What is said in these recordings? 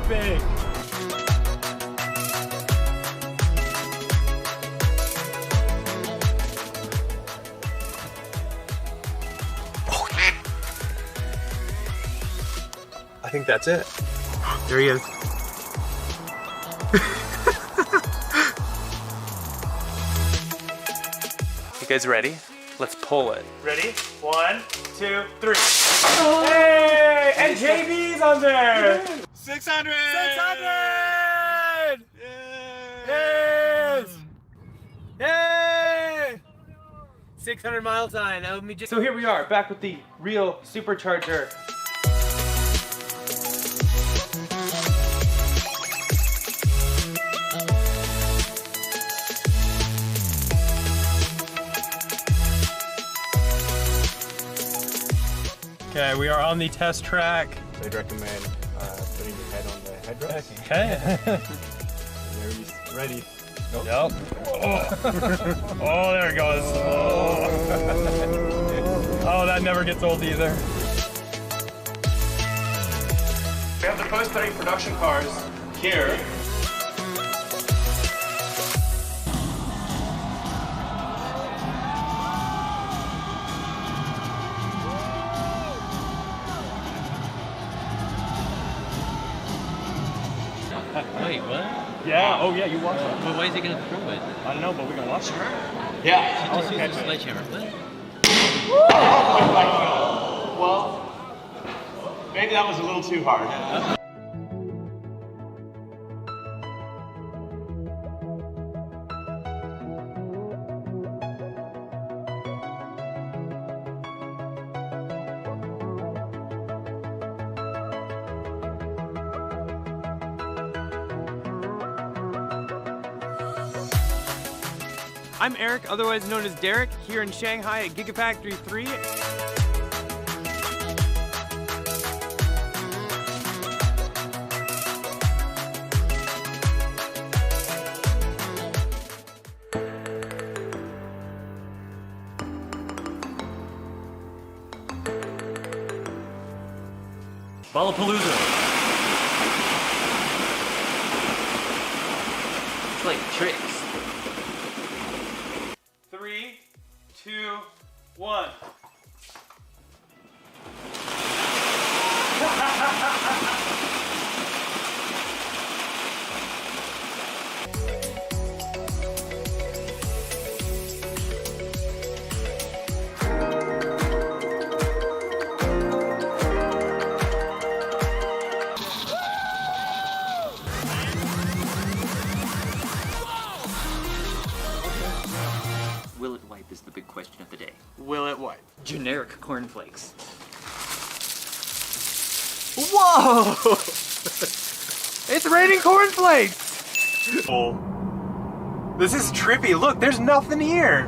big. I think that's it. There he is. You guys ready? Let's pull it. Ready? 1, 2, 3. Oh. Hey! And JB's on there! 600! 600! Yes! Yay! 600 mile time. That would be just. So here we are, back with the real supercharger. Okay, we are on the test track. I'd recommend putting your head on the headrest. Okay. There he's ready. Nope. Yep. Oh, there it goes. Oh, that never gets old either. We have the first 30 production cars here. Wait, what? Yeah, oh yeah, you watch it. Well, why is he gonna throw it? I don't know, but we're gonna watch it. Yeah. Just use a sledgehammer. What? Well, maybe that was a little too hard. I'm Eric, otherwise known as Derek, here in Shanghai at Gigafactory 3. Ballapalooza. It's like tricks. 3, 2, 1. Will it wipe is the big question of the day. Will it wipe? Generic cornflakes. Whoa! It's raining cornflakes! Oh. This is trippy. Look, there's nothing here.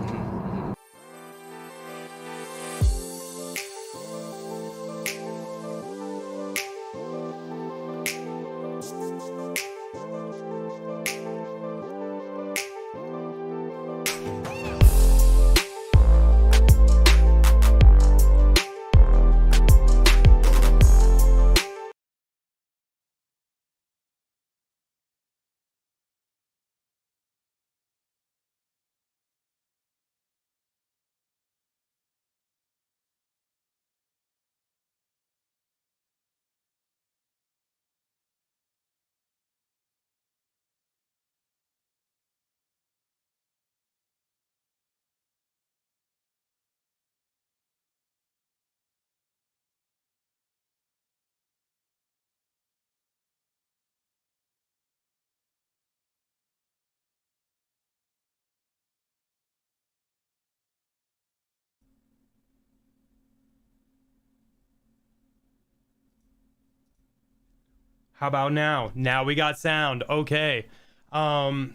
How about now? Now we got sound. Okay. I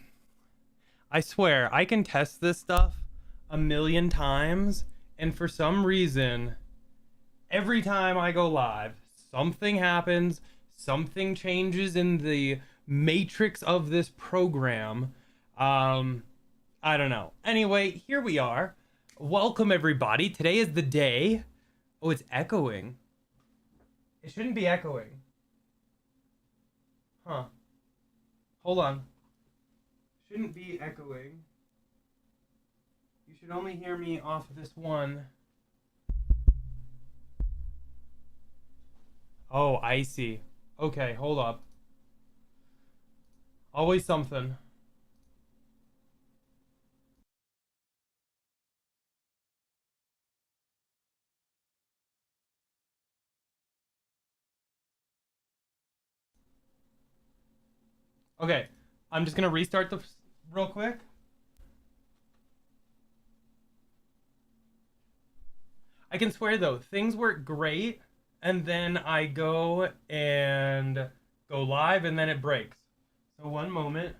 swear, I can test this stuff a million times, and for some reason, every time I go live, something happens, something changes in the matrix of this program. I don't know. Anyway, here we are. Welcome, everybody. Today is the day. Oh, it's echoing. It shouldn't be echoing. Huh. Hold on. Shouldn't be echoing. You should only hear me off this one. Oh, I see. Okay, hold up. Always something. Okay, I'm just gonna restart the real quick. I can swear though, things work great, and then I go and go live, and then it breaks. So one moment.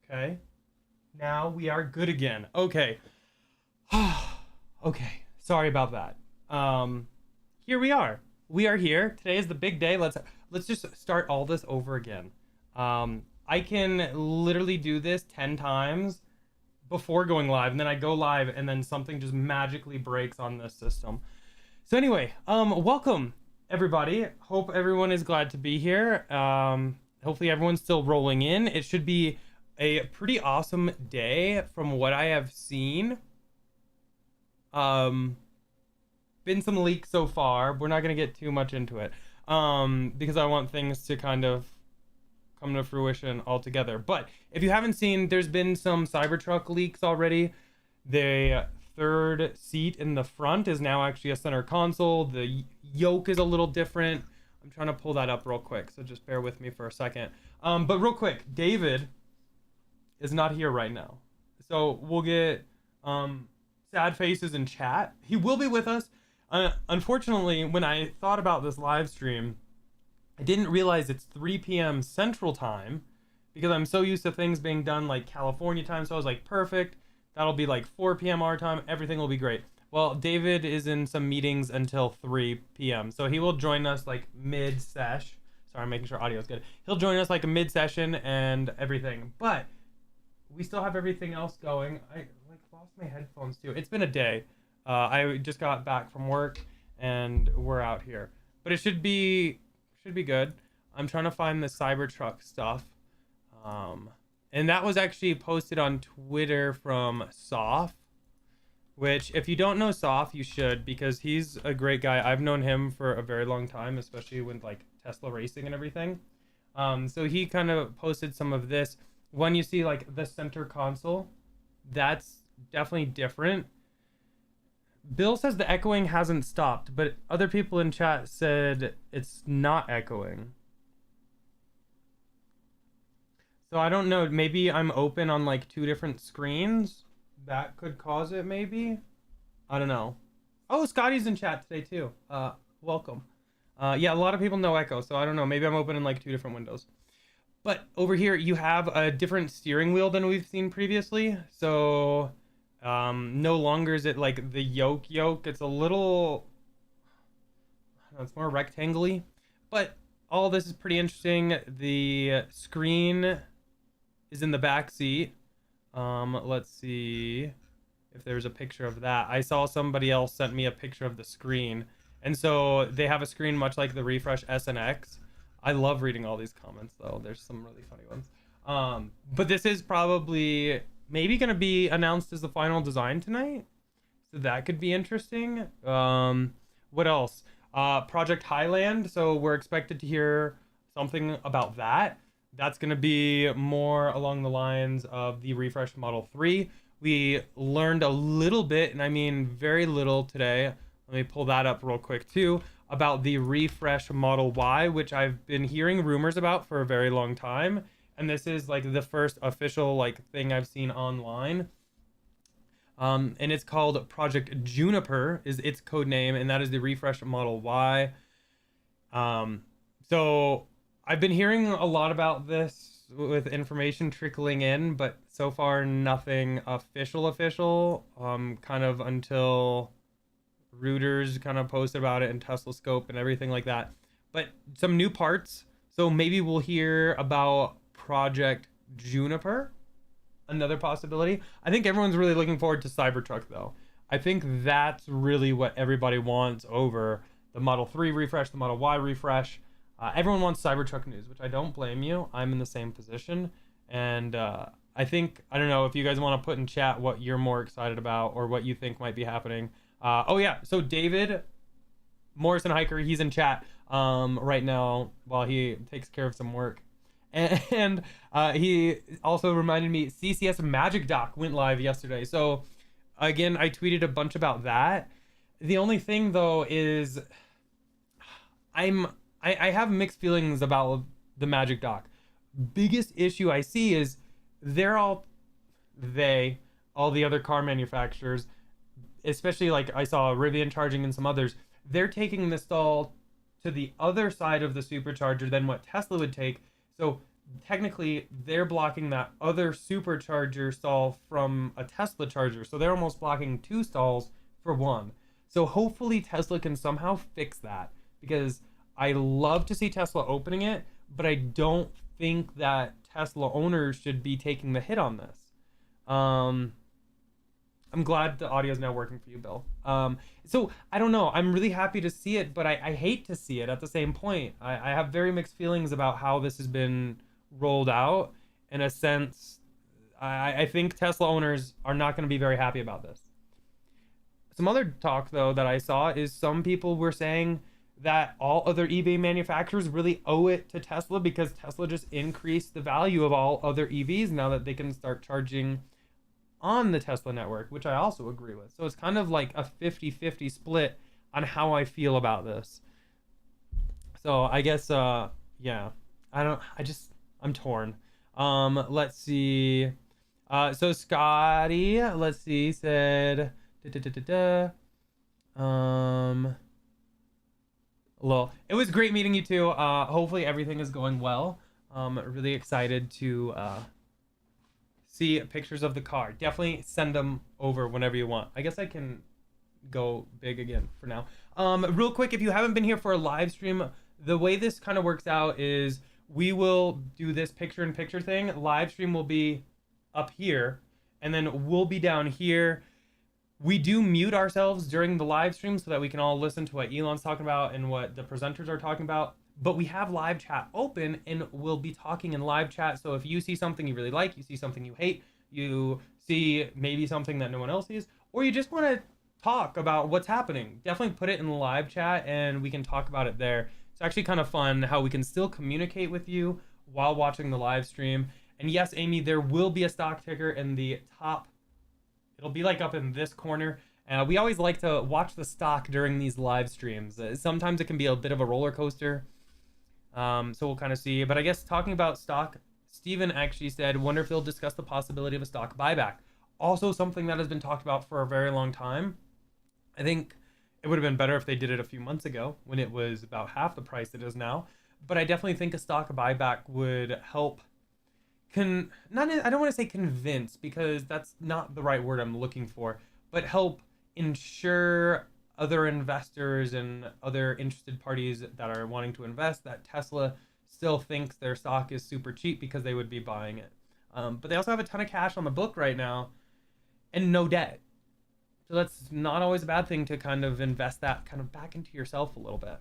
Okay. Now we are good again. Okay. Okay. Sorry about that. Here we are. We are here. Today is the big day. Let's just start all this over again. I can literally do this 10 times before going live, and then I go live, and then something just magically breaks on this system. So anyway, welcome everybody. Hope everyone is glad to be here. Hopefully everyone's still rolling in. It should be a pretty awesome day from what I have seen. Been some leaks so far. We're not gonna get too much into it, because I want things to kind of come to fruition altogether. But if you haven't seen, there's been some Cybertruck leaks already. The third seat in the front is now actually a center console. The yoke is a little different. I'm trying to pull that up real quick, so just bear with me for a second. But real quick, David is not here right now, so we'll get sad faces in chat. He will be with us. Unfortunately, when I thought about this live stream, I didn't realize it's 3 p.m. Central Time, because I'm so used to things being done like California time. So I was like, perfect. That'll be like 4 p.m. our time. Everything will be great. Well, David is in some meetings until 3 p.m. So he will join us like mid-sesh. Sorry, I'm making sure audio is good. He'll join us like a mid-session and everything. But we still have everything else going. I like lost my headphones too. It's been a day. I just got back from work and we're out here. But it should be good. I'm trying to find the Cybertruck stuff. And that was actually posted on Twitter from Soph, which if you don't know Soph, you should, because he's a great guy. I've known him for a very long time, especially with like Tesla racing and everything. So he kind of posted some of this. When you see like the center console, that's definitely different. Bill says the echoing hasn't stopped, but other people in chat said it's not echoing. So I don't know, maybe I'm open on like 2 different screens. That could cause it maybe. I don't know. Oh, Scotty's in chat today too. Welcome. Yeah, a lot of people know echo, so I don't know. Maybe I'm open in like 2 different windows. But over here you have a different steering wheel than we've seen previously. So no longer is it like the yoke. It's a little, I don't know, it's more rectangle-y. But all this is pretty interesting. The screen is in the back seat. Let's see if there's a picture of that. I saw somebody else sent me a picture of the screen. And so they have a screen much like the Refresh S and X. I love reading all these comments though. There's some really funny ones. But this is probably maybe going to be announced as the final design tonight. So that could be interesting. What else? Project Highland. So we're expected to hear something about that. That's going to be more along the lines of the Refresh Model 3. We learned a little bit, and I mean very little today. Let me pull that up real quick too, about the Refresh Model Y, which I've been hearing rumors about for a very long time. And this is like the first official like thing I've seen online. And it's called Project Juniper is its code name, and that is the Refresh Model Y. So I've been hearing a lot about this with information trickling in, but so far nothing official, kind of until Reuters kind of posted about it and Tesla Scope and everything like that. But some new parts. So maybe we'll hear about Project Juniper. another possibility. I think everyone's really looking forward to Cybertruck though. I think that's really what everybody wants over the Model 3 refresh, the Model Y refresh. Everyone wants Cybertruck news, which I don't blame you. I'm in the same position. And I think, I don't know if you guys want to put in chat what you're more excited about or what you think might be happening. Oh yeah, so David Morrison Hiker, he's in chat right now while he takes care of some work. And he also reminded me CCS Magic Dock went live yesterday. So again, I tweeted a bunch about that. The only thing though is I have mixed feelings about the Magic Dock. Biggest issue I see is all the other car manufacturers, especially like I saw Rivian Charging and some others, they're taking the stall to the other side of the supercharger than what Tesla would take. So technically they're blocking that other supercharger stall from a Tesla charger. So they're almost blocking 2 stalls for 1. So hopefully Tesla can somehow fix that, because I love to see Tesla opening it, but I don't think that Tesla owners should be taking the hit on this. I'm glad the audio is now working for you, Bill. So I don't know. I'm really happy to see it, but I hate to see it at the same point. I have very mixed feelings about how this has been rolled out. In a sense, I think Tesla owners are not going to be very happy about this. Some other talk, though, that I saw is some people were saying that all other EV manufacturers really owe it to Tesla because Tesla just increased the value of all other EVs now that they can start charging on the Tesla network, which I also agree with. So it's kind of like a 50-50 split on how I feel about this. So I guess, yeah, I'm torn. Let's see. So Scotty, let's see, said, Lol. It was great meeting you too. Hopefully everything is going well. Really excited to see pictures of the car. Definitely send them over whenever you want. I guess I can go big again for now. Real quick, if you haven't been here for a live stream, the way this kind of works out is we will do this picture-in-picture thing. Live stream will be up here, and then we'll be down here. We do mute ourselves during the live stream so that we can all listen to what Elon's talking about and what the presenters are talking about. But we have live chat open and we'll be talking in live chat. So if you see something you really like, you see something you hate, you see maybe something that no one else sees, or you just want to talk about what's happening, definitely put it in the live chat and we can talk about it there. It's actually kind of fun how we can still communicate with you while watching the live stream. And yes, Amy, there will be a stock ticker in the top. It'll be like up in this corner. We always like to watch the stock during these live streams. Sometimes it can be a bit of a roller coaster. So we'll kind of see. But I guess talking about stock, Steven actually said, wonder if they'll discuss the possibility of a stock buyback. Also something that has been talked about for a very long time. I think it would have been better if they did it a few months ago when it was about half the price it is now. But I definitely think a stock buyback would help. I don't want to say convince because that's not the right word I'm looking for, but help ensure other investors and other interested parties that are wanting to invest that Tesla still thinks their stock is super cheap because they would be buying it. But they also have a ton of cash on the book right now and no debt. So that's not always a bad thing to kind of invest that kind of back into yourself a little bit.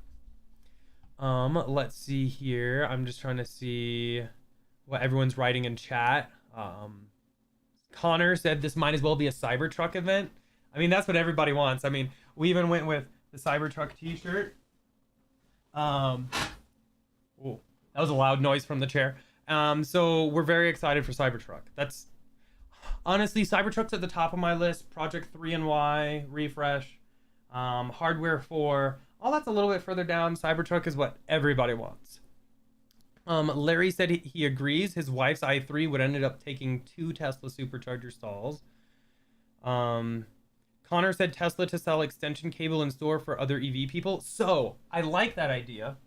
Let's see here. I'm just trying to see what everyone's writing in chat. Connor said this might as well be a Cybertruck event. I mean, that's what everybody wants. I mean, we even went with the Cybertruck t-shirt. Oh, that was a loud noise from the chair. So we're very excited for Cybertruck. That's honestly, Cybertruck's at the top of my list. Project 3NY, refresh, hardware 4. All that's a little bit further down. Cybertruck is what everybody wants. Larry said he agrees. His wife's i3 would ended up taking 2 Tesla supercharger stalls. Connor said Tesla to sell extension cable in store for other EV people. So I like that idea.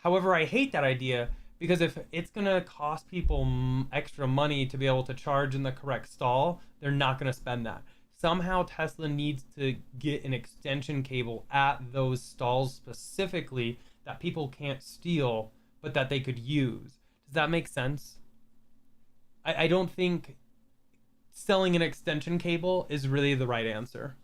However, I hate that idea because if it's going to cost people extra money to be able to charge in the correct stall, they're not going to spend that. Somehow Tesla needs to get an extension cable at those stalls specifically that people can't steal, but that they could use. Does that make sense? I don't think selling an extension cable is really the right answer.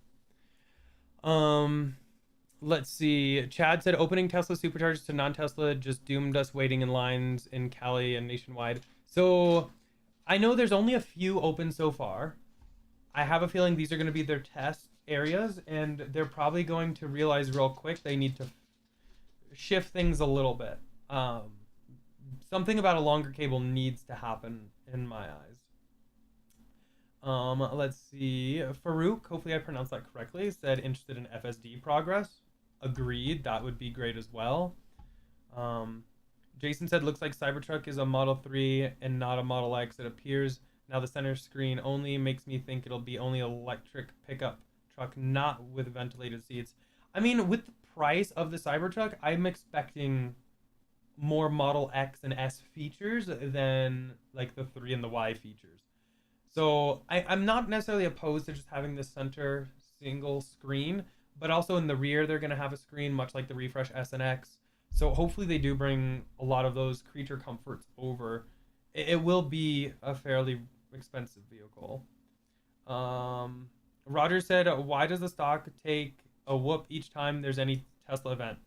Let's see. Chad said opening Tesla superchargers to non-Tesla just doomed us waiting in lines in Cali and nationwide. So I know there's only a few open so far. I have a feeling these are going to be their test areas, and they're probably going to realize real quick they need to shift things a little bit. Something about a longer cable needs to happen in my eyes. Let's see. Farouk, hopefully I pronounced that correctly, said interested in FSD progress. Agreed, that would be great as well. Jason said looks like Cybertruck is a Model 3 and not a Model X. It appears now the center screen only makes me think it'll be only electric pickup truck, not with ventilated seats. I mean, with the price of the Cybertruck, I'm expecting more Model X and S features than like the 3 and the Y features. So I'm not necessarily opposed to just having the center single screen, but also in the rear they're going to have a screen much like the Refresh S and X. So hopefully they do bring a lot of those creature comforts over. It will be a fairly expensive vehicle. Roger said, why does the stock take a whoop each time there's any Tesla event?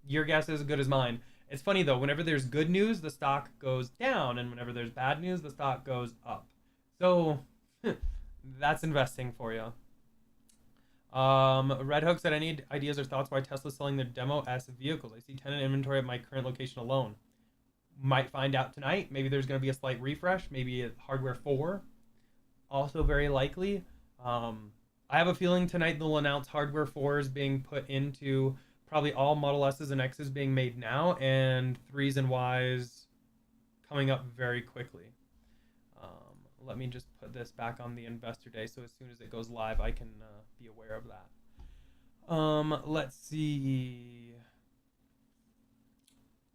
Your guess is as good as mine. It's funny though, whenever there's good news, the stock goes down, and whenever there's bad news, the stock goes up. So that's investing for you. Red Hook said, any ideas or thoughts why Tesla's selling their Demo S vehicles? I see 10 in inventory at my current location alone. Might find out tonight. Maybe there's going to be a slight refresh. Maybe a hardware 4. Also very likely. I have a feeling tonight they'll announce hardware 4s being put into probably all Model S's and X's being made now, and 3s and Ys coming up very quickly. Let me just put this back on the Investor Day, so as soon as it goes live, I can be aware of that. Let's see.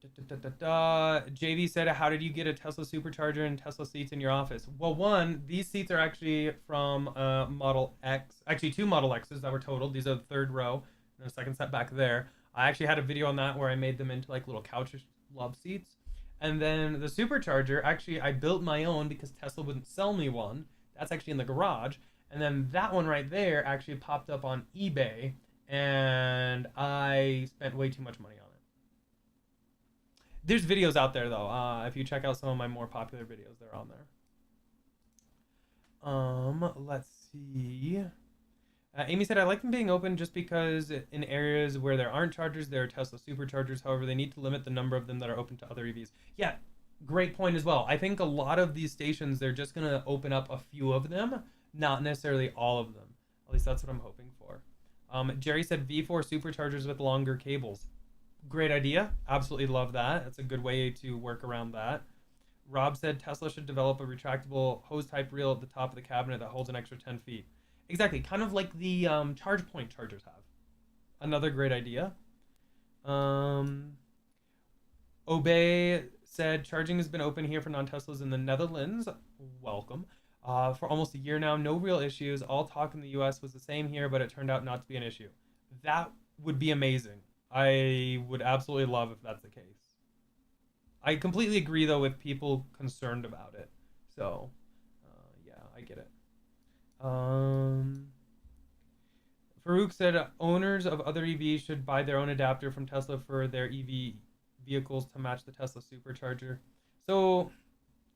JV said, how did you get a Tesla supercharger and Tesla seats in your office? Well, one, these seats are actually from Model X. Actually, 2 Model X's that were totaled. These are the 3rd row and the second set back there. I actually had a video on that where I made them into like little couch love seats. And then the supercharger, actually, I built my own because Tesla wouldn't sell me one. That's actually in the garage. And then that one right there actually popped up on eBay, and I spent way too much money on it. There's videos out there, though. If you check out some of my more popular videos, they're on there. Let's see. Amy said, I like them being open just because in areas where there aren't chargers, there are Tesla superchargers. However, they need to limit the number of them that are open to other EVs. Yeah, great point as well. I think a lot of these stations, they're just going to open up a few of them, not necessarily all of them. At least that's what I'm hoping for. Jerry said V4 superchargers with longer cables. Great idea. Absolutely love that. That's a good way to work around that. Rob said Tesla should develop a retractable hose type reel at the top of the cabinet that holds an extra 10 feet. Exactly, kind of like the charge point chargers have. Another great idea. Obey said, charging has been open here for non-Teslas in the Netherlands. Welcome. For almost a year now, no real issues. All talk in the US was the same here, but it turned out not to be an issue. That would be amazing. I would absolutely love if that's the case. I completely agree, though, with people concerned about it. So, yeah, I get it. Farouk said owners of other EVs should buy their own adapter from Tesla for their EV vehicles to match the Tesla supercharger. So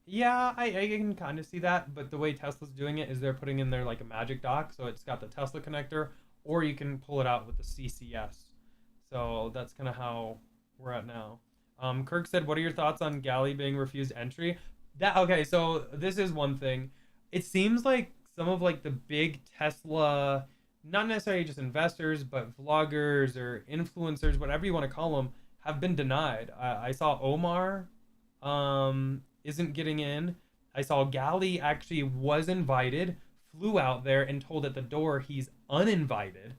yeah, I can kind of see that, but the way Tesla's doing it is they're putting in there like a magic dock, so it's got the Tesla connector, or you can pull it out with the CCS. So that's kind of how we're at now. Kirk said, what are your thoughts on Galley being refused entry? Okay, so this is one thing. It seems like some of like the big Tesla, not necessarily just investors, but vloggers or influencers, whatever you want to call them, have been denied. I saw Omar isn't getting in. I saw Galley actually was invited, flew out there and told at the door he's uninvited.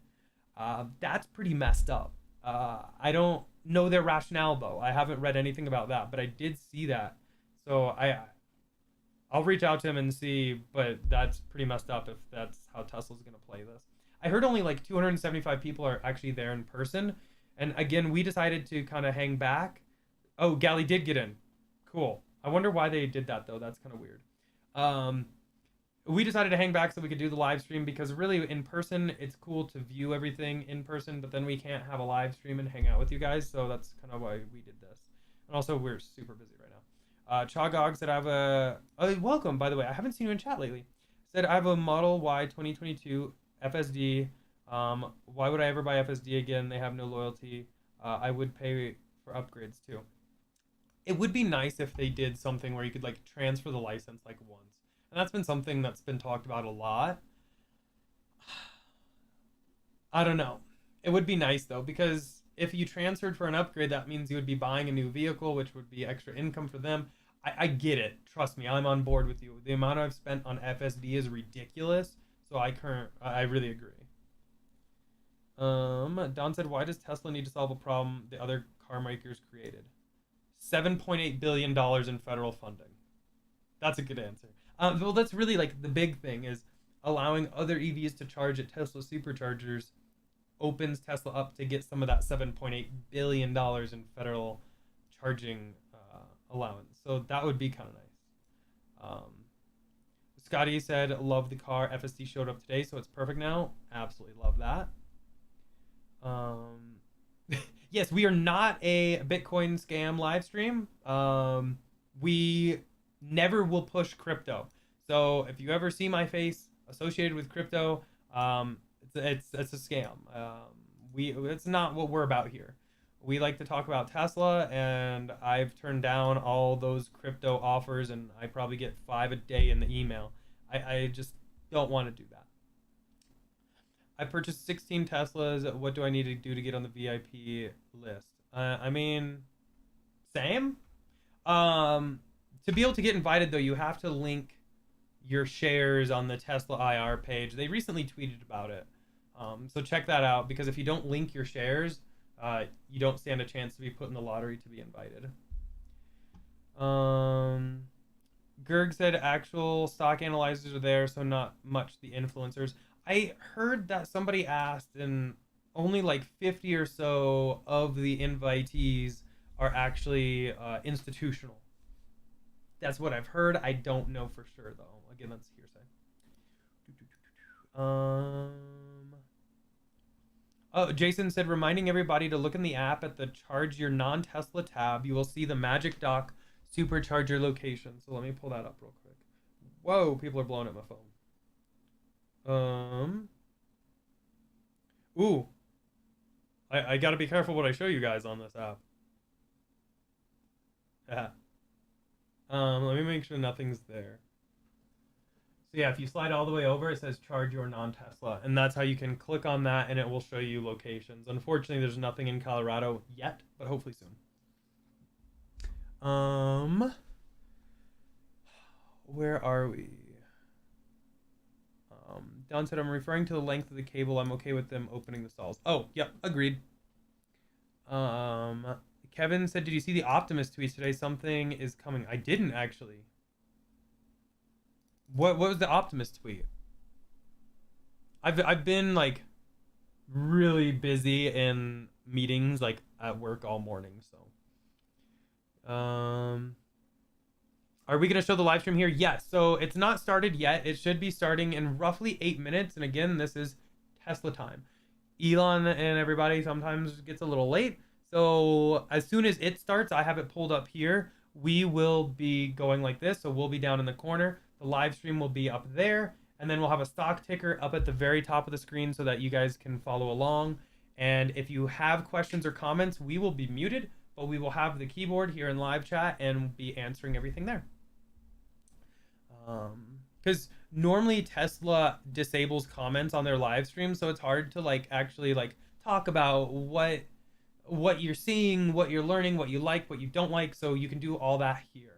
That's pretty messed up. I don't know their rationale though. I haven't read anything about that, but I did see that. So I'll reach out to him and see, but that's pretty messed up if that's how Tesla's going to play this. I heard only like 275 people are actually there in person. And again, we decided to kind of hang back. Oh, Galley did get in. Cool. I wonder why they did that though. That's kind of weird. We decided to hang back so we could do the live stream because really in person it's cool to view everything in person, but then we can't have a live stream and hang out with you guys, so that's kind of why we did this. And also we're super busy right now. Chagog said I have a welcome, by the way. I haven't seen you in chat lately. Said I have a Model Y 2022 FSD. Why would I ever buy FSD again? They have no loyalty. I would pay for upgrades too. It would be nice if they did something where you could like transfer the license like once. And that's been something that's been talked about a lot. I don't know. It would be nice though, because if you transferred for an upgrade, that means you would be buying a new vehicle, which would be extra income for them. I get it. Trust me, I'm on board with you. The amount I've spent on FSD is ridiculous. So I really agree. Don said, why does Tesla need to solve a problem the other car makers created? $7.8 billion in federal funding. That's a good answer. Well, that's really like the big thing is allowing other EVs to charge at Tesla superchargers opens Tesla up to get some of that $7.8 billion in federal charging allowance. So that would be kind of nice. Scotty said, love the car. FSD showed up today, so it's perfect now. Absolutely love that. Yes, we are not a Bitcoin scam live stream. We never will push crypto. So if you ever see my face associated with crypto, it's a scam. It's not what we're about here. We like to talk about Tesla, and I've turned down all those crypto offers, and I probably get 5 a day in the email. I just don't want to do that. I purchased 16 Teslas. What do I need to do to get on the VIP list? I mean, same. To be able to get invited, though, you have to link your shares on the Tesla IR page. They recently tweeted about it. So check that out, because if you don't link your shares, you don't stand a chance to be put in the lottery to be invited. Gerg said actual stock analyzers are there, so not much the influencers. I heard that somebody asked, and only like 50 or so of the invitees are actually institutional. That's what I've heard. I don't know for sure, though. Again, that's hearsay. Oh, Jason said, reminding everybody to look in the app at the Charge Your Non-Tesla tab. You will see the Magic Dock supercharger location. So let me pull that up real quick. Whoa, people are blowing up my phone. Ooh. I gotta be careful what I show you guys on this app. Yeah. Let me make sure nothing's there. So yeah, if you slide all the way over, it says charge your non-Tesla, and that's how you can click on that, and it will show you locations. Unfortunately, there's nothing in Colorado yet, but hopefully soon. Where are we? Don said, I'm referring to the length of the cable. I'm okay with them opening the stalls. Oh, yep, agreed. Kevin said, did you see the Optimus tweets today? Something is coming. I didn't, actually. What was the Optimus tweet? I've been like really busy in meetings like at work all morning, so are we gonna show the live stream here? Yes. So it's not started yet. It should be starting in roughly 8 minutes, and again, this is Tesla time. Elon and everybody sometimes gets a little late, so as soon as it starts, I have it pulled up here. We will be going like this, so we'll be down in the corner. The live stream will be up there, and then we'll have a stock ticker up at the very top of the screen so that you guys can follow along. And if you have questions or comments, we will be muted, but we will have the keyboard here in live chat and be answering everything there. Because normally Tesla disables comments on their live stream, so it's hard to like actually like talk about what you're seeing, what you're learning, what you like, what you don't like, so you can do all that here.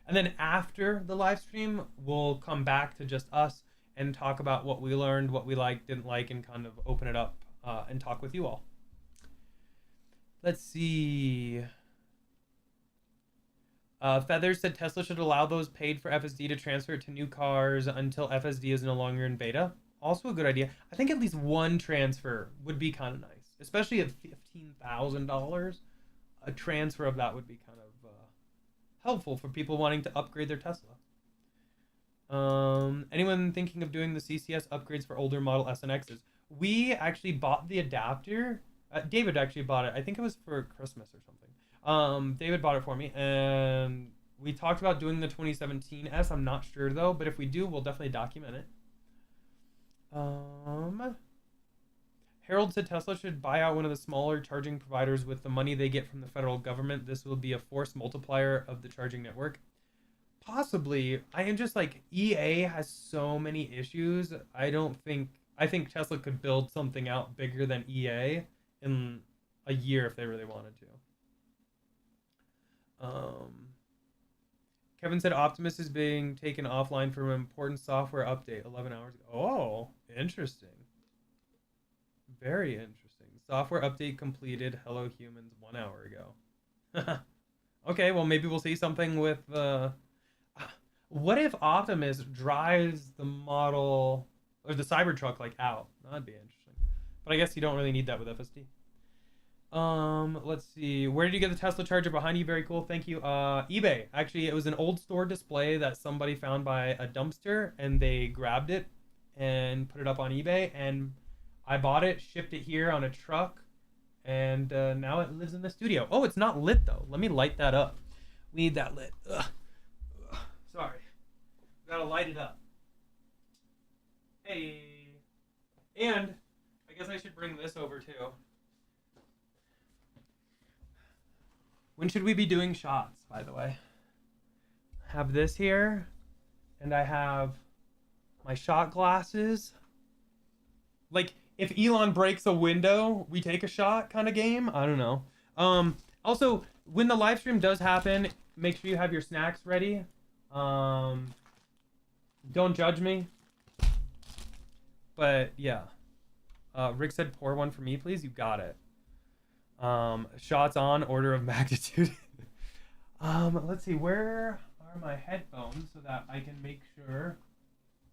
And then after the live stream, we'll come back to just us and talk about what we learned, what we liked, didn't like, and kind of open it up and talk with you all. Let's see. Feathers said Tesla should allow those paid for FSD to transfer it to new cars until FSD is no longer in beta. Also a good idea. I think at least one transfer would be kind of nice, especially at $15,000. A transfer of that would be kind of helpful for people wanting to upgrade their Tesla. Anyone thinking of doing the CCS upgrades for older model S and X's? We actually bought the adapter. David actually bought it. I think it was for Christmas or something. David bought it for me, and we talked about doing the 2017 S. I'm not sure though, but if we do, we'll definitely document it. Harold said Tesla should buy out one of the smaller charging providers with the money they get from the federal government. This will be a force multiplier of the charging network. Possibly. I am just like, EA has so many issues. I think Tesla could build something out bigger than EA in a year if they really wanted to. Kevin said Optimus is being taken offline for an important software update 11 hours ago. Oh, interesting. Very interesting. Software update completed. Hello humans 1 hour ago. Okay, well maybe we'll see something with what if Optimus drives the model or the Cybertruck like out? That'd be interesting. But I guess you don't really need that with FSD. Let's see. Where did you get the Tesla charger? Behind you. Very cool. Thank you. eBay. Actually, it was an old store display that somebody found by a dumpster, and they grabbed it and put it up on eBay, and I bought it, shipped it here on a truck, and now it lives in the studio. Oh, it's not lit though. Let me light that up. We need that lit. Ugh. Sorry. Gotta light it up. Hey. And I guess I should bring this over too. When should we be doing shots, by the way? I have this here, and I have my shot glasses. Like, if Elon breaks a window, we take a shot kind of game. I don't know. Also, when the live stream does happen, make sure you have your snacks ready. Don't judge me. But yeah. Rick said, pour one for me, please. You got it. Shots on, order of magnitude. Let's see. Where are my headphones so that I can make sure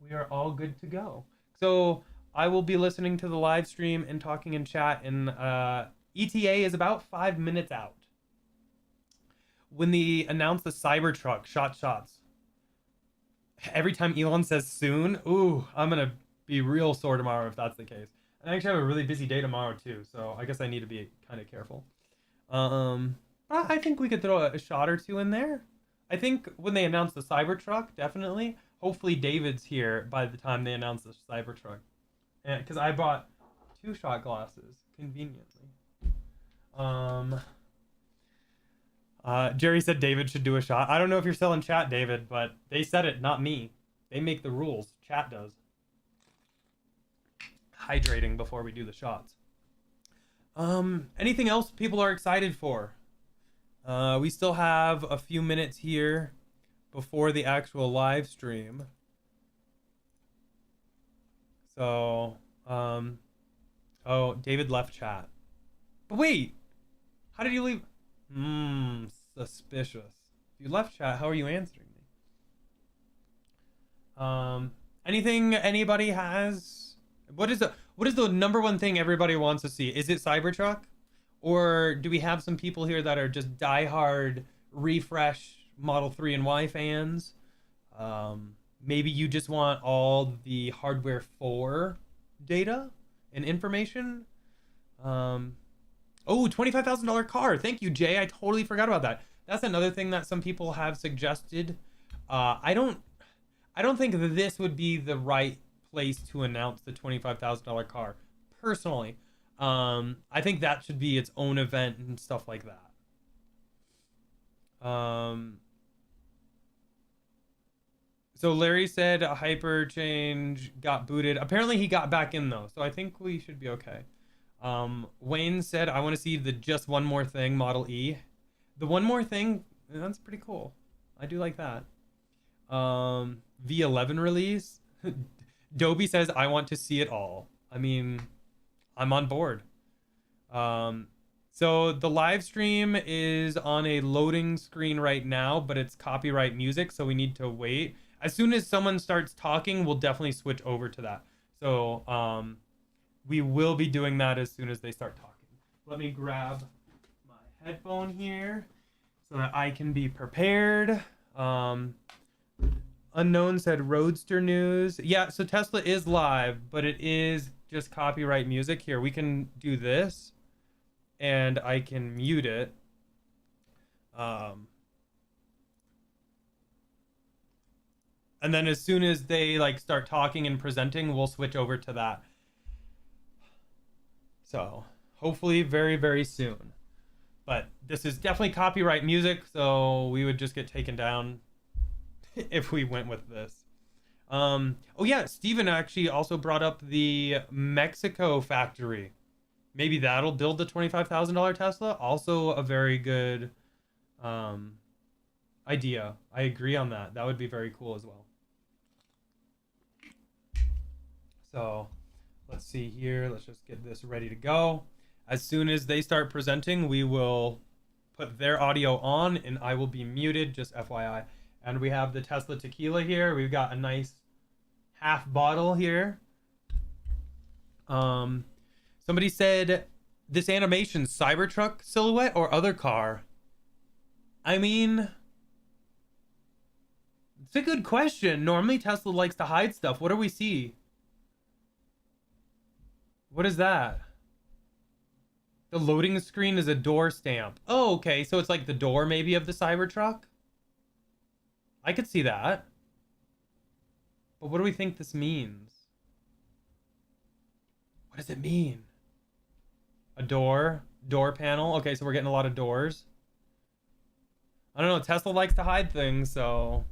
we are all good to go? So I will be listening to the live stream and talking in chat, and ETA is about 5 minutes out. When they announce the Cybertruck, shots. Every time Elon says soon, ooh, I'm gonna be real sore tomorrow if that's the case. And I actually have a really busy day tomorrow too, so I guess I need to be kind of careful. I think we could throw a shot or two in there. I think when they announce the Cybertruck, definitely. Hopefully David's here by the time they announce the Cybertruck. Because I bought 2 shot glasses, conveniently. Jerry said David should do a shot. I don't know if you're still in chat, David, but they said it, not me. They make the rules. Chat does. Hydrating before we do the shots. Anything else people are excited for? We still have a few minutes here before the actual live stream. So, oh, David left chat. But wait, how did you leave? Suspicious. If you left chat, how are you answering me? Anything anybody has? What is the number one thing everybody wants to see? Is it Cybertruck? Or do we have some people here that are just diehard refresh Model 3 and Y fans? Maybe you just want all the hardware 4 data and information. Oh, $25,000 car. Thank you, Jay. I totally forgot about that. That's another thing that some people have suggested. I don't think that this would be the right place to announce the $25,000 car. Personally, I think that should be its own event and stuff like that. So Larry said a hyper change got booted. Apparently he got back in though, so I think we should be okay. Wayne said, I want to see the just one more thing Model E. The one more thing, that's pretty cool. I do like that. V11 release. Dobie says, I want to see it all. I mean, I'm on board. So the live stream is on a loading screen right now, but it's copyright music, so we need to wait. As soon as someone starts talking, we'll definitely switch over to that. So we will be doing that as soon as they start talking. Let me grab my headphone here so that I can be prepared. Unknown said Roadster news. Yeah, so Tesla is live, but it is just copyright music. Here, we can do this, and I can mute it. And then as soon as they like start talking and presenting, we'll switch over to that. So hopefully very, very soon. But this is definitely copyright music, so we would just get taken down if we went with this. Oh yeah, Steven actually also brought up the Mexico factory. Maybe that'll build the $25,000 Tesla. Also a very good idea. I agree on that. That would be very cool as well. So let's see here. Let's just get this ready to go. As soon as they start presenting, we will put their audio on and I will be muted, just FYI. And we have the Tesla tequila here. We've got a nice half bottle here. Somebody said this animation, Cybertruck silhouette or other car? I mean, it's a good question. Normally Tesla likes to hide stuff. What do we see? What is that? The loading screen is a door stamp. Oh, okay. So it's like the door maybe of the Cybertruck? I could see that. But what do we think this means? What does it mean? A door panel. Okay, so we're getting a lot of doors. I don't know. Tesla likes to hide things, so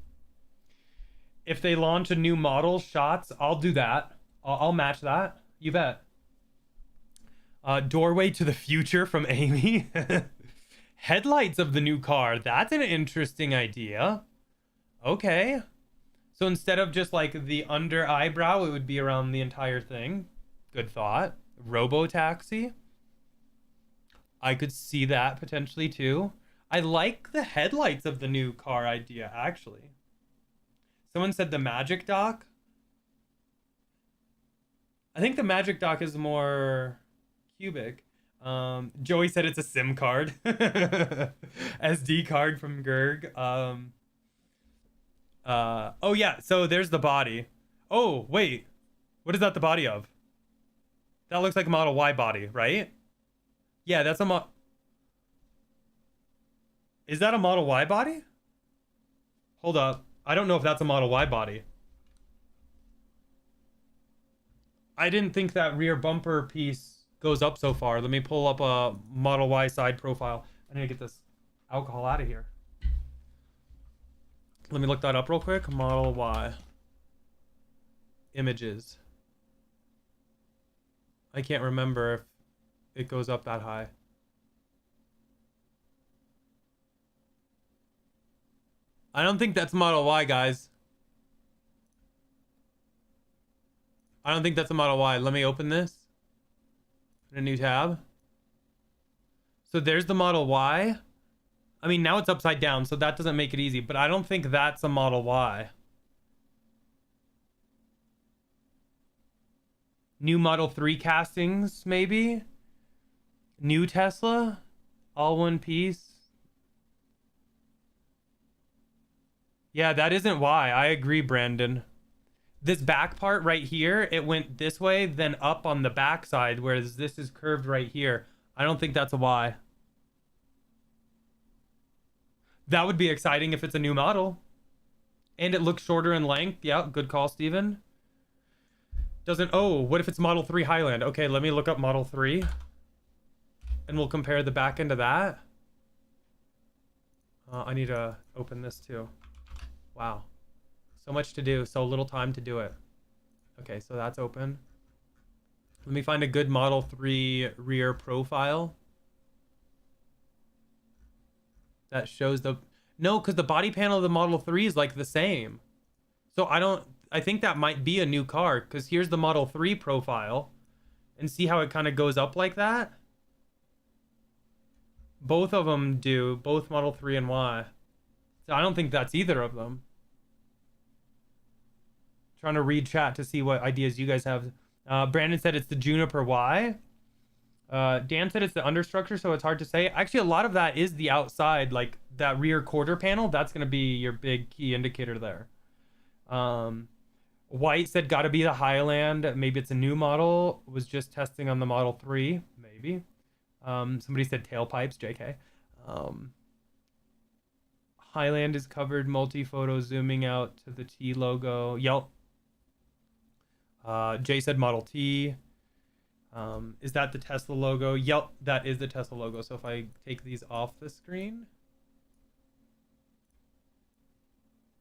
if they launch a new model, shots, I'll do that. I'll match that. You bet. Doorway to the future from Amy. Headlights of the new car. That's an interesting idea. Okay. So instead of just like the under eyebrow, it would be around the entire thing. Good thought. Robotaxi. I could see that potentially too. I like the headlights of the new car idea, actually. Someone said the Magic Dock. I think the Magic Dock is more cubic. Joey said it's a SIM card. SD card from Gerg. Oh yeah, so there's the body. Oh, wait. What is that the body of? That looks like a Model Y body, right? Yeah, that's a Is that a Model Y body? Hold up. I don't know if that's a Model Y body. I didn't think that rear bumper piece goes up so far. Let me pull up a Model Y side profile. I need to get this alcohol out of here. Let me look that up real quick. Model Y. Images. I can't remember if it goes up that high. I don't think that's Model Y, guys. I don't think that's a Model Y. Let me open this. In a new tab. So there's the Model Y. I mean, now it's upside down, so that doesn't make it easy, but I don't think that's a Model Y. New Model 3 castings, maybe? New Tesla? All one piece? Yeah, that isn't Y. I agree, Brandon. This back part right here, it went this way, then up on the back side, whereas this is curved right here. I don't think that's a Y. That would be exciting if it's a new model. And it looks shorter in length. Yeah, good call, Steven. Doesn't... Oh, what if it's Model 3 Highland? Okay, let me look up Model 3. And we'll compare the back end of that. I need to open this too. Wow. So much to do, so little time to do it. Okay, so that's open. Let me find a good Model 3 rear profile. That shows the... No, because the body panel of the Model 3 is like the same. So I think that might be a new car, because here's the Model 3 profile. And see how it kind of goes up like that? Both of them do, both Model 3 and Y. So I don't think that's either of them. Trying to read chat to see what ideas you guys have. Brandon said it's the Juniper Y. Dan said it's the understructure, so it's hard to say. Actually, a lot of that is the outside, like that rear quarter panel. That's going to be your big key indicator there. White said gotta be the Highland. Maybe it's a new model. Was just testing on the Model 3. Maybe. Somebody said tailpipes. JK. Highland is covered. Multi-photo zooming out to the T logo. Yep. Jay said Model T. Is that the Tesla logo? Yep, that is the Tesla logo. So if I take these off the screen,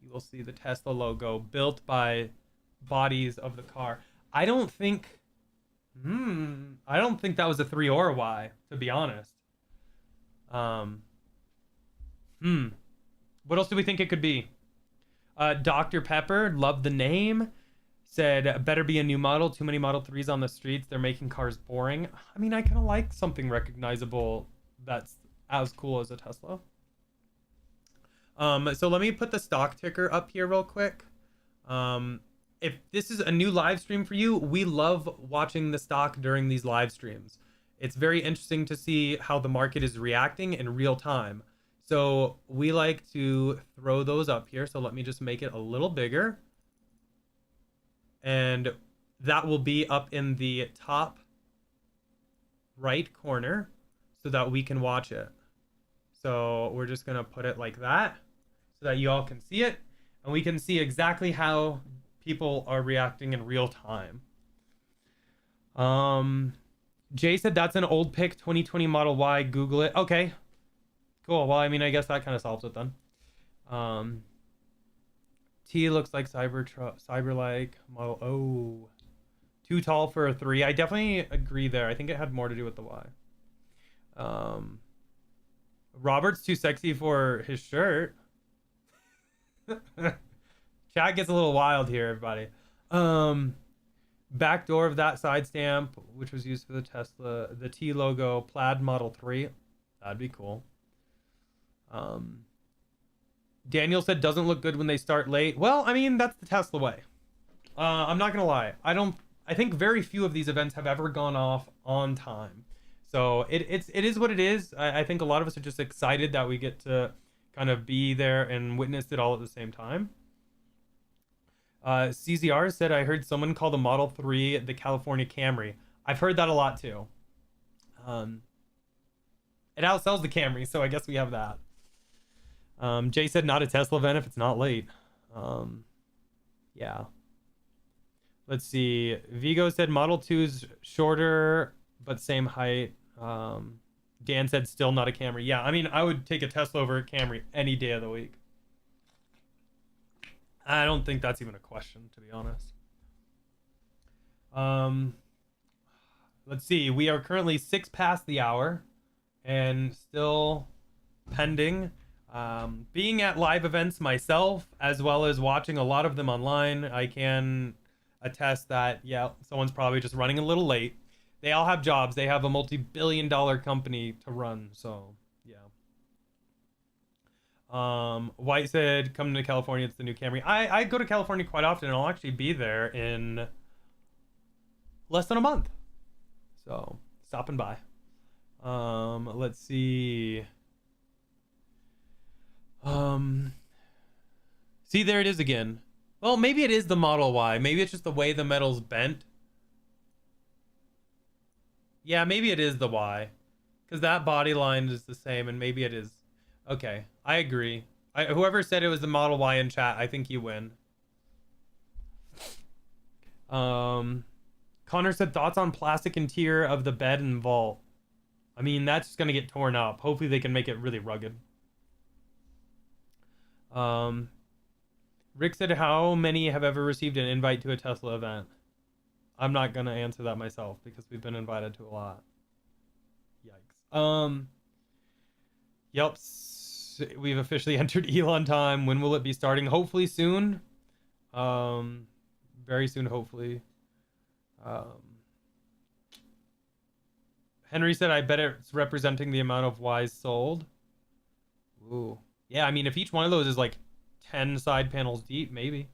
you will see the Tesla logo built by bodies of the car. I don't think that was a 3 or a Y, to be honest. What else do we think it could be? Dr. Pepper, love the name. Said, better be a new model. Too many Model 3s on the streets. They're making cars boring. I mean, I kind of like something recognizable that's as cool as a Tesla. So let me put the stock ticker up here real quick. If this is a new live stream for you, we love watching the stock during these live streams. It's very interesting to see how the market is reacting in real time. So we like to throw those up here. So let me just make it a little bigger. And that will be up in the top right corner so that we can watch it. So we're just going to put it like that so that you all can see it. And we can see exactly how people are reacting in real time. Jay said that's an old pic, 2020 Model Y. Google it. Okay, cool. Well, I mean, I guess that kind of solves it then. T looks like cyber-like model. Oh, too tall for a 3. I definitely agree there. I think it had more to do with the Y. Robert's too sexy for his shirt. Chat gets a little wild here, everybody. Back door of that side stamp, which was used for the Tesla, the T logo, plaid Model 3. That'd be cool. Daniel said doesn't look good when they start late. Well, I mean, that's the Tesla way. I'm not gonna lie. I think very few of these events have ever gone off on time. So it is what it is. I think a lot of us are just excited that we get to kind of be there and witness it all at the same time. CZR said, I heard someone call the Model 3 the California Camry. I've heard that a lot too. It outsells the Camry, so I guess we have that. Jay said not a Tesla event if it's not late. Yeah. Let's see. Vigo said Model 2's shorter but same height. Dan said still not a Camry. Yeah, I mean, I would take a Tesla over a Camry any day of the week. I don't think that's even a question, to be honest. Let's see. We are currently 6 past the hour and still pending. Being at live events myself, as well as watching a lot of them online, I can attest that, yeah, someone's probably just running a little late. They all have jobs. They have a multi-billion-dollar company to run, so yeah. White said, coming to California, it's the new Camry. I go to California quite often, and I'll actually be there in less than a month. So, stopping by. Let's see. See, there it is again. Well, maybe it is the Model Y. Maybe it's just the way the metal's bent. Yeah, maybe it is the Y. Because that body line is the same, and maybe it is. Okay, I agree. Whoever said it was the Model Y in chat, I think you win. Connor said thoughts on plastic interior of the bed and vault. I mean, that's just going to get torn up. Hopefully they can make it really rugged. Rick said, how many have ever received an invite to a Tesla event? I'm not going to answer that myself because we've been invited to a lot. Yikes. Yep. We've officially entered Elon time. When will it be starting? Hopefully soon. Very soon, hopefully. Henry said, I bet it's representing the amount of Ys sold. Ooh. Yeah, I mean, if each one of those is like 10 side panels deep, maybe.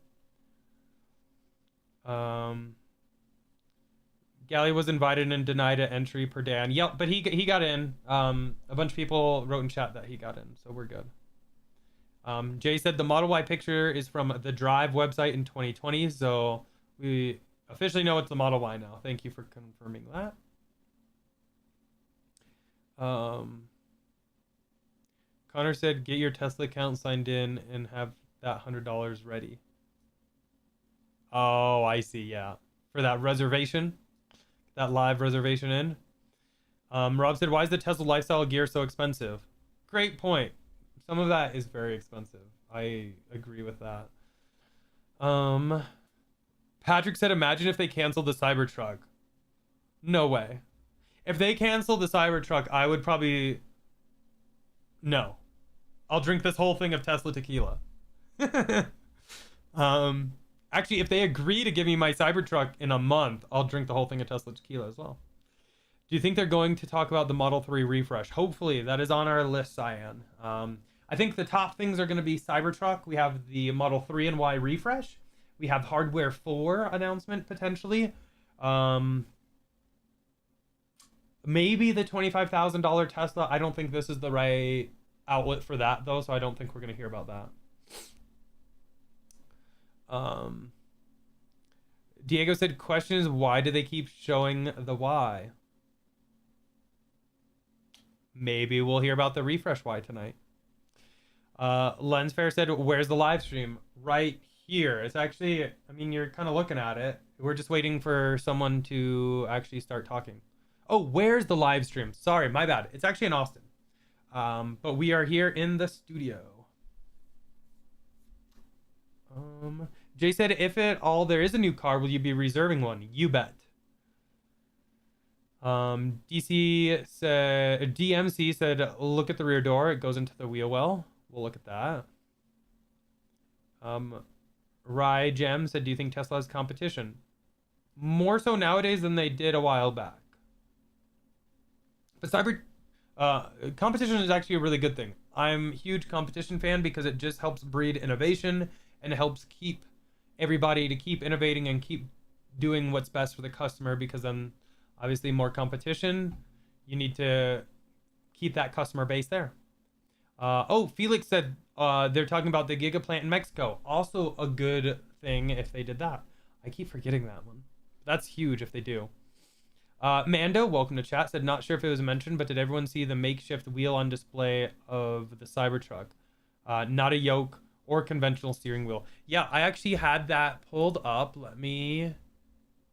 Gally was invited and denied an entry per Dan. Yep, but he got in. A bunch of people wrote in chat that he got in, so we're good. Jay said the Model Y picture is from the Drive website in 2020, so we officially know it's the Model Y now. Thank you for confirming that. Connor said, get your Tesla account signed in and have that $100 ready. Oh, I see. Yeah. For that reservation, that live reservation in. Rob said, why is the Tesla lifestyle gear so expensive? Great point. Some of that is very expensive. I agree with that. Patrick said, imagine if they canceled the Cybertruck. No way. If they canceled the Cybertruck, I would probably... No. I'll drink this whole thing of Tesla tequila. Actually, if they agree to give me my Cybertruck in a month, I'll drink the whole thing of Tesla tequila as well. Do you think they're going to talk about the Model 3 refresh? Hopefully. That is on our list, Cyan. I think the top things are going to be Cybertruck. We have the Model 3 and Y refresh. We have Hardware 4 announcement, potentially. Maybe the $25,000 Tesla. I don't think this is the right outlet for that, though, so I don't think we're going to hear about that. Diego said, question is, why do they keep showing the Y? Maybe we'll hear about the refresh Y tonight. Lensfair said, where's the live stream? Right here. It's actually, I mean, you're kind of looking at it. We're just waiting for someone to actually start talking. Oh, where's the live stream? Sorry, my bad. It's actually in Austin. But we are here in the studio. Jay said, if at all there is a new car, will you be reserving one? You bet. DMC said, look at the rear door. It goes into the wheel well. We'll look at that. Rye Gem said, do you think Tesla has competition? More so nowadays than they did a while back. But competition is actually a really good thing. I'm a huge competition fan because it just helps breed innovation and helps keep everybody to keep innovating and keep doing what's best for the customer, because then obviously more competition, you need to keep that customer base there. Felix said they're talking about the Giga plant in Mexico. Also a good thing if they did that. I keep forgetting that one. That's huge if they do. Mando, welcome to chat, said, not sure if it was mentioned, but did everyone see the makeshift wheel on display of the Cybertruck? Not a yoke or conventional steering wheel. Yeah, I actually had that pulled up. Let me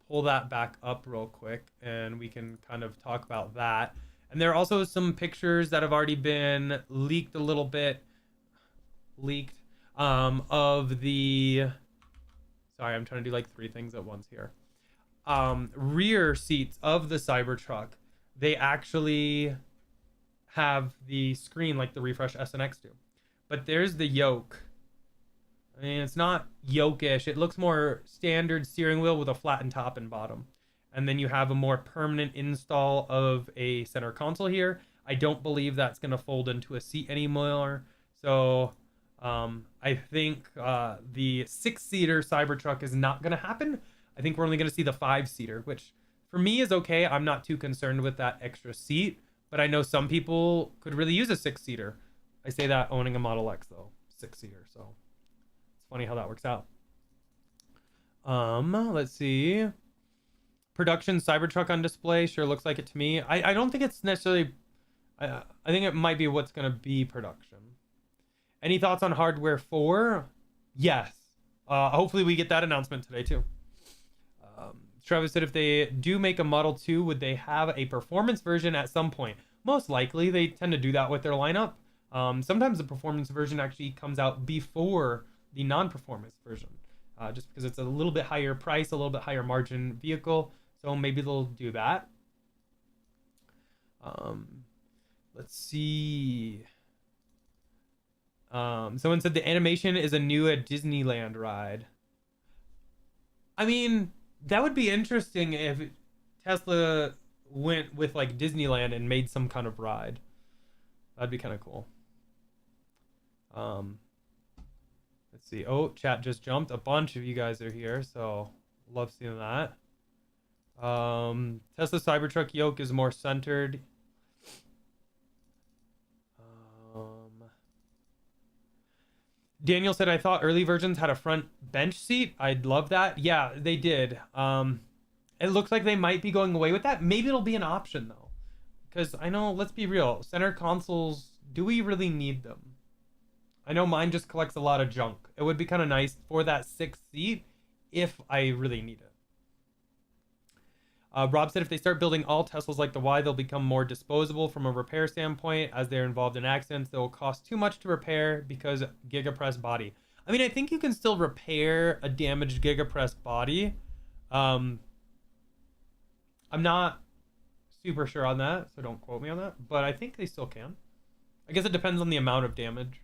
pull that back up real quick and we can kind of talk about that. And there are also some pictures that have already been leaked a little bit. Of the... Sorry, I'm trying to do like 3 things at once here. Rear seats of the Cybertruck, they actually have the screen like the Refresh S and X do. But there's the yoke. I mean, it's not yoke-ish. It looks more standard steering wheel with a flattened top and bottom. And then you have a more permanent install of a center console here. I don't believe that's going to fold into a seat anymore. So I think the 6-seater Cybertruck is not going to happen. I think we're only going to see the 5-seater, which for me is okay. I'm not too concerned with that extra seat, but I know some people could really use a 6-seater. I say that owning a Model X, though, 6-seater. So it's funny how that works out. Let's see. Production Cybertruck on display sure looks like it to me. I don't think it's necessarily... I think it might be what's going to be production. Any thoughts on Hardware 4? Yes. Hopefully we get that announcement today, too. Travis said, if they do make a Model 2, would they have a performance version at some point? Most likely. They tend to do that with their lineup. Sometimes the performance version actually comes out before the non-performance version, just because it's a little bit higher price, a little bit higher margin vehicle. So maybe they'll do that. Let's see. Someone said the animation is a new at Disneyland ride. I mean, that would be interesting if Tesla went with like Disneyland and made some kind of ride. That'd be kind of cool. Let's see. Oh, chat just jumped. A bunch of you guys are here, so love seeing that. Tesla Cybertruck yoke is more centered. Daniel said, I thought early versions had a front bench seat. I'd love that. Yeah, they did. It looks like they might be going away with that. Maybe it'll be an option though. Because I know, let's be real, center consoles, do we really need them? I know mine just collects a lot of junk. It would be kind of nice for that 6th seat if I really need it. Rob said if they start building all Teslas like the Y, they'll become more disposable from a repair standpoint. As they're involved in accidents, they will cost too much to repair because Gigapress body. I mean, I think you can still repair a damaged Gigapress body. I'm not super sure on that, so don't quote me on that. But I think they still can. I guess it depends on the amount of damage.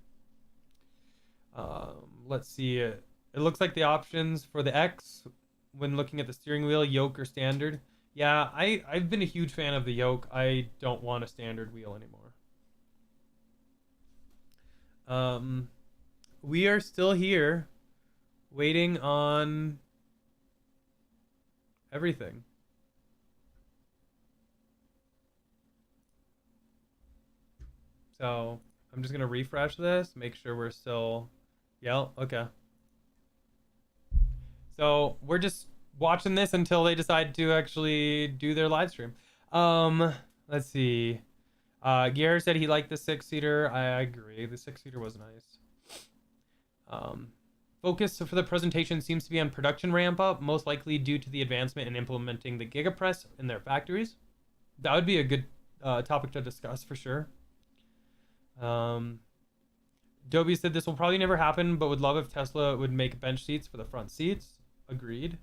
Let's see. It looks like the options for the X when looking at the steering wheel, yoke or standard. Yeah, I've been a huge fan of the yoke. I don't want a standard wheel anymore. We are still here waiting on everything. So I'm just going to refresh this, make sure we're still... Yeah, okay. So we're just watching this until they decide to actually do their live stream. Let's see. Garrett said he liked the 6-seater. I agree. The 6-seater was nice. Focus for the presentation seems to be on production ramp up, most likely due to the advancement in implementing the Gigapress in their factories. That would be a good topic to discuss for sure. Dobie said this will probably never happen, but would love if Tesla would make bench seats for the front seats. Agreed.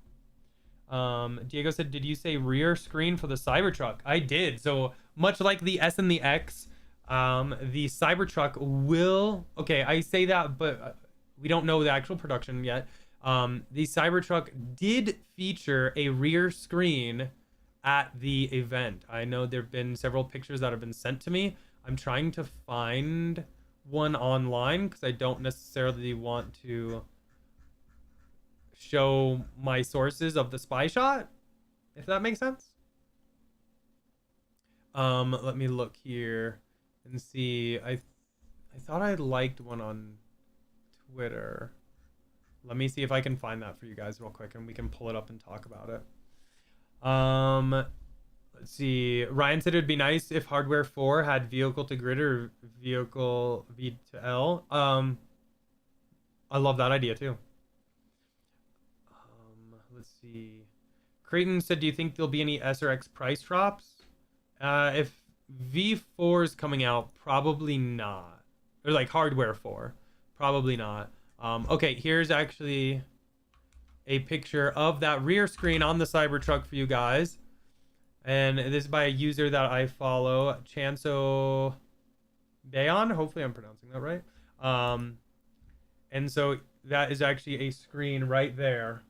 Diego said, did you say rear screen for the Cybertruck? I did. So much like the S and the X, the Cybertruck will... Okay, I say that, but we don't know the actual production yet. The Cybertruck did feature a rear screen at the event. I know there have been several pictures that have been sent to me. I'm trying to find one online because I don't necessarily want to show my sources of the spy shot, if that makes sense. Let me look here and see. I thought I liked one on Twitter. Let me see if I can find that for you guys real quick and we can pull it up and talk about it. Let's see. Ryan said it'd be nice if Hardware 4 had vehicle to grid or vehicle V to L. I love that idea too. Let's see. Creighton said, do you think there'll be any S or X price drops? If V4 is coming out, probably not. Or like Hardware 4, probably not. Okay, here's actually a picture of that rear screen on the Cybertruck for you guys. And this is by a user that I follow, Chanso Bayon. Hopefully I'm pronouncing that right. And so that is actually a screen right there.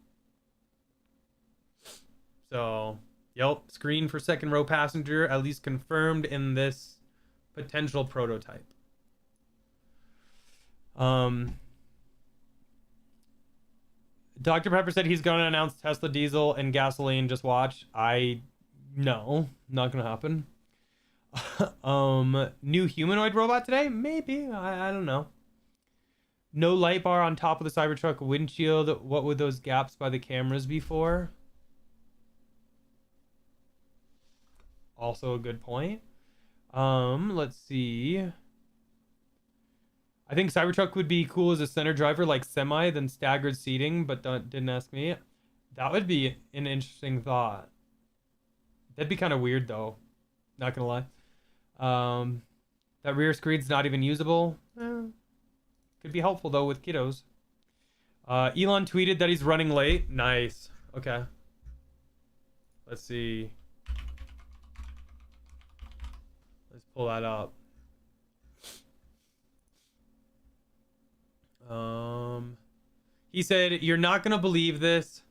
So, yep, screen for second row passenger, at least confirmed in this potential prototype. Dr. Pepper said he's going to announce Tesla diesel and gasoline. Just watch. No, not going to happen. New humanoid robot today? Maybe. I don't know. No light bar on top of the Cybertruck windshield. What would those gaps by the cameras be for? Also a good point. Let's see. I think Cybertruck would be cool as a center driver like semi, then staggered seating, but didn't ask me. That would be an interesting thought. That'd be kind of weird though. Not gonna lie. That rear screen's not even usable. Could be helpful though with kiddos. Elon tweeted that he's running late. Nice. Okay. Let's see. Let's pull that up. He said, you're not gonna believe this,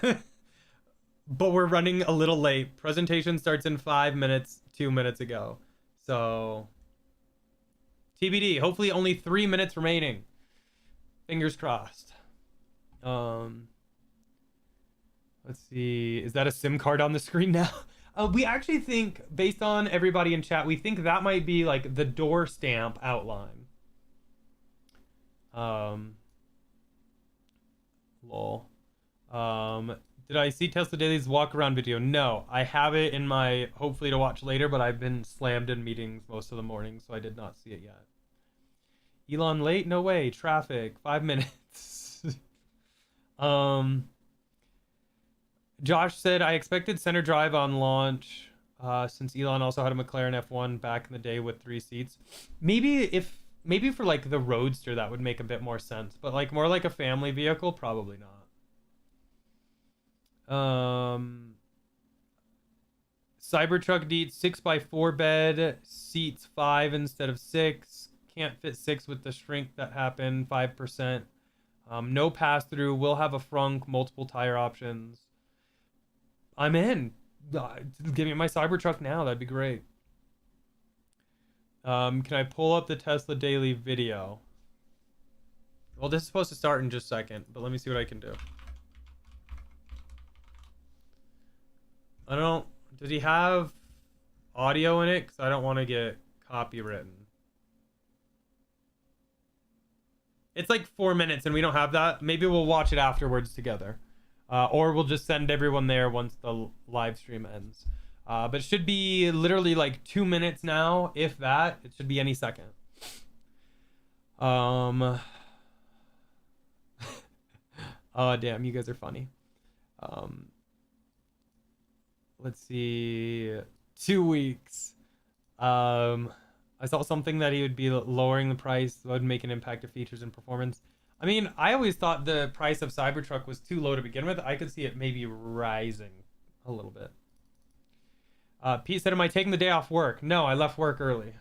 but we're running a little late. Presentation starts in 5 minutes, 2 minutes ago. So TBD. Hopefully only 3 minutes remaining. Fingers crossed. Let's see. Is that a SIM card on the screen now? We actually think, based on everybody in chat, we think that might be like the door stamp outline. Lol. Did I see Tesla Daily's walk around video? No, I have it in my hopefully to watch later, but I've been slammed in meetings most of the morning, so I did not see it yet. Elon late? No way. Traffic. 5 minutes. Josh said I expected center drive on launch, since Elon also had a McLaren F1 back in the day with 3 seats. Maybe for like the Roadster that would make a bit more sense, but like more like a family vehicle, probably not. Cybertruck needs 6x4 bed, seats 5 instead of 6. Can't fit 6 with the shrink that happened, 5%. No pass through. Will have a frunk, multiple tire options. I'm in. Give me my Cybertruck now. That'd be great. Can I pull up the Tesla Daily video? Well, this is supposed to start in just a second, but let me see what I can do. I don't... Did he have audio in it? Because I don't want to get copywritten. It's like 4 minutes and we don't have that. Maybe we'll watch it afterwards together. Or we'll just send everyone there once the live stream ends. But it should be literally like 2 minutes now, if that. It should be any second. Oh, damn, you guys are funny. Let's see. 2 weeks. I saw something that he would be lowering the price. That would make an impact to features and performance. I mean, I always thought the price of Cybertruck was too low to begin with. I could see it maybe rising a little bit. Pete said, am I taking the day off work? No, I left work early.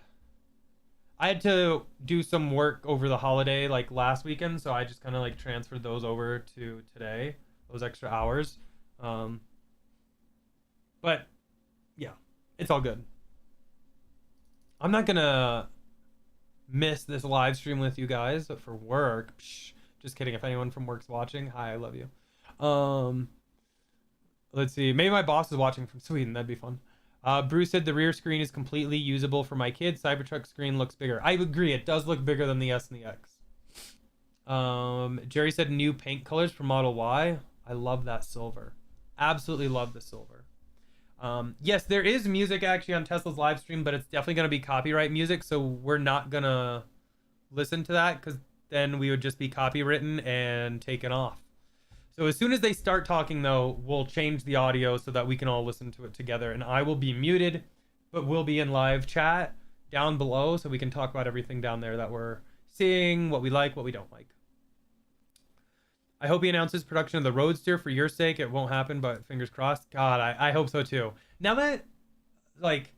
I had to do some work over the holiday, like last weekend, so I just kind of like transferred those over to today, those extra hours. But yeah, it's all good. I'm not gonna miss this live stream with you guys, but for work, just kidding. If anyone from work's watching, hi, I love you. Let's see. Maybe my boss is watching from Sweden. That'd be fun. Bruce said the rear screen is completely usable for my kids. Cybertruck screen looks bigger. I agree. It does look bigger than the S and the X. Jerry said new paint colors for Model Y. I love that silver. Absolutely love the silver. Yes, there is music actually on Tesla's live stream, but it's definitely going to be copyright music, so we're not going to listen to that because then we would just be copywritten and taken off. So as soon as they start talking, though, we'll change the audio so that we can all listen to it together, and I will be muted, but we'll be in live chat down below so we can talk about everything down there that we're seeing, what we like, what we don't like. I hope he announces production of the Roadster for your sake. It won't happen, but fingers crossed. God, I hope so too. Now that, like,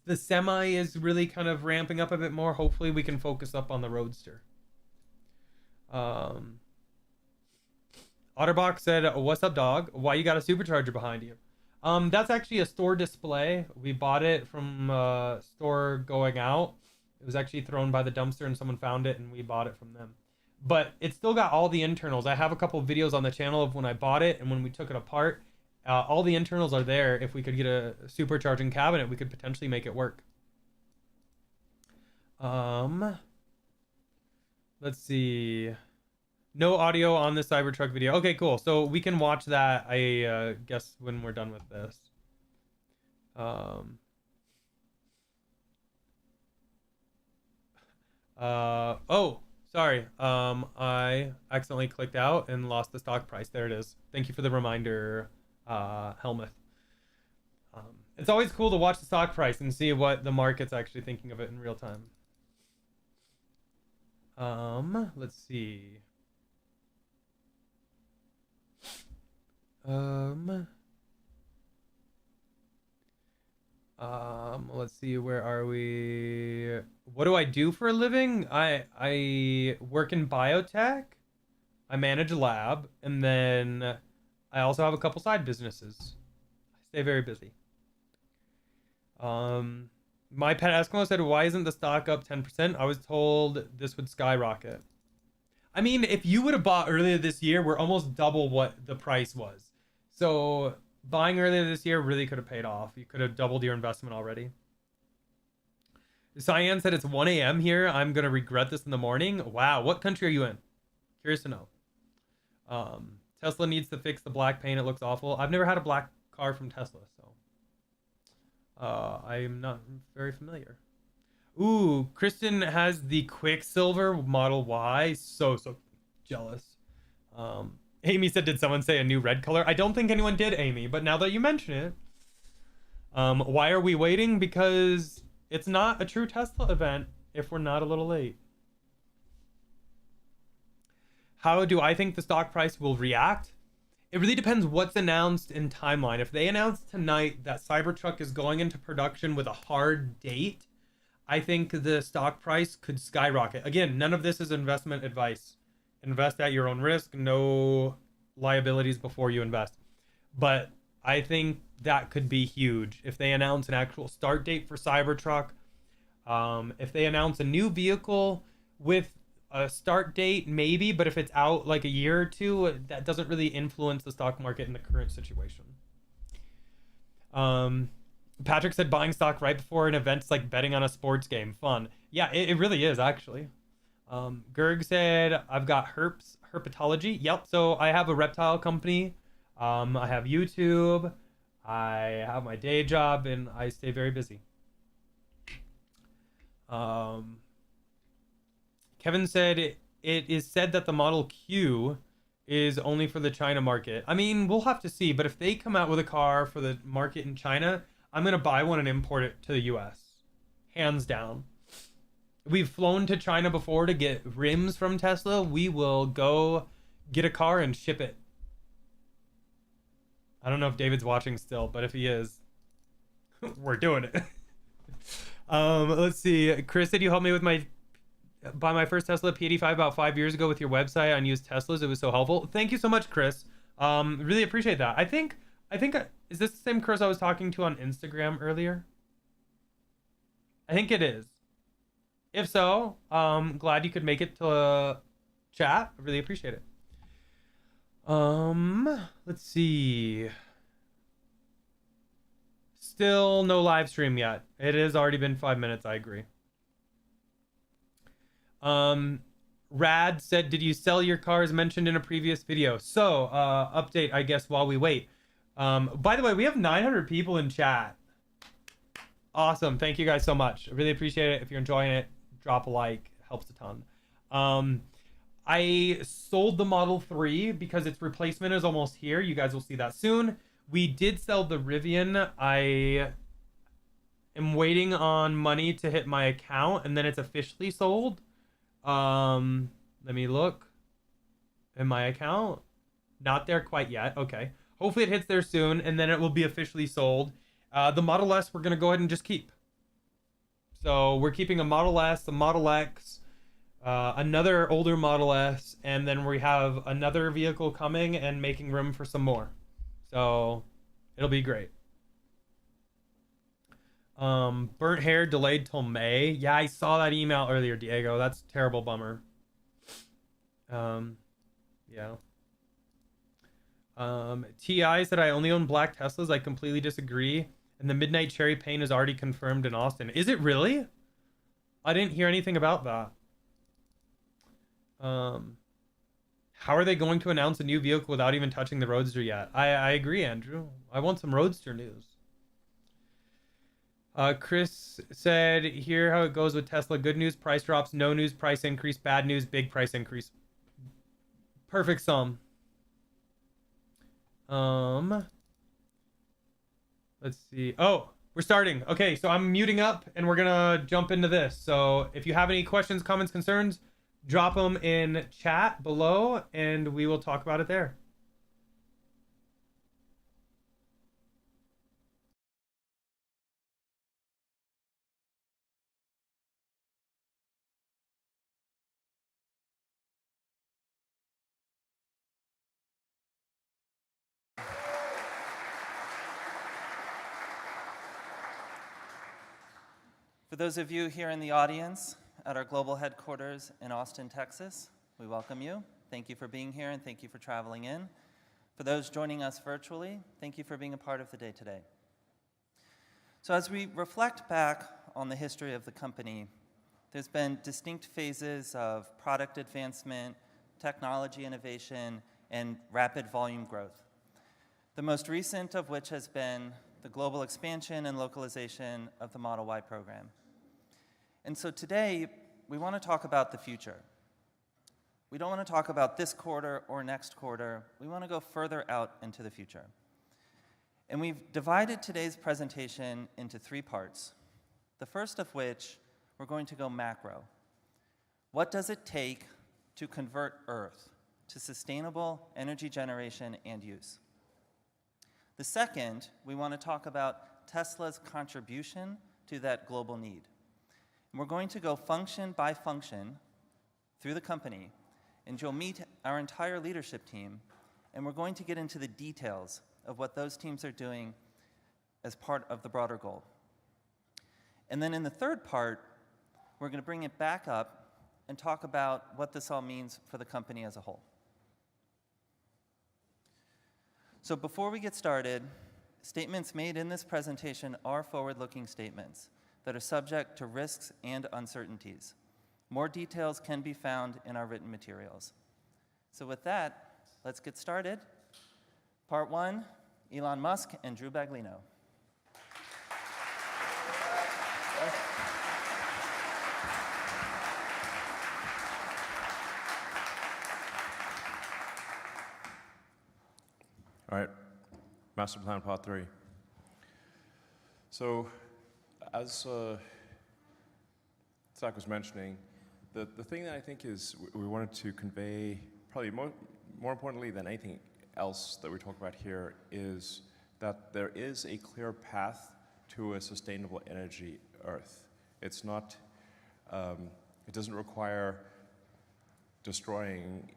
the Semi is really kind of ramping up a bit more, hopefully we can focus up on the Roadster. Otterbox said, what's up, dog? Why you got a supercharger behind you? That's actually a store display. We bought it from a store going out. It was actually thrown by the dumpster and someone found it and we bought it from them. But it's still got all the internals. I have a couple of videos on the channel of when I bought it and when we took it apart. All the internals are there. If we could get a supercharging cabinet, we could potentially make it work. Let's see. No audio on the Cybertruck video. Okay, cool. So we can watch that, I guess, when we're done with this. Oh. Sorry, I accidentally clicked out and lost the stock price. There it is. Thank you for the reminder, Helmuth. It's always cool to watch the stock price and see what the market's actually thinking of it in real time. Let's see. Let's see, where are we? What do I do for a living? I work in biotech. I manage a lab, and then I also have a couple side businesses. I stay very busy. My pet Eskimo said, why isn't the stock up 10%? I was told this would skyrocket. I mean, if you would have bought earlier this year, we're almost double what the price was. So buying earlier this year really could have paid off. You could have doubled your investment already. Cyan said it's 1 a.m. here. I'm gonna regret this in the morning. Wow, what country are you in? Curious to know. Tesla needs to fix the black paint. It looks awful. I've never had a black car from Tesla, so I'm not very familiar. Ooh, Kristen has the Quicksilver Model Y. So jealous. Amy said, did someone say a new red color? I don't think anyone did, Amy, but now that you mention it, why are we waiting? Because it's not a true Tesla event if we're not a little late. How do I think the stock price will react? It really depends what's announced in timeline. If they announce tonight that Cybertruck is going into production with a hard date, I think the stock price could skyrocket. Again, none of this is investment advice. Invest at your own risk, no liabilities before you invest. But I think that could be huge if they announce an actual start date for Cybertruck. If they announce a new vehicle with a start date, maybe, but if it's out like a year or two, that doesn't really influence the stock market in the current situation. Patrick said buying stock right before an event's like betting on a sports game. Fun. Yeah, it really is, actually. Gerg said, I've got herpetology. Yep, so I have a reptile company. I have YouTube. I have my day job, and I stay very busy. Kevin said, it is said that the Model Q is only for the China market. I mean, we'll have to see, but if they come out with a car for the market in China, I'm going to buy one and import it to the US. Hands down. We've flown to China before to get rims from Tesla. We will go get a car and ship it. I don't know if David's watching still, but if he is, we're doing it. Let's see. Chris said you helped me with buy my first Tesla P85 about 5 years ago with your website on used Teslas. It was so helpful. Thank you so much, Chris. Really appreciate that. I think is this the same Chris I was talking to on Instagram earlier? I think it is. If so, glad you could make it to chat. I really appreciate it. Let's see. Still no live stream yet. It has already been 5 minutes. I agree. Rad said, did you sell your cars mentioned in a previous video? So, update, I guess, while we wait. By the way, we have 900 people in chat. Awesome. Thank you guys so much. I really appreciate it. If you're enjoying it, drop a like. It helps a ton. I sold the Model 3 because its replacement is almost here. You guys will see that soon. We did sell the Rivian. I am waiting on money to hit my account, and then it's officially sold. Let me look in my account. Not there quite yet. Okay. Hopefully it hits there soon, and then it will be officially sold. The Model S we're going to go ahead and just keep. So we're keeping a Model S, a Model X, another older Model S, and then we have another vehicle coming and making room for some more. So it'll be great. Burnt hair delayed till May. Yeah, I saw that email earlier, Diego. That's a terrible bummer. Yeah. TI said I only own black Teslas. I completely disagree. And the Midnight Cherry paint is already confirmed in Austin. Is it really? I didn't hear anything about that. How are they going to announce a new vehicle without even touching the Roadster yet? I agree, Andrew. I want some Roadster news. Chris said, here how it goes with Tesla. Good news, price drops. No news, price increase. Bad news, big price increase. Perfect sum. Let's see. Oh, we're starting. Okay, so I'm muting up and we're gonna jump into this. So if you have any questions, comments, concerns, drop them in chat below and we will talk about it there. For those of you here in the audience at our global headquarters in Austin, Texas, we welcome you. Thank you for being here and thank you for traveling in. For those joining us virtually, thank you for being a part of the day today. So as we reflect back on the history of the company, there's been distinct phases of product advancement, technology innovation, and rapid volume growth. The most recent of which has been the global expansion and localization of the Model Y program. And so today, we want to talk about the future. We don't want to talk about this quarter or next quarter. We want to go further out into the future. And we've divided today's presentation into 3 parts. The first of which, we're going to go macro. What does it take to convert Earth to sustainable energy generation and use? The second, we want to talk about Tesla's contribution to that global need. And we're going to go function by function through the company, and you'll meet our entire leadership team, and we're going to get into the details of what those teams are doing as part of the broader goal. And then in the third part, we're going to bring it back up and talk about what this all means for the company as a whole. So before we get started, statements made in this presentation are forward-looking statements that are subject to risks and uncertainties. More details can be found in our written materials. So with that, let's get started. Part 1, Elon Musk and Drew Baglino. All right, master plan part 3. So, as Zach was mentioning, the thing that I think is we wanted to convey, probably more importantly than anything else that we talk about here, is that there is a clear path to a sustainable energy Earth. It's not, it doesn't require destroying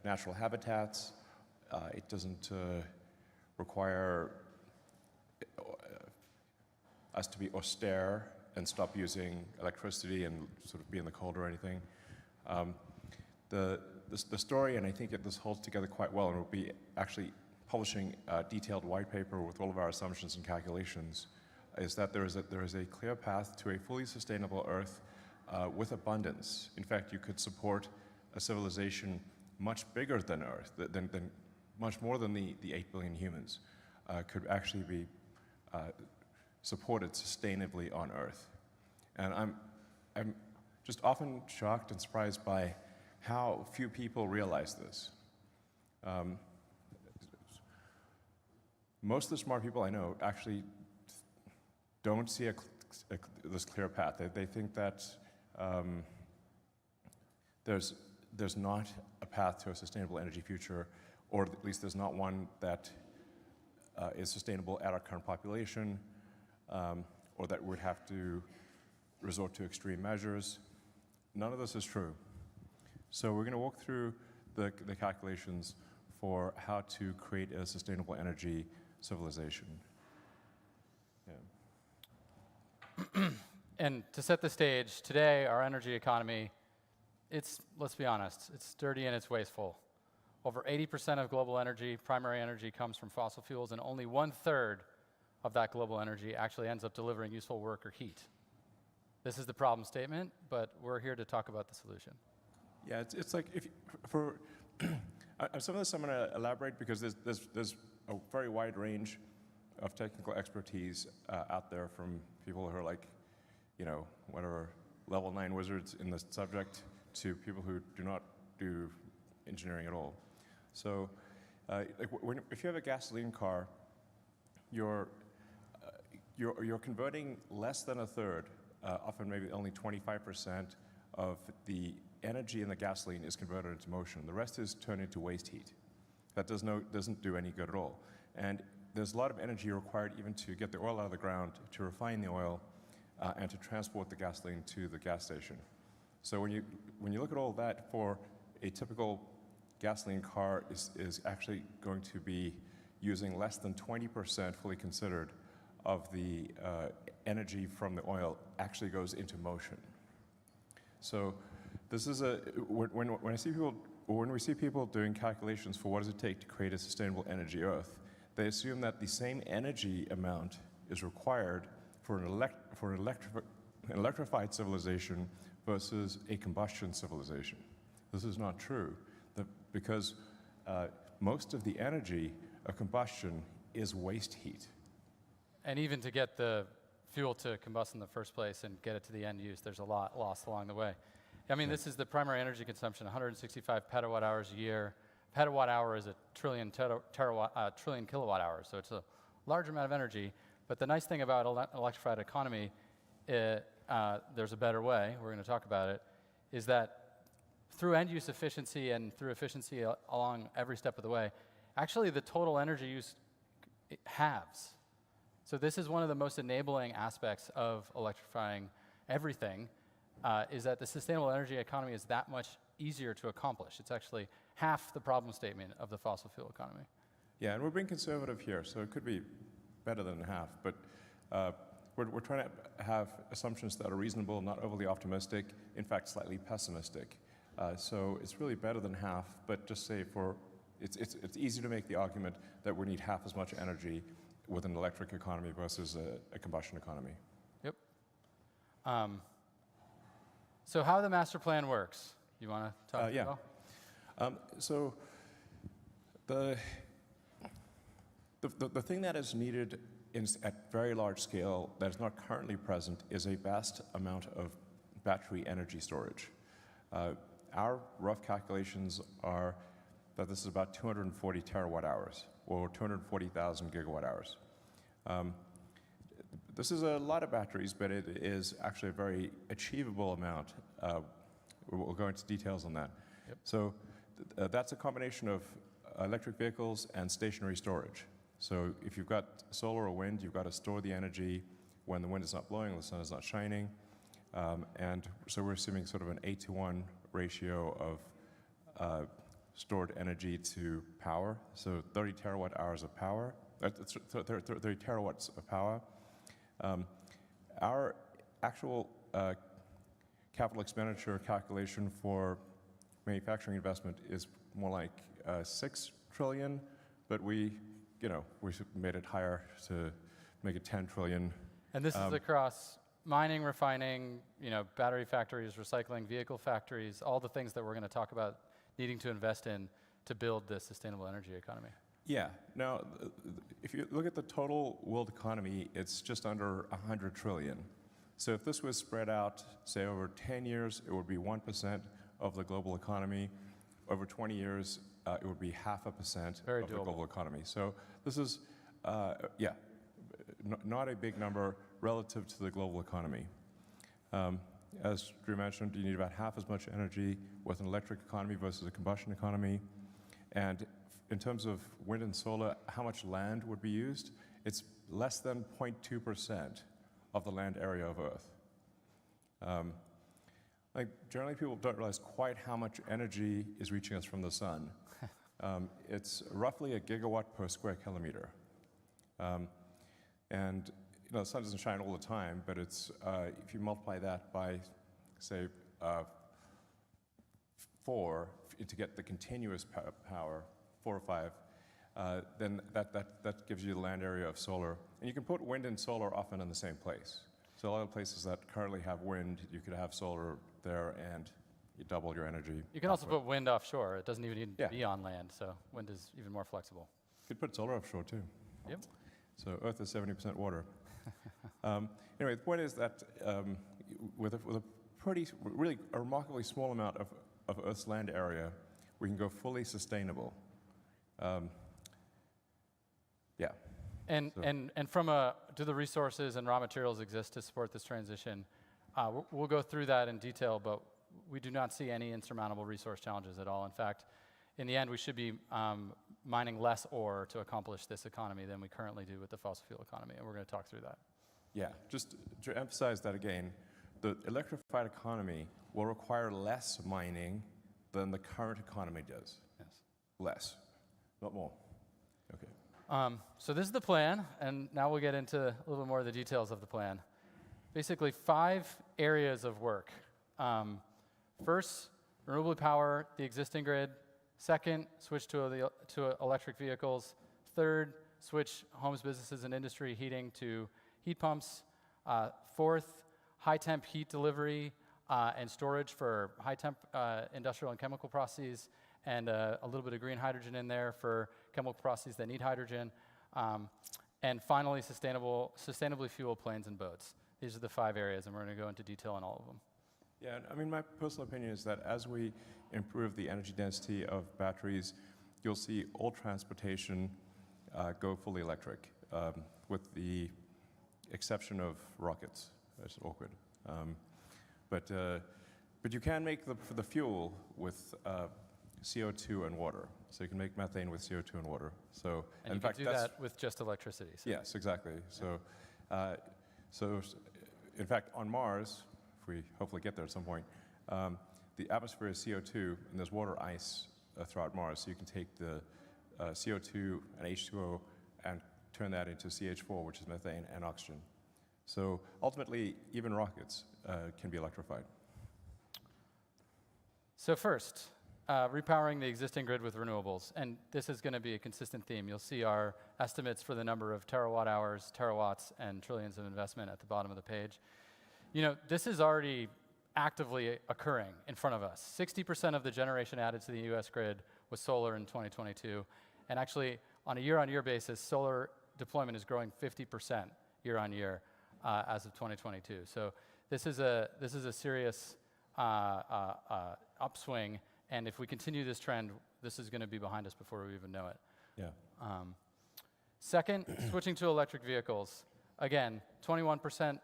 natural habitats. It doesn't require us to be austere and stop using electricity and sort of be in the cold or anything. The story, and I think this holds together quite well, and we'll be actually publishing a detailed white paper with all of our assumptions and calculations, is that there is a clear path to a fully sustainable Earth with abundance. In fact, you could support a civilization much bigger than Earth, than much more than the 8 billion humans, could actually be supported sustainably on Earth. And I'm just often shocked and surprised by how few people realize this. Most of the smart people I know actually don't see this clear path. They think that there's not a path to a sustainable energy future, or at least there's not one that is sustainable at our current population, or that would have to resort to extreme measures. None of this is true. So we're going to walk through the calculations for how to create a sustainable energy civilization. Yeah. And to set the stage, today our energy economy, let's be honest, it's dirty and it's wasteful. Over 80% of global energy, primary energy, comes from fossil fuels, and only 1/3 of that global energy actually ends up delivering useful work or heat. This is the problem statement, but we're here to talk about the solution. Yeah, it's like for some of this I'm going to elaborate because there's a very wide range of technical expertise out there, from people who are like, whatever, level 9 wizards in the subject, to people who do not do engineering at all. So, if you have a gasoline car, you're converting less than 1/3, often maybe only 25% of the energy in the gasoline is converted into motion. The rest is turned into waste heat. That doesn't do any good at all. And there's a lot of energy required even to get the oil out of the ground, to refine the oil, and to transport the gasoline to the gas station. So when you look at all that, for a typical gasoline car is actually going to be using less than 20%, fully considered, of the energy from the oil actually goes into motion. So this is when we see people doing calculations for what does it take to create a sustainable energy Earth, they assume that the same energy amount is required for for an electrified civilization versus a combustion civilization. This is not true, because most of the energy of combustion is waste heat. And even to get the fuel to combust in the first place and get it to the end use, there's a lot lost along the way. I mean, this is the primary energy consumption, 165 petawatt hours a year. Petawatt hour is a trillion kilowatt hours, so it's a large amount of energy. But the nice thing about electrified economy, there's a better way, we're going to talk about it, is that through end-use efficiency and through efficiency along every step of the way, actually the total energy use halves. So this is one of the most enabling aspects of electrifying everything, is that the sustainable energy economy is that much easier to accomplish. It's actually half the problem statement of the fossil fuel economy. Yeah, and we're being conservative here, so it could be better than half, but we're trying to have assumptions that are reasonable, not overly optimistic, in fact, slightly pessimistic. So it's really better than half, but just say it's easy to make the argument that we need half as much energy with an electric economy versus a combustion economy. Yep. So how the master plan works? You want to talk yeah. about it? So the thing that is needed at very large scale that is not currently present is a vast amount of battery energy storage. Our rough calculations are that this is about 240 terawatt hours, or 240,000 gigawatt hours. This is a lot of batteries, but it is actually a very achievable amount. We'll go into details on that. Yep. So that's a combination of electric vehicles and stationary storage. So if you've got solar or wind, you've got to store the energy when the wind is not blowing, the sun is not shining. And so we're assuming sort of an 8-to-1 ratio of stored energy to power. So 30 terawatt hours of power, 30 terawatts of power. Our actual capital expenditure calculation for manufacturing investment is more like 6 trillion, but we made it higher to make it 10 trillion. And this is across mining, refining, battery factories, recycling, vehicle factories, all the things that we're going to talk about needing to invest in to build this sustainable energy economy. Yeah. Now, if you look at the total world economy, it's just under 100 trillion. So if this was spread out, say, over 10 years, it would be 1% of the global economy. Over 20 years, it would be 0.5% Very of doable. the global economy. So this is, not a big number relative to the global economy. As Drew mentioned, you need about half as much energy with an electric economy versus a combustion economy. And in terms of wind and solar, how much land would be used? It's less than 0.2% of the land area of Earth. Generally, people don't realize quite how much energy is reaching us from the sun. It's roughly a gigawatt per square kilometer. And the sun doesn't shine all the time, but it's if you multiply that by, say, 4 to get the continuous power, 4 or 5, then that gives you the land area of solar. And you can put wind and solar often in the same place. So a lot of places that currently have wind, you could have solar there and you double your energy. You can also put wind offshore. It doesn't even need to Yeah. be on land, so wind is even more flexible. You could put solar offshore too. Yep. So Earth is 70% water. Anyway, the point is that with a really a remarkably small amount of Earth's land area, we can go fully sustainable. Yeah. And do the resources and raw materials exist to support this transition? We'll go through that in detail, but we do not see any insurmountable resource challenges at all. In fact, in the end, we should be mining less ore to accomplish this economy than we currently do with the fossil fuel economy, and we're going to talk through that. Yeah, just to emphasize that again, the electrified economy will require less mining than the current economy does. Yes. Less, not more. Okay. So this is the plan, and now we'll get into a little bit more of the details of the plan. Basically, 5 areas of work. First, renewable power the existing grid. Second, switch to electric vehicles. Third, switch homes, businesses, and industry heating to heat pumps. Fourth, high temp heat delivery and storage for high temp industrial and chemical processes, and a little bit of green hydrogen in there for chemical processes that need hydrogen. And finally, sustainably fuel planes and boats. These are the 5 areas, and we're going to go into detail on all of them. Yeah, I mean, my personal opinion is that as we improve the energy density of batteries, you'll see all transportation go fully electric, with the exception of rockets. That's awkward. But you can make the fuel with CO2 and water. So you can make methane with CO2 and water. So And in you fact, can do that with just electricity. So. Yes, exactly. So, in fact, on Mars, if we hopefully get there at some point, the atmosphere is CO2, and there's water ice throughout Mars. So you can take the CO2 and H2O and turn that into CH4, which is methane, and oxygen. So ultimately, even rockets can be electrified. So first, repowering the existing grid with renewables. And this is going to be a consistent theme. You'll see our estimates for the number of terawatt hours, terawatts, and trillions of investment at the bottom of the page. You know, this is already actively occurring in front of us. 60% of the generation added to the US grid was solar in 2022. And actually, on a year-on-year basis, solar deployment is growing 50% year-on-year as of 2022. So this is a serious upswing. And if we continue this trend, this is going to be behind us before we even know it. Yeah. Second, switching to electric vehicles. Again, 21%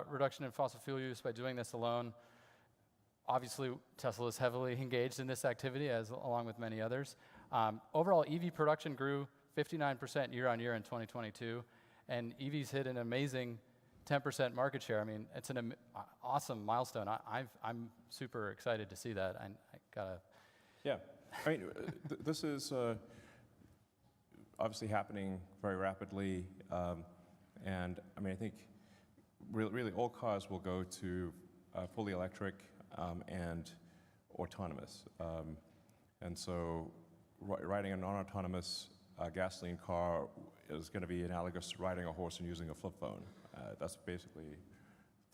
reduction in fossil fuel use by doing this alone. Obviously, Tesla is heavily engaged in this activity, along with many others. Overall, EV production grew 59% year on year in 2022, and EVs hit an amazing 10% market share. I mean, it's an awesome milestone. I'm super excited to see that. I gotta. Yeah, I mean, this is obviously happening very rapidly, and I mean, I think really all cars will go to fully electric and autonomous, and so riding a non-autonomous gasoline car is going to be analogous to riding a horse and using a flip phone. That's basically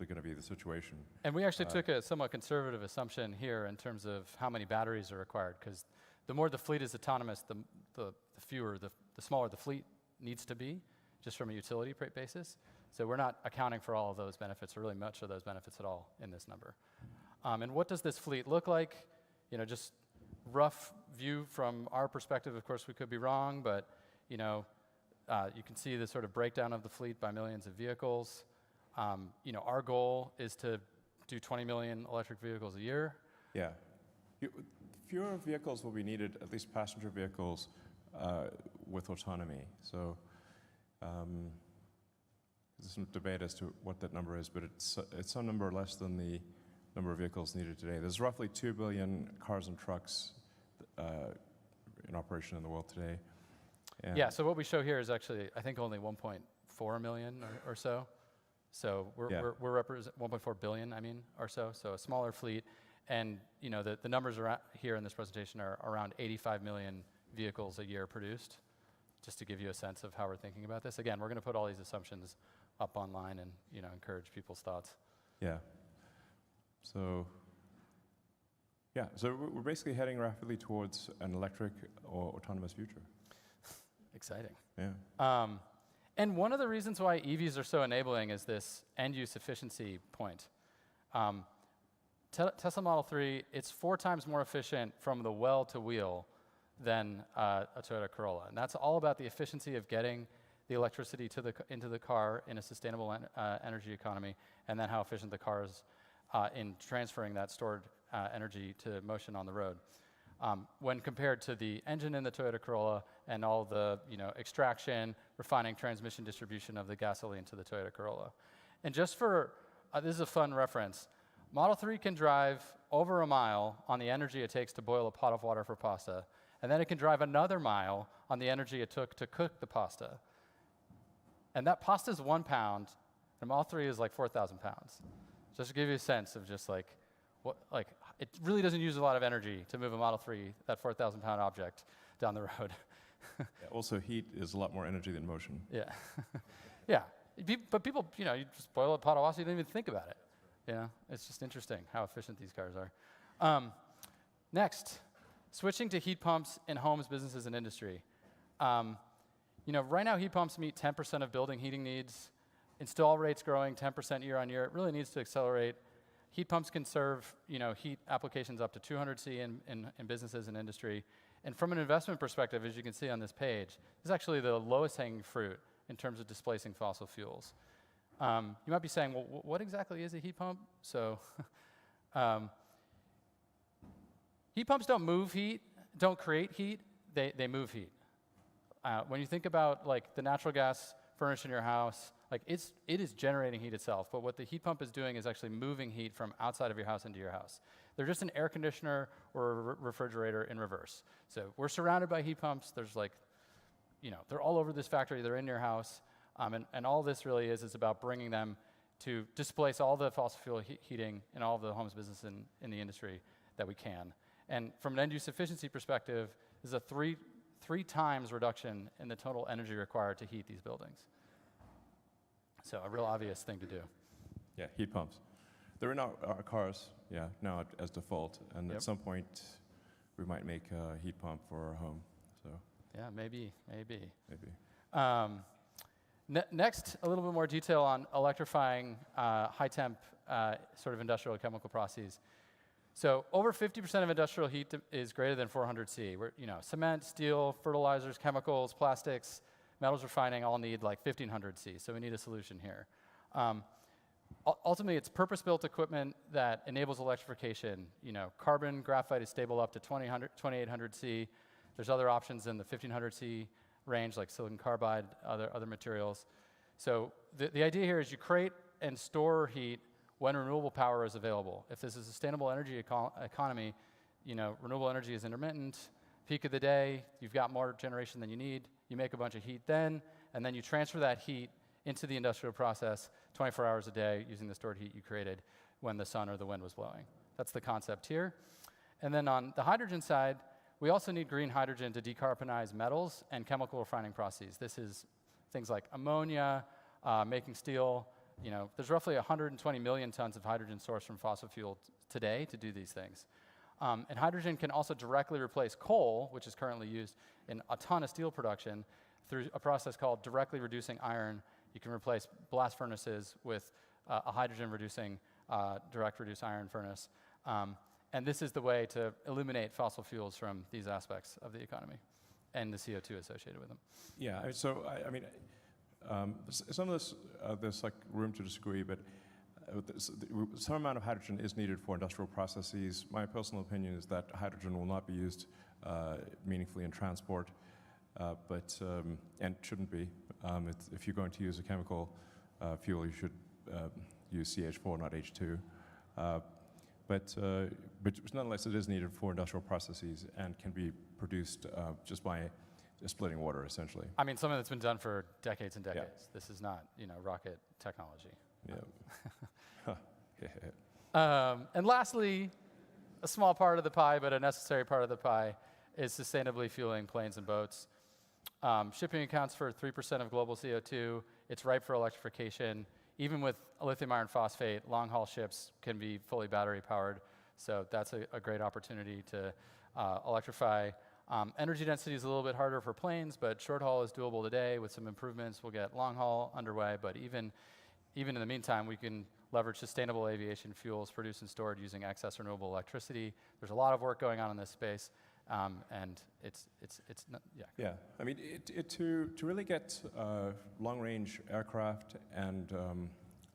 going to be the situation. And we actually took a somewhat conservative assumption here in terms of how many batteries are required, because the more the fleet is autonomous, the smaller the fleet needs to be, just from a utility basis. So we're not accounting for all of those benefits, or really much of those benefits at all in this number. And what does this fleet look like? You know, just rough view from our perspective. Of course, we could be wrong, but you know, you can see the sort of breakdown of the fleet by millions of vehicles. You know, our goal is to do 20 million electric vehicles a year. Yeah. Fewer vehicles will be needed, at least passenger vehicles, with autonomy. So there's some debate as to what that number is, but it's some number less than the number of vehicles needed today. There's roughly 2 billion cars and trucks in operation in the world today. And yeah, so what we show here is actually, I think, only 1.4 million or so. So we're represent 1.4 billion, I mean, or so. So a smaller fleet, and you know the numbers here in this presentation are around 85 million vehicles a year produced. Just to give you a sense of how we're thinking about this. Again, we're going to put all these assumptions up online and encourage people's thoughts. Yeah. So we're basically heading rapidly towards an electric or autonomous future. Exciting. Yeah. And one of the reasons why EVs are so enabling is this end-use efficiency point. Tesla Model 3, it's 4 times more efficient from the well to wheel than a Toyota Corolla. And that's all about the efficiency of getting the electricity into the car in a sustainable energy economy, and then how efficient the car is in transferring that stored energy to motion on the road. When compared to the engine in the Toyota Corolla and all the extraction, refining, transmission, distribution of the gasoline to the Toyota Corolla. And just for, this is a fun reference, Model 3 can drive over a mile on the energy it takes to boil a pot of water for pasta, and then it can drive another mile on the energy it took to cook the pasta. And that pasta is 1 pound, and Model 3 is like 4,000 pounds. Just to give you a sense of just like, it really doesn't use a lot of energy to move a Model 3, that 4,000 pound object, down the road. Also, heat is a lot more energy than motion. Yeah. Yeah. But people, you know, you just boil a pot of Awesomeize, you don't even think about it. You know, it's just interesting how efficient these cars are. Next, switching to heat pumps in homes, businesses, and industry. You know, right now heat pumps meet 10% of building heating needs. Install rates growing 10% year on year. It really needs to accelerate. Heat pumps can serve, you know, heat applications up to 200 C in businesses and industry. And from an investment perspective, as you can see on this page, this is actually the lowest hanging fruit in terms of displacing fossil fuels. You might be saying, well, what exactly is a heat pump? So heat pumps don't move heat, don't create heat, they move heat. When you think about like the natural gas furnace in your house, like it is generating heat itself, but what the heat pump is doing is actually moving heat from outside of your house into your house. They're just an air conditioner or a refrigerator in reverse. So we're surrounded by heat pumps. There's like, you know, they're all over this factory. They're in your house. And all this really is about bringing them to displace all the fossil fuel heating in all of the homes, business, and in the industry that we can. And from an end-use efficiency perspective, there's a three times reduction in the total energy required to heat these buildings. So a real obvious thing to do. Yeah, heat pumps. They're in our cars, yeah, now as default. And at some point, we might make a heat pump for our home. So yeah, maybe. Next, a little bit more detail on electrifying high-temp sort of industrial chemical processes. So over 50% of industrial heat is greater than 400 C. You know, cement, steel, fertilizers, chemicals, plastics, metals refining all need like 1500 C. So we need a solution here. Ultimately, it's purpose-built equipment that enables electrification. You know, carbon graphite is stable up to 2800 C. There's other options in the 1500 C range, like silicon carbide, other materials. So the idea here is you create and store heat when renewable power is available. If this is a sustainable energy economy, you know, renewable energy is intermittent. Peak of the day, you've got more generation than you need. You make a bunch of heat then, and then you transfer that heat into the industrial process 24 hours a day using the stored heat you created when the sun or the wind was blowing. That's the concept here. And then on the hydrogen side, we also need green hydrogen to decarbonize metals and chemical refining processes. This is things like ammonia, making steel. You know, there's roughly 120 million tons of hydrogen sourced from fossil fuel today to do these things. And hydrogen can also directly replace coal, which is currently used in a ton of steel production, through a process called directly reducing iron. You can replace blast furnaces with a hydrogen-reducing direct reduced iron furnace. And this is the way to eliminate fossil fuels from these aspects of the economy and the CO2 associated with them. yeah, so I mean, some of this, there's like room to disagree, but some amount of hydrogen is needed for industrial processes. My personal opinion is that hydrogen will not be used meaningfully in transport, and shouldn't be. If you're going to use a chemical fuel, you should use CH4, not H2. But nonetheless, it is needed for industrial processes and can be produced just by splitting water, essentially. I mean, something that's been done for decades and decades. Yeah. This is not, you know, rocket technology. Yeah. And lastly, a small part of the pie, but a necessary part of the pie, is sustainably fueling planes and boats. Shipping accounts for 3% of global CO2. It's ripe for electrification. Even with lithium iron phosphate, long-haul ships can be fully battery-powered. So that's a great opportunity to electrify. Energy density is a little bit harder for planes, but short-haul is doable today. With some improvements, we'll get long-haul underway. But even in the meantime, we can leverage sustainable aviation fuels produced and stored using excess renewable electricity. There's a lot of work going on in this space. And it's not, yeah. Yeah, I mean, to really get long-range aircraft and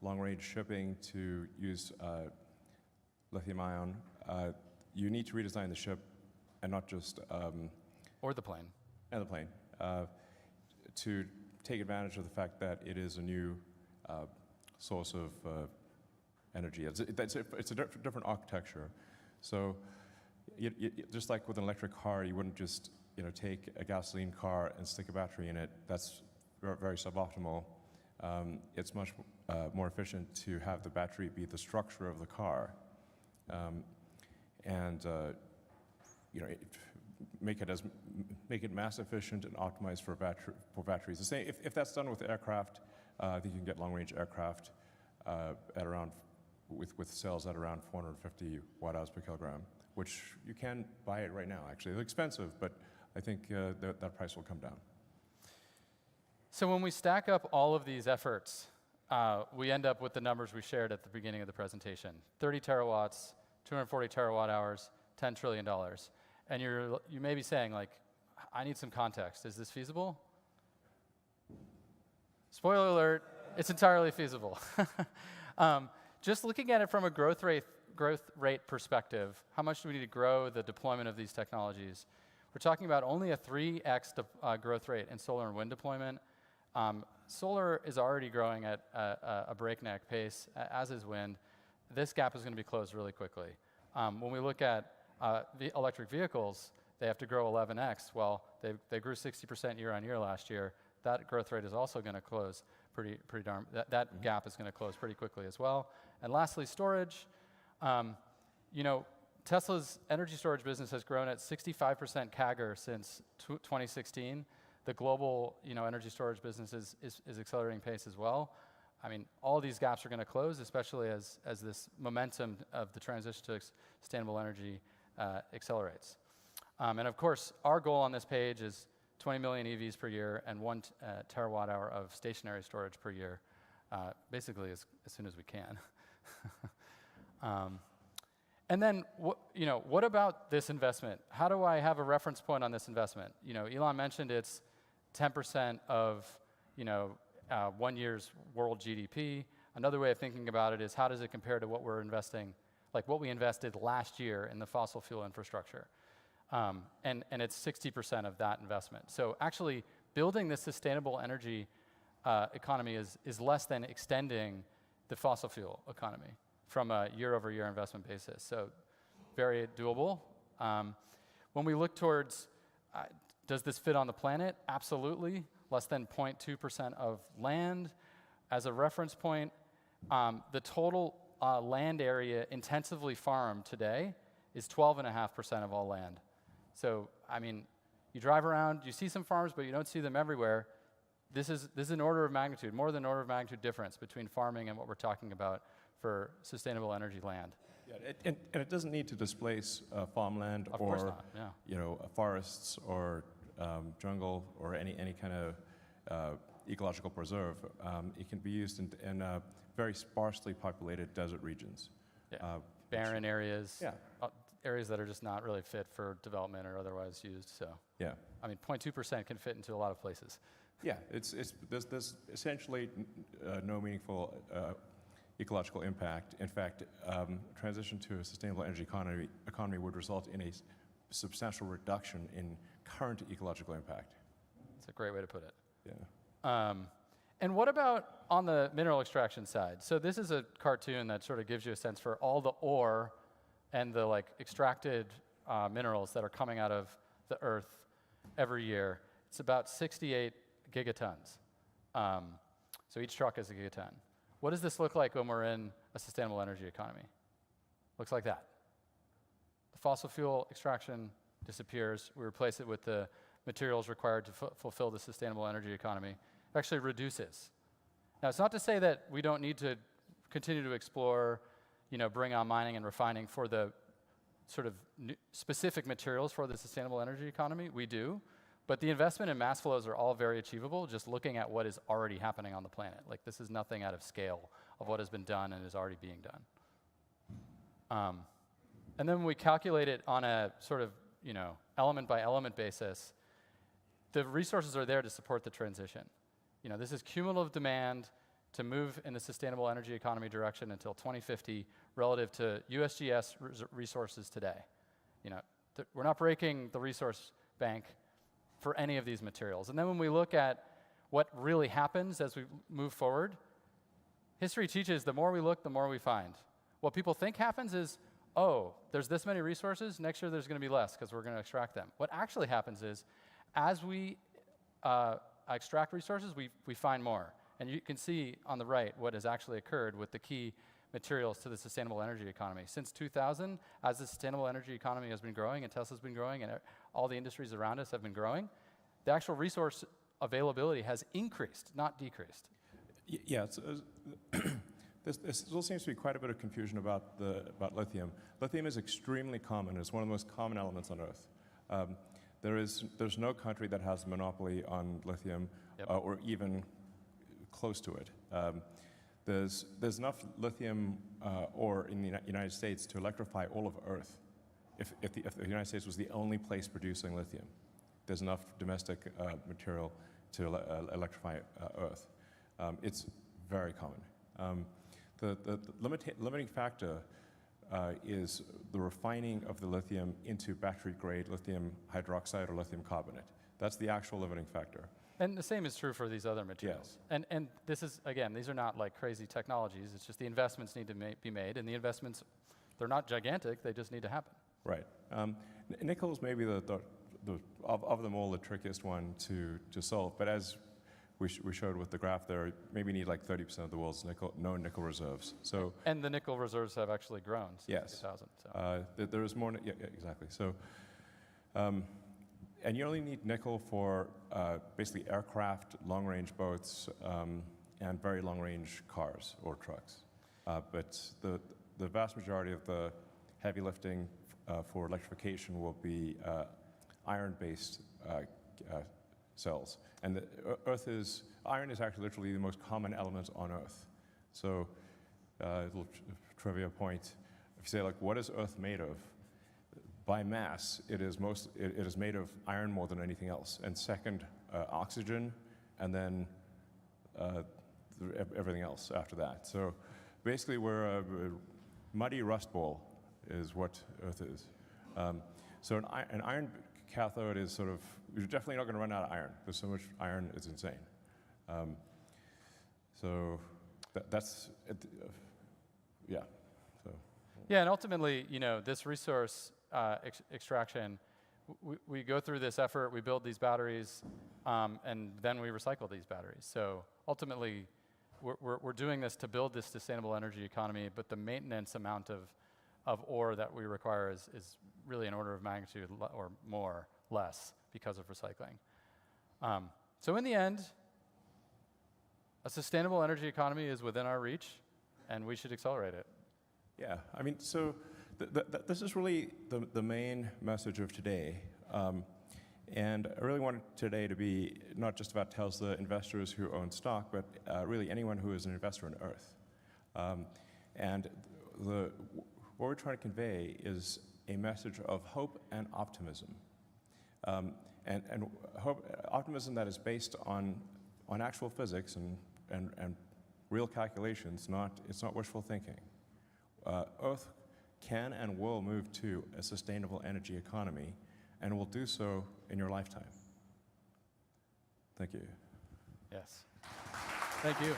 long-range shipping to use lithium-ion, you need to redesign the ship and not just... or the plane. And the plane. To take advantage of the fact that it is a new source of energy. It's a different architecture. So just like with an electric car, you wouldn't just take a gasoline car and stick a battery in it. That's very suboptimal. It's much more efficient to have the battery be the structure of the car, and make it mass efficient and optimized for batteries. The same if that's done with aircraft, I think you can get long-range aircraft at around, with cells at around 450 watt-hours per kilogram, which you can buy it right now, actually. They're expensive, but I think that price will come down. So when we stack up all of these efforts, we end up with the numbers we shared at the beginning of the presentation. 30 terawatts, 240 terawatt hours, $10 trillion. And you may be saying, like, I need some context. Is this feasible? Spoiler alert, it's entirely feasible. Just looking at it from a growth rate perspective, how much do we need to grow the deployment of these technologies? We're talking about only a 3x growth rate in solar and wind deployment. Solar is already growing at a breakneck pace, as is wind. This gap is going to be closed really quickly. When we look at the electric vehicles, they have to grow 11x. Well, they grew 60% year on year last year. That growth rate is also going to close that gap is going to close pretty quickly as well. And lastly, storage. Tesla's energy storage business has grown at 65% CAGR since 2016. The global, energy storage business is accelerating pace as well. I mean, all these gaps are going to close, especially as this momentum of the transition to sustainable energy accelerates. And of course, our goal on this page is 20 million EVs per year and 1 terawatt hour of stationary storage per year, basically as soon as we can. And then, what about this investment? How do I have a reference point on this investment? Elon mentioned it's 10% of, 1 year's world GDP. Another way of thinking about it is how does it compare to what we're investing, like what we invested last year in the fossil fuel infrastructure? And it's 60% of that investment. So actually, building this sustainable energy economy is less than extending the fossil fuel economy from a year-over-year investment basis. So very doable. When we look towards, does this fit on the planet? Absolutely. Less than 0.2% of land. As a reference point, the total land area intensively farmed today is 12.5% of all land. So, I mean, you drive around, you see some farms, but you don't see them everywhere. This is an order of magnitude, more than an order of magnitude difference between farming and what we're talking about for sustainable energy land. Yeah, and it doesn't need to displace farmland Of course or not, yeah. Forests or jungle or any kind of ecological preserve. It can be used in very sparsely populated desert regions. Yeah. Barren areas. Yeah. Areas that are just not really fit for development or otherwise used. So yeah, I mean, 0.2% can fit into a lot of places. Yeah, there's essentially no meaningful ecological impact. In fact, transition to a sustainable energy economy would result in a substantial reduction in current ecological impact. That's a great way to put it. Yeah. And what about on the mineral extraction side? So this is a cartoon that sort of gives you a sense for all the ore and the extracted minerals that are coming out of the earth every year. It's about 68 gigatons. So each truck is a gigaton. What does this look like when we're in a sustainable energy economy? Looks like that. The fossil fuel extraction disappears. We replace it with the materials required to fulfill the sustainable energy economy. It actually reduces. Now, it's not to say that we don't need to continue to explore, bring on mining and refining for the sort of specific materials for the sustainable energy economy. We do. But the investment and mass flows are all very achievable, just looking at what is already happening on the planet. Like, this is nothing out of scale of what has been done and is already being done. And then when we calculate it on a sort of, element by element basis, the resources are there to support the transition. This is cumulative demand to move in the sustainable energy economy direction until 2050 relative to USGS resources today. We're not breaking the resource bank for any of these materials. And then when we look at what really happens as we move forward, history teaches the more we look, the more we find. What people think happens is, oh, there's this many resources, next year there's going to be less because we're going to extract them. What actually happens is, as we extract resources, we find more. And you can see on the right what has actually occurred with the key materials to the sustainable energy economy. Since 2000, as the sustainable energy economy has been growing and Tesla's been growing and all the industries around us have been growing, the actual resource availability has increased, not decreased. Yeah, there still seems to be quite a bit of confusion about lithium. Lithium is extremely common. It's one of the most common elements on Earth. There's no country that has a monopoly on lithium, Yep. or even close to it. There's enough lithium ore in the United States to electrify all of Earth. If the United States was the only place producing lithium, there's enough domestic material to electrify Earth. It's very common. The limiting factor is the refining of the lithium into battery-grade lithium hydroxide or lithium carbonate. That's the actual limiting factor. And the same is true for these other materials. Yes. And this is, again, these are not like crazy technologies. It's just the investments need to be made, and the investments, they're not gigantic. They just need to happen. Right. Nickel is maybe of them all the trickiest one to solve. But as we showed with the graph there, maybe need like 30% of the world's known nickel reserves. So. And the nickel reserves have actually grown since Yes. 2000. So. There is more. Yeah, exactly. So. And you only need nickel for basically aircraft, long-range boats, and very long-range cars or trucks. But the vast majority of the heavy lifting for electrification will be iron-based cells. And iron is actually literally the most common element on Earth. So, a little trivia point: if you say like, what is Earth made of? By mass, it is made of iron more than anything else, and second, oxygen, and then everything else after that. So basically, we're a muddy rust ball, is what Earth is. So an iron cathode is sort of, you're definitely not going to run out of iron. There's so much iron, it's insane. So that's yeah. So. Yeah, and ultimately, this resource extraction, we go through this effort, we build these batteries, and then we recycle these batteries. So ultimately, we're doing this to build this sustainable energy economy, but the maintenance amount of ore that we require is really an order of magnitude or more, less, because of recycling. So in the end, a sustainable energy economy is within our reach, and we should accelerate it. Yeah, I mean, so this is really the main message of today. And I really wanted today to be not just about Tesla investors who own stock, but really anyone who is an investor in Earth. And what we're trying to convey is a message of hope and optimism. And optimism that is based on actual physics and real calculations, it's not wishful thinking. Earth can and will move to a sustainable energy economy, and will do so in your lifetime. Thank you. Yes. Thank you.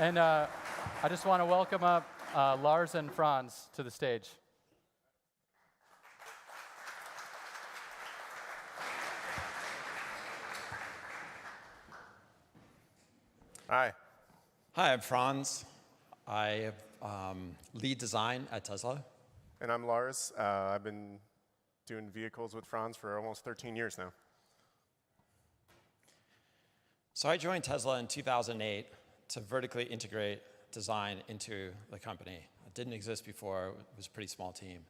And I just want to welcome up Lars and Franz to the stage. Hi. Hi, I'm Franz. I lead design at Tesla. And I'm Lars. I've been doing vehicles with Franz for almost 13 years now. So I joined Tesla in 2008 to vertically integrate design into the company. It didn't exist before. It was a pretty small team.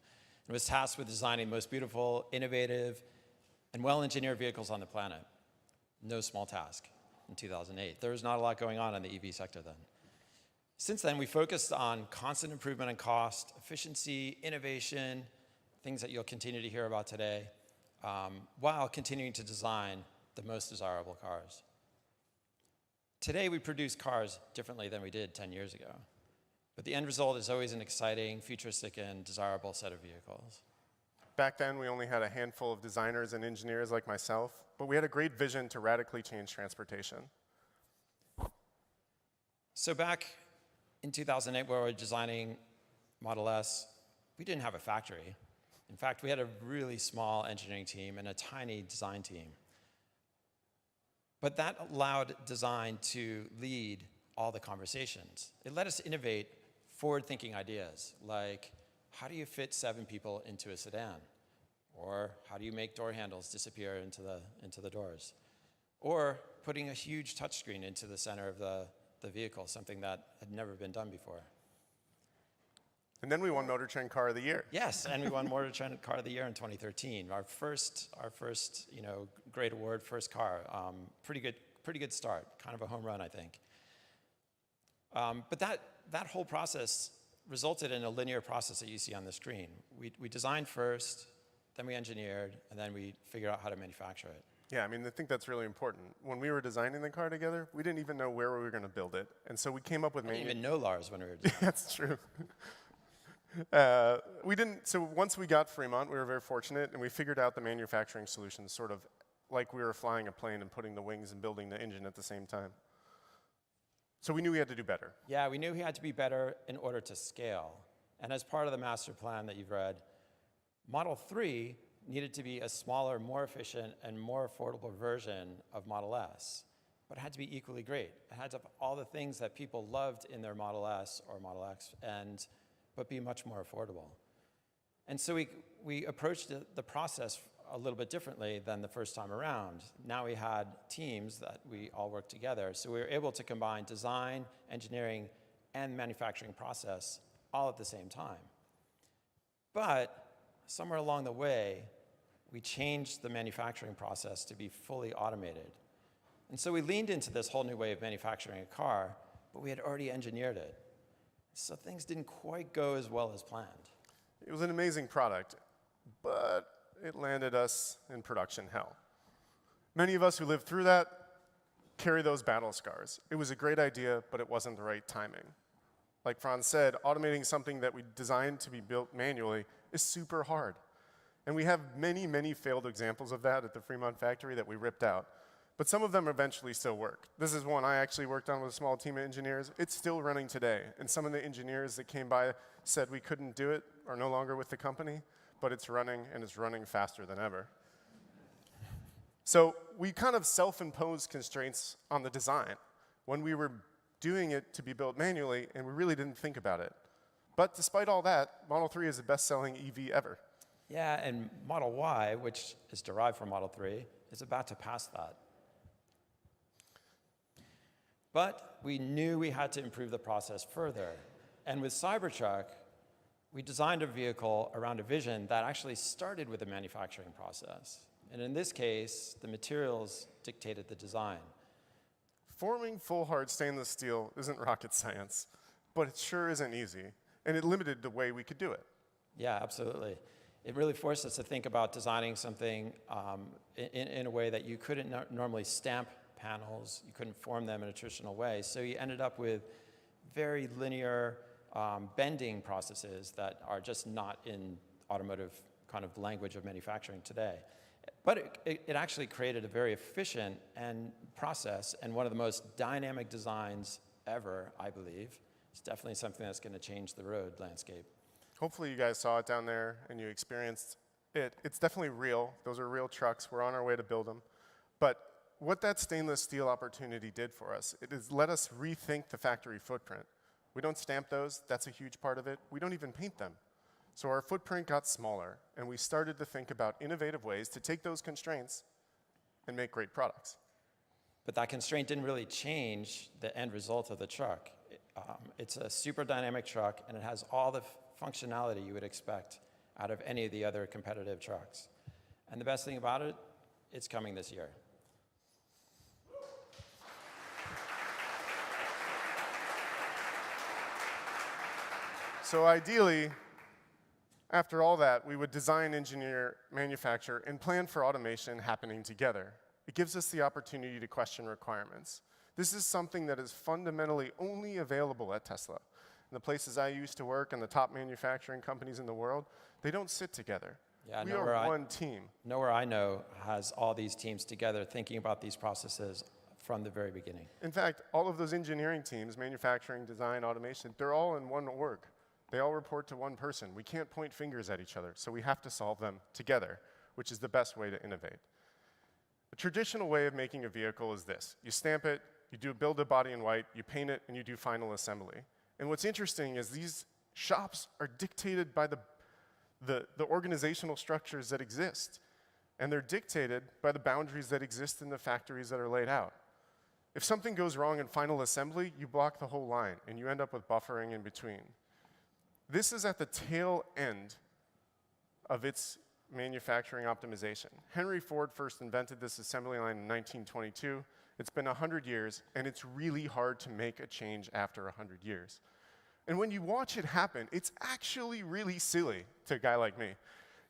It was tasked with designing the most beautiful, innovative, and well-engineered vehicles on the planet. No small task in 2008. There was not a lot going on in the EV sector then. Since then, we focused on constant improvement in cost, efficiency, innovation, things that you'll continue to hear about today, while continuing to design the most desirable cars. Today, we produce cars differently than we did 10 years ago. But the end result is always an exciting, futuristic, and desirable set of vehicles. Back then, we only had a handful of designers and engineers like myself, but we had a great vision to radically change transportation. So back in 2008, where we were designing Model S, we didn't have a factory. In fact, we had a really small engineering team and a tiny design team. But that allowed design to lead all the conversations. It let us innovate forward-thinking ideas, like how do you fit 7 people into a sedan? Or how do you make door handles disappear into the doors? or putting a huge touchscreen into the center of the vehicle, something that had never been done before. And then we won Motor Trend Car of the Year. Yes, and we won Motor Trend Car of the Year in 2013. Our first, great award, first car. Pretty good start. Kind of a home run, I think. But that whole process resulted in a linear process that you see on the screen. We designed first, then we engineered, and then we figured out how to manufacture it. Yeah, I mean, I think that's really important. When we were designing the car together, we didn't even know where we were going to build it. And so we came up with... I didn't even know Lars when we were designing. That's true. So once we got Fremont, we were very fortunate, and we figured out the manufacturing solutions sort of like we were flying a plane and putting the wings and building the engine at the same time. So we knew we had to do better. Yeah, we knew we had to be better in order to scale. And as part of the master plan that you've read, Model 3 needed to be a smaller, more efficient, and more affordable version of Model S, but it had to be equally great. It had to have all the things that people loved in their Model S or Model X, but be much more affordable. And so we approached the process a little bit differently than the first time around. Now we had teams that we all worked together, so we were able to combine design, engineering, and manufacturing process all at the same time. But somewhere along the way, we changed the manufacturing process to be fully automated. And so we leaned into this whole new way of manufacturing a car, but we had already engineered it. So things didn't quite go as well as planned. It was an amazing product, but it landed us in production hell. Many of us who lived through that carry those battle scars. It was a great idea, but it wasn't the right timing. Like Franz said, automating something that we designed to be built manually is super hard. And we have many, many failed examples of that at the Fremont factory that we ripped out. But some of them eventually still work. This is one I actually worked on with a small team of engineers. It's still running today. And some of the engineers that came by said we couldn't do it, are no longer with the company, but it's running, and it's running faster than ever. So we kind of self-imposed constraints on the design when we were doing it to be built manually, and we really didn't think about it. But despite all that, Model 3 is the best-selling EV ever. Yeah, and Model Y, which is derived from Model 3, is about to pass that. But we knew we had to improve the process further. And with Cybertruck, we designed a vehicle around a vision that actually started with the manufacturing process. And in this case, the materials dictated the design. Forming full hard stainless steel isn't rocket science, but it sure isn't easy. And it limited the way we could do it. Yeah, absolutely. It really forced us to think about designing something in a way that you couldn't normally stamp panels. You couldn't form them in a traditional way. So you ended up with very linear bending processes that are just not in automotive kind of language of manufacturing today. But it actually created a very efficient process and one of the most dynamic designs ever, I believe. It's definitely something that's going to change the road landscape. Hopefully you guys saw it down there and you experienced it. It's definitely real. Those are real trucks. We're on our way to build them. But what that stainless steel opportunity did for us, it has let us rethink the factory footprint. We don't stamp those. That's a huge part of it. We don't even paint them. So our footprint got smaller, and we started to think about innovative ways to take those constraints and make great products. But that constraint didn't really change the end result of the truck. It's a super dynamic truck, and it has all the functionality you would expect out of any of the other competitive trucks. And the best thing about it, it's coming this year. So ideally, after all that, we would design, engineer, manufacture, and plan for automation happening together. It gives us the opportunity to question requirements. This is something that is fundamentally only available at Tesla. In the places I used to work and the top manufacturing companies in the world, they don't sit together. Yeah, we are one team. Nowhere I know has all these teams together thinking about these processes from the very beginning. In fact, all of those engineering teams, manufacturing, design, automation, they're all in one org. They all report to one person. We can't point fingers at each other, so we have to solve them together, which is the best way to innovate. The traditional way of making a vehicle is this. You stamp it, you build a body in white, you paint it, and you do final assembly. And what's interesting is these shops are dictated by the organizational structures that exist. And they're dictated by the boundaries that exist in the factories that are laid out. If something goes wrong in final assembly, you block the whole line, and you end up with buffering in between. This is at the tail end of its manufacturing optimization. Henry Ford first invented this assembly line in 1922. It's been 100 years, and it's really hard to make a change after 100 years. And when you watch it happen, it's actually really silly to a guy like me.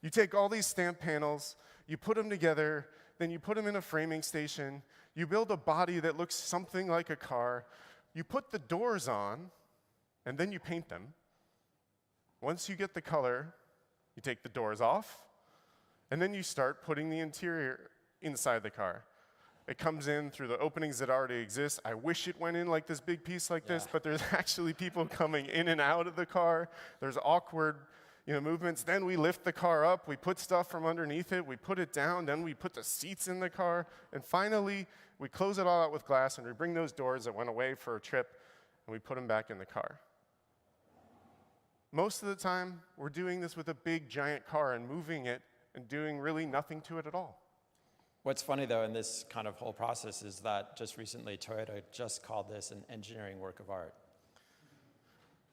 You take all these stamp panels, you put them together, then you put them in a framing station, you build a body that looks something like a car, you put the doors on, and then you paint them. Once you get the color, you take the doors off, and then you start putting the interior inside the car. It comes in through the openings that already exist. I wish it went in like this big piece like this, but there's actually people coming in and out of the car. There's awkward movements. Then we lift the car up, we put stuff from underneath it, we put it down, then we put the seats in the car, and finally we close it all out with glass and we bring those doors that went away for a trip and we put them back in the car. Most of the time, we're doing this with a big giant car and moving it and doing really nothing to it at all. What's funny, though, in this kind of whole process is that just recently Toyota just called this an engineering work of art.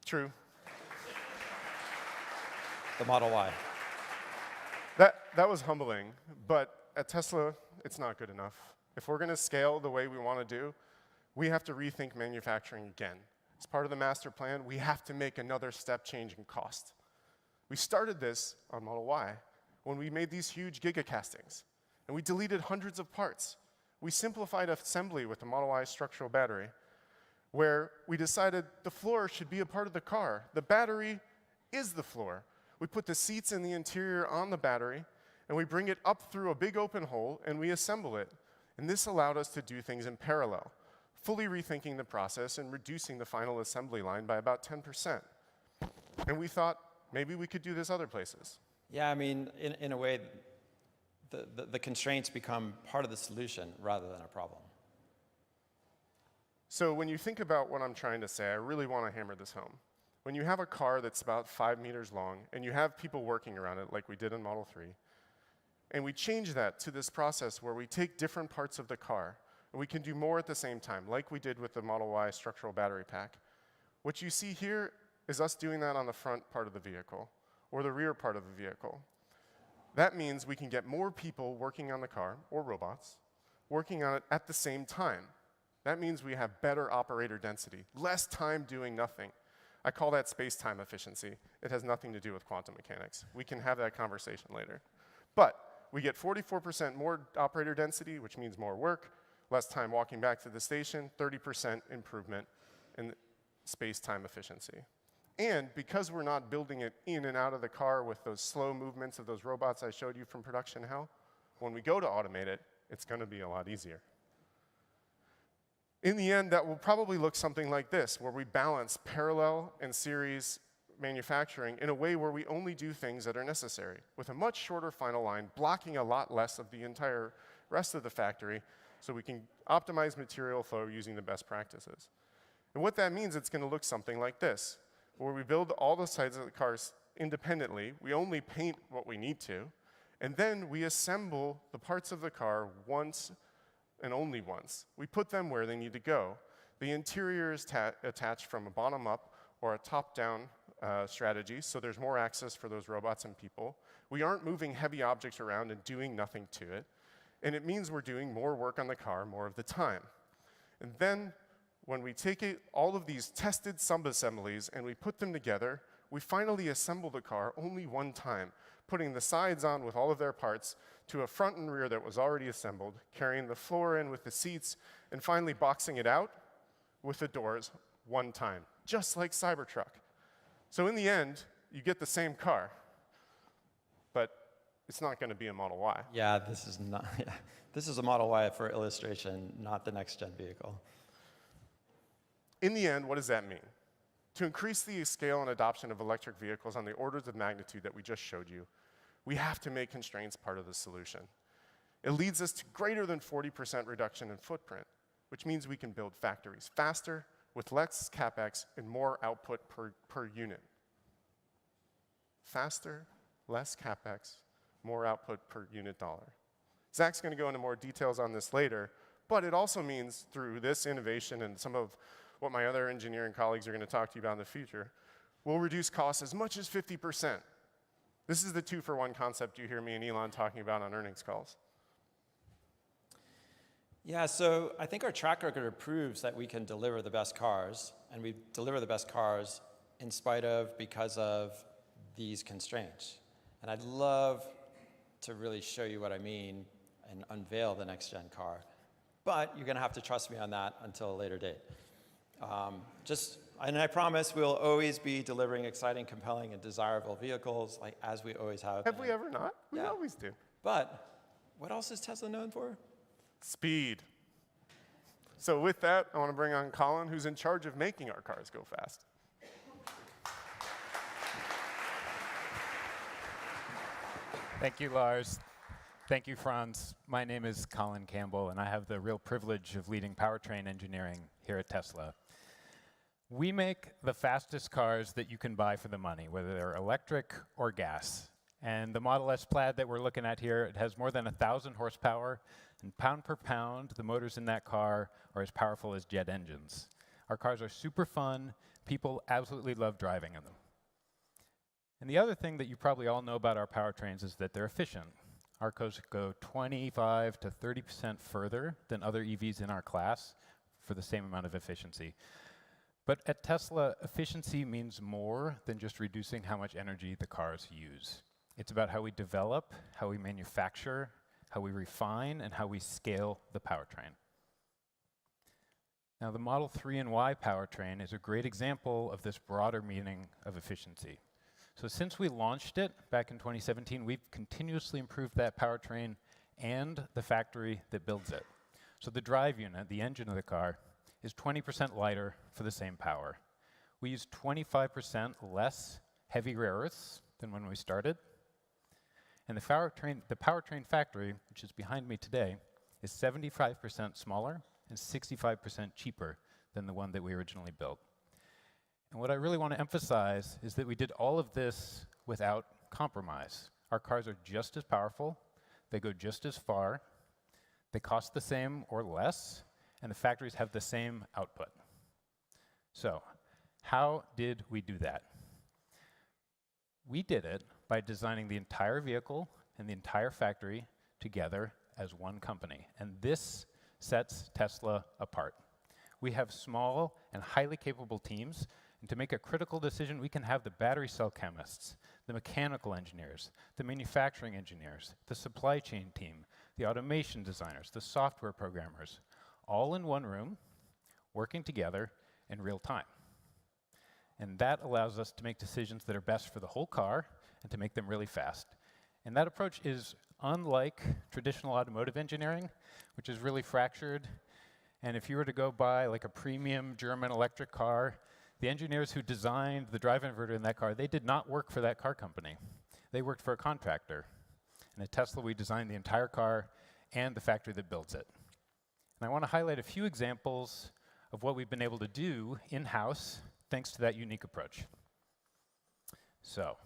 True. The Model Y. That was humbling, but at Tesla, it's not good enough. If we're going to scale the way we want to do, we have to rethink manufacturing again. As part of the master plan, we have to make another step change in cost. We started this on Model Y when we made these huge Giga castings, and we deleted hundreds of parts. We simplified assembly with the Model Y structural battery, where we decided the floor should be a part of the car. The battery is the floor. We put the seats and the interior on the battery, and we bring it up through a big open hole, and we assemble it. And this allowed us to do things in parallel, fully rethinking the process and reducing the final assembly line by about 10%. And we thought, maybe we could do this other places. Yeah, I mean, in a way, the constraints become part of the solution rather than a problem. So when you think about what I'm trying to say, I really want to hammer this home. When you have a car that's about 5 meters long, and you have people working around it like we did in Model 3, and we change that to this process where we take different parts of the car, and we can do more at the same time, like we did with the Model Y structural battery pack. What you see here is us doing that on the front part of the vehicle, or the rear part of the vehicle. That means we can get more people working on the car, or robots, working on it at the same time. That means we have better operator density, less time doing nothing. I call that space-time efficiency. It has nothing to do with quantum mechanics. We can have that conversation later. But we get 44% more operator density, which means more work, less time walking back to the station, 30% improvement in space-time efficiency. And because we're not building it in and out of the car with those slow movements of those robots I showed you from production hell, when we go to automate it, it's going to be a lot easier. In the end, that will probably look something like this, where we balance parallel and series manufacturing in a way where we only do things that are necessary, with a much shorter final line, blocking a lot less of the entire rest of the factory, so we can optimize material flow using the best practices. And what that means, it's going to look something like this, where we build all the sides of the cars independently, we only paint what we need to, and then we assemble the parts of the car once and only once. We put them where they need to go. The interior is attached from a bottom-up or a top-down strategy, so there's more access for those robots and people. We aren't moving heavy objects around and doing nothing to it, and it means we're doing more work on the car more of the time. And then, when we take all of these tested sub-assemblies and we put them together, we finally assemble the car only one time, putting the sides on with all of their parts to a front and rear that was already assembled, carrying the floor in with the seats, and finally boxing it out with the doors one time, just like Cybertruck. So in the end, you get the same car, but it's not going to be a Model Y. Yeah, this is not. Yeah. This is a Model Y for illustration, not the next-gen vehicle. In the end, what does that mean? To increase the scale and adoption of electric vehicles on the orders of magnitude that we just showed you, we have to make constraints part of the solution. It leads us to greater than 40% reduction in footprint, which means we can build factories faster, with less CapEx and more output per unit. Faster, less CapEx, more output per unit dollar. Zach's going to go into more details on this later, but it also means through this innovation and some of what my other engineering colleagues are going to talk to you about in the future, we'll reduce costs as much as 50%. This is the 2-for-1 concept you hear me and Elon talking about on earnings calls. Yeah, so I think our track record proves that we can deliver the best cars, and we deliver the best cars in spite of, because of these constraints. And I'd love to really show you what I mean and unveil the next-gen car. But you're going to have to trust me on that until a later date. And I promise we'll always be delivering exciting, compelling, and desirable vehicles, like as we always have. Have we ever not? We always do. But what else is Tesla known for? Speed. So with that, I want to bring on Colin, who's in charge of making our cars go fast. Thank you, Lars. Thank you, Franz. My name is Colin Campbell, and I have the real privilege of leading powertrain engineering here at Tesla. We make the fastest cars that you can buy for the money, whether they're electric or gas. And the Model S Plaid that we're looking at here, it has more than 1,000 horsepower, and pound per pound, the motors in that car are as powerful as jet engines. Our cars are super fun. People absolutely love driving in them. And the other thing that you probably all know about our powertrains is that they're efficient. Our cars go 25 to 30% further than other EVs in our class for the same amount of efficiency. But at Tesla, efficiency means more than just reducing how much energy the cars use. It's about how we develop, how we manufacture, how we refine, and how we scale the powertrain. Now, the Model 3 and Y powertrain is a great example of this broader meaning of efficiency. So since we launched it back in 2017, we've continuously improved that powertrain and the factory that builds it. So the drive unit, the engine of the car, is 20% lighter for the same power. We use 25% less heavy rare earths than when we started. And the powertrain factory, which is behind me today, is 75% smaller and 65% cheaper than the one that we originally built. And what I really want to emphasize is that we did all of this without compromise. Our cars are just as powerful, they go just as far, they cost the same or less, and the factories have the same output. So, how did we do that? We did it by designing the entire vehicle and the entire factory together as one company. And this sets Tesla apart. We have small and highly capable teams, and to make a critical decision, we can have the battery cell chemists, the mechanical engineers, the manufacturing engineers, the supply chain team, the automation designers, the software programmers, all in one room, working together in real time. And that allows us to make decisions that are best for the whole car and to make them really fast. And that approach is unlike traditional automotive engineering, which is really fractured. And if you were to go buy like a premium German electric car, the engineers who designed the drive inverter in that car, they did not work for that car company. They worked for a contractor. And at Tesla, we designed the entire car and the factory that builds it. And I want to highlight a few examples of what we've been able to do in-house thanks to that unique approach. So,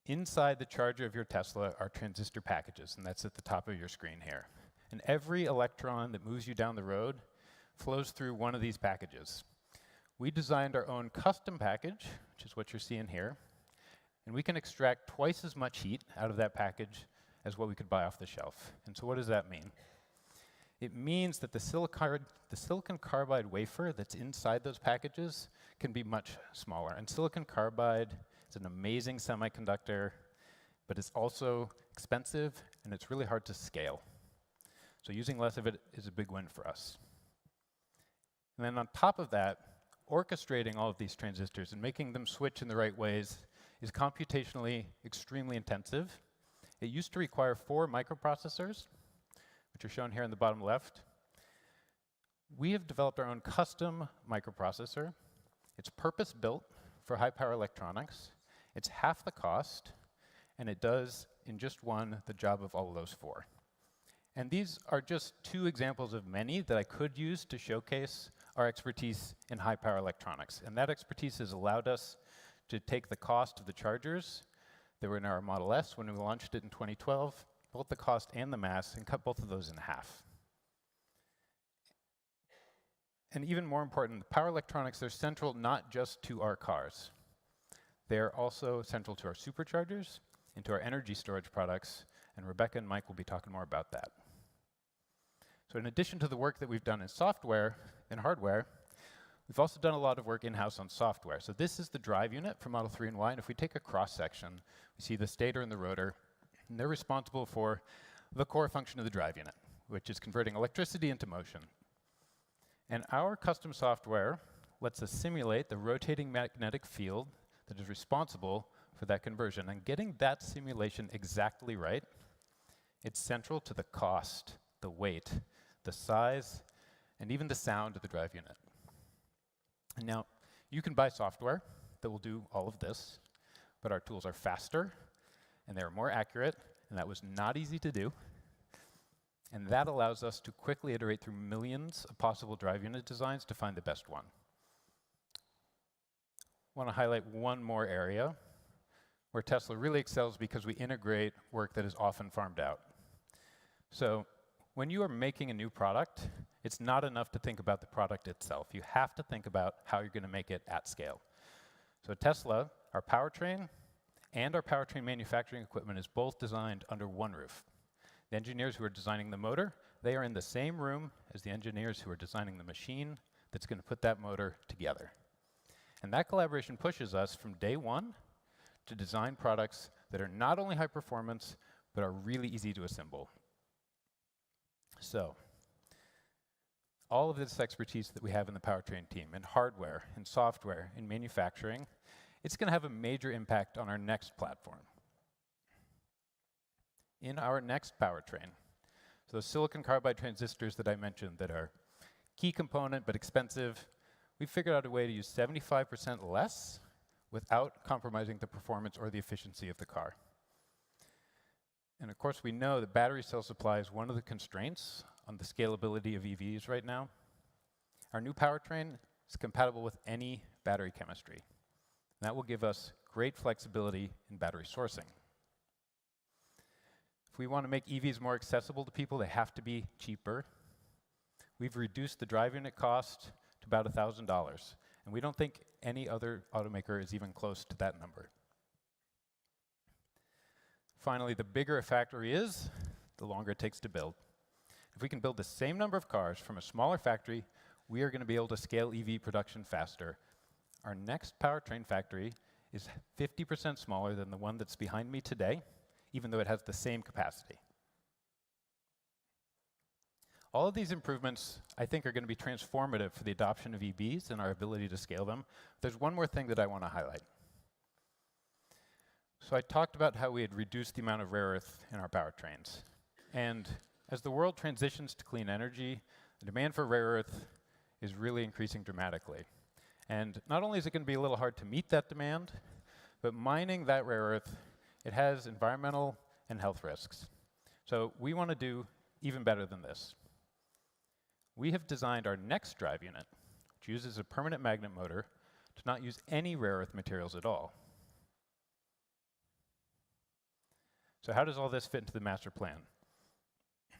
inside the charger of your Tesla are transistor packages, and that's at the top of your screen here. And every electron that moves you down the road flows through one of these packages. We designed our own custom package, which is what you're seeing here, and we can extract twice as much heat out of that package as what we could buy off the shelf. And so what does that mean? It means that the silicon carbide wafer that's inside those packages can be much smaller. And silicon carbide is an amazing semiconductor, but it's also expensive and it's really hard to scale. So using less of it is a big win for us. And then on top of that, orchestrating all of these transistors and making them switch in the right ways is computationally extremely intensive. It used to require 4 microprocessors, which are shown here in the bottom left. We have developed our own custom microprocessor. It's purpose-built for high-power electronics. It's half the cost, and it does, in just one, the job of all of those 4. And these are just 2 examples of many that I could use to showcase our expertise in high-power electronics. And that expertise has allowed us to take the cost of the chargers that were in our Model S when we launched it in 2012 both the cost and the mass, and cut both of those in half. And even more important, the power electronics, they're central not just to our cars. They're also central to our superchargers and to our energy storage products, and Rebecca and Mike will be talking more about that. So in addition to the work that we've done in software and hardware, we've also done a lot of work in-house on software. So this is the drive unit for Model 3 and Y, and if we take a cross-section, we see the stator and the rotor, and they're responsible for the core function of the drive unit, which is converting electricity into motion. And our custom software lets us simulate the rotating magnetic field that is responsible for that conversion. And getting that simulation exactly right, it's central to the cost, the weight, the size, and even the sound of the drive unit. And now, you can buy software that will do all of this, but our tools are faster, and they're more accurate, and that was not easy to do. And that allows us to quickly iterate through millions of possible drive unit designs to find the best one. I want to highlight one more area where Tesla really excels because we integrate work that is often farmed out. So when you are making a new product, it's not enough to think about the product itself. You have to think about how you're going to make it at scale. So at Tesla, our powertrain and our powertrain manufacturing equipment is both designed under one roof. The engineers who are designing the motor, they are in the same room as the engineers who are designing the machine that's going to put that motor together. And that collaboration pushes us from day one to design products that are not only high performance, but are really easy to assemble. So, all of this expertise that we have in the powertrain team, in hardware, in software, in manufacturing, it's going to have a major impact on our next platform. In our next powertrain, so those silicon carbide transistors that I mentioned that are key component but expensive, we figured out a way to use 75% less without compromising the performance or the efficiency of the car. And of course, we know that battery cell supply is one of the constraints on the scalability of EVs right now. Our new powertrain is compatible with any battery chemistry. And that will give us great flexibility in battery sourcing. If we want to make EVs more accessible to people, they have to be cheaper. We've reduced the drive unit cost to about $1,000. And we don't think any other automaker is even close to that number. Finally, the bigger a factory is, the longer it takes to build. If we can build the same number of cars from a smaller factory, we are going to be able to scale EV production faster. Our next powertrain factory is 50% smaller than the one that's behind me today, even though it has the same capacity. All of these improvements, I think, are going to be transformative for the adoption of EVs and our ability to scale them. There's one more thing that I want to highlight. So I talked about how we had reduced the amount of rare earth in our powertrains. And as the world transitions to clean energy, the demand for rare earth is really increasing dramatically. And not only is it going to be a little hard to meet that demand, but mining that rare earth, it has environmental and health risks. So we want to do even better than this. We have designed our next drive unit, which uses a permanent magnet motor, to not use any rare earth materials at all. So how does all this fit into the master plan?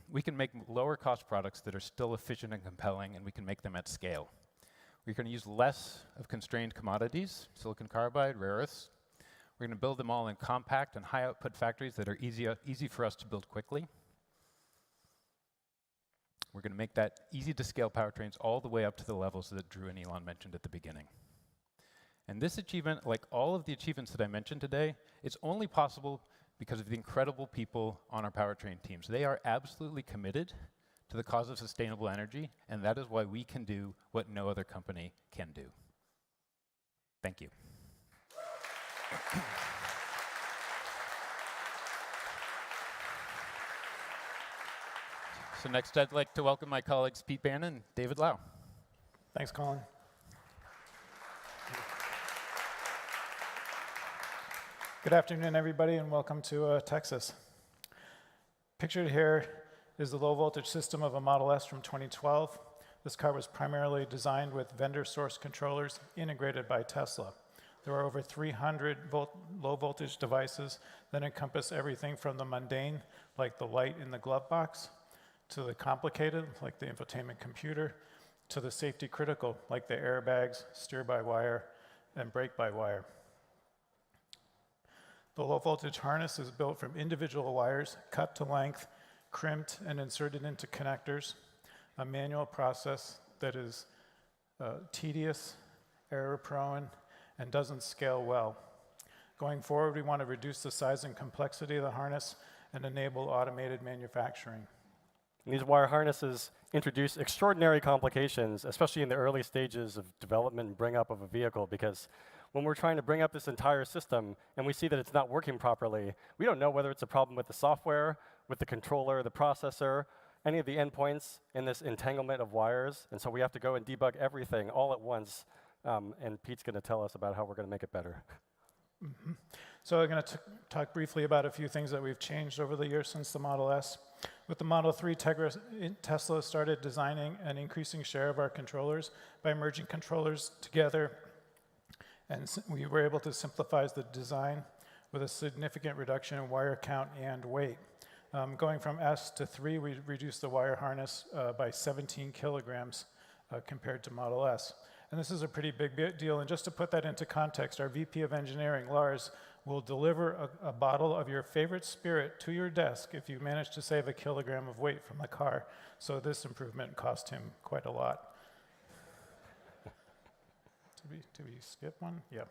We can make lower cost products that are still efficient and compelling, and we can make them at scale. We're going to use less of constrained commodities, silicon carbide, rare earths. We're going to build them all in compact and high output factories that are easy for us to build quickly. We're going to make that easy to scale powertrains all the way up to the levels that Drew and Elon mentioned at the beginning. And this achievement, like all of the achievements that I mentioned today, it's only possible because of the incredible people on our powertrain teams. They are absolutely committed to the cause of sustainable energy, and that is why we can do what no other company can do. Thank you. So next, I'd like to welcome my colleagues Pete Bannon and David Lau. Thanks, Colin. Good afternoon, everybody, and welcome to Texas. Pictured here is the low-voltage system of a Model S from 2012. This car was primarily designed with vendor-sourced controllers integrated by Tesla. There are over 300 low voltage devices that encompass everything from the mundane, like the light in the glove box, to the complicated, like the infotainment computer, to the safety critical, like the airbags, steer-by-wire, and brake-by-wire. The low voltage harness is built from individual wires, cut to length, crimped, and inserted into connectors, a manual process that is tedious, error-prone, and doesn't scale well. Going forward, we want to reduce the size and complexity of the harness and enable automated manufacturing. And these wire harnesses introduce extraordinary complications, especially in the early stages of development and bring up of a vehicle, because when we're trying to bring up this entire system and we see that it's not working properly, we don't know whether it's a problem with the software, with the controller, the processor, any of the endpoints in this entanglement of wires. And so we have to go and debug everything all at once. And Pete's going to tell us about how we're going to make it better. Mm-hmm. So I'm going to talk briefly about a few things that we've changed over the years since the Model S. With the Model 3, Tesla started designing an increasing share of our controllers by merging controllers together, and we were able to simplify the design with a significant reduction in wire count and weight. Going from S to 3, we reduced the wire harness by 17 kilograms compared to Model S. And this is a pretty big deal. And just to put that into context, our VP of Engineering, Lars, will deliver a bottle of your favorite spirit to your desk if you manage to save a kilogram of weight from the car. So this improvement cost him quite a lot. Did we skip one? Yeah.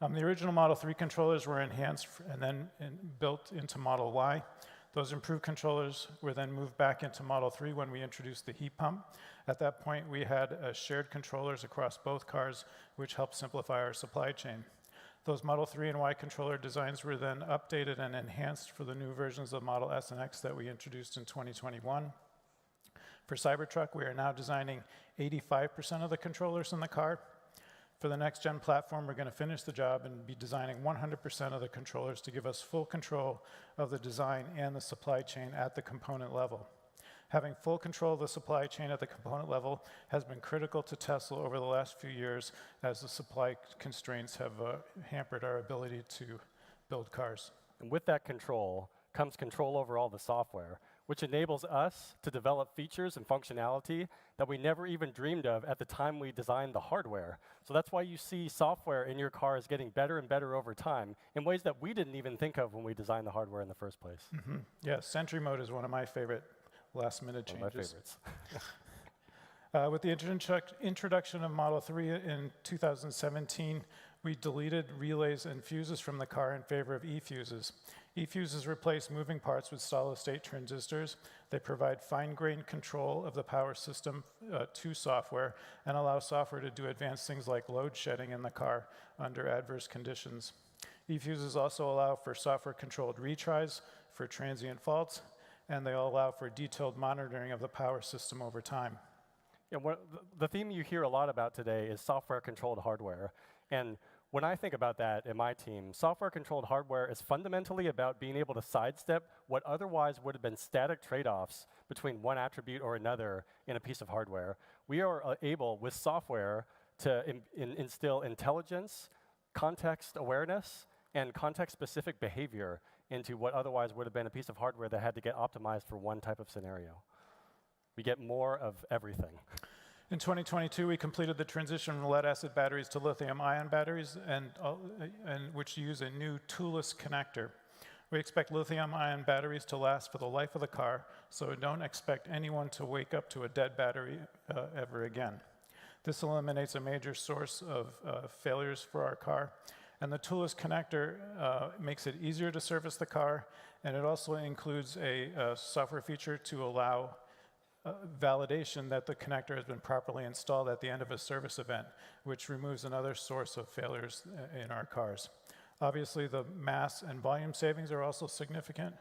The original Model 3 controllers were enhanced and then built into Model Y. Those improved controllers were then moved back into Model 3 when we introduced the heat pump. At that point, we had shared controllers across both cars, which helped simplify our supply chain. Those Model 3 and Y controller designs were then updated and enhanced for the new versions of Model S and X that we introduced in 2021. For Cybertruck, we are now designing 85% of the controllers in the car. For the next gen platform, we're going to finish the job and be designing 100% of the controllers to give us full control of the design and the supply chain at the component level. Having full control of the supply chain at the component level has been critical to Tesla over the last few years as the supply constraints have hampered our ability to build cars. And with that control comes control over all the software, which enables us to develop features and functionality that we never even dreamed of at the time we designed the hardware. So that's why you see software in your cars getting better and better over time in ways that we didn't even think of when we designed the hardware in the first place. Mm-hmm. Yeah, Sentry Mode is one of my favorite last-minute changes. One of my favorites. With the introduction of Model 3 in 2017, we deleted relays and fuses from the car in favor of e-fuses. E-fuses replace moving parts with solid-state transistors. They provide fine-grained control of the power system to software and allow software to do advanced things like load shedding in the car under adverse conditions. E-fuses also allow for software-controlled retries for transient faults, and they allow for detailed monitoring of the power system over time. Yeah, the theme you hear a lot about today is software-controlled hardware. And when I think about that in my team, software-controlled hardware is fundamentally about being able to sidestep what otherwise would have been static trade-offs between one attribute or another in a piece of hardware. We are able, with software, to instill intelligence, context awareness, and context-specific behavior into what otherwise would have been a piece of hardware that had to get optimized for one type of scenario. We get more of everything. In 2022, we completed the transition from lead-acid batteries to lithium-ion batteries, and which use a new toolless connector. We expect lithium-ion batteries to last for the life of the car, so we don't expect anyone to wake up to a dead battery ever again. This eliminates a major source of failures for our car. And the toolless connector makes it easier to service the car, and it also includes a software feature to allow validation that the connector has been properly installed at the end of a service event, which removes another source of failures in our cars. Obviously, the mass and volume savings are also significant,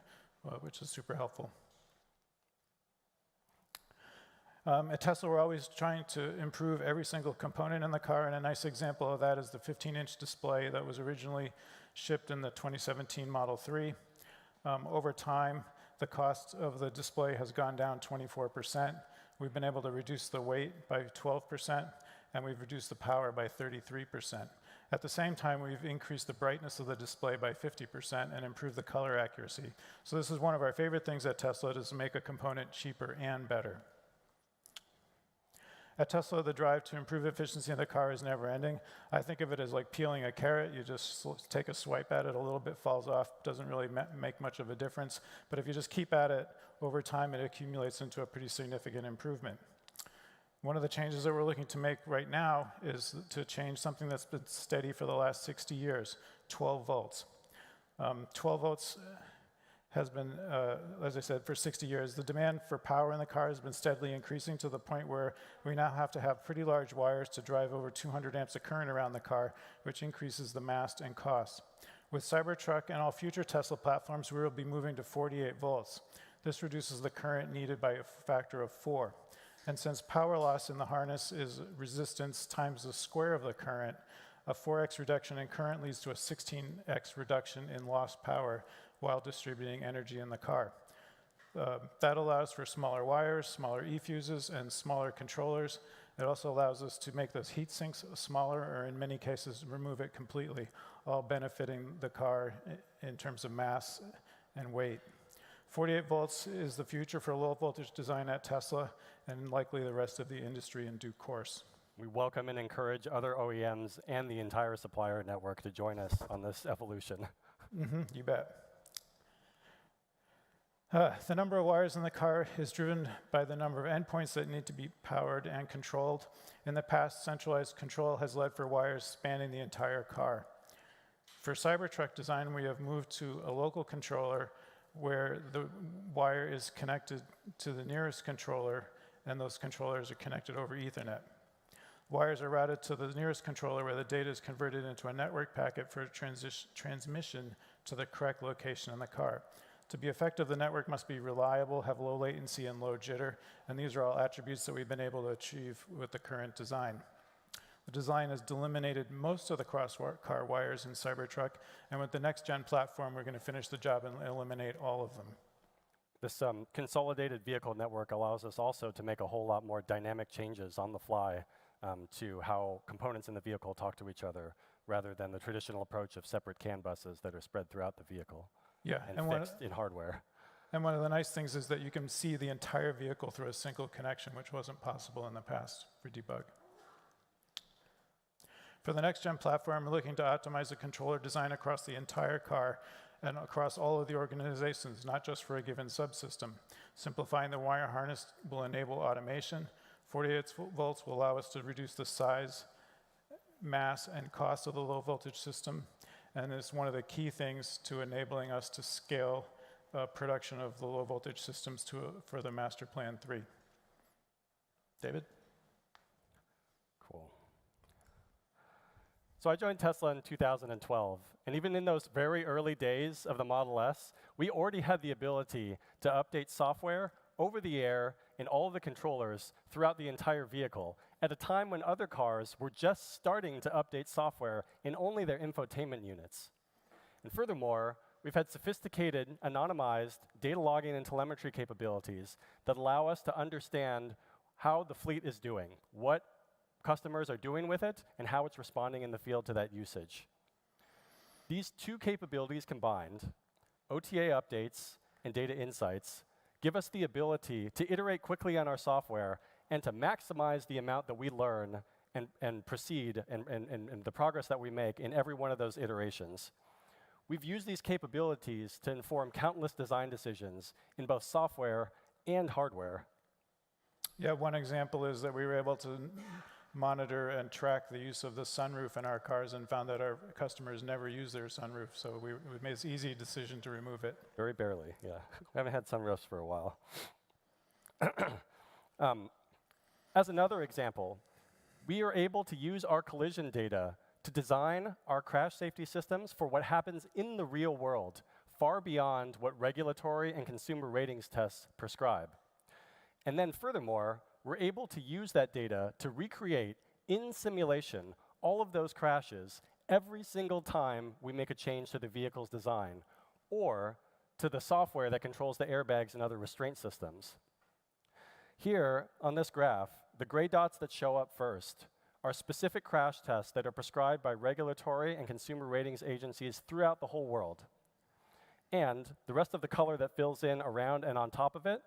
which is super helpful. At Tesla, we're always trying to improve every single component in the car, and a nice example of that is the 15-inch display that was originally shipped in the 2017 Model 3. Over time, the cost of the display has gone down 24%. We've been able to reduce the weight by 12%, and we've reduced the power by 33%. At the same time, we've increased the brightness of the display by 50% and improved the color accuracy. So this is one of our favorite things at Tesla, is to make a component cheaper and better. At Tesla, the drive to improve efficiency in the car is never ending. I think of it as like peeling a carrot. You just take a swipe at it, a little bit falls off, doesn't really make much of a difference. But if you just keep at it, over time it accumulates into a pretty significant improvement. One of the changes that we're looking to make right now is to change something that's been steady for the last 60 years, 12 volts. 12 volts has been, as I said, for 60 years. The demand for power in the car has been steadily increasing to the point where we now have to have pretty large wires to drive over 200 amps of current around the car, which increases the mass and cost. With Cybertruck and all future Tesla platforms, we will be moving to 48 volts. This reduces the current needed by a factor of 4. And since power loss in the harness is resistance times the square of the current, a 4x reduction in current leads to a 16x reduction in lost power while distributing energy in the car. That allows for smaller wires, smaller E-fuses, and smaller controllers. It also allows us to make those heat sinks smaller, or in many cases, remove it completely, all benefiting the car in terms of mass and weight. 48 volts is the future for low voltage design at Tesla, and likely the rest of the industry in due course. We welcome and encourage other OEMs and the entire supplier network to join us on this evolution. You bet. The number of wires in the car is driven by the number of endpoints that need to be powered and controlled. In the past, centralized control has led for wires spanning the entire car. For Cybertruck design, we have moved to a local controller where the wire is connected to the nearest controller, and those controllers are connected over Ethernet. Wires are routed to the nearest controller where the data is converted into a network packet for transmission to the correct location in the car. To be effective, the network must be reliable, have low latency, and low jitter, and these are all attributes that we've been able to achieve with the current design. The design has eliminated most of the cross-car wires in Cybertruck, and with the next-gen platform, we're going to finish the job and eliminate all of them. This consolidated vehicle network allows us also to make a whole lot more dynamic changes on the fly to how components in the vehicle talk to each other, rather than the traditional approach of separate CAN buses that are spread throughout the vehicle. Yeah, and fixed in hardware. And one of the nice things is that you can see the entire vehicle through a single connection, which wasn't possible in the past for debug. For the next-gen platform, we're looking to optimize the controller design across the entire car and across all of the organizations, not just for a given subsystem. Simplifying the wire harness will enable automation. 48 volts will allow us to reduce the size, mass, and cost of the low-voltage system. And it's one of the key things to enabling us to scale production of the low-voltage systems for the Master Plan 3. David? Cool. So I joined Tesla in 2012, and even in those very early days of the Model S, we already had the ability to update software over the air in all of the controllers throughout the entire vehicle, at a time when other cars were just starting to update software in only their infotainment units. And furthermore, we've had sophisticated, anonymized data logging and telemetry capabilities that allow us to understand how the fleet is doing, what customers are doing with it, and how it's responding in the field to that usage. These two capabilities combined, OTA updates and data insights, give us the ability to iterate quickly on our software and to maximize the amount that we learn and proceed and the progress that we make in every one of those iterations. We've used these capabilities to inform countless design decisions in both software and hardware. Yeah, one example is that we were able to monitor and track the use of the sunroof in our cars and found that our customers never use their sunroof, so we made this easy decision to remove it. Very barely, yeah. We haven't had sunroofs for a while. As another example, we are able to use our collision data to design our crash safety systems for what happens in the real world, far beyond what regulatory and consumer ratings tests prescribe. And then furthermore, we're able to use that data to recreate in simulation all of those crashes every single time we make a change to the vehicle's design, or to the software that controls the airbags and other restraint systems. Here on this graph, the gray dots that show up first are specific crash tests that are prescribed by regulatory and consumer ratings agencies throughout the whole world. And the rest of the color that fills in around and on top of it,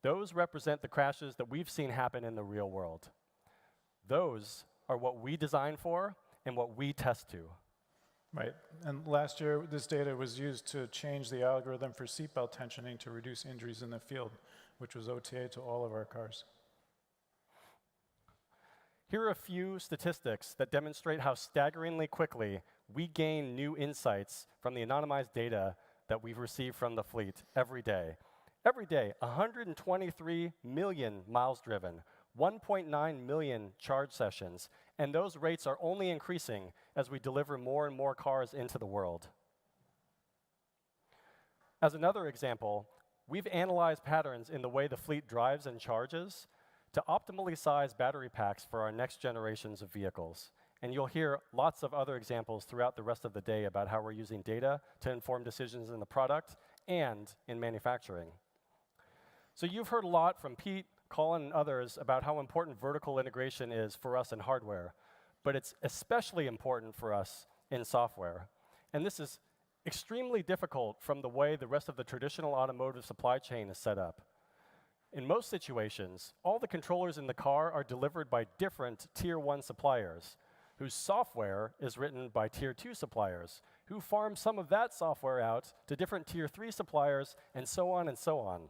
those represent the crashes that we've seen happen in the real world. Those are what we design for and what we test to. Right. And last year, this data was used to change the algorithm for seatbelt tensioning to reduce injuries in the field, which was OTA to all of our cars. Here are a few statistics that demonstrate how staggeringly quickly we gain new insights from the anonymized data that we've received from the fleet every day. Every day, 123 million miles driven, 1.9 million charge sessions, and those rates are only increasing as we deliver more and more cars into the world. As another example, we've analyzed patterns in the way the fleet drives and charges to optimally size battery packs for our next generations of vehicles. And you'll hear lots of other examples throughout the rest of the day about how we're using data to inform decisions in the product and in manufacturing. So you've heard a lot from Pete, Colin, and others about how important vertical integration is for us in hardware, but it's especially important for us in software. And this is extremely difficult from the way the rest of the traditional automotive supply chain is set up. In most situations, all the controllers in the car are delivered by different Tier 1 suppliers, whose software is written by Tier 2 suppliers, who farm some of that software out to different Tier 3 suppliers, and so on and so on.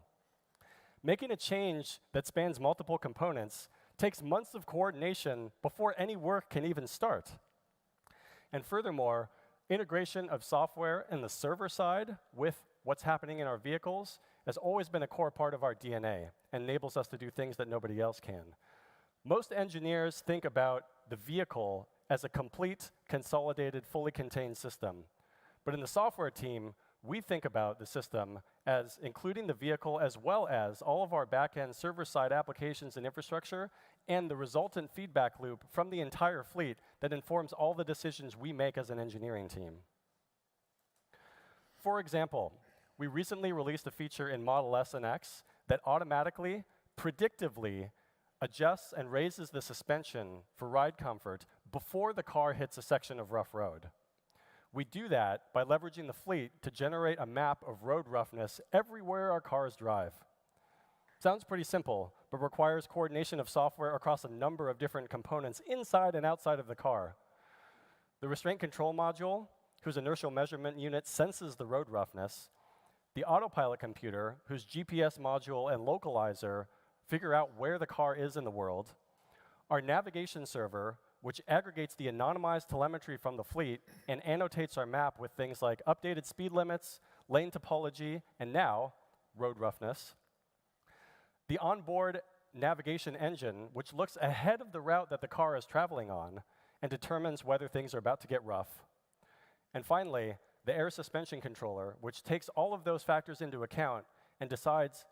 Making a change that spans multiple components takes months of coordination before any work can even start. And furthermore, integration of software in the server side with what's happening in our vehicles has always been a core part of our DNA and enables us to do things that nobody else can. Most engineers think about the vehicle as a complete, consolidated, fully contained system. But in the software team, we think about the system as including the vehicle as well as all of our back-end server-side applications and infrastructure and the resultant feedback loop from the entire fleet that informs all the decisions we make as an engineering team. For example, we recently released a feature in Model S and X that automatically, predictively adjusts and raises the suspension for ride comfort before the car hits a section of rough road. We do that by leveraging the fleet to generate a map of road roughness everywhere our cars drive. Sounds pretty simple, but requires coordination of software across a number of different components inside and outside of the car. The restraint control module, whose inertial measurement unit senses the road roughness, the Autopilot computer, whose GPS module and localizer figure out where the car is in the world, our navigation server, which aggregates the anonymized telemetry from the fleet and annotates our map with things like updated speed limits, lane topology, and now, road roughness. The onboard navigation engine, which looks ahead of the route that the car is traveling on and determines whether things are about to get rough. And finally, the air suspension controller, which takes all of those factors into account and decides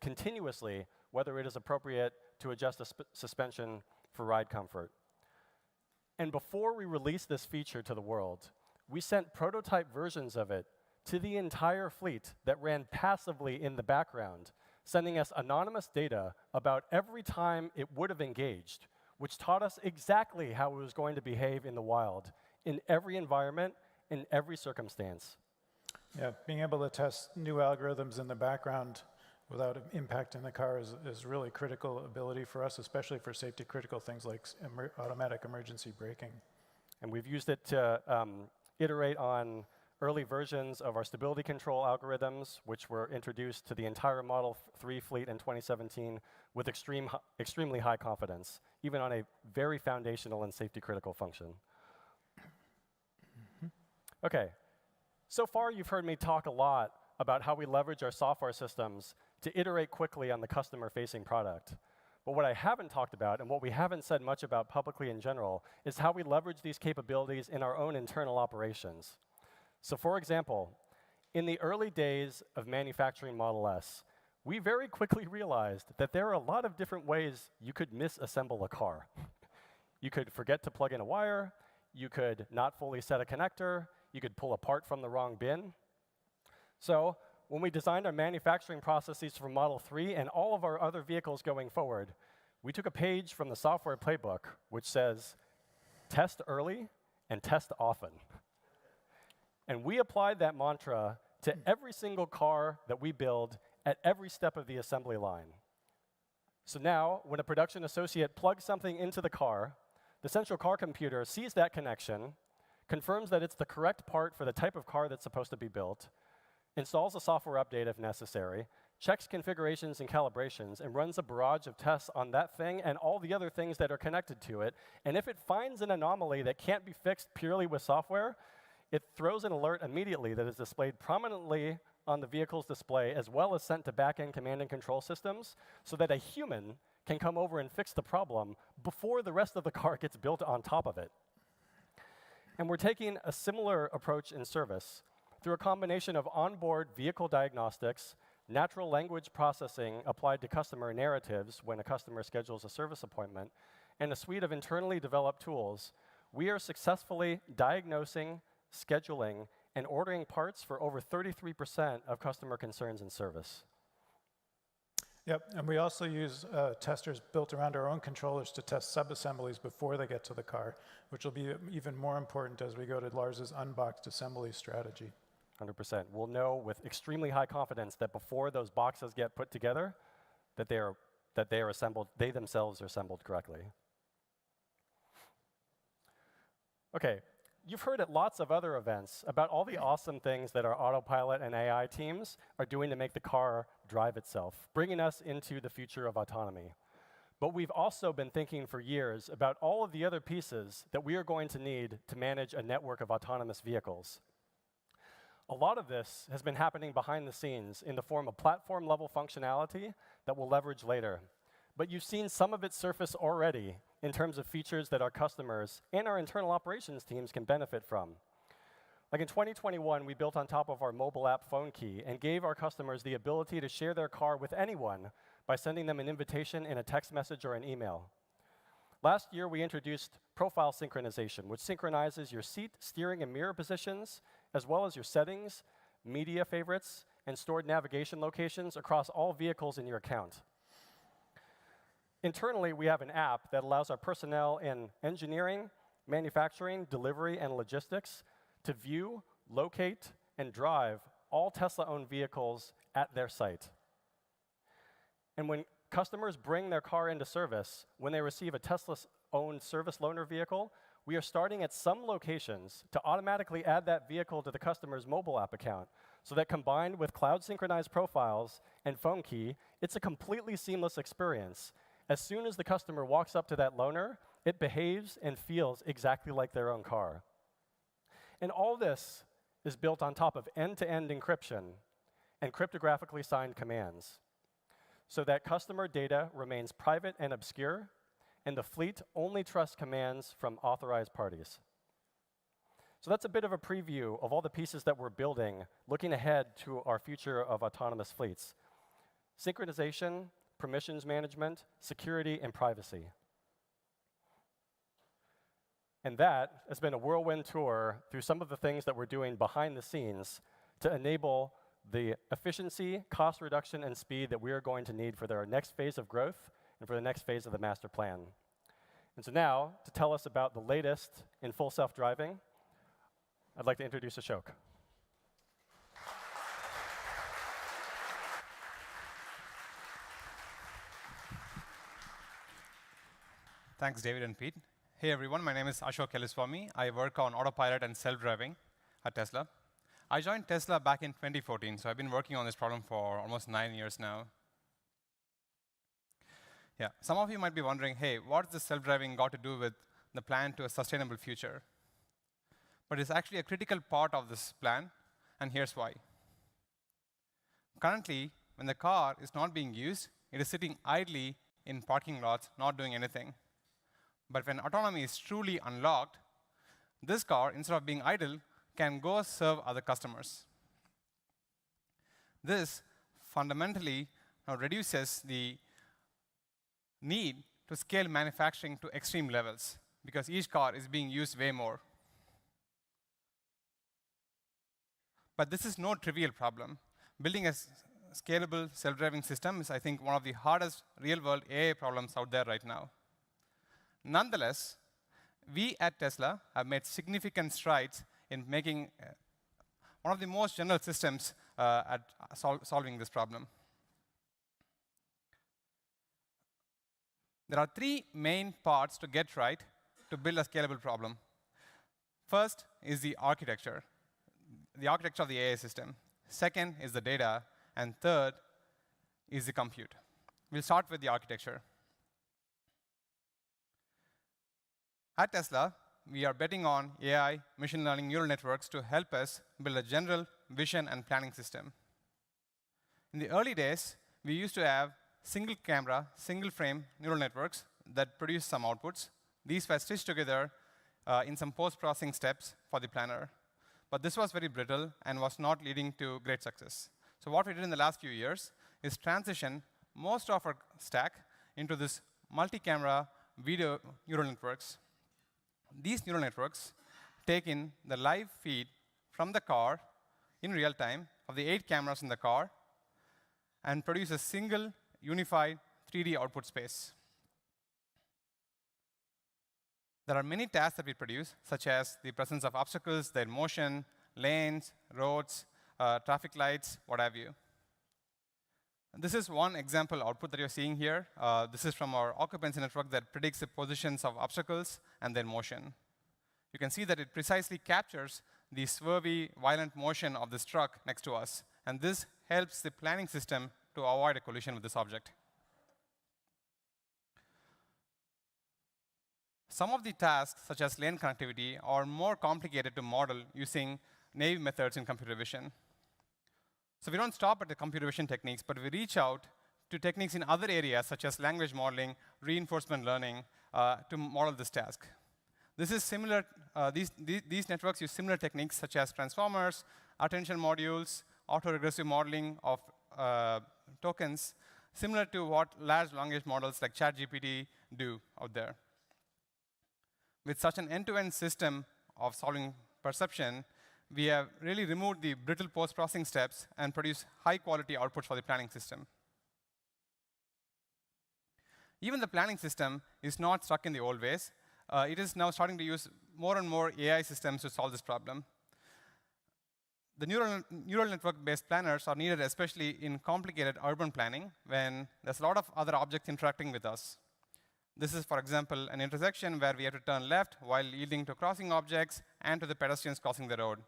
continuously whether it is appropriate to adjust the suspension for ride comfort. And before we released this feature to the world, we sent prototype versions of it to the entire fleet that ran passively in the background, sending us anonymous data about every time it would have engaged, which taught us exactly how it was going to behave in the wild, in every environment, in every circumstance. Yeah, being able to test new algorithms in the background without impacting the car is really critical ability for us, especially for safety critical things like automatic emergency braking. And we've used it to iterate on early versions of our stability control algorithms, which were introduced to the entire Model 3 fleet in 2017 with extremely high confidence, even on a very foundational and safety critical function. Okay, so far you've heard me talk a lot about how we leverage our software systems to iterate quickly on the customer-facing product. But what I haven't talked about, and what we haven't said much about publicly in general, is how we leverage these capabilities in our own internal operations. So for example, in the early days of manufacturing Model S, we very quickly realized that there are a lot of different ways you could misassemble a car. You could forget to plug in a wire, you could not fully set a connector, you could pull a part from the wrong bin. So when we designed our manufacturing processes for Model 3 and all of our other vehicles going forward, we took a page from the software playbook, which says, test early and test often. And we applied that mantra to every single car that we build at every step of the assembly line. So now, when a production associate plugs something into the car, the central car computer sees that connection, confirms that it's the correct part for the type of car that's supposed to be built, installs a software update if necessary, checks configurations and calibrations, and runs a barrage of tests on that thing and all the other things that are connected to it. And if it finds an anomaly that can't be fixed purely with software, it throws an alert immediately that is displayed prominently on the vehicle's display, as well as sent to back-end command and control systems, so that a human can come over and fix the problem before the rest of the car gets built on top of it. And we're taking a similar approach in service through a combination of onboard vehicle diagnostics, natural language processing applied to customer narratives when a customer schedules a service appointment, and a suite of internally developed tools. We are successfully diagnosing, scheduling, and ordering parts for over 33% of customer concerns in service. Yep, and we also use testers built around our own controllers to test sub-assemblies before they get to the car, which will be even more important as we go to Lars's unboxed assembly strategy. 100%. We'll know with extremely high confidence that before those boxes get put together, that they are assembled, they themselves are assembled correctly. Okay. You've heard at lots of other events about all the awesome things that our Autopilot and AI teams are doing to make the car drive itself, bringing us into the future of autonomy. But we've also been thinking for years about all of the other pieces that we are going to need to manage a network of autonomous vehicles. A lot of this has been happening behind the scenes in the form of platform-level functionality that we'll leverage later. But you've seen some of it surface already in terms of features that our customers and our internal operations teams can benefit from. Like in 2021, we built on top of our mobile app phone key and gave our customers the ability to share their car with anyone by sending them an invitation in a text message or an email. Last year, we introduced profile synchronization, which synchronizes your seat, steering, and mirror positions, as well as your settings, media favorites, and stored navigation locations across all vehicles in your account. Internally, we have an app that allows our personnel in engineering, manufacturing, delivery, and logistics to view, locate, and drive all Tesla-owned vehicles at their site. And when customers bring their car into service, when they receive a Tesla-owned service loaner vehicle, we are starting at some locations to automatically add that vehicle to the customer's mobile app account, so that combined with cloud-synchronized profiles and phone key, it's a completely seamless experience. As soon as the customer walks up to that loaner, it behaves and feels exactly like their own car. And all this is built on top of end-to-end encryption and cryptographically signed commands, so that customer data remains private and obscure, and the fleet only trusts commands from authorized parties. So that's a bit of a preview of all the pieces that we're building, looking ahead to our future of autonomous fleets. Synchronization, permissions management, security, and privacy. And that has been a whirlwind tour through some of the things that we're doing behind the scenes to enable the efficiency, cost reduction, and speed that we are going to need for our next phase of growth and for the next phase of the master plan. And so now, to tell us about the latest in full self-driving, I'd like to introduce Ashok. Thanks, David and Pete. Hey, everyone. My name is Ashok Kelliswamy. I work on Autopilot and self-driving at Tesla. I joined Tesla back in 2014, so I've been working on this problem for almost 9 years now. Yeah, some of you might be wondering, hey, what does self-driving got to do with the plan to a sustainable future? But it's actually a critical part of this plan, and here's why. Currently, when the car is not being used, it is sitting idly in parking lots, not doing anything. But when autonomy is truly unlocked, this car, instead of being idle, can go serve other customers. This fundamentally reduces the need to scale manufacturing to extreme levels, because each car is being used way more. But this is no trivial problem. Building a scalable self-driving system is, I think, one of the hardest real-world AI problems out there right now. Nonetheless, we at Tesla have made significant strides in making one of the most general systems at solving this problem. There are three main parts to get right to build a scalable problem. First is the architecture of the AI system. Second is the data, and third is the compute. We'll start with the architecture. At Tesla, we are betting on AI, machine learning, neural networks to help us build a general vision and planning system. In the early days, we used to have single camera, single frame neural networks that produced some outputs. These were stitched together in some post-processing steps for the planner. But this was very brittle and was not leading to great success. So what we did in the last few years is transition most of our stack into this multi-camera video neural networks. These neural networks take in the live feed from the car in real time of the 8 cameras in the car and produce a single unified 3D output space. There are many tasks that we produce, such as the presence of obstacles, their motion, lanes, roads, traffic lights, what have you. This is one example output that you're seeing here. This is from our occupancy network that predicts the positions of obstacles and their motion. You can see that it precisely captures the swervy, violent motion of this truck next to us. And this helps the planning system to avoid a collision with this object. Some of the tasks, such as lane connectivity, are more complicated to model using naive methods in computer vision. So we don't stop at the computer vision techniques, but we reach out to techniques in other areas, such as language modeling, reinforcement learning, to model this task. This is similar. These networks use similar techniques, such as transformers, attention modules, autoregressive modeling of tokens, similar to what large language models like ChatGPT do out there. With such an end-to-end system of solving perception, we have really removed the brittle post-processing steps and produced high-quality outputs for the planning system. Even the planning system is not stuck in the old ways. It is now starting to use more and more AI systems to solve this problem. The neural network-based planners are needed especially in complicated urban planning when there's a lot of other objects interacting with us. This is, for example, an intersection where we have to turn left while yielding to crossing objects and to the pedestrians crossing the road.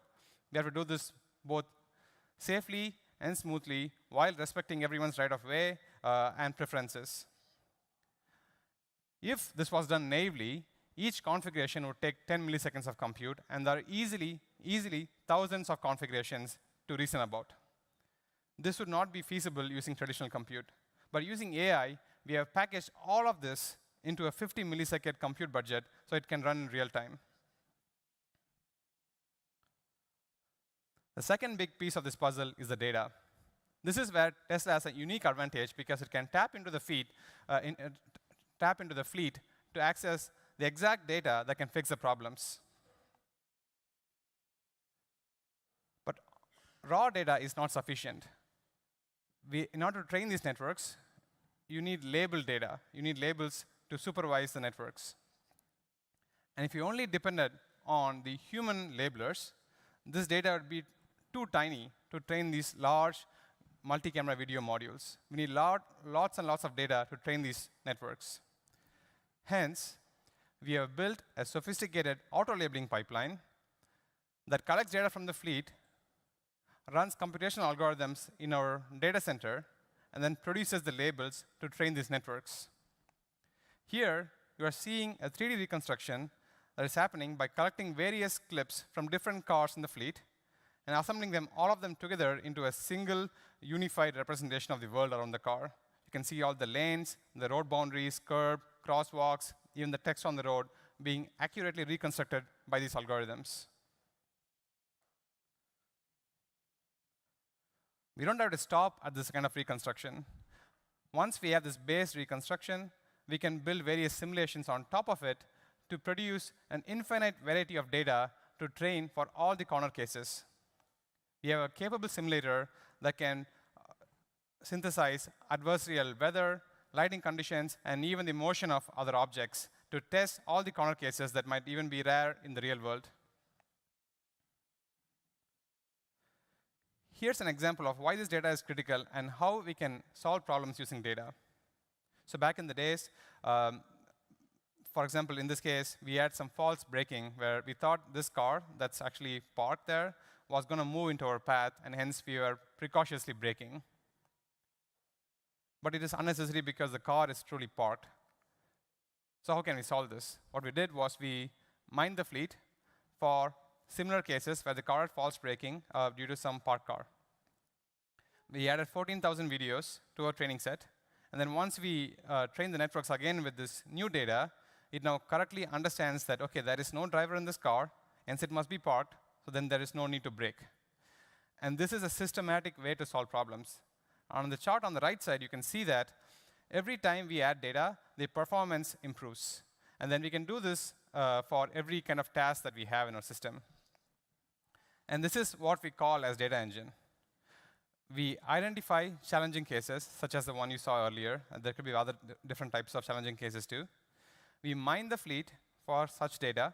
We have to do this both safely and smoothly while respecting everyone's right of way and preferences. If this was done naively, each configuration would take 10 milliseconds of compute, and there are easily thousands of configurations to reason about. This would not be feasible using traditional compute. But using AI, we have packaged all of this into a 50 millisecond compute budget so it can run in real time. The second big piece of this puzzle is the data. This is where Tesla has a unique advantage because it can tap into the fleet to access the exact data that can fix the problems. But raw data is not sufficient. In order to train these networks, you need labeled data. You need labels to supervise the networks. And if you only depended on the human labelers, this data would be too tiny to train these large multi-camera video modules. We need lots and lots of data to train these networks. Hence, we have built a sophisticated auto-labeling pipeline that collects data from the fleet, runs computational algorithms in our data center, and then produces the labels to train these networks. Here, you are seeing a 3D reconstruction that is happening by collecting various clips from different cars in the fleet and assembling them, all of them together into a single unified representation of the world around the car. You can see all the lanes, the road boundaries, curb, crosswalks, even the text on the road being accurately reconstructed by these algorithms. We don't have to stop at this kind of reconstruction. Once we have this base reconstruction, we can build various simulations on top of it to produce an infinite variety of data to train for all the corner cases. We have a capable simulator that can synthesize adversarial weather, lighting conditions, and even the motion of other objects to test all the corner cases that might even be rare in the real world. Here's an example of why this data is critical and how we can solve problems using data. So back in the days, for example, in this case, we had some false braking where we thought this car that's actually parked there was going to move into our path, and hence we were precautiously braking. But it is unnecessary because the car is truly parked. So how can we solve this? What we did was we mined the fleet for similar cases where the car had false braking due to some parked car. We added 14,000 videos to our training set. And then once we train the networks again with this new data, it now correctly understands that, OK, there is no driver in this car, hence it must be parked, so then there is no need to brake. And this is a systematic way to solve problems. On the chart on the right side, you can see that every time we add data, the performance improves. And then we can do this for every kind of task that we have in our system. And this is what we call as data engine. We identify challenging cases, such as the one you saw earlier. There could be other different types of challenging cases too. We mine the fleet for such data,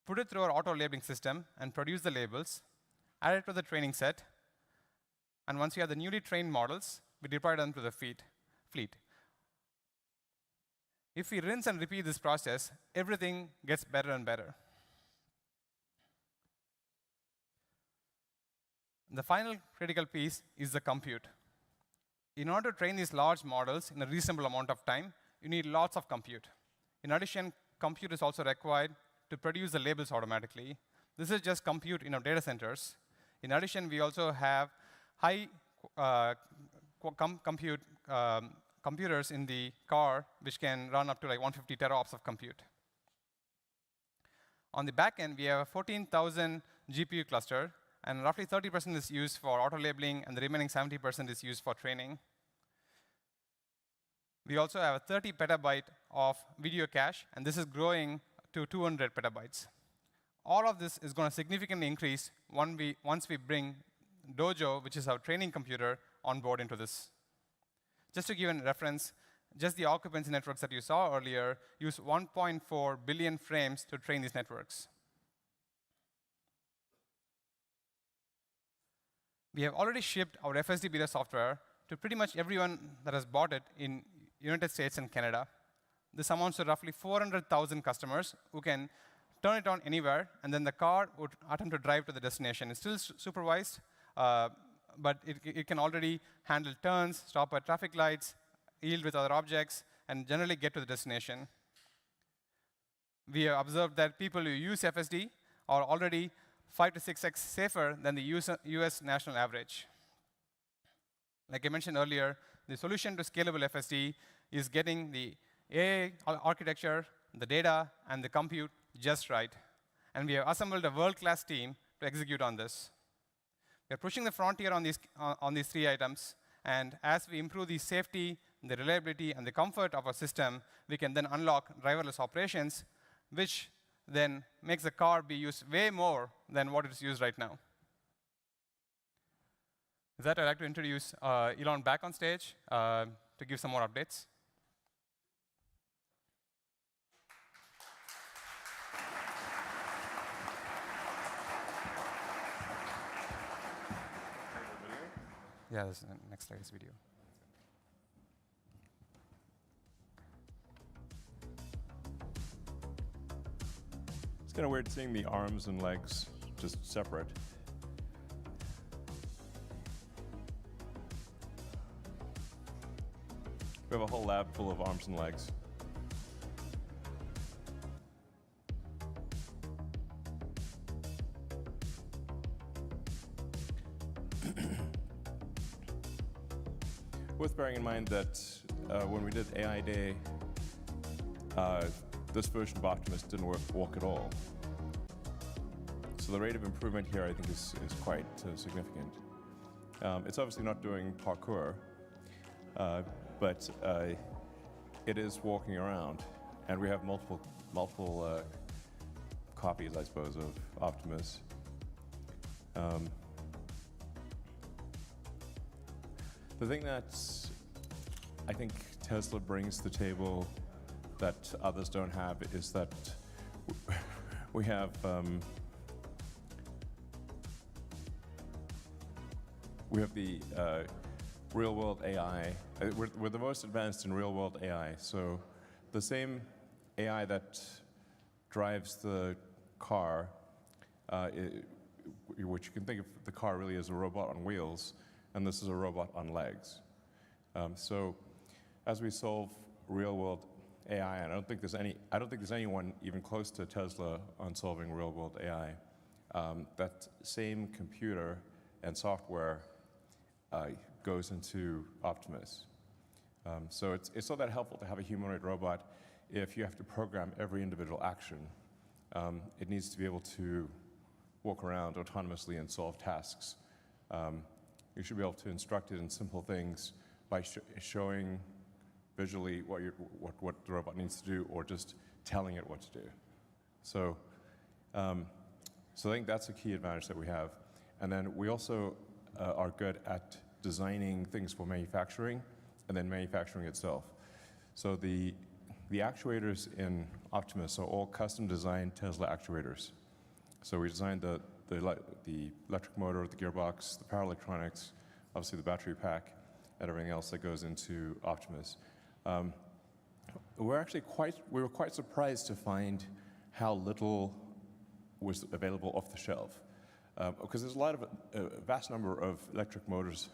put it through our auto-labeling system, and produce the labels, add it to the training set. And once we have the newly trained models, we deploy them to the fleet. If we rinse and repeat this process, everything gets better and better. The final critical piece is the compute. In order to train these large models in a reasonable amount of time, you need lots of compute. In addition, compute is also required to produce the labels automatically. This is just compute in our data centers. In addition, we also have high computers in the car, which can run up to like 150 teraops of compute. On the back end, we have a 14,000 GPU cluster, and roughly 30% is used for auto-labeling, and the remaining 70% is used for training. We also have a 30 petabyte of video cache, and this is growing to 200 petabytes. All of this is going to significantly increase once we bring Dojo, which is our training computer, on board into this. Just to give a reference, just the occupancy networks that you saw earlier use 1.4 billion frames to train these networks. We have already shipped our FSD beta software to pretty much everyone that has bought it in United States and Canada. This amounts to roughly 400,000 customers who can turn it on anywhere, and then the car would attempt to drive to the destination. It's still supervised, but it can already handle turns, stop at traffic lights, yield with other objects, and generally get to the destination. We have observed that people who use FSD are already 5 to 6x safer than the US national average. Like I mentioned earlier, the solution to scalable FSD is getting the AI architecture, the data, and the compute just right. And we have assembled a world-class team to execute on this. We are pushing the frontier on these three items, and as we improve the safety, the reliability, and the comfort of our system, we can then unlock driverless operations, which then makes the car be used way more than what it is used right now. With that, I'd like to introduce Elon back on stage to give some more updates. Yeah, this is the next slide is video. It's kind of weird seeing the arms and legs just separate. We have a whole lab full of arms and legs. Worth bearing in mind that when we did AI Day, this version of Optimus didn't walk at all. So the rate of improvement here, I think, is quite significant. It's obviously not doing parkour, but it is walking around, and we have multiple copies, I suppose, of Optimus. The thing that I think Tesla brings to the table that others don't have is that we have the real-world AI. We're the most advanced in real-world AI. So the same AI that drives the car, which you can think of the car really as a robot on wheels, and this is a robot on legs. So as we solve real-world AI, and I don't think there's anyone even close to Tesla on solving real-world AI. That same computer and software goes into Optimus. So it's not that helpful to have a humanoid robot if you have to program every individual action. It needs to be able to walk around autonomously and solve tasks. You should be able to instruct it in simple things by showing visually what the robot needs to do, or just telling it what to do. So I think that's a key advantage that we have. And then we also are good at designing things for manufacturing and then manufacturing itself. So the actuators in Optimus are all custom designed Tesla actuators. So we designed the electric motor, the gearbox, the power electronics, obviously the battery pack, and everything else that goes into Optimus. We were quite surprised to find how little was available off the shelf. Because there's a vast number of electric motors,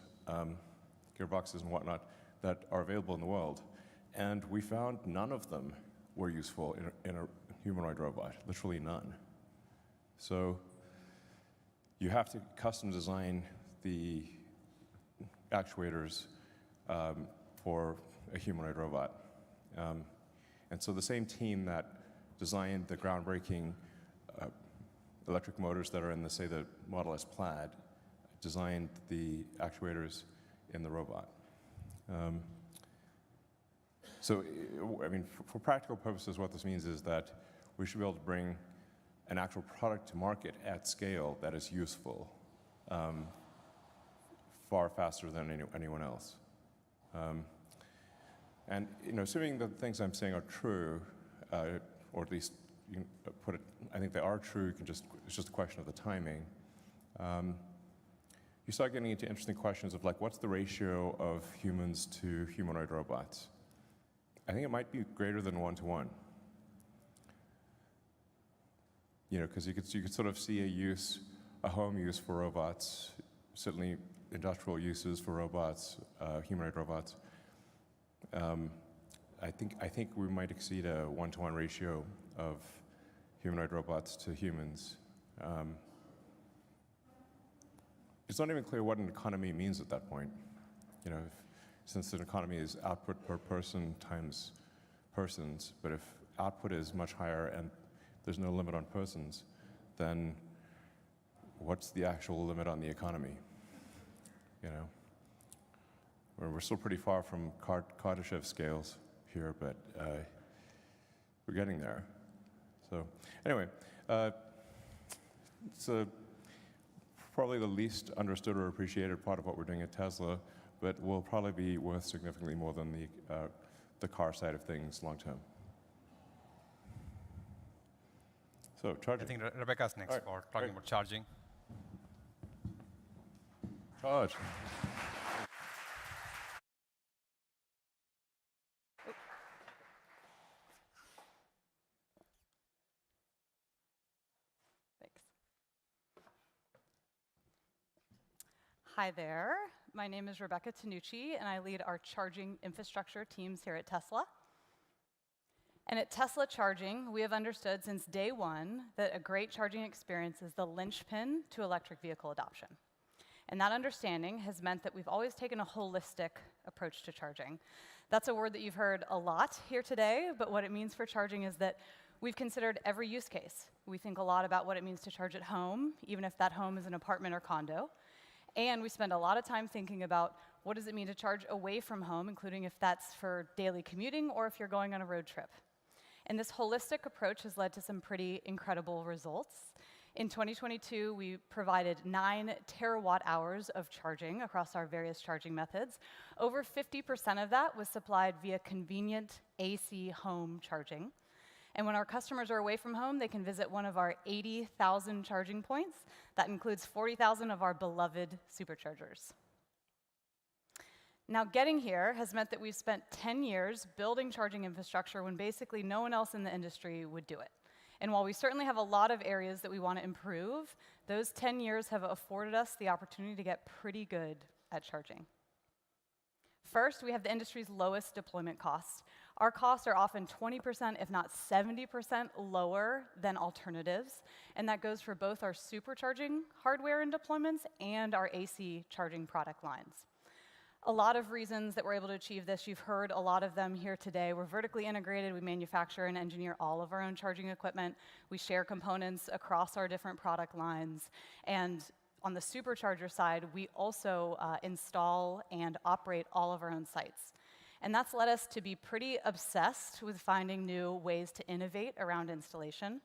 gearboxes and whatnot, that are available in the world. And we found none of them were useful in a humanoid robot, literally none. So you have to custom design the actuators for a humanoid robot. And so the same team that designed the groundbreaking electric motors that are in the Model S Plaid designed the actuators in the robot. So, I mean, for practical purposes, what this means is that we should be able to bring an actual product to market at scale that is useful far faster than anyone else. And assuming that the things I'm saying are true, or at least you can put it, I think they are true. It's just a question of the timing. You start getting into interesting questions of what's the ratio of humans to humanoid robots? I think it might be greater than 1-to-1. Because you could sort of see a home use for robots, certainly industrial uses for robots, humanoid robots. I think we might exceed a 1-to-1 ratio of humanoid robots to humans. It's not even clear what an economy means at that point. Since an economy is output per person times persons, but if output is much higher and there's no limit on persons, then what's the actual limit on the economy? We're still pretty far from Kardashev scales here, but we're getting there. So anyway, it's probably the least understood or appreciated part of what we're doing at Tesla, but will probably be worth significantly more than the car side of things long term. So charging. I think Rebecca's next for talking about charging. Charge. Hi there. My name is Rebecca Tanucci, and I lead our charging infrastructure teams here at Tesla. And at Tesla Charging, we have understood since day one that a great charging experience is the linchpin to electric vehicle adoption. And that understanding has meant that we've always taken a holistic approach to charging. That's a word that you've heard a lot here today, but what it means for charging is that we've considered every use case. We think a lot about what it means to charge at home, even if that home is an apartment or condo. And we spend a lot of time thinking about what does it mean to charge away from home, including if that's for daily commuting or if you're going on a road trip. And this holistic approach has led to some pretty incredible results. In 2022, we provided 9 terawatt hours of charging across our various charging methods. Over 50% of that was supplied via convenient AC home charging. And when our customers are away from home, they can visit one of our 80,000 charging points. That includes 40,000 of our beloved superchargers. Now, getting here has meant that we've spent 10 years building charging infrastructure when basically no one else in the industry would do it. And while we certainly have a lot of areas that we want to improve, those 10 years have afforded us the opportunity to get pretty good at charging. First, we have the industry's lowest deployment costs. Our costs are often 20%, if not 70% lower than alternatives, and that goes for both our supercharging hardware and deployments and our AC charging product lines. A lot of reasons that we're able to achieve this, you've heard a lot of them here today. We're vertically integrated. We manufacture and engineer all of our own charging equipment. We share components across our different product lines. And on the supercharger side, we also install and operate all of our own sites. And that's led us to be pretty obsessed with finding new ways to innovate around installation.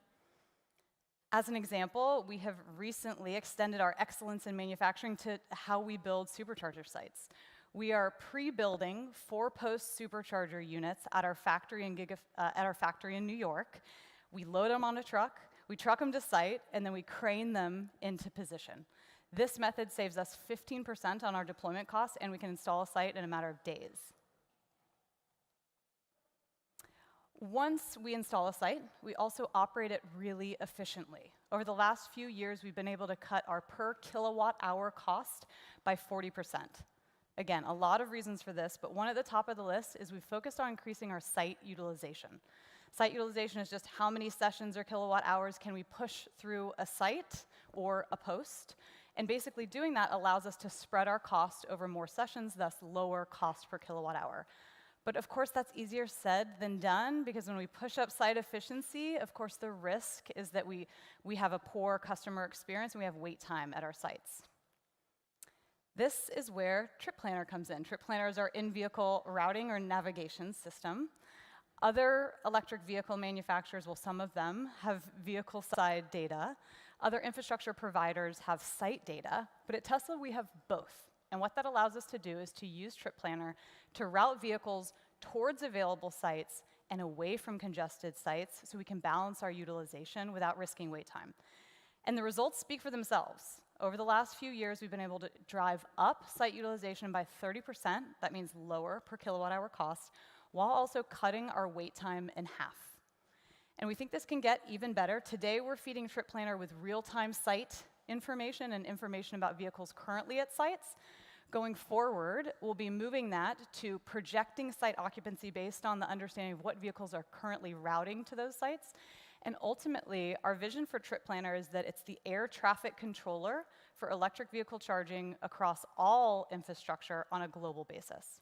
As an example, we have recently extended our excellence in manufacturing to how we build supercharger sites. We are pre-building 4-post supercharger units at our factory in New York. We load them on a truck, we truck them to site, and then we crane them into position. This method saves us 15% on our deployment costs, and we can install a site in a matter of days. Once we install a site, we also operate it really efficiently. Over the last few years, we've been able to cut our per kilowatt hour cost by 40%. Again, a lot of reasons for this, but one at the top of the list is we've focused on increasing our site utilization. Site utilization is just how many sessions or kilowatt hours can we push through a site or a post. And basically doing that allows us to spread our cost over more sessions, thus lower cost per kilowatt hour. But of course, that's easier said than done, because when we push up site efficiency, of course, the risk is that we have a poor customer experience and we have wait time at our sites. This is where Trip Planner comes in. Trip Planner is our in-vehicle routing or navigation system. Other electric vehicle manufacturers, well, some of them have vehicle-side data. Other infrastructure providers have site data, but at Tesla, we have both. And what that allows us to do is to use Trip Planner to route vehicles towards available sites and away from congested sites so we can balance our utilization without risking wait time. And the results speak for themselves. Over the last few years, we've been able to drive up site utilization by 30%. That means lower per kilowatt hour cost, while also cutting our wait time in half. And we think this can get even better. Today, we're feeding Trip Planner with real-time site information and information about vehicles currently at sites. Going forward, we'll be moving that to projecting site occupancy based on the understanding of what vehicles are currently routing to those sites. And ultimately, our vision for Trip Planner is that it's the air traffic controller for electric vehicle charging across all infrastructure on a global basis.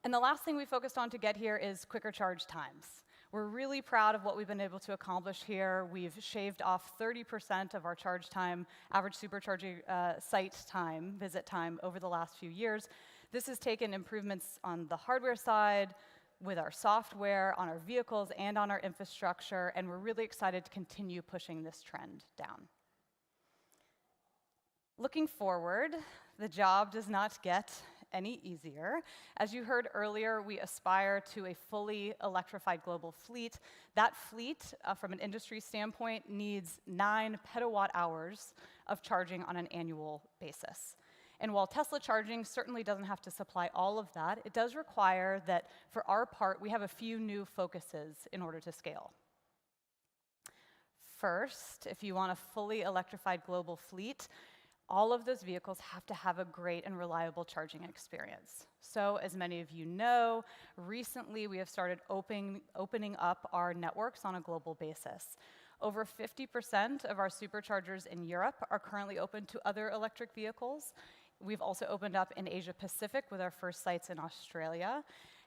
And the last thing we focused on to get here is quicker charge times. We're really proud of what we've been able to accomplish here. We've shaved off 30% of our charge time, average supercharging site time, visit time, over the last few years. This has taken improvements on the hardware side, with our software, on our vehicles, and on our infrastructure, and we're really excited to continue pushing this trend down. Looking forward, the job does not get any easier. As you heard earlier, we aspire to a fully electrified global fleet. That fleet, from an industry standpoint, needs 9 petawatt hours of charging on an annual basis. And while Tesla charging certainly doesn't have to supply all of that, it does require that, for our part, we have a few new focuses in order to scale. First, if you want a fully electrified global fleet, all of those vehicles have to have a great and reliable charging experience. So, as many of you know, recently we have started opening up our networks on a global basis. Over 50% of our superchargers in Europe are currently open to other electric vehicles. We've also opened up in Asia Pacific with our first sites in Australia.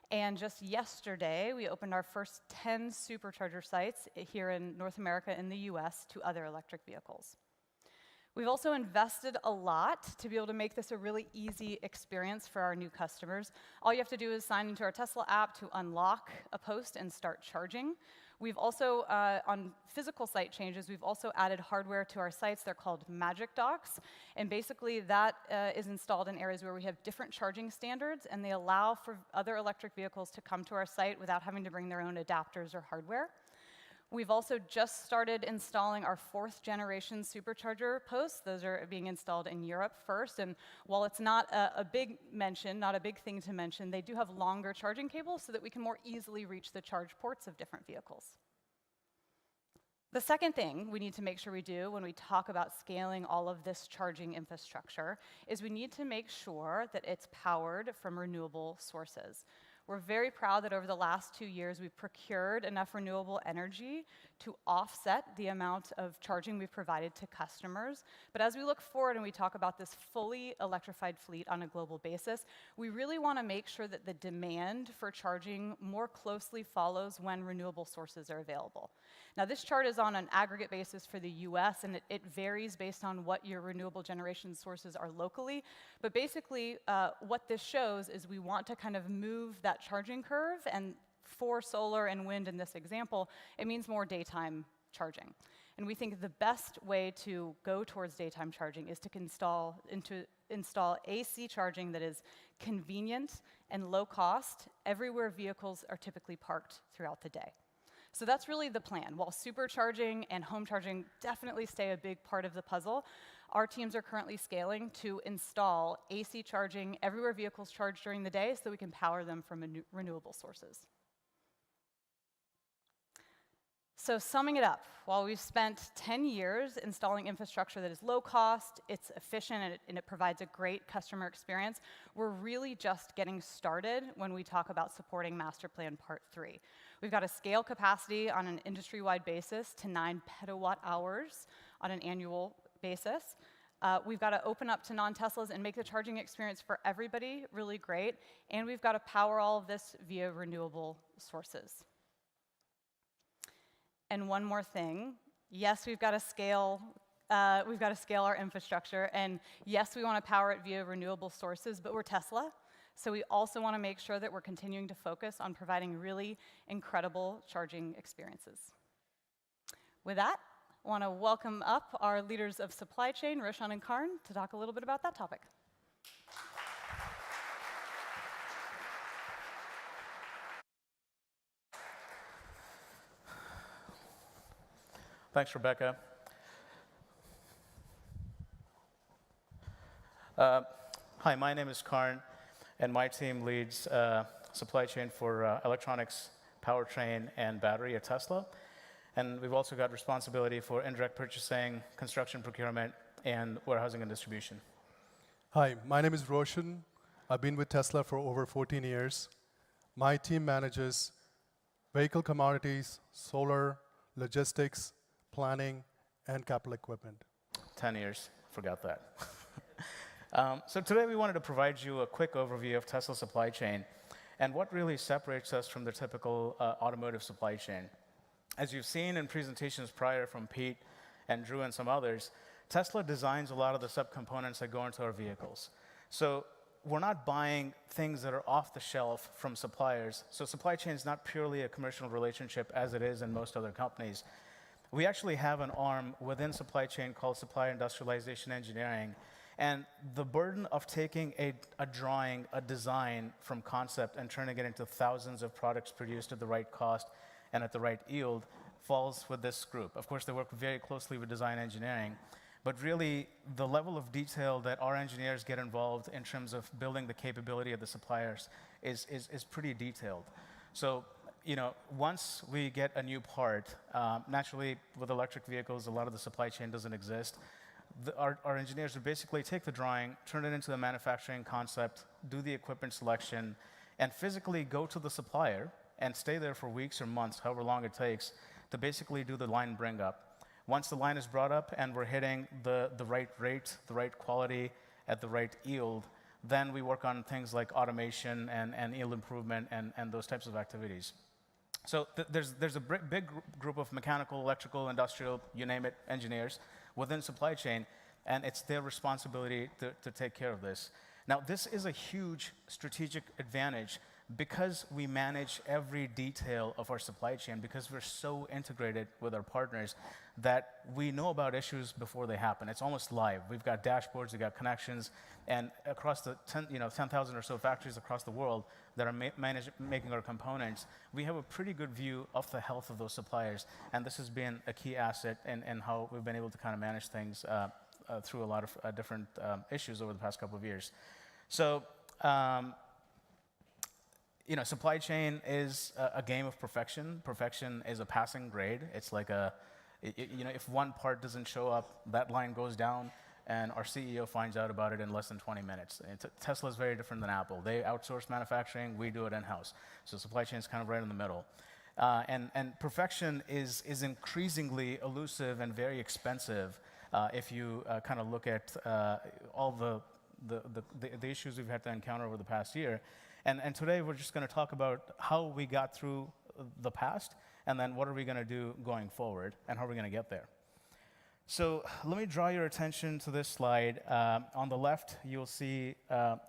And just yesterday, we opened our first 10 supercharger sites here in North America and the US to other electric vehicles. We've also invested a lot to be able to make this a really easy experience for our new customers. All you have to do is sign into our Tesla app to unlock a post and start charging. We've also, on physical site changes, we've also added hardware to our sites. They're called Magic Docks. And basically, that is installed in areas where we have different charging standards, and they allow for other electric vehicles to come to our site without having to bring their own adapters or hardware. We've also just started installing our 4th generation supercharger posts. Those are being installed in Europe first. And while it's not a big mention, not a big thing to mention, they do have longer charging cables so that we can more easily reach the charge ports of different vehicles. The second thing we need to make sure we do when we talk about scaling all of this charging infrastructure is we need to make sure that it's powered from renewable sources. We're very proud that over the last 2 years, we've procured enough renewable energy to offset the amount of charging we've provided to customers. But as we look forward and we talk about this fully electrified fleet on a global basis, we really want to make sure that the demand for charging more closely follows when renewable sources are available. Now, this chart is on an aggregate basis for the US, and it varies based on what your renewable generation sources are locally. But basically, what this shows is we want to kind of move that charging curve, and for solar and wind in this example, it means more daytime charging. And we think the best way to go towards daytime charging is to install AC charging that is convenient and low cost everywhere vehicles are typically parked throughout the day. So that's really the plan. While supercharging and home charging definitely stay a big part of the puzzle, our teams are currently scaling to install AC charging everywhere vehicles charge during the day so we can power them from renewable sources. So summing it up, while we've spent 10 years installing infrastructure that is low cost, it's efficient, and it provides a great customer experience, we're really just getting started when we talk about supporting Master Plan Part 3. We've got to scale capacity on an industry-wide basis to 9 petawatt hours on an annual basis. We've got to open up to non-Teslas and make the charging experience for everybody really great. And we've got to power all of this via renewable sources. And one more thing, yes, we've got to scale our infrastructure, and yes, we want to power it via renewable sources, but we're Tesla, so we also want to make sure that we're continuing to focus on providing really incredible charging experiences. With that, I want to welcome up our leaders of supply chain, Roshan and Karn, to talk a little bit about that topic. Thanks, Rebecca. Hi, my name is Karn, and my team leads supply chain for electronics, powertrain, and battery at Tesla. And we've also got responsibility for indirect purchasing, construction procurement, and warehousing and distribution. Hi, my name is Roshan. I've been with Tesla for over 14 years. My team manages vehicle commodities, solar, logistics, planning, and capital equipment. 10 years, forgot that. So today we wanted to provide you a quick overview of Tesla's supply chain and what really separates us from the typical automotive supply chain. As you've seen in presentations prior from Pete and Drew and some others, Tesla designs a lot of the subcomponents that go into our vehicles. So we're not buying things that are off the shelf from suppliers. So supply chain is not purely a commercial relationship as it is in most other companies. We actually have an arm within supply chain called Supply Industrialization Engineering. And the burden of taking a drawing, a design from concept and turning it into thousands of products produced at the right cost and at the right yield falls with this group. Of course, they work very closely with design engineering. But really, the level of detail that our engineers get involved in terms of building the capability of the suppliers is pretty detailed. So, once we get a new part, naturally, with electric vehicles, a lot of the supply chain doesn't exist. Our engineers would basically take the drawing, turn it into the manufacturing concept, do the equipment selection, and physically go to the supplier and stay there for weeks or months, however long it takes, to basically do the line bring up. Once the line is brought up and we're hitting the right rate, the right quality, at the right yield, then we work on things like automation and yield improvement and those types of activities. So there's a big group of mechanical, electrical, industrial, you name it, engineers within supply chain and it's their responsibility to take care of this. Now, this is a huge strategic advantage because we manage every detail of our supply chain, because we're so integrated with our partners that we know about issues before they happen. It's almost live. We've got dashboards, we've got connections, and across the 10,000 or so factories across the world that are making our components, we have a pretty good view of the health of those suppliers, and this has been a key asset in how we've been able to kind of manage things through a lot of different issues over the past couple of years. So, supply chain is a game of perfection. Perfection is a passing grade. It's like if one part doesn't show up, that line goes down, and our CEO finds out about it in less than 20 minutes. Tesla is very different than Apple. They outsource manufacturing, we do it in-house. So supply chain is kind of right in the middle. And perfection is increasingly elusive and very expensive if you kind of look at all the issues we've had to encounter over the past year. And today we're just going to talk about how we got through the past, and then what are we going to do going forward, and how are we going to get there. So let me draw your attention to this slide. On the left, you'll see a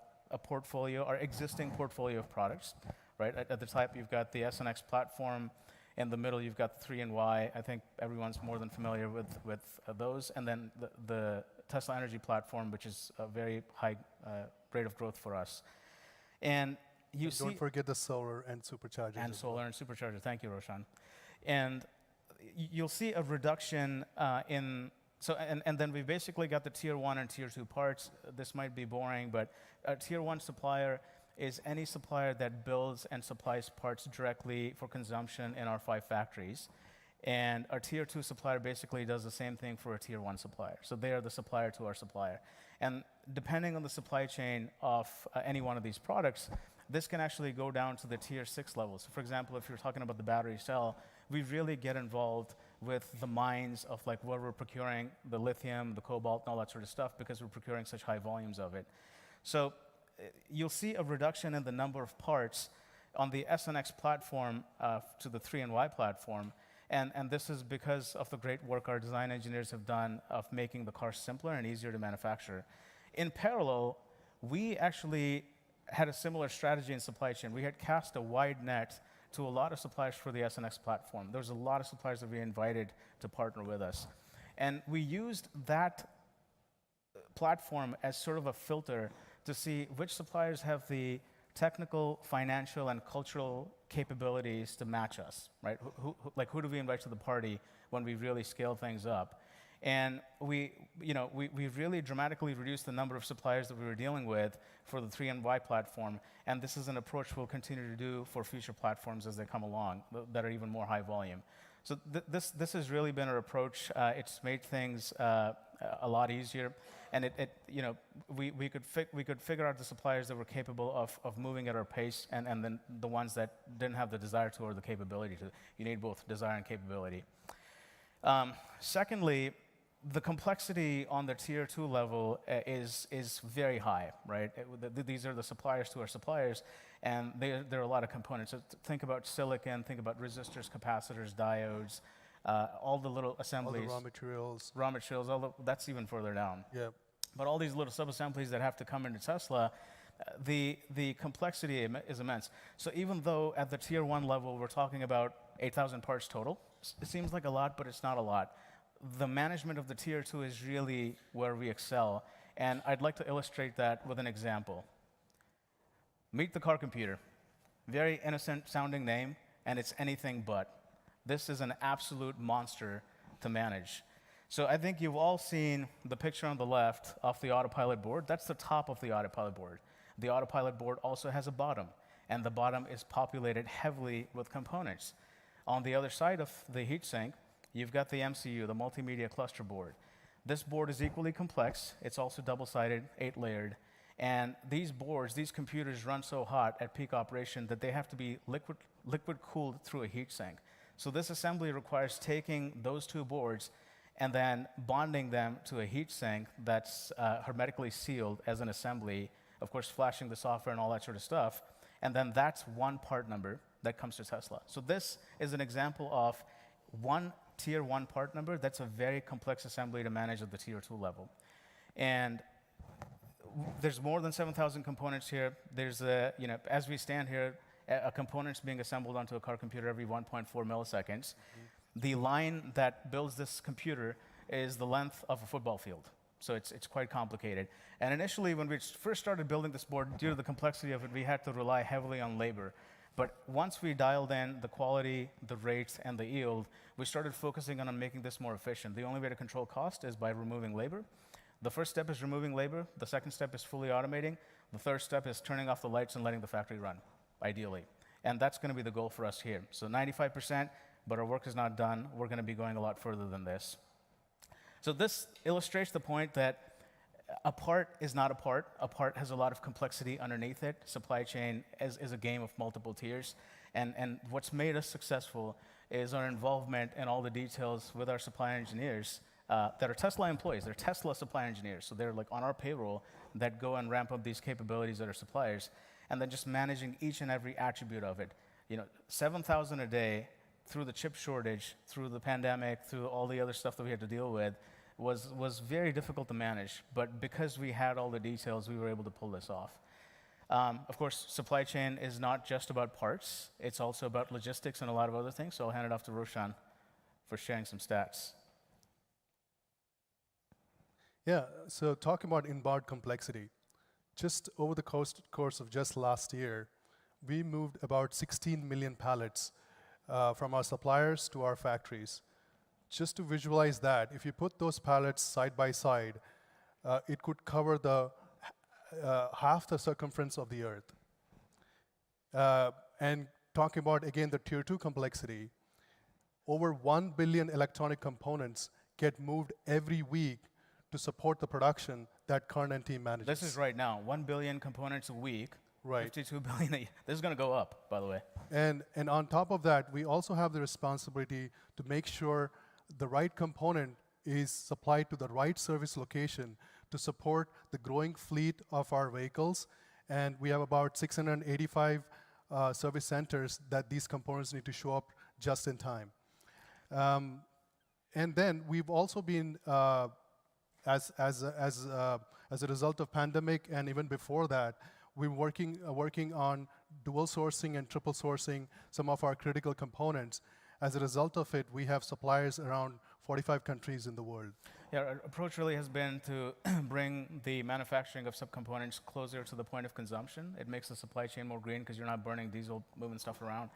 portfolio, our existing portfolio of products. Right at the top, you've got the S and X platform. In the middle, you've got the 3 and Y. I think everyone's more than familiar with those. And then the Tesla Energy platform, which is a very high rate of growth for us. And you see, don't forget the solar and supercharger. And solar and supercharger. Thank you, Roshan. And you'll see a reduction and then we basically got the tier 1 and tier 2 parts. This might be boring, but a tier 1 supplier is any supplier that builds and supplies parts directly for consumption in our 5 factories. And our tier 2 supplier basically does the same thing for a tier 1 supplier. So they are the supplier to our supplier. And depending on the supply chain of any one of these products, this can actually go down to the tier 6 level. So for example, if you're talking about the battery cell, we really get involved with the mines of like where we're procuring the lithium, the cobalt, and all that sort of stuff because we're procuring such high volumes of it. So you'll see a reduction in the number of parts on the S and X platform to the 3 and Y platform. And this is because of the great work our design engineers have done of making the car simpler and easier to manufacture. In parallel, we actually had a similar strategy in supply chain. We had cast a wide net to a lot of suppliers for the S and X platform. There was a lot of suppliers that we invited to partner with us. And we used that platform as sort of a filter to see which suppliers have the technical, financial, and cultural capabilities to match us, right? Who do we invite to the party when we really scale things up? And we really dramatically reduced the number of suppliers that we were dealing with for the 3 and Y platform, and this is an approach we'll continue to do for future platforms as they come along that are even more high volume. So this has really been our approach. It's made things a lot easier, and we could figure out the suppliers that were capable of moving at our pace, and then the ones that didn't have the desire to or the capability to. You need both desire and capability. Secondly, the complexity on the tier 2 level is very high, right? These are the suppliers to our suppliers, and there are a lot of components. So think about silicon, think about resistors, capacitors, diodes, all the little assemblies. All the raw materials. Raw materials, that's even further down. Yeah. But all these little sub-assemblies that have to come into Tesla, the complexity is immense. So even though at the tier 1 level we're talking about 8,000 parts total, it seems like a lot, but it's not a lot. The management of the tier 2 is really where we excel, and I'd like to illustrate that with an example. Meet the car computer. Very innocent sounding name, and it's anything but. This is an absolute monster to manage. So I think you've all seen the picture on the left of the Autopilot board. That's the top of the Autopilot board. The Autopilot board also has a bottom, and the bottom is populated heavily with components. On the other side of the heatsink, you've got the MCU, the multimedia cluster board. This board is equally complex. It's also double-sided, 8-layered. And these boards, these computers run so hot at peak operation that they have to be liquid-cooled through a heatsink. So this assembly requires taking those 2 boards and then bonding them to a heatsink that's hermetically sealed as an assembly, of course, flashing the software and all that sort of stuff. And then that's one part number that comes to Tesla. So this is an example of one tier 1 part number. That's a very complex assembly to manage at the tier 2 level. And there's more than 7,000 components here. There's as we stand here, a component's being assembled onto a car computer every 1.4 milliseconds. The line that builds this computer is the length of a football field. So it's quite complicated. And initially, when we first started building this board, due to the complexity of it, we had to rely heavily on labor. But once we dialed in the quality, the rates, and the yield, we started focusing on making this more efficient. The only way to control cost is by removing labor. The first step is removing labor. The second step is fully automating. The third step is turning off the lights and letting the factory run, ideally. And that's going to be the goal for us here. So 95%, but our work is not done. We're going to be going a lot further than this. So this illustrates the point that a part is not a part. A part has a lot of complexity underneath it. Supply chain is a game of multiple tiers. And what's made us successful is our involvement in all the details with our supply engineers that are Tesla employees. They're Tesla supply engineers. So they're like on our payroll that go and ramp up these capabilities at our suppliers. And then just managing each and every attribute of it. 7,000 a day through the chip shortage, through the pandemic, through all the other stuff that we had to deal with, was very difficult to manage, but because we had all the details, we were able to pull this off. Of course, supply chain is not just about parts, it's also about logistics and a lot of other things, so I'll hand it off to Roshan for sharing some stats. Yeah, so talking about inbound complexity, just over the course of just last year, we moved about 16 million pallets from our suppliers to our factories. Just to visualize that, if you put those pallets side by side, it could cover the half the circumference of the Earth. And talking about, again, the tier 2 complexity, over 1 billion electronic components get moved every week to support the production that Karn and team manages. This is right now, 1 billion components a week, right. 52 billion a year. This is going to go up, by the way. And on top of that, we also have the responsibility to make sure the right component is supplied to the right service location to support the growing fleet of our vehicles. And we have about 685 service centers that these components need to show up just in time. And then we've also been, as a result of pandemic and even before that, we're working on dual sourcing and triple sourcing some of our critical components. As a result of it, we have suppliers around 45 countries in the world. Yeah, our approach really has been to bring the manufacturing of subcomponents closer to the point of consumption. It makes the supply chain more green because you're not burning diesel, moving stuff around.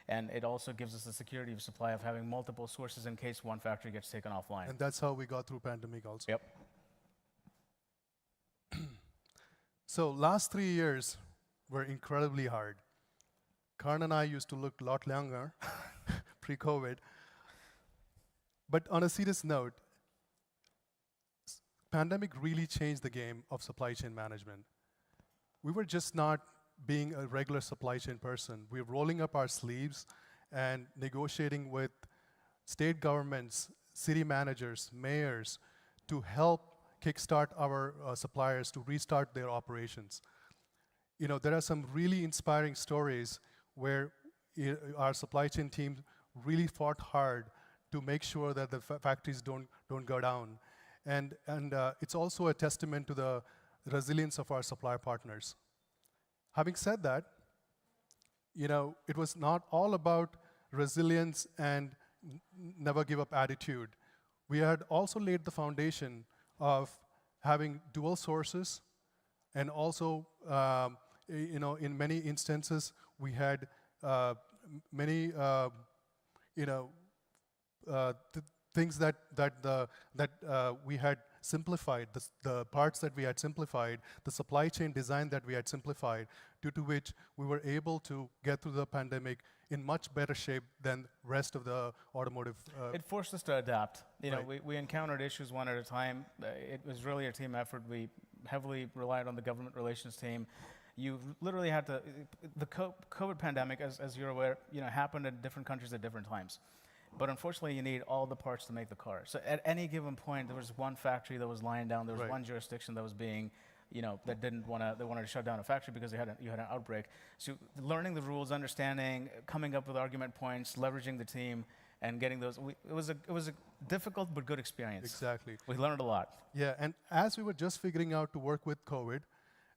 And it also gives us the security of supply of having multiple sources in case one factory gets taken offline. And that's how we got through pandemic also. Yep. So last 3 years were incredibly hard. Karn and I used to look a lot younger pre-COVID. But on a serious note, pandemic really changed the game of supply chain management. We were just not being a regular supply chain person. We were rolling up our sleeves and negotiating with state governments, city managers, mayors to help kickstart our suppliers to restart their operations. There are some really inspiring stories where our supply chain team really fought hard to make sure that the factories don't go down. And it's also a testament to the resilience of our supply partners. Having said that, it was not all about resilience and never give up attitude. We had also laid the foundation of having dual sources, and also, in many instances, we had many, things that we had simplified, the parts that we had simplified, the supply chain design that we had simplified, due to which we were able to get through the pandemic in much better shape than rest of the automotive. It forced us to adapt. Right. We encountered issues one at a time. It was really a team effort. We heavily relied on the government relations team. You literally had to, the COVID pandemic, as you're aware, happened in different countries at different times. But unfortunately, you need all the parts to make the car. So at any given point, there was one factory that was lying down. There was one jurisdiction that was being, that didn't want to. They wanted to shut down a factory because you had an outbreak. So learning the rules, understanding, coming up with argument points, leveraging the team, and getting those. It was a difficult but good experience. Exactly. We learned a lot. Yeah, and as we were just figuring out to work with COVID,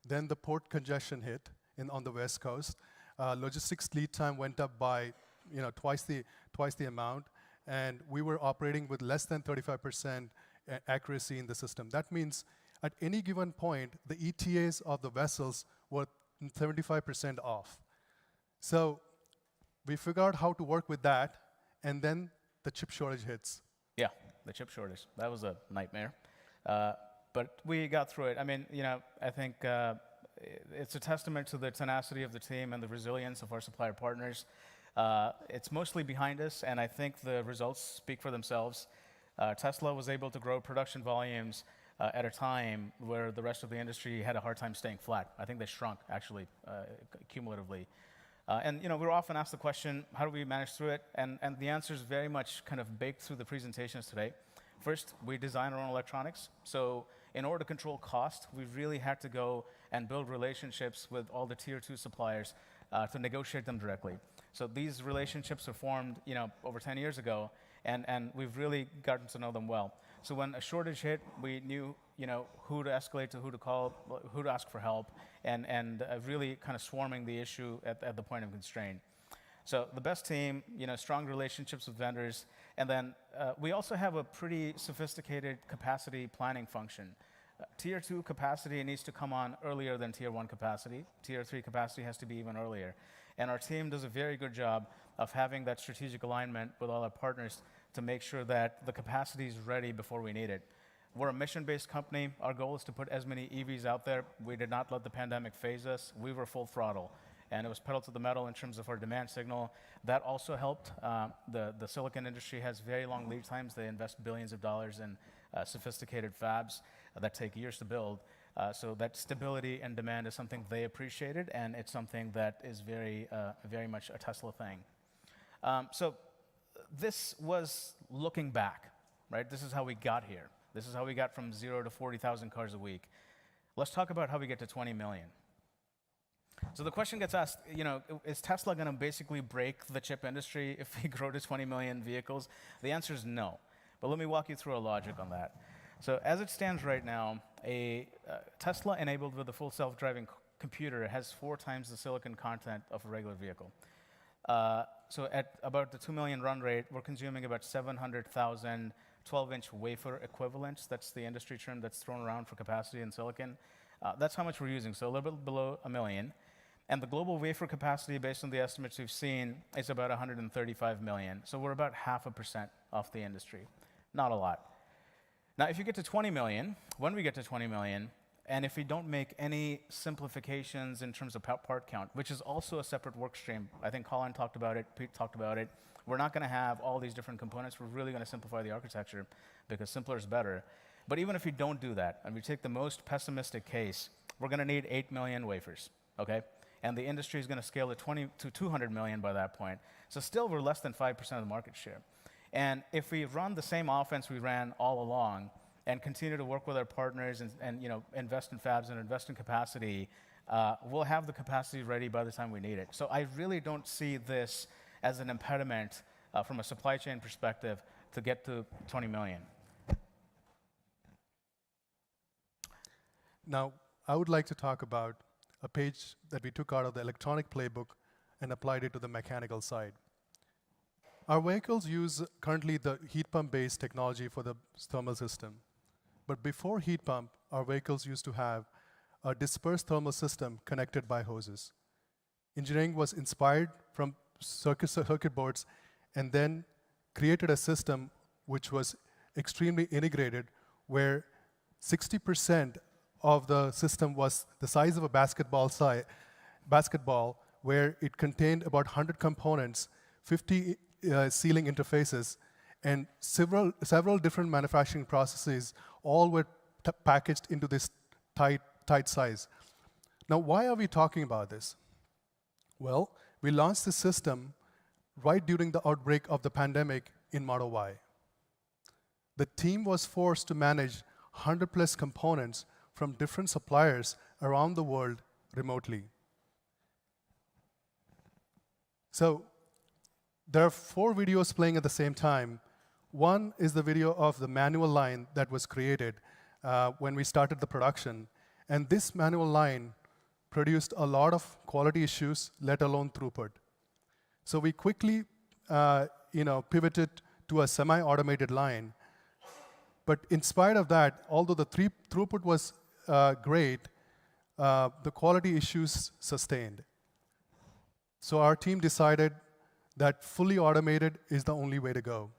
then the port congestion hit on the West Coast. Logistics lead time went up by twice the amount, and we were operating with less than 35% accuracy in the system. That means at any given point, the ETAs of the vessels were 75% off. So we figured out how to work with that, and then the chip shortage hits. Yeah, the chip shortage. That was a nightmare. But we got through it. I mean, I think it's a testament to the tenacity of the team and the resilience of our supplier partners. It's mostly behind us, and I think the results speak for themselves. Tesla was able to grow production volumes at a time where the rest of the industry had a hard time staying flat. I think they shrunk, actually, cumulatively. And we're often asked the question, how do we manage through it? And the answer is very much kind of baked through the presentations today. First, we design our own electronics. So in order to control cost, we really had to go and build relationships with all the tier 2 suppliers to negotiate them directly. So these relationships were formed over 10 years ago, and we've really gotten to know them well. So when a shortage hit, we knew who to escalate to, who to call, who to ask for help, and really kind of swarming the issue at the point of constraint. So the best team, strong relationships with vendors, and then we also have a pretty sophisticated capacity planning function. Tier 2 capacity needs to come on earlier than Tier 1 capacity. Tier 3 capacity has to be even earlier. And our team does a very good job of having that strategic alignment with all our partners to make sure that the capacity is ready before we need it. We're a mission-based company. Our goal is to put as many EVs out there. We did not let the pandemic phase us. We were full throttle. And it was pedal to the metal in terms of our demand signal. That also helped. The silicon industry has very long lead times. They invest billions of dollars in sophisticated fabs that take years to build. So that stability and demand is something they appreciated, and it's something that is very much a Tesla thing. So this was looking back, right? This is how we got here. This is how we got from 0 to 40,000 cars a week. Let's talk about how we get to 20 million. So the question gets asked, is Tesla going to basically break the chip industry if we grow to 20 million vehicles? The answer is no. But let me walk you through a logic on that. So as it stands right now, a Tesla enabled with a full self-driving computer has 4 times the silicon content of a regular vehicle. So at about the 2 million run rate, we're consuming about 700,000 12-inch wafer equivalents. That's the industry term that's thrown around for capacity in silicon. That's how much we're using, so a little bit below 1 million. And the global wafer capacity, based on the estimates we've seen, is about 135 million. So we're about 0.5% off the industry. Not a lot. Now, if you get to 20 million, when we get to 20 million, and if we don't make any simplifications in terms of part count, which is also a separate work stream, I think Colin talked about it, Pete talked about it, we're not going to have all these different components. We're really going to simplify the architecture because simpler is better. But even if we don't do that, and we take the most pessimistic case, we're going to need 8 million wafers, okay? And the industry is going to scale to 200 million by that point. So still, we're less than 5% of the market share. And if we run the same offense we ran all along and continue to work with our partners and invest in fabs and invest in capacity, we'll have the capacity ready by the time we need it. So I really don't see this as an impediment from a supply chain perspective to get to 20 million. Now, I would like to talk about a page that we took out of the electronic playbook and applied it to the mechanical side. Our vehicles use currently the heat pump-based technology for the thermal system. But before heat pump, our vehicles used to have a dispersed thermal system connected by hoses. Engineering was inspired from circuit boards and then created a system which was extremely integrated, where 60% of the system was the size of a basketball, where it contained about 100 components, 50 sealing interfaces, and several different manufacturing processes, all were packaged into this tight size. Now, why are we talking about this? Well, we launched this system right during the outbreak of the pandemic in Model Y. The team was forced to manage 100+ components from different suppliers around the world remotely. So There are 4 videos playing at the same time. One is the video of the manual line that was created when we started the production. And this manual line produced a lot of quality issues, let alone throughput. So we quickly pivoted to a semi-automated line. But in spite of that, although the throughput was great, the quality issues sustained. So our team decided that fully automated is the only way to go.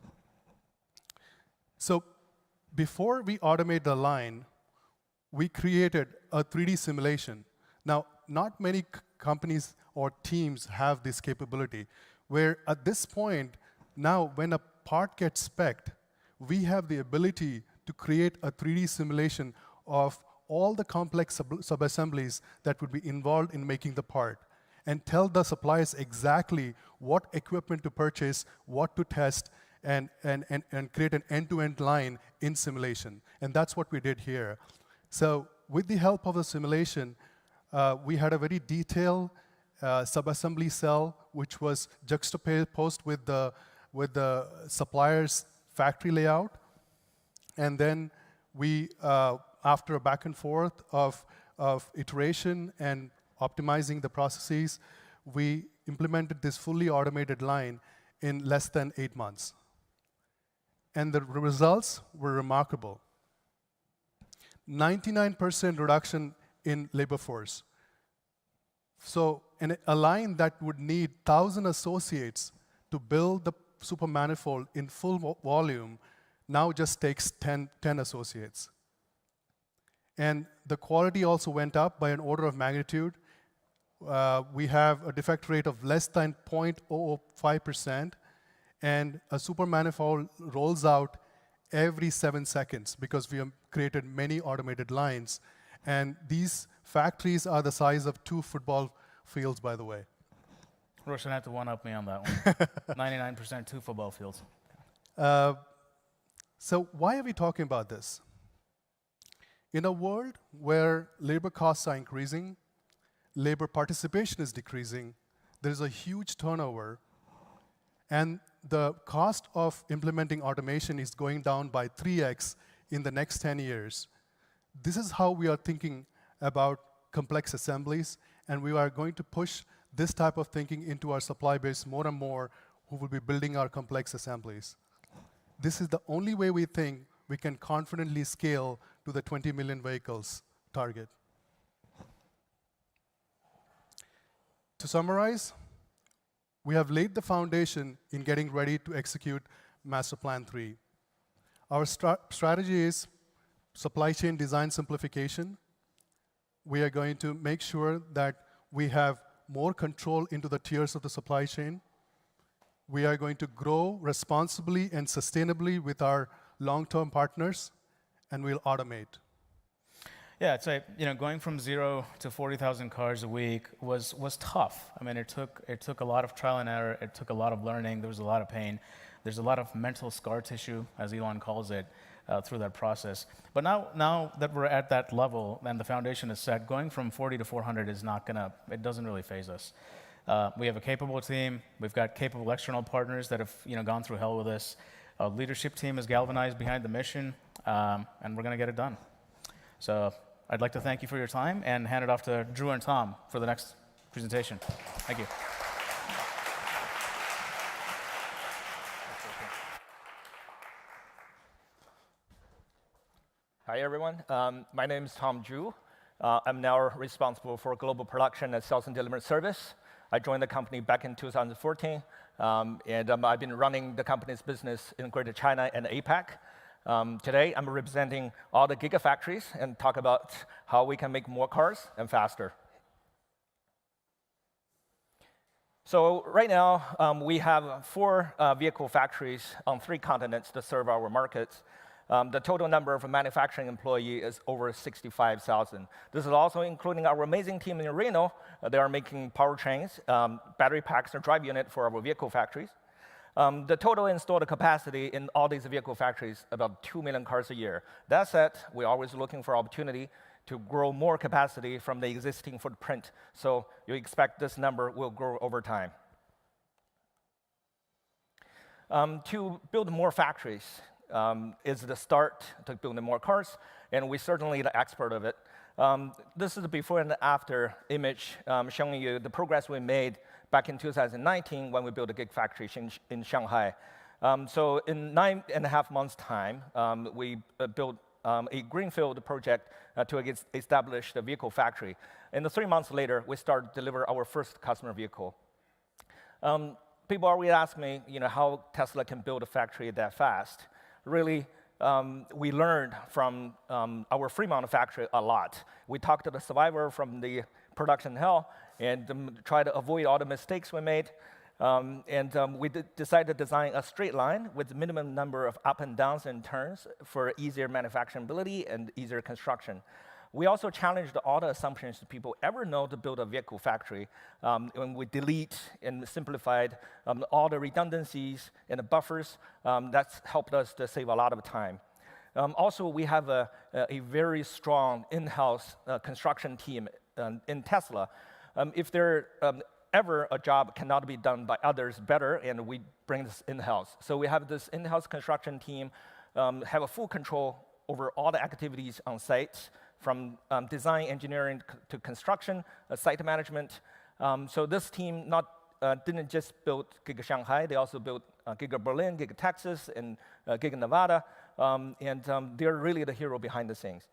So before we automate the line, we created a 3D simulation. Now, not many companies or teams have this capability, where at this point, now when a part gets spec'd, we have the ability to create a 3D simulation of all the complex subassemblies that would be involved in making the part, and tell the suppliers exactly what equipment to purchase, what to test, and create an end-to-end line in simulation. And that's what we did here. So with the help of the simulation, we had a very detailed subassembly cell, which was juxtaposed with the supplier's factory layout. And then we, after a back and forth of iteration and optimizing the processes, we implemented this fully automated line in less than 8 months. And the results were remarkable. 99% reduction in labor force. So a line that would need 1,000 associates to build the super manifold in full volume now just takes 10 associates. And the quality also went up by an order of magnitude. We have a defect rate of less than 0.005%, and a super manifold rolls out every 7 seconds because we have created many automated lines. And these factories are the size of 2 football fields, by the way. Roshan had to one-up me on that one. 99%, 2 football fields. So why are we talking about this? In a world where labor costs are increasing, labor participation is decreasing, there's a huge turnover, and the cost of implementing automation is going down by 3x in the next 10 years. This is how we are thinking about complex assemblies, and we are going to push this type of thinking into our supply base more and more, who will be building our complex assemblies. This is the only way we think we can confidently scale to the 20 million vehicles target. To summarize, we have laid the foundation in getting ready to execute Master Plan 3. Our strategy is supply chain design simplification. We are going to make sure that we have more control into the tiers of the supply chain. We are going to grow responsibly and sustainably with our long-term partners, and we'll automate. Yeah, it's like, going from 0 to 40,000 cars a week was tough. I mean, it took a lot of trial and error. It took a lot of learning. There was a lot of pain. There's a lot of mental scar tissue, as Elon calls it, through that process. But now that we're at that level and the foundation is set, going from 40 to 400 is not gonna, it doesn't really faze us. We have a capable team. We've got capable external partners that have gone through hell with us. Our leadership team is galvanized behind the mission, and we're gonna get it done. So I'd like to thank you for your time and hand it off to Drew and Tom for the next presentation. Thank you. Hi, everyone. My name is Tom Drew. I'm now responsible for global production and sales and delivery service. I joined the company back in 2014, and I've been running the company's business in Greater China and APAC. Today, I'm representing all the Gigafactories and talk about how we can make more cars and faster. So right now, we have 4 vehicle factories on 3 continents to serve our markets. The total number of manufacturing employees is over 65,000. This is also including our amazing team in Reno. They are making powertrains, battery packs, and drive unit for our vehicle factories. The total installed capacity in all these vehicle factories about 2 million cars a year. That said, we're always looking for opportunity to grow more capacity from the existing footprint. So you expect this number will grow over time. to build more factories is the start to building more cars, and we're certainly the expert of it. This is the before and after image showing you the progress we made back in 2019 when we built a Gigafactory in Shanghai. So in 9.5 months' time, we built a greenfield project to establish the vehicle factory. And 3 months later, we started to deliver our first customer vehicle. People always ask me, how Tesla can build a factory that fast. Really, we learned from our Fremont factory a lot. We talked to the survivor from the production hell and tried to avoid all the mistakes we made. We decided to design a straight line with the minimum number of up and downs and turns for easier manufacturability and easier construction. We also challenged all the assumptions that people ever know to build a vehicle factory. When we delete and simplified all the redundancies and the buffers, that's helped us to save a lot of time. Also, we have a very strong in-house construction team in Tesla. If there ever a job cannot be done by others better, and we bring this in-house. So we have this in-house construction team, have a full control over all the activities on site, from design, engineering to construction, site management. So this team didn't just build Giga Shanghai, they also built Giga Berlin, Giga Texas, and Giga Nevada. They're really the hero behind the scenes.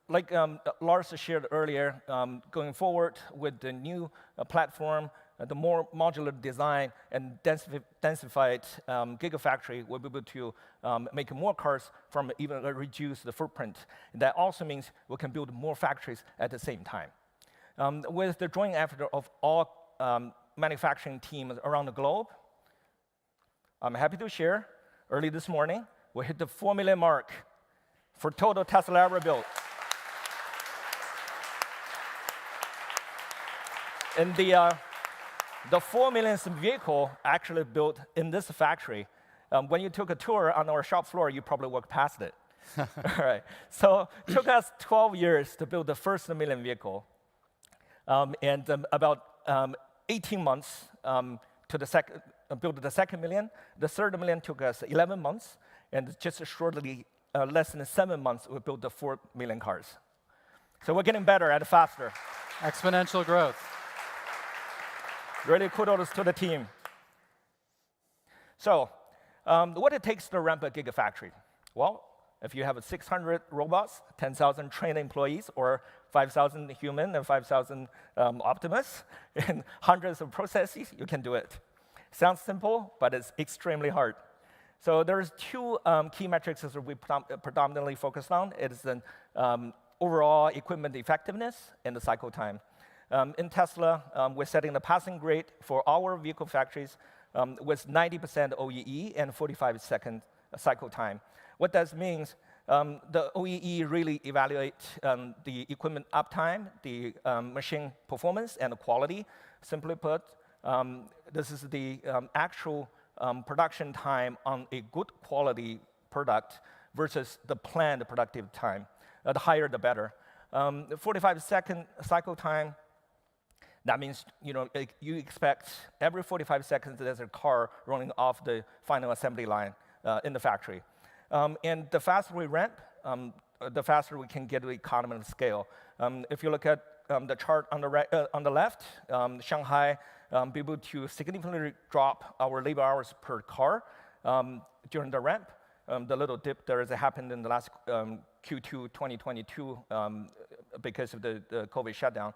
Like Lars shared earlier, going forward with the new platform, the more modular design and densified Gigafactory, we'll be able to make more cars from even reduce the footprint. That also means we can build more factories at the same time. With the joint effort of all manufacturing teams around the globe, I'm happy to share, early this morning, we hit the 4 million mark for total Tesla ever built. And the 4 millionth vehicle actually built in this factory. When you took a tour on our shop floor, you probably walked past it. All right. So it took us 12 years to build the first million vehicle, and about 18 months to build the second million. The third million took us 11 months, and just shortly, less than 7 months, we built the 4 million cars. So we're getting better and faster. Exponential growth. Really kudos to the team. So, what it takes to ramp a Gigafactory? Well, if you have 600 robots, 10,000 trained employees, or 5,000 human and 5,000 Optimus, and hundreds of processes, you can do it. Sounds simple, but it's extremely hard. So there's two key metrics that we predominantly focused on. It is the overall equipment effectiveness and the cycle time. In Tesla, we're setting the passing grade for our vehicle factories with 90% OEE and 45-second cycle time. What that means, the OEE really evaluates the equipment uptime, the machine performance, and the quality. Simply put, this is the actual production time on a good quality product versus the planned productive time. The higher, the better. 45-second cycle time, that means you expect every 45 seconds there's a car running off the final assembly line in the factory. And the faster we ramp, the faster we can get the economy of scale. If you look at the chart on the left, Shanghai be able to significantly drop our labor hours per car during the ramp. The little dip there has happened in the last Q2 2022 because of the COVID shutdown.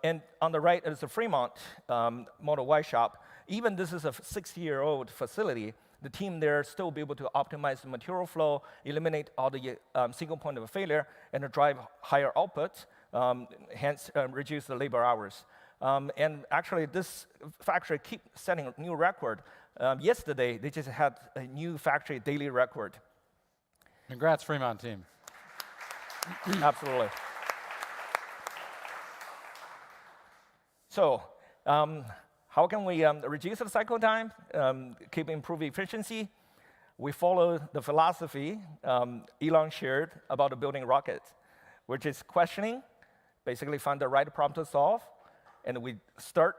And on the right is the Fremont Model Y shop. Even this is a 60-year-old facility, the team there still be able to optimize the material flow, eliminate all the single point of failure, and drive higher output, hence reduce the labor hours. And actually, this factory keeps setting a new record. Yesterday, they just had a new factory daily record. Congrats, Fremont team. Absolutely. So, how can we reduce the cycle time, keep improving efficiency? We follow the philosophy Elon shared about building rockets, which is questioning, basically find the right problem to solve, and we start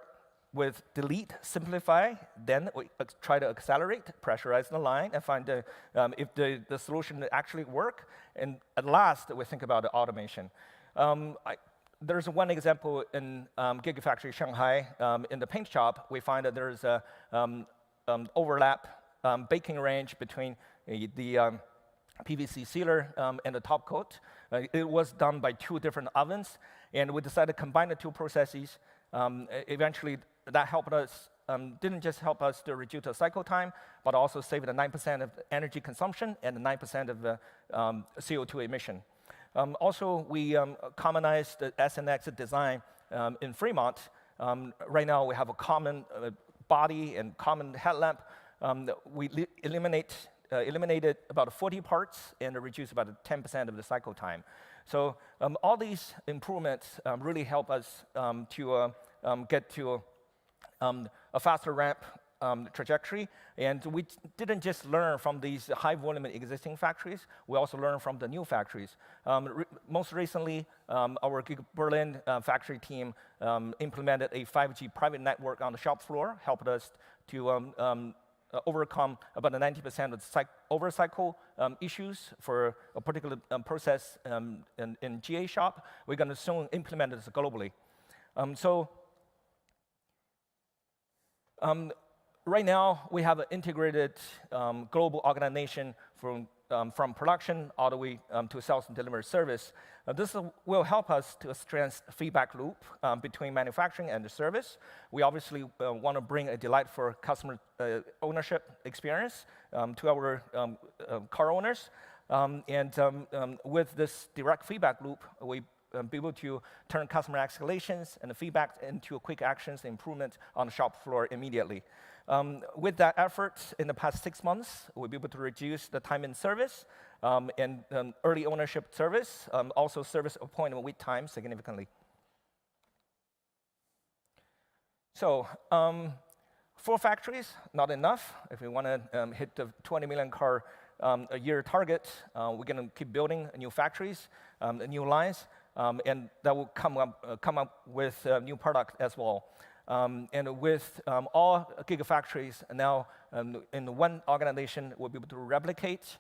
with delete, simplify, then we try to accelerate, pressurize the line, and find if the solution actually work. And at last, we think about the automation. There's one example in Gigafactory Shanghai. In the paint shop, we find that there's a overlap baking range between the PVC sealer and the top coat. It was done by 2 different ovens, and we decided to combine the 2 processes. Eventually, that helped us, didn't just help us to reduce the cycle time, but also save the 9% of energy consumption and the 9% of the CO2 emission. Also, we commonized the SNX design in Fremont. Right now, we have a common body and common headlamp. We eliminated about 40 parts and reduced about 10% of the cycle time. So all these improvements really help us to get to a faster ramp trajectory. And we didn't just learn from these high-volume existing factories. We also learned from the new factories. Most recently, our Berlin factory team implemented a 5G private network on the shop floor, helped us to overcome about 90% of the overcycle issues for a particular process in GA shop. We're going to soon implement this globally. Right now, we have an integrated global organization from production all the way to sales and delivery service. This will help us to strengthen feedback loop between manufacturing and the service. We obviously want to bring a delightful customer ownership experience to our car owners. With this direct feedback loop, we be able to turn customer escalations and the feedback into quick actions and improvement on the shop floor immediately. With that effort, in the past 6 months, we'll be able to reduce the time in service and early ownership service, also service appointment wait time significantly. So 4 factories, not enough. If we want to hit the 20 million car a year target, we're going to keep building new factories, new lines, and that will come up with a new product as well. And with all Gigafactories now in one organization, we'll be able to replicate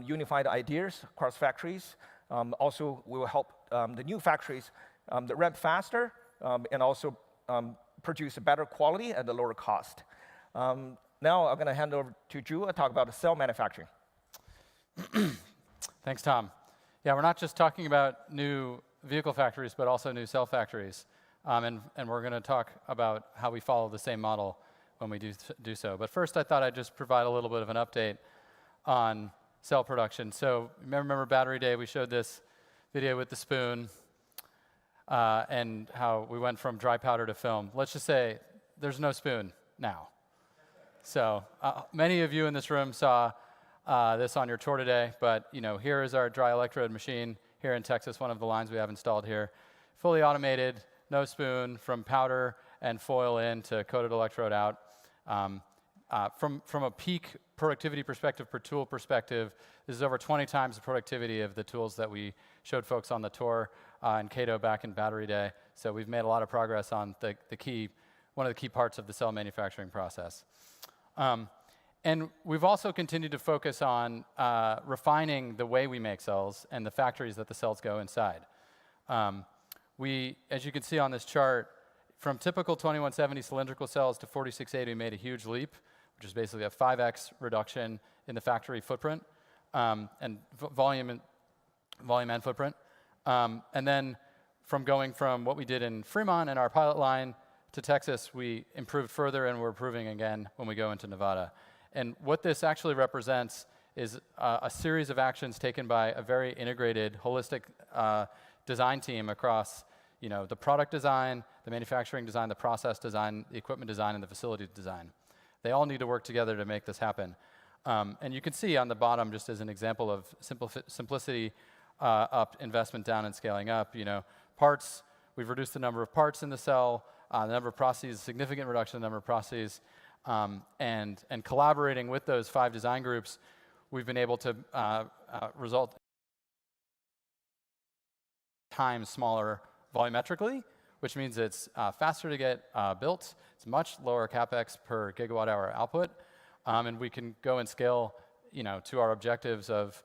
unified ideas across factories. Also, we will help the new factories that ramp faster and also produce a better quality at a lower cost. Now, I'm going to hand over to Drew and talk about the cell manufacturing. Thanks, Tom. Yeah, we're not just talking about new vehicle factories, but also new cell factories. And we're going to talk about how we follow the same model when we do so. But first, I thought I'd just provide a little bit of an update on cell production. So remember Battery Day, we showed this video with the spoon and how we went from dry powder to film. Let's just say there's no spoon now. So many of you in this room saw this on your tour today, but here is our dry electrode machine here in Texas, one of the lines we have installed here. Fully automated, no spoon, from powder and foil in to coated electrode out. From a peak productivity perspective, per tool perspective, this is over 20 times the productivity of the tools that we showed folks on the tour in Cato back in Battery Day. So we've made a lot of progress on one of the key parts of the cell manufacturing process. And we've also continued to focus on refining the way we make cells and the factories that the cells go inside. As you can see on this chart, from typical 2170 cylindrical cells to 4680, we made a huge leap, which is basically a 5x reduction in the factory footprint and volume and footprint. And then from going from what we did in Fremont in our pilot line to Texas, we improved further, and we're improving again when we go into Nevada. And what this actually represents is a series of actions taken by a very integrated, holistic design team across the product design, the manufacturing design, the process design, the equipment design, and the facility design. They all need to work together to make this happen. And you can see on the bottom, just as an example of simplicity up, investment down, and scaling up. Parts, we've reduced the number of parts in the cell, the number of processes, significant reduction in the number of processes. And collaborating with those 5 design groups, we've been able to result times smaller volumetrically which means it's faster to get built. It's much lower capex per gigawatt hour output, and we can go and scale, to our objectives of,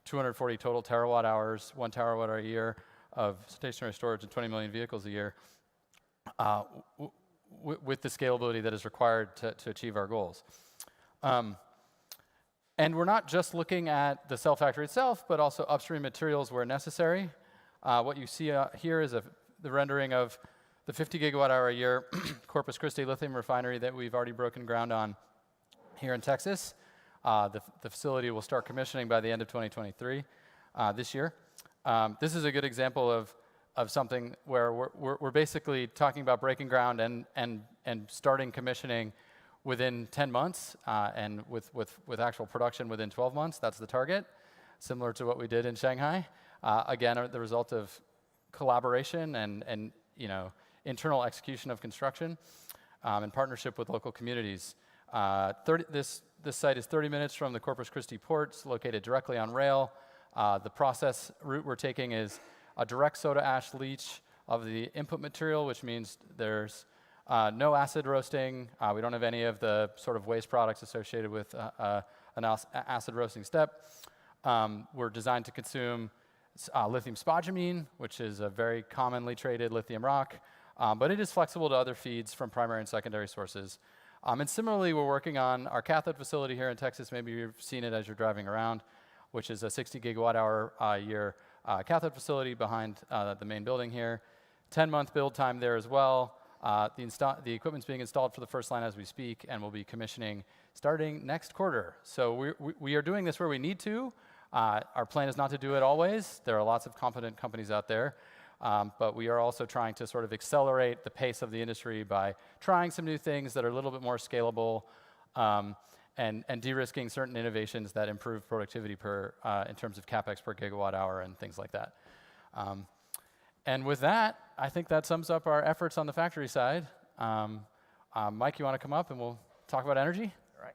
240 total terawatt hours, 1 terawatt hour a year of stationary storage and 20 million vehicles a year, with the scalability that is required to achieve our goals. And we're not just looking at the cell factory itself, but also upstream materials where necessary. What you see here is the rendering of the 50 gigawatt hour a year Corpus Christi lithium refinery that we've already broken ground on here in Texas. The facility will start commissioning by the end of 2023, this year. This is a good example of something where we're basically talking about breaking ground and starting commissioning within 10 months, and with actual production within 12 months. That's the target, similar to what we did in Shanghai. Again, the result of collaboration and internal execution of construction in partnership with local communities. This site is 30 minutes from the Corpus Christi port. It's located directly on rail. The process route we're taking is a direct soda ash leach of the input material, which means there's no acid roasting. We don't have any of the sort of waste products associated with an acid roasting step. We're designed to consume lithium spodumene, which is a very commonly traded lithium rock, but it is flexible to other feeds from primary and secondary sources. And similarly, we're working on our cathode facility here in Texas. Maybe you've seen it as you're driving around, which is a 60 gigawatt hour a year cathode facility behind the main building here. 10-month build time there as well. The equipment's being installed for the first line as we speak, and we'll be commissioning starting next quarter. So we are doing this where we need to. Our plan is not to do it always. There are lots of competent companies out there. But we are also trying to sort of accelerate the pace of the industry by trying some new things that are a little bit more scalable, and de-risking certain innovations that improve productivity in terms of capex per gigawatt hour and things like that. And with that, I think that sums up our efforts on the factory side. Mike, you want to come up and we'll talk about energy? All right.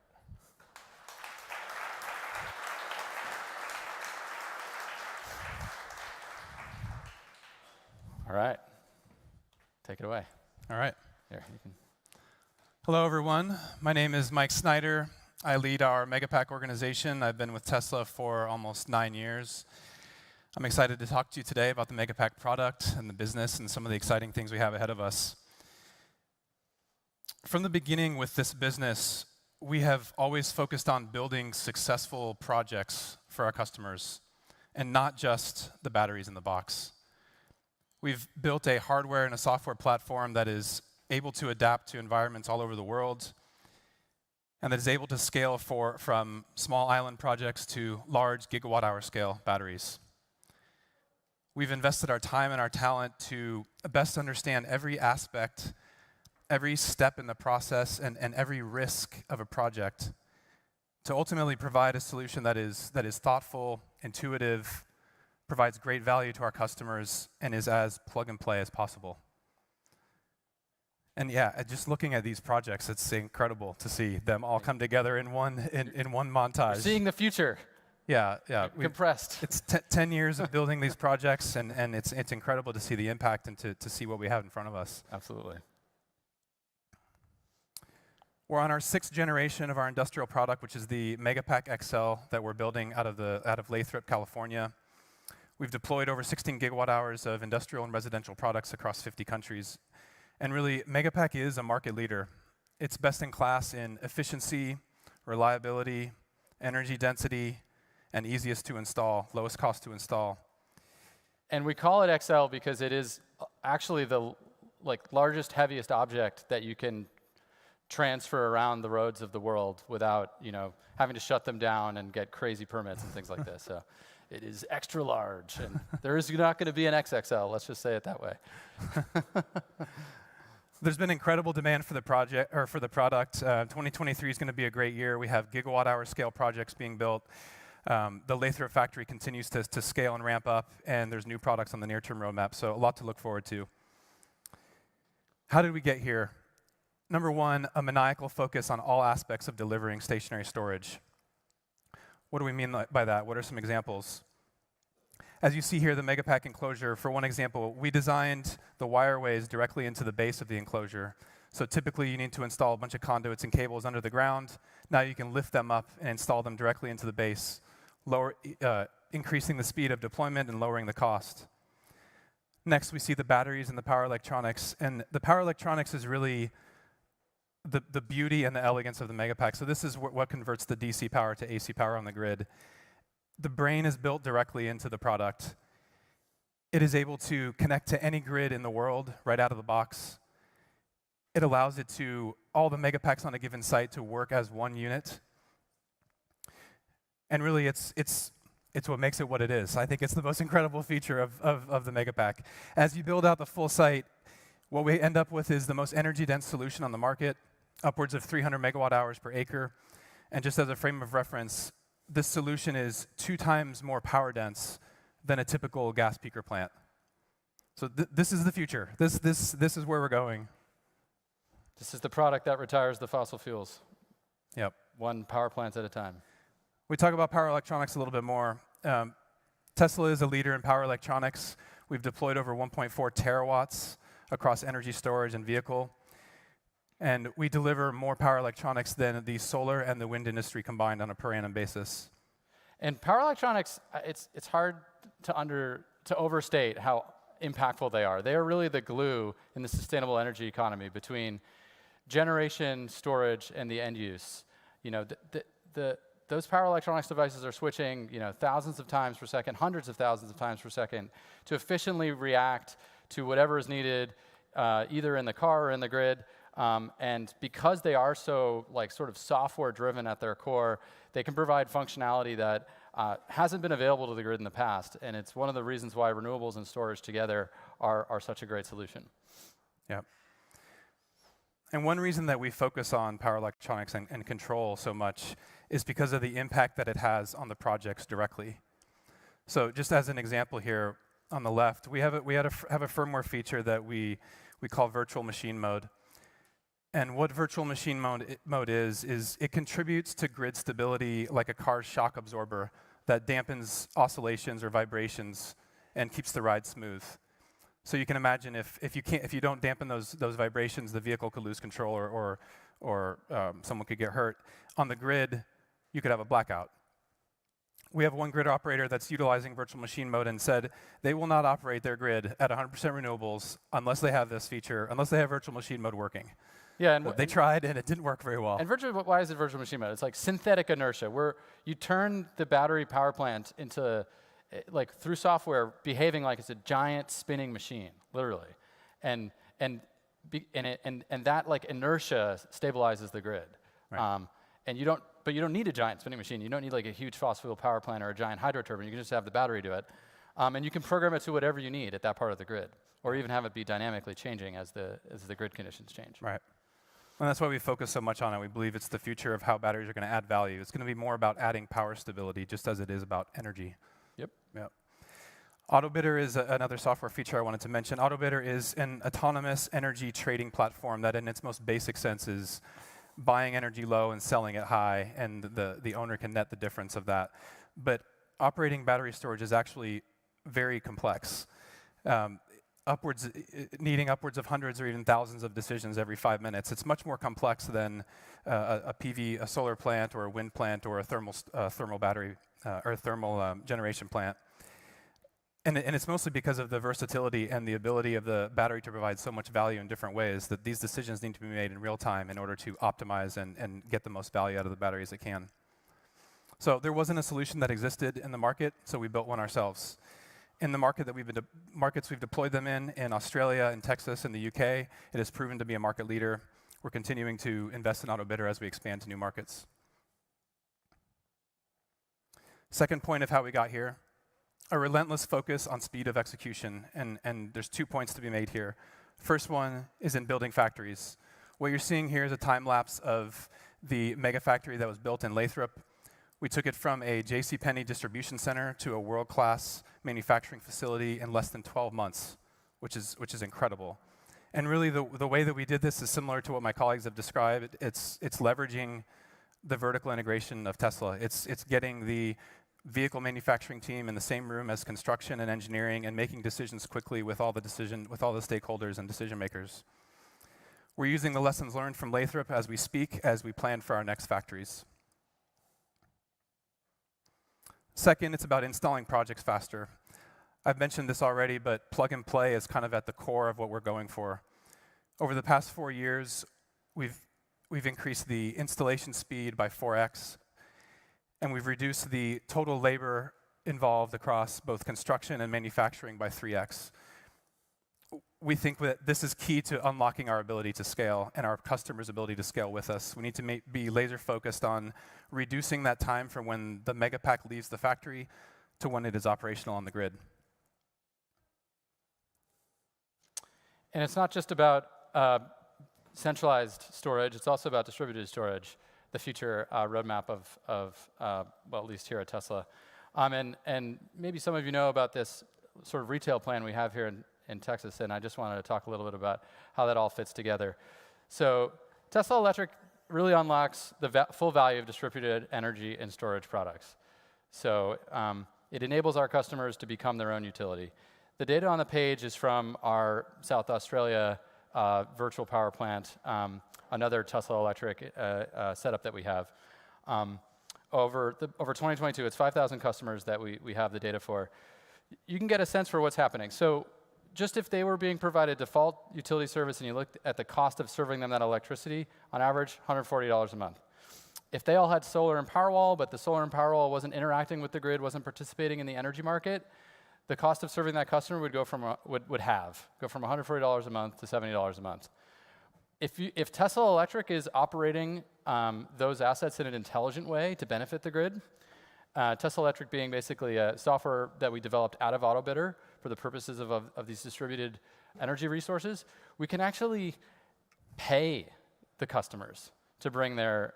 All right. Take it away. All right. Here, you can. Hello, everyone. My name is Mike Snyder. I lead our Megapack organization. I've been with Tesla for almost 9 years. I'm excited to talk to you today about the Megapack product and the business and some of the exciting things we have ahead of us. From the beginning with this business, we have always focused on building successful projects for our customers, and not just the batteries in the box. We've built a hardware and a software platform that is able to adapt to environments all over the world, and that is able to scale from small island projects to large gigawatt-hour scale batteries. We've invested our time and our talent to best understand every aspect, every step in the process, and every risk of a project to ultimately provide a solution that is thoughtful, intuitive, provides great value to our customers, and is as plug-and-play as possible. And yeah, just looking at these projects, it's incredible to see them all come together in one montage. You're seeing the future. Yeah. Compressed. It's 10 years of building these projects, and it's incredible to see the impact and to see what we have in front of us. Absolutely. We're on our 6th generation of our industrial product, which is the Megapack XL that we're building out of Lathrop, California. We've deployed over 16 gigawatt hours of industrial and residential products across 50 countries. And really, Megapack is a market leader. It's best in class in efficiency, reliability, energy density, and easiest to install, lowest cost to install. And we call it XL because it is actually the largest, heaviest object that you can transfer around the roads of the world without having to shut them down and get crazy permits and things like this. So it is extra large, and there is not going to be an XXL. Let's just say it that way. There's been incredible demand for the product. 2023 is going to be a great year. We have gigawatt-hour scale projects being built. The Lathrop factory continues to scale and ramp up, and there's new products on the near-term roadmap, so a lot to look forward to. How did we get here? Number one, a maniacal focus on all aspects of delivering stationary storage. What do we mean by that? What are some examples? As you see here, the Megapack enclosure, for one example, we designed the wireways directly into the base of the enclosure. So typically you need to install a bunch of conduits and cables under the ground. Now you can lift them up and install them directly into the base, increasing the speed of deployment and lowering the cost. Next, we see the batteries and the power electronics. And the power electronics is really the beauty and the elegance of the Megapack. So this is what converts the DC power to AC power on the grid. The brain is built directly into the product. It is able to connect to any grid in the world right out of the box. It allows it to, all the Megapacks on a given site to work as one unit. And really, it's what makes it what it is. I think it's the most incredible feature of the Megapack. As you build out the full site, what we end up with is the most energy-dense solution on the market, upwards of 300 megawatt hours per acre. And just as a frame of reference, this solution is 2 times more power dense than a typical gas peaker plant. So this is the future. This is where we're going. This is the product that retires the fossil fuels. Yep. 1 power plant at a time. We talk about power electronics a little bit more. Tesla is a leader in power electronics. We've deployed over 1.4 terawatts across energy storage and vehicle. And we deliver more power electronics than the solar and the wind industry combined on a per annum basis. And power electronics, it's hard to overstate how impactful they are. They are really the glue in the sustainable energy economy between generation, storage, and the end use. You know, those power electronics devices are switching, you know, thousands of times per second, hundreds of thousands of times per second to efficiently react to whatever is needed, either in the car or in the grid. And because they are so sort of software driven at their core, they can provide functionality that hasn't been available to the grid in the past. And it's one of the reasons why renewables and storage together are such a great solution. Yep. And one reason that we focus on power electronics and control so much is because of the impact that it has on the projects directly. So just as an example here on the left, we have a firmware feature that we call virtual machine mode. And what virtual machine mode is it contributes to grid stability like a car's shock absorber that dampens oscillations or vibrations and keeps the ride smooth. So you can imagine if you don't dampen those vibrations, the vehicle could lose control or someone could get hurt. On the grid, you could have a blackout. We have one grid operator that's utilizing virtual machine mode and said they will not operate their grid at 100% renewables unless they have this feature, unless they have virtual machine mode working. Yeah, and they tried and it didn't work very well. And why is it virtual machine mode? It's like synthetic inertia, where you turn the battery power plant into, through software, behaving like it's a giant spinning machine, literally, and that inertia stabilizes the grid. Right. But you don't need a giant spinning machine. You don't need a huge fossil fuel power plant or a giant hydro turbine. You can just have the battery do it, and you can program it to whatever you need at that part of the grid, or even have it be dynamically changing as the grid conditions change. Right. And that's why we focus so much on it. We believe it's the future of how batteries are going to add value. It's going to be more about adding power stability, just as it is about energy. Yep. Yep. Autobidder is another software feature I wanted to mention. Autobidder is an autonomous energy trading platform that in its most basic sense is buying energy low and selling it high, and the owner can net the difference of that. But operating battery storage is actually very complex. Needing upwards of hundreds or even thousands of decisions every 5 minutes. It's much more complex than a solar plant or a wind plant or a thermal battery or a thermal generation plant. And it's mostly because of the versatility and the ability of the battery to provide so much value in different ways that these decisions need to be made in real time in order to optimize and get the most value out of the battery as it can. So there wasn't a solution that existed in the market, so we built one ourselves. In the markets we've deployed them in Australia, in Texas, in the UK, it has proven to be a market leader. We're continuing to invest in Autobidder as we expand to new markets. Second point of how we got here, a relentless focus on speed of execution, and there's 2 points to be made here. First one is in building factories. What you're seeing here is a time lapse of the Megafactory that was built in Lathrop. We took it from a JCPenney distribution center to a world-class manufacturing facility in less than 12 months, which is incredible. And really, the way that we did this is similar to what my colleagues have described. It's leveraging the vertical integration of Tesla. It's getting the vehicle manufacturing team in the same room as construction and engineering and making decisions quickly with all the stakeholders and decision makers. We're using the lessons learned from Lathrop as we speak, as we plan for our next factories. Second, it's about installing projects faster. I've mentioned this already, but plug and play is kind of at the core of what we're going for. Over the past 4 years, we've increased the installation speed by 4x, and we've reduced the total labor involved across both construction and manufacturing by 3x. We think that this is key to unlocking our ability to scale and our customers' ability to scale with us. We need to be laser focused on reducing that time from when the Megapack leaves the factory to when it is operational on the grid. And it's not just about centralized storage, it's also about distributed storage, the future roadmap of well, at least here at Tesla. And maybe some of you know about this sort of retail plan we have here in Texas, and I just wanted to talk a little bit about how that all fits together. So Tesla Electric really unlocks the full value of distributed energy and storage products. So it enables our customers to become their own utility. The data on the page is from our South Australia virtual power plant, another Tesla Electric setup that we have. Over 2022, it's 5,000 customers that we have the data for. You can get a sense for what's happening. So just if they were being provided default utility service and you looked at the cost of serving them that electricity, on average, $140 a month. If they all had solar and Powerwall, but the solar and Powerwall wasn't interacting with the grid, wasn't participating in the energy market, the cost of serving that customer would go from $140 a month to $70 a month. If Tesla Electric is operating those assets in an intelligent way to benefit the grid, Tesla Electric being basically a software that we developed out of AutoBidder for the purposes of these distributed energy resources, we can actually pay the customers to bring their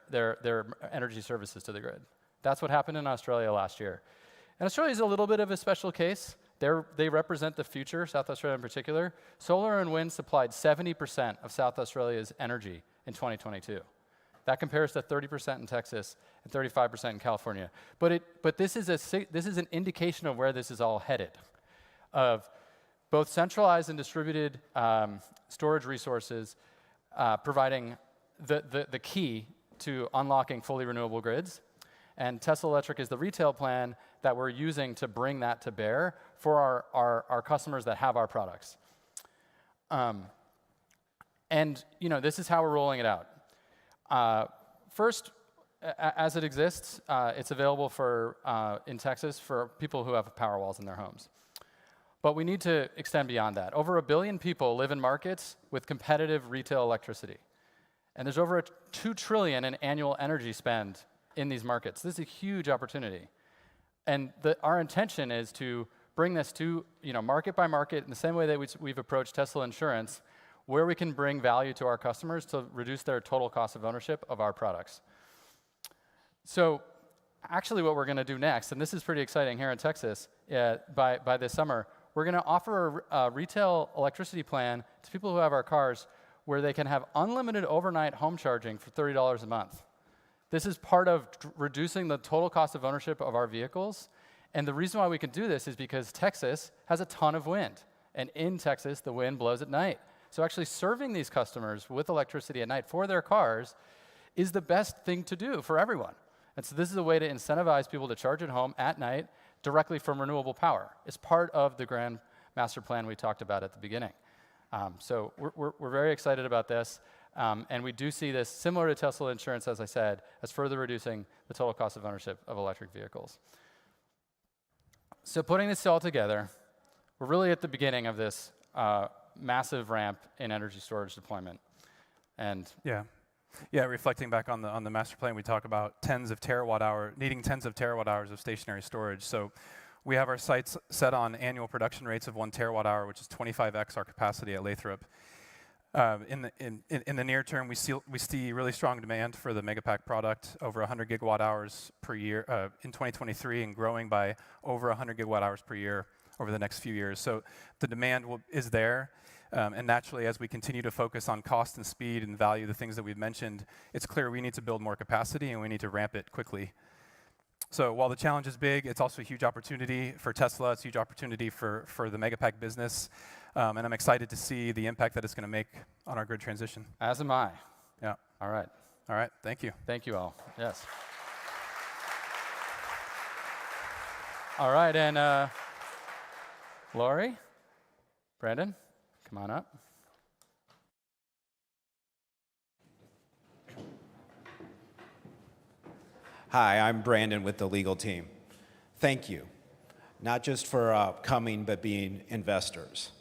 energy services to the grid. That's what happened in Australia last year. And Australia is a little bit of a special case. They represent the future, South Australia in particular. Solar and wind supplied 70% of South Australia's energy in 2022. That compares to 30% in Texas and 35% in California. But this is an indication of where this is all headed, of both centralized and distributed storage resources providing the key to unlocking fully renewable grids. And Tesla Electric is the retail plan that we're using to bring that to bear for our customers that have our products. And this is how we're rolling it out. First, as it exists, it's available in Texas for people who have Powerwalls in their homes. But we need to extend beyond that. Over 1 billion people live in markets with competitive retail electricity. And there's over $2 trillion in annual energy spend in these markets. This is a huge opportunity. And our intention is to bring this to market by market in the same way that we've approached Tesla Insurance, where we can bring value to our customers to reduce their total cost of ownership of our products. So actually what we're going to do next, and this is pretty exciting here in Texas, by this summer, we're going to offer a retail electricity plan to people who have our cars where they can have unlimited overnight home charging for $30 a month. This is part of reducing the total cost of ownership of our vehicles. And the reason why we can do this is because Texas has a ton of wind. And in Texas, the wind blows at night. So actually serving these customers with electricity at night for their cars is the best thing to do for everyone. And so this is a way to incentivize people to charge at home at night directly from renewable power. It's part of the grand master plan we talked about at the beginning. So we're very excited about this. And we do see this, similar to Tesla Insurance, as I said, as further reducing the total cost of ownership of electric vehicles. So putting this all together, we're really at the beginning of this massive ramp in energy storage deployment. And yeah, reflecting back on the master plan, we talk about needing tens of terawatt hours of stationary storage. So we have our sites set on annual production rates of 1 terawatt hour, which is 25x our capacity at Lathrop. In the near term, we see really strong demand for the Megapack product, over 100 gigawatt hours per year in 2023, and growing by over 100 gigawatt hours per year over the next few years. So the demand is there, and naturally, as we continue to focus on cost and speed and value, the things that we've mentioned, it's clear we need to build more capacity and we need to ramp it quickly. So while the challenge is big, it's also a huge opportunity for Tesla. It's a huge opportunity for the Megapack business. And I'm excited to see the impact that it's going to make on our grid transition. As am I. Yeah. All right. All right. Thank you. Thank you all. Yes. All right. And Lori, Brandon, come on up. Hi, I'm Brandon with the legal team. Thank you, not just for coming, but being investors.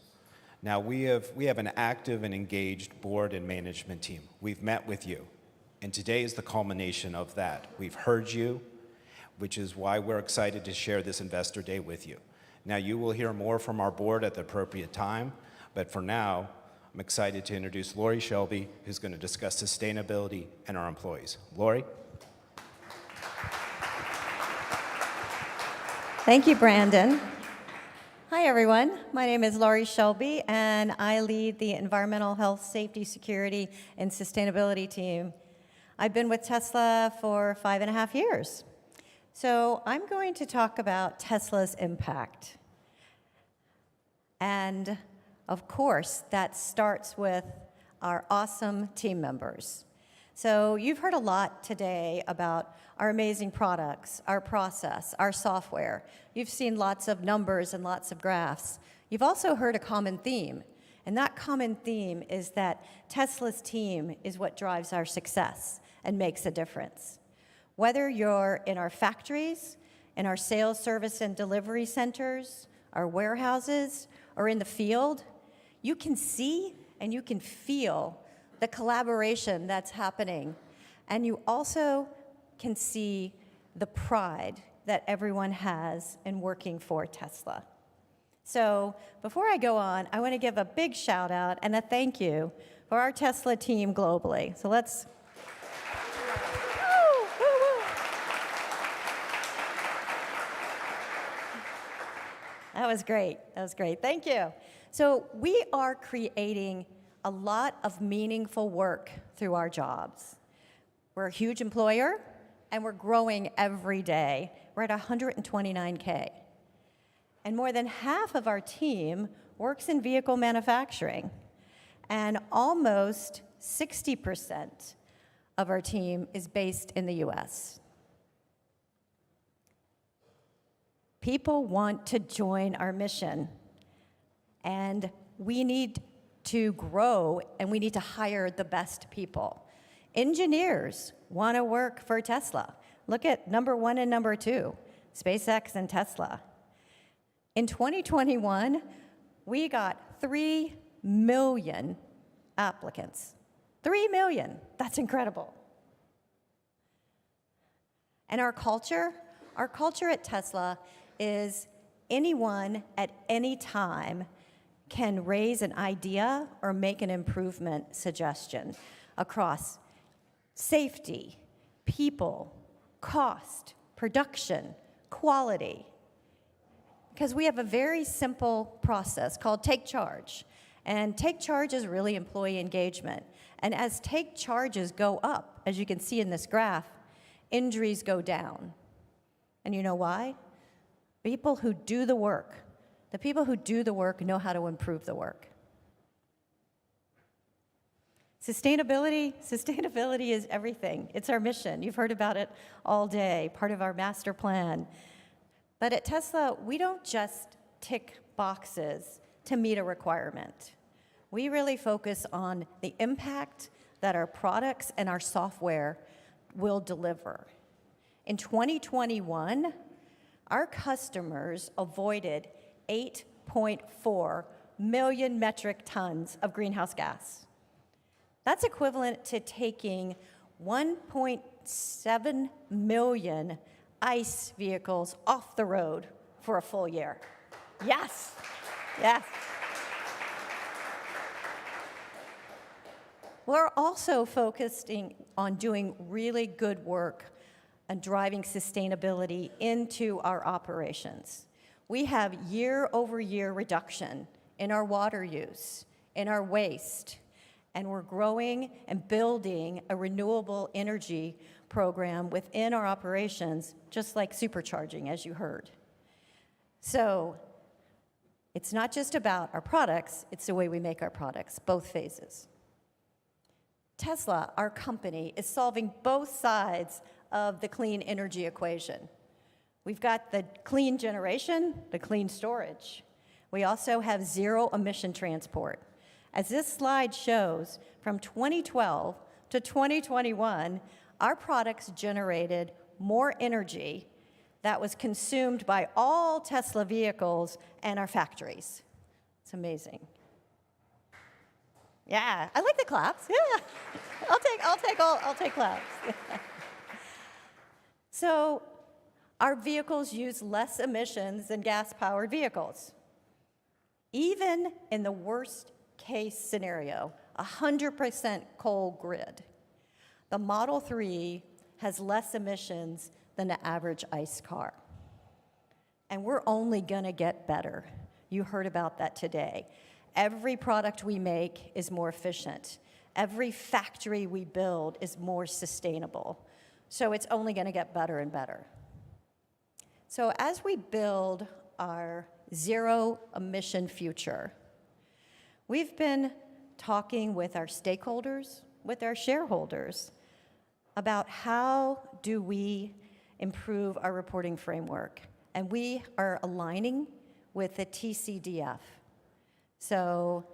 Now, we have an active and engaged board and management team. We've met with you, and today is the culmination of that. We've heard you, which is why we're excited to share this Investor Day with you. Now, you will hear more from our board at the appropriate time, but for now, I'm excited to introduce Lori Shelby, who's going to discuss sustainability and our employees. Lori? Thank you, Brandon. Hi, everyone. My name is Lori Shelby, and I lead the Environmental Health, Safety, Security, and Sustainability team. I've been with Tesla for 5.5 years. So I'm going to talk about Tesla's impact. And of course, that starts with our awesome team members. So you've heard a lot today about our amazing products, our process, our software. You've seen lots of numbers and lots of graphs. You've also heard a common theme, and that common theme is that Tesla's team is what drives our success and makes a difference. Whether you're in our factories, in our sales, service, and delivery centers, our warehouses, or in the field, you can see and you can feel the collaboration that's happening. And you also can see the pride that everyone has in working for Tesla. So before I go on, I want to give a big shout out and a thank you for our Tesla team globally. So let's. That was great. That was great. Thank you. So we are creating a lot of meaningful work through our jobs. We're a huge employer, and we're growing every day. We're at 129K. And more than half of our team works in vehicle manufacturing. And almost 60% of our team is based in the US. People want to join our mission. And we need to grow, and we need to hire the best people. Engineers want to work for Tesla. Look at number 1 and number 2, SpaceX and Tesla. In 2021, we got 3 million applicants. 3 million, that's incredible. And our culture at Tesla is anyone at any time can raise an idea or make an improvement suggestion across safety, people, cost, production, quality. Because we have a very simple process called Take Charge. And Take Charge is really employee engagement. And as take charges go up, as you can see in this graph, injuries go down. And you know why? People who do the work. The people who do the work know how to improve the work. Sustainability is everything. It's our mission. You've heard about it all day, part of our master plan. But at Tesla, we don't just tick boxes to meet a requirement. We really focus on the impact that our products and our software will deliver. In 2021, our customers avoided 8.4 million metric tons of greenhouse gas. That's equivalent to taking 1.7 million ICE vehicles off the road for a full year. Yes, yes. We're also focusing on doing really good work and driving sustainability into our operations. We have year-over-year reduction in our water use, in our waste, and we're growing and building a renewable energy program within our operations, just like supercharging, as you heard. So it's not just about our products, it's the way we make our products, both phases. Tesla, our company, is solving both sides of the clean energy equation. We've got the clean generation, the clean storage. We also have zero emission transport. As this slide shows, from 2012 to 2021, our products generated more energy that was consumed by all Tesla vehicles and our factories. It's amazing. Yeah, I like the claps. Yeah, I'll take claps. So, our vehicles use less emissions than gas-powered vehicles. Even in the worst case scenario, 100% coal grid, the Model 3 has less emissions than the average ICE car. And we're only gonna get better. You heard about that today. Every product we make is more efficient. Every factory we build is more sustainable. So it's only gonna get better and better. So as we build our zero emission future, we've been talking with our stakeholders, with our shareholders, about how do we improve our reporting framework. And we are aligning with the TCDF. So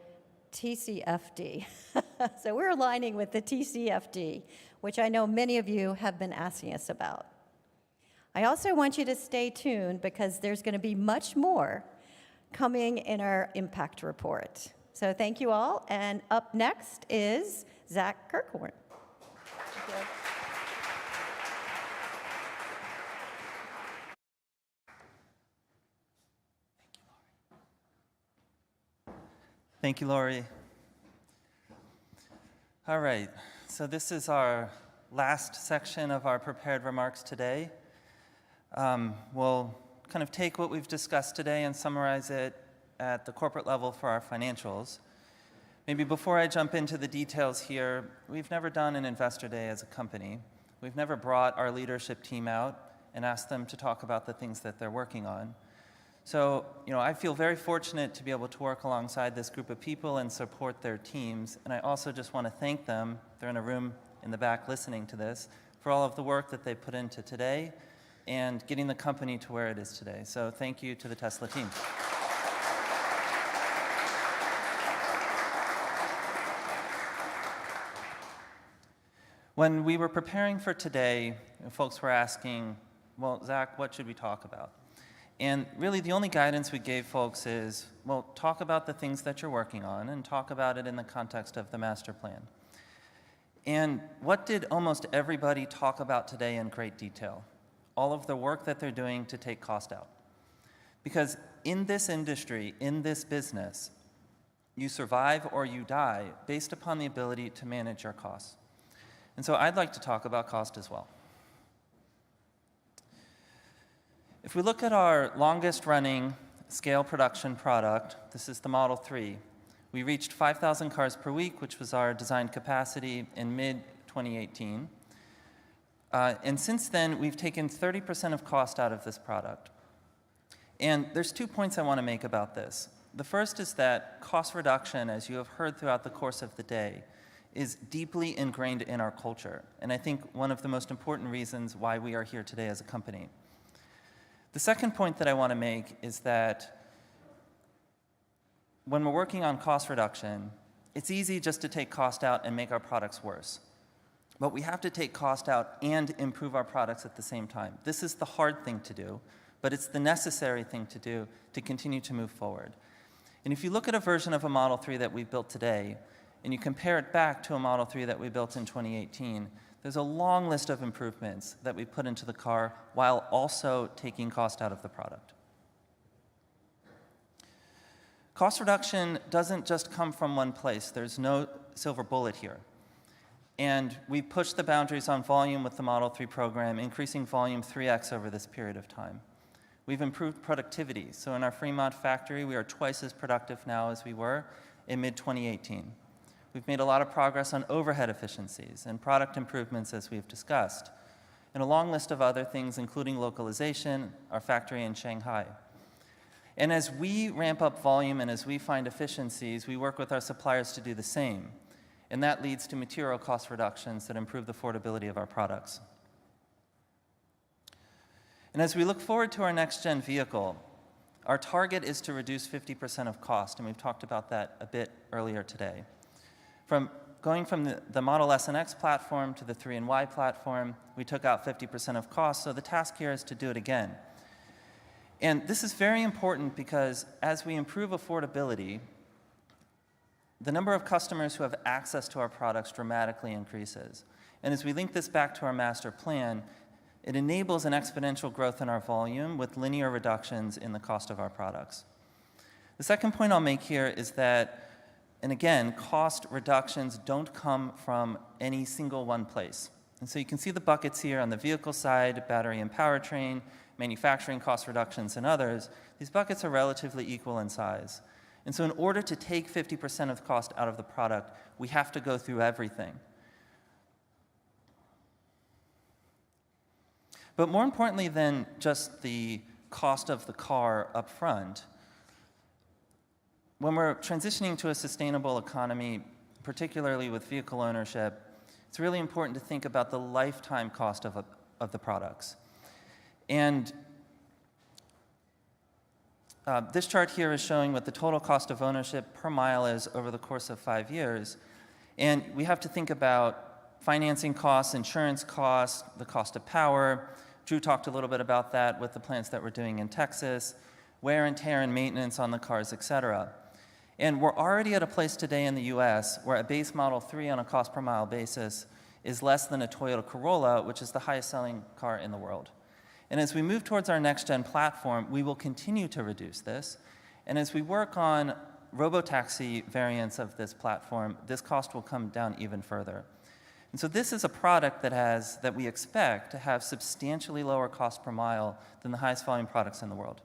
TCFD. So we're aligning with the TCFD, which I know many of you have been asking us about. I also want you to stay tuned because there's going to be much more coming in our impact report. So thank you all. And up next is Zach Kirkhorn. Thank you, Lori. All right, so this is our last section of our prepared remarks today. We'll kind of take what we've discussed today and summarize it at the corporate level for our financials. Maybe before I jump into the details here, we've never done an investor day as a company. We've never brought our leadership team out and asked them to talk about the things that they're working on. So, I feel very fortunate to be able to work alongside this group of people and support their teams. And I also just want to thank them, they're in a room in the back listening to this, for all of the work that they put into today and getting the company to where it is today. So thank you to the Tesla team. When we were preparing for today, folks were asking, well, Zach, what should we talk about? And really, the only guidance we gave folks is, well, talk about the things that you're working on and talk about it in the context of the master plan. And what did almost everybody talk about today in great detail? All of the work that they're doing to take cost out. Because in this industry, in this business, you survive or you die based upon the ability to manage your costs. And so I'd like to talk about cost as well. If we look at our longest running scale production product, this is the Model 3. We reached 5,000 cars per week, which was our design capacity in mid-2018. And since then, we've taken 30% of cost out of this product. And there's 2 points I want to make about this. The first is that cost reduction, as you have heard throughout the course of the day, is deeply ingrained in our culture. And I think one of the most important reasons why we are here today as a company. The second point that I want to make is that when we're working on cost reduction, it's easy just to take cost out and make our products worse. But we have to take cost out and improve our products at the same time. This is the hard thing to do, but it's the necessary thing to do to continue to move forward. And if you look at a version of a Model 3 that we've built today, and you compare it back to a Model 3 that we built in 2018, there's a long list of improvements that we put into the car while also taking cost out of the product. Cost reduction doesn't just come from one place. There's no silver bullet here. And we pushed the boundaries on volume with the Model 3 program, increasing volume 3x over this period of time. We've improved productivity. So in our Fremont factory, we are twice as productive now as we were in mid-2018. We've made a lot of progress on overhead efficiencies and product improvements, as we've discussed. and a long list of other things, including localization, our factory in Shanghai. And as we ramp up volume and as we find efficiencies, we work with our suppliers to do the same. And that leads to material cost reductions that improve the affordability of our products. And as we look forward to our next-gen vehicle, our target is to reduce 50% of cost, and we've talked about that a bit earlier today. Going from the Model S and X platform to the 3 and Y platform, we took out 50% of cost, so the task here is to do it again. And this is very important because as we improve affordability, the number of customers who have access to our products dramatically increases. And as we link this back to our master plan, it enables an exponential growth in our volume with linear reductions in the cost of our products. The second point I'll make here is that, and again, cost reductions don't come from any single one place. And so you can see the buckets here on the vehicle side, battery and powertrain, manufacturing cost reductions, and others. These buckets are relatively equal in size. And so in order to take 50% of the cost out of the product, we have to go through everything. But more importantly than just the cost of the car up front, when we're transitioning to a sustainable economy, particularly with vehicle ownership, it's really important to think about the lifetime cost of the products. And this chart here is showing what the total cost of ownership per mile is over the course of 5 years. And we have to think about financing costs, insurance costs, the cost of power. Drew talked a little bit about that with the plants that we're doing in Texas, wear and tear and maintenance on the cars, et cetera. And we're already at a place today in the US where a base Model 3 on a cost per mile basis is less than a Toyota Corolla, which is the highest selling car in the world. And as we move towards our next-gen platform, we will continue to reduce this. And as we work on robotaxi variants of this platform, this cost will come down even further. And so this is a product that we expect to have substantially lower cost per mile than the highest volume products in the world.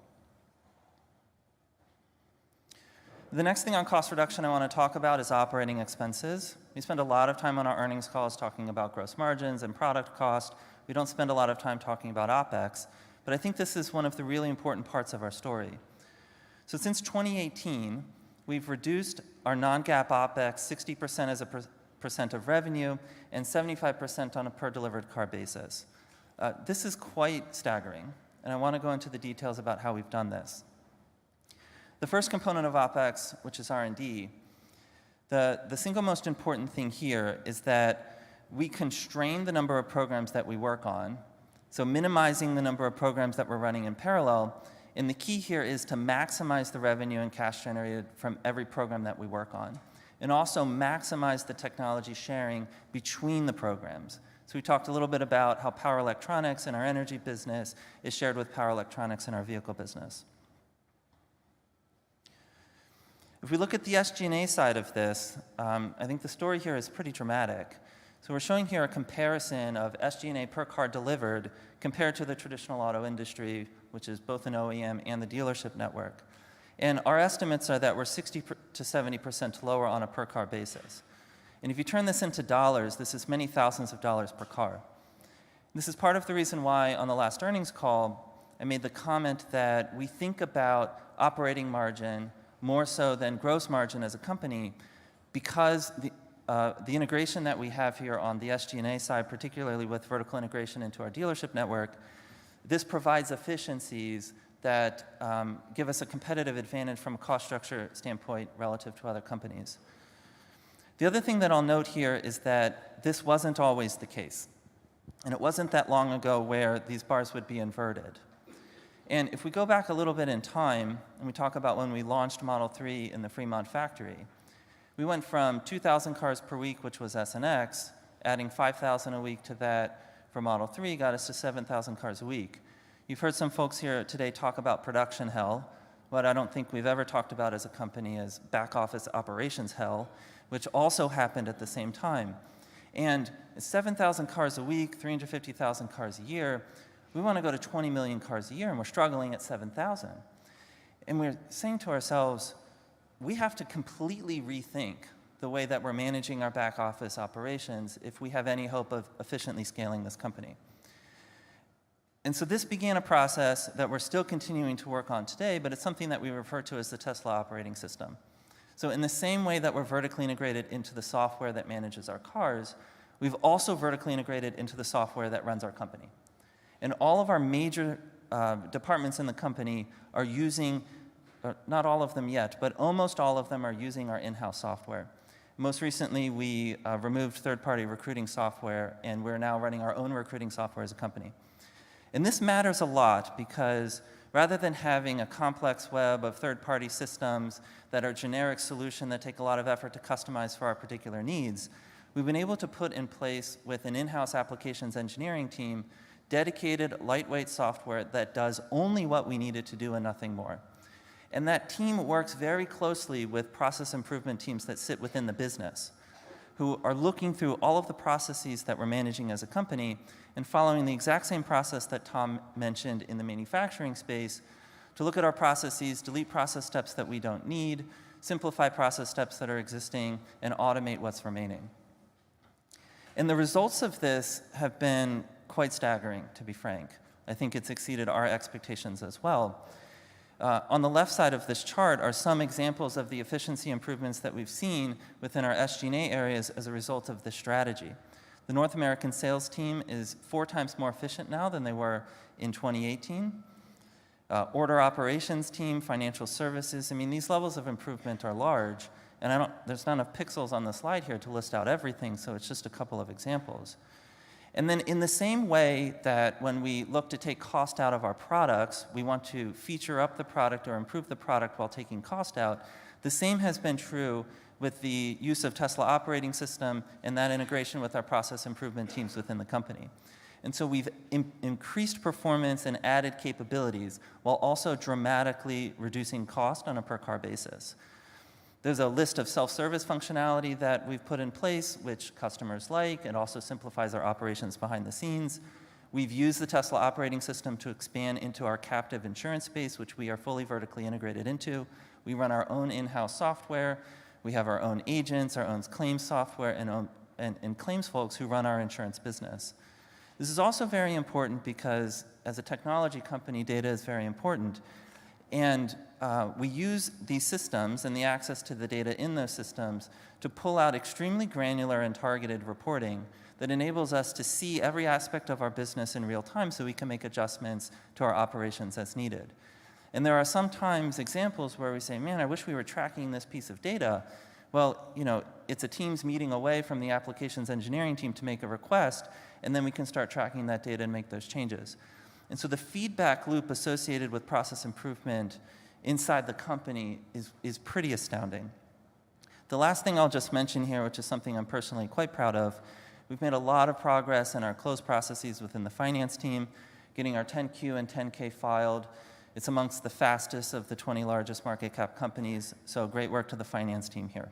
The next thing on cost reduction I want to talk about is operating expenses. We spend a lot of time on our earnings calls talking about gross margins and product cost. We don't spend a lot of time talking about OpEx, but I think this is one of the really important parts of our story. So since 2018, we've reduced our non-GAAP OpEx 60% as a percent of revenue and 75% on a per delivered car basis. This is quite staggering, and I want to go into the details about how we've done this. The first component of OpEx, which is R&D, the single most important thing here is that we constrain the number of programs that we work on, so minimizing the number of programs that we're running in parallel, and the key here is to maximize the revenue and cash generated from every program that we work on, and also maximize the technology sharing between the programs. So we talked a little bit about how power electronics in our energy business is shared with power electronics in our vehicle business. If we look at the SG&A side of this, I think the story here is pretty dramatic. So we're showing here a comparison of SG&A per car delivered compared to the traditional auto industry, which is both an OEM and the dealership network. And our estimates are that we're 60 to 70% lower on a per car basis. And if you turn this into dollars, this is many thousands of dollars per car. This is part of the reason why on the last earnings call, I made the comment that we think about operating margin more so than gross margin as a company, because the integration that we have here on the SG&A side, particularly with vertical integration into our dealership network, this provides efficiencies that give us a competitive advantage from a cost structure standpoint relative to other companies. The other thing that I'll note here is that this wasn't always the case. And it wasn't that long ago where these bars would be inverted. And if we go back a little bit in time, and we talk about when we launched Model 3 in the Fremont factory, we went from 2,000 cars per week, which was S and X, adding 5,000 a week to that for Model 3 got us to 7,000 cars a week. You've heard some folks here today talk about production hell. What I don't think we've ever talked about as a company is back office operations hell, which also happened at the same time. And 7,000 cars a week, 350,000 cars a year, we want to go to 20 million cars a year, and we're struggling at 7,000. And we're saying to ourselves, we have to completely rethink the way that we're managing our back office operations if we have any hope of efficiently scaling this company. And so this began a process that we're still continuing to work on today, but it's something that we refer to as the Tesla operating system. So in the same way that we're vertically integrated into the software that manages our cars, we've also vertically integrated into the software that runs our company. And all of our major departments in the company are using, not all of them yet, but almost all of them are using our in-house software. Most recently, we removed third-party recruiting software, and we're now running our own recruiting software as a company. And this matters a lot because rather than having a complex web of third-party systems that are generic solution that take a lot of effort to customize for our particular needs, we've been able to put in place with an in-house applications engineering team dedicated lightweight software that does only what we need it to do and nothing more. And that team works very closely with process improvement teams that sit within the business, who are looking through all of the processes that we're managing as a company and following the exact same process that Tom mentioned in the manufacturing space to look at our processes, delete process steps that we don't need, simplify process steps that are existing, and automate what's remaining. And the results of this have been quite staggering, to be frank. I think it's exceeded our expectations as well. On the left side of this chart are some examples of the efficiency improvements that we've seen within our SG&A areas as a result of this strategy. The North American sales team is 4 times more efficient now than they were in 2018. Order operations team, financial services, I mean, these levels of improvement are large, and there's not enough pixels on the slide here to list out everything, so it's just a couple of examples. And then in the same way that when we look to take cost out of our products, we want to feature up the product or improve the product while taking cost out, the same has been true with the use of Tesla operating system and that integration with our process improvement teams within the company. And so we've increased performance and added capabilities while also dramatically reducing cost on a per car basis. There's a list of self-service functionality that we've put in place, which customers like. It also simplifies our operations behind the scenes. We've used the Tesla operating system to expand into our captive insurance space, which we are fully vertically integrated into. We run our own in-house software. We have our own agents, our own claims software, and claims folks who run our insurance business. This is also very important because as a technology company, data is very important. And we use these systems and the access to the data in those systems to pull out extremely granular and targeted reporting that enables us to see every aspect of our business in real time so we can make adjustments to our operations as needed. And there are sometimes examples where we say, man, I wish we were tracking this piece of data. Well, you know, it's a Teams meeting away from the applications engineering team to make a request, and then we can start tracking that data and make those changes. And so the feedback loop associated with process improvement inside the company is pretty astounding. The last thing I'll just mention here, which is something I'm personally quite proud of, we've made a lot of progress in our close processes within the finance team, getting our 10Q and 10K filed. It's amongst the fastest of the 20 largest market cap companies, so great work to the finance team here.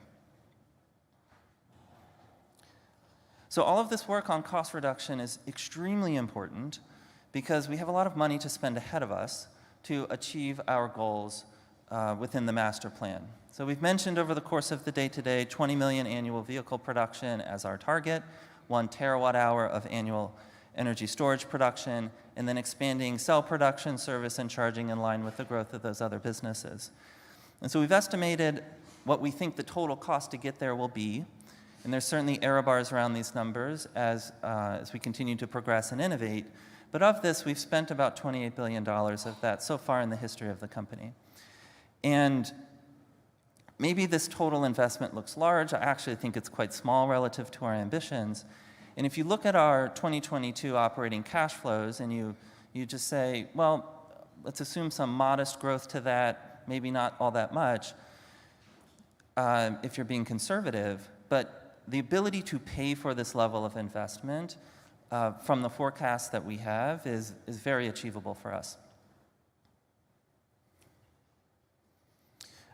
So all of this work on cost reduction is extremely important because we have a lot of money to spend ahead of us to achieve our goals within the master plan. So we've mentioned over the course of the day today 20 million annual vehicle production as our target, 1 terawatt hour of annual energy storage production, and then expanding cell production, service, and charging in line with the growth of those other businesses. And so we've estimated what we think the total cost to get there will be, and there's certainly error bars around these numbers as we continue to progress and innovate. But of this, we've spent about $28 billion of that so far in the history of the company. And maybe this total investment looks large. I actually think it's quite small relative to our ambitions. And if you look at our 2022 operating cash flows and you just say, well, let's assume some modest growth to that, maybe not all that much, if you're being conservative, but the ability to pay for this level of investment from the forecast that we have is very achievable for us.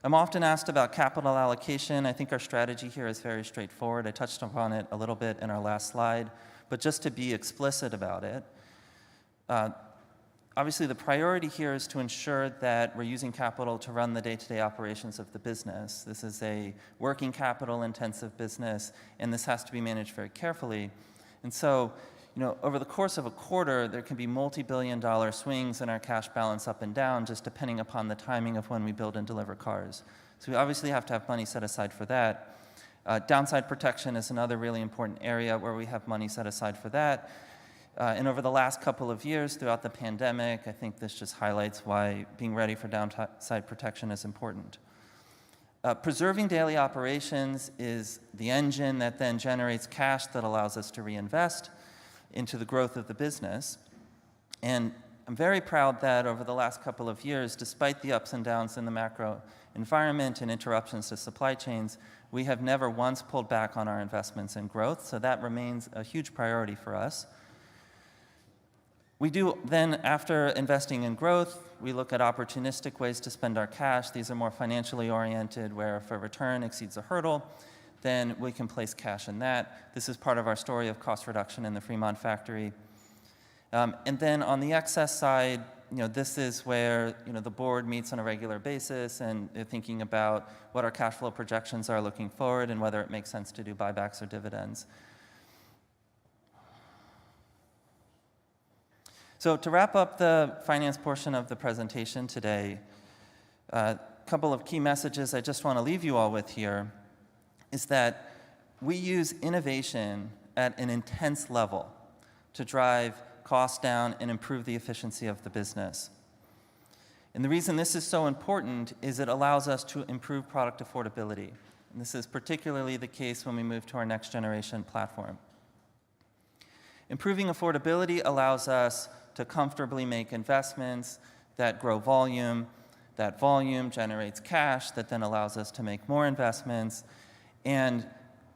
I'm often asked about capital allocation. I think our strategy here is very straightforward. I touched upon it a little bit in our last slide, but just to be explicit about it, obviously the priority here is to ensure that we're using capital to run the day-to-day operations of the business. This is a working capital intensive business, and this has to be managed very carefully. And so, over the course of a quarter, there can be multi-billion-dollar swings in our cash balance up and down, just depending upon the timing of when we build and deliver cars. So we obviously have to have money set aside for that. Downside protection is another really important area where we have money set aside for that. And over the last couple of years, throughout the pandemic, I think this just highlights why being ready for downside protection is important. Preserving daily operations is the engine that then generates cash that allows us to reinvest into the growth of the business. And I'm very proud that over the last couple of years, despite the ups and downs in the macro environment and interruptions to supply chains, we have never once pulled back on our investments in growth, so that remains a huge priority for us. We do then, after investing in growth, we look at opportunistic ways to spend our cash. These are more financially oriented, where if a return exceeds a hurdle, then we can place cash in that. This is part of our story of cost reduction in the Fremont factory. And then on the excess side, this is where the board meets on a regular basis and they're thinking about what our cash flow projections are looking forward and whether it makes sense to do buybacks or dividends. So to wrap up the finance portion of the presentation today, a couple of key messages I just want to leave you all with here is that we use innovation at an intense level to drive costs down and improve the efficiency of the business. And the reason this is so important is it allows us to improve product affordability. And this is particularly the case when we move to our next generation platform. Improving affordability allows us to comfortably make investments that grow volume. That volume generates cash that then allows us to make more investments. And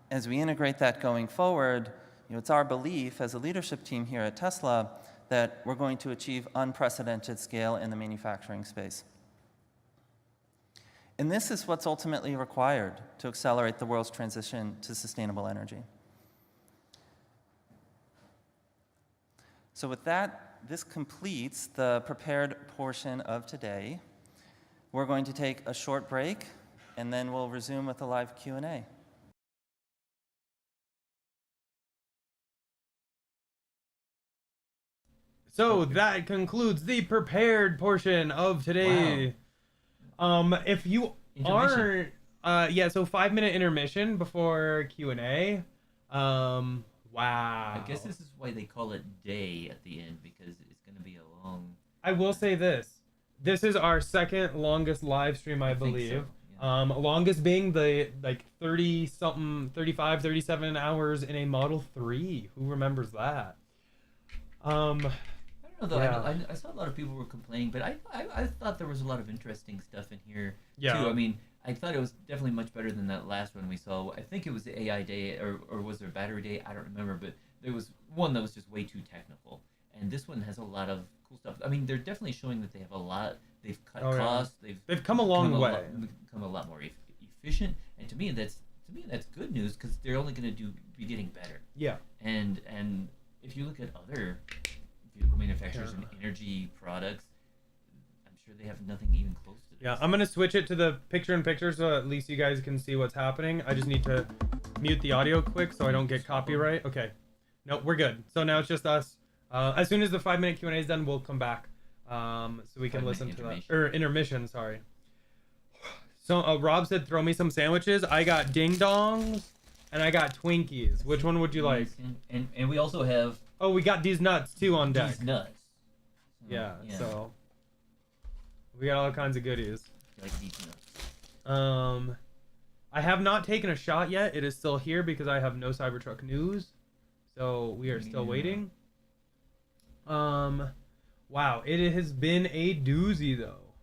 as we integrate that going forward, it's our belief as a leadership team here at Tesla that we're going to achieve unprecedented scale in the manufacturing space. And this is what's ultimately required to accelerate the world's transition to sustainable energy. So with that, this completes the prepared portion of today. We're going to take a short break, and then we'll resume with a live Q&A. So that concludes the prepared portion of today. Wow. If you aren't, so 5-minute intermission before Q&A. Wow. I guess this is why they call it day at the end, because it's going to be a long... I will say this. This is our second longest live stream, I believe. So, yeah. Longest being the 30-something, 35, 37 hours in a Model 3. Who remembers that? I don't know, though. Yeah. I saw a lot of people were complaining, but I thought there was a lot of interesting stuff in here, too. I mean, I thought it was definitely much better than that last one we saw. I think it was the AI day, or was there a battery day? I don't remember, but there was one that was just way too technical. And this one has a lot of cool stuff. I mean, they're definitely showing that they have a lot. They've cut costs. They've come a long way. Become a lot more efficient. And to me, that's good news, because they're only going to be getting better. Yeah. And if you look at other vehicle manufacturers and energy products, I'm sure they have nothing even close to this. Yeah, I'm going to switch it to the picture-in-picture so at least you guys can see what's happening. I just need to mute the audio quick so I don't get copyright. Okay. No, we're good. So now it's just us. As soon as the 5-minute Q&A is done, we'll come back so we can listen to that. Or intermission, sorry. So Rob said, throw me some sandwiches. I got ding-dongs and I got Twinkies. Which one would you like? And we also have... Oh, we got these nuts, too, on deck. These nuts. Yeah, so... We got all kinds of goodies. Like these nuts. I have not taken a shot yet. It is still here because I have no Cybertruck news. So we are still waiting. Wow, it has been a doozy though.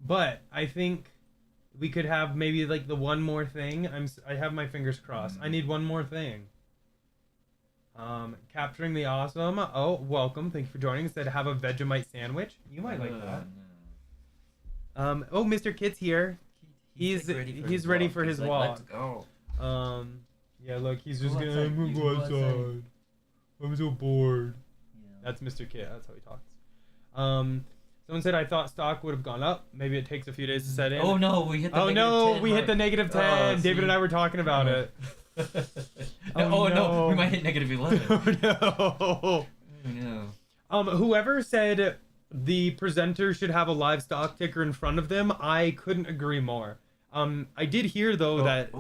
But I think we could have maybe like the one more thing. I have my fingers crossed. I need one more thing. Capturing the awesome. Oh, welcome. Thank you for joining. It said have a Vegemite sandwich. You might like that. Oh, Mr. Kit's here. He's ready for his walk. Let's go. Yeah, look, he's just gonna go outside. I'm so bored. Yeah. That's Mr. Kit. That's how he talks. Someone said I thought stock would have gone up. Maybe it takes a few days to set in. Oh no, we hit the we hit the negative 10. David and I were talking about it. Oh no, we might hit -11. Oh no. Whoever said the presenter should have a live stock ticker in front of them, I couldn't agree more. I did hear though that.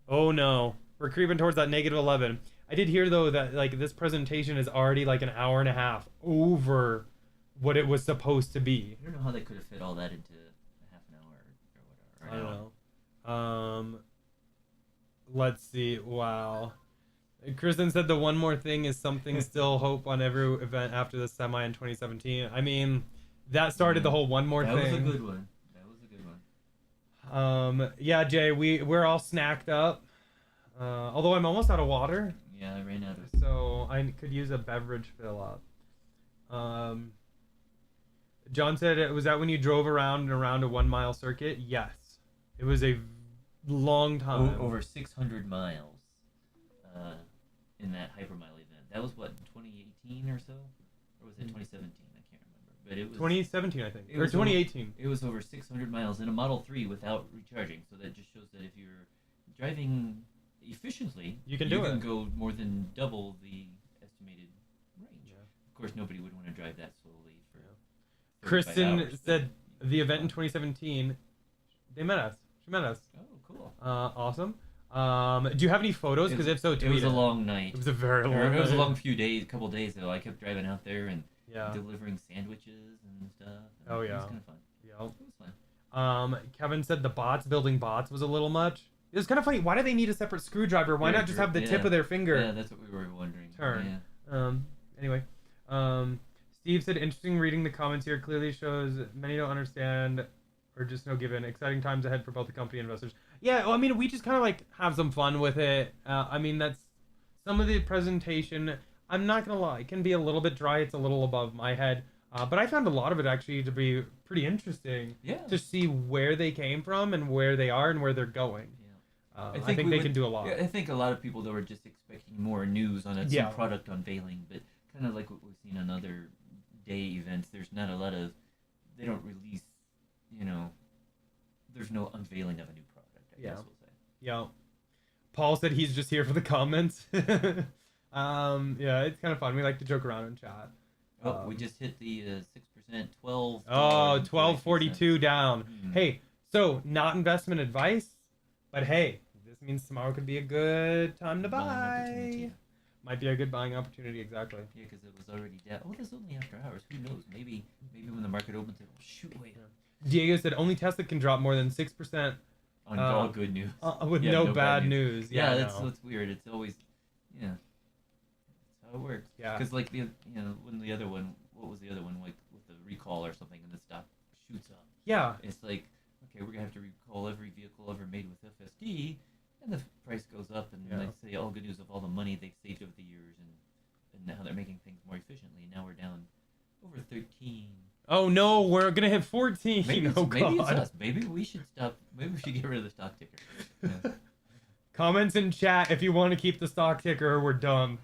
Oh no, we're creeping towards that -11. I did hear though that like this presentation is already like an hour and a half over what it was supposed to be. I don't know how they could have fit all that into a half an hour or whatever. I don't know. Let's see. Wow. Kristen said the one more thing is something still hope on every event after the semi in 2017. I mean, that started the whole one more thing. That was a good one. Yeah, Jay, we're all snacked up. Although I'm almost out of water. Yeah, I ran out of. So I could use a beverage fill up. John said, was that when you drove around and around a 1 mile circuit? Yes. It was a long time. Over 600 miles in that hypermile event. That was what, 2018 or so? Or was it 2017? I can't remember. But it was 2017, I think. Or 2018. It was over 600 miles in a Model 3 without recharging. So that just shows that if you're driving efficiently, you can go more than double the estimated range. Yeah. Of course, nobody would want to drive that slowly for. Kristen said the event in 2017. They met us. She met us. Oh, cool. Awesome. Do you have any photos? Because if so, tweet it was a long night. It was a very long night. It was a long couple days though. I kept driving out there and yeah. delivering sandwiches and stuff. And oh yeah. It was kind of fun. Yeah. It was fun. Kevin said the building bots was a little much. It was kind of funny. Why do they need a separate screwdriver? Why not just have the tip of their finger? Yeah, that's what we were wondering. Turn. Yeah. Anyway. Steve said, interesting reading the comments here. Clearly shows many don't understand or just no given. Exciting times ahead for both the company and investors. Yeah, well, I mean, we just kind of like have some fun with it. I mean, that's some of the presentation. I'm not going to lie. It can be a little bit dry. It's a little above my head. But I found a lot of it actually to be pretty interesting. Yeah. To see where they came from and where they are and where they're going. Yeah. I think they can do a lot. Yeah, I think a lot of people that were just expecting more news on some product unveiling, but kind of like what we've seen on other day events, there's not a lot of, they don't release, there's no unveiling of a new product, I guess we'll say. Yeah. Paul said he's just here for the comments. Yeah, it's kind of fun. We like to joke around and chat. We just hit the 6%, 12. Oh, 12.42 down. Hey, so not investment advice, but hey, this means tomorrow could be a good time to buy. Might be a good buying opportunity, exactly. Yeah, because it was already down. Oh, that's only after hours. Who knows? Maybe when the market opens, it will shoot away. Diego said only Tesla can drop more than 6% on all good news. With no bad news. Yeah, that's weird. It's always, that's how it works. Yeah. Because like when the other one, what was the other one, like with the recall or something, and the stock shoots up. Yeah. It's like, okay, we're gonna have to recall every vehicle ever made with FSD. And the price goes up, and they say all good news of all the money they've saved over the years, and now they're making things more efficiently. Now we're down over 13. Oh no, we're gonna hit 14. Maybe it's, maybe it's us. Maybe we should stop. Maybe we should get rid of the stock ticker. Yeah. Comments in chat if you want to keep the stock ticker. We're done.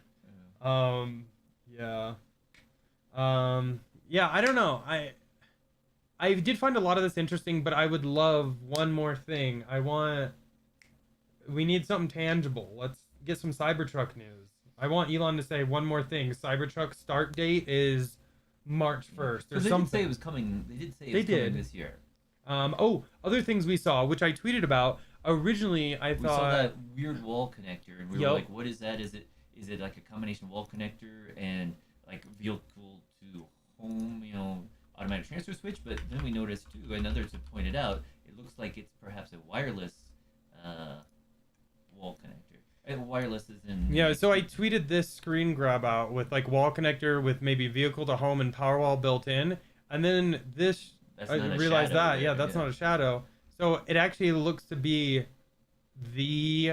Yeah. Yeah. I don't know. I did find a lot of this interesting, but I would love one more thing. We need something tangible. Let's get some Cybertruck news. I want Elon to say one more thing. Cybertruck start date is March 1st. They did say it was coming. They did say it was coming this year. Other things we saw, which I tweeted about. Originally, I thought... We saw that weird wall connector, and we were like, what is that? Is it like a combination wall connector and like vehicle to home, automatic transfer switch? But then we noticed too, and others have pointed out, it looks like it's perhaps a wireless wall connector. And wireless is in... Yeah, so I tweeted this screen grab out with like wall connector with maybe vehicle to home and Powerwall built in. And then this, I realized that, that's not a shadow. So it actually looks to be the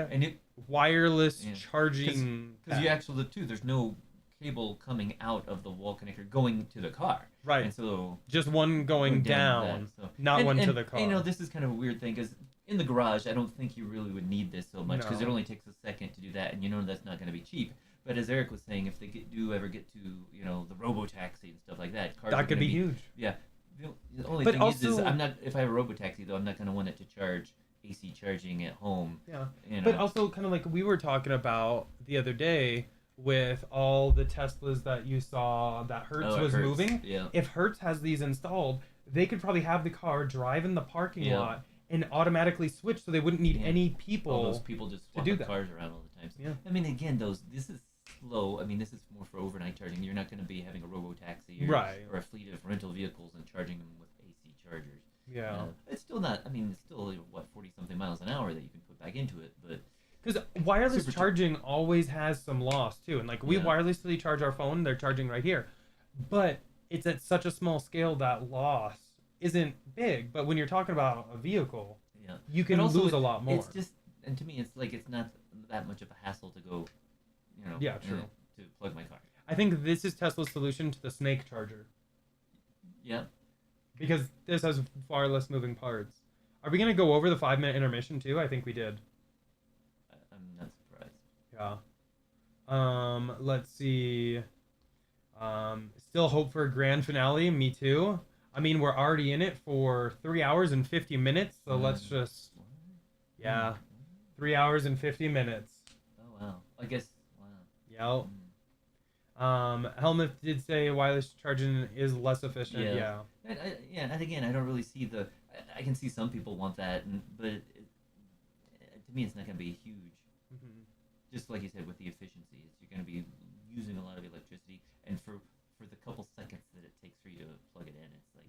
wireless charging... Because you actually look too, there's no cable coming out of the wall connector going to the car. Right. And so... Just one going down, not one to the car. This is kind of a weird thing because in the garage, I don't think you really would need this so much because it only takes a second to do that, and that's not going to be cheap. But as Eric was saying, if they do ever get to the robotaxi and stuff like that, cars that could be huge. Yeah. The only thing is I'm not. If I have a robotaxi though, I'm not going to want it to charge AC charging at home. Yeah, you know. but also kind of like we were talking about the other day with all the Teslas that you saw that Hertz was moving. Yeah. If Hertz has these installed, they could probably have the car drive in the parking lot and automatically switch, so they wouldn't need any people. All those people just swap cars around all the time. Yeah. I mean, again, this is slow. I mean, this is more for overnight charging. You're not going to be having a robo-taxi or a fleet of rental vehicles and charging them with AC chargers. Yeah. It's still not, I mean, it's still, what, 40-something miles an hour that you can put back into it, but... Because wireless charging always has some loss, too. And, like, we wirelessly charge our phone. They're charging right here. But it's at such a small scale that loss isn't big. But when you're talking about a vehicle, you can lose a lot more. It's just, and to me, it's like it's not that much of a hassle to go, you know, to plug my car. I think this is Tesla's solution to the snake charger. Yeah. Because this has far less moving parts. Are we going to go over the 5-minute intermission, too? I think we did. I'm not surprised. Yeah. Let's see. Still hope for a grand finale. Me too. I mean, we're already in it for 3 hours and 50 minutes, so let's just... Yeah. 3 hours and 50 minutes. Oh, wow. I guess, wow. Yep. Helmut did say wireless charging is less efficient. Yeah. And again, I don't really see I can see some people want that, but to me, it's not going to be huge. Just like you said, with the efficiencies, you're going to be using a lot of electricity, and for the couple seconds that it takes for you to plug it in, it's like...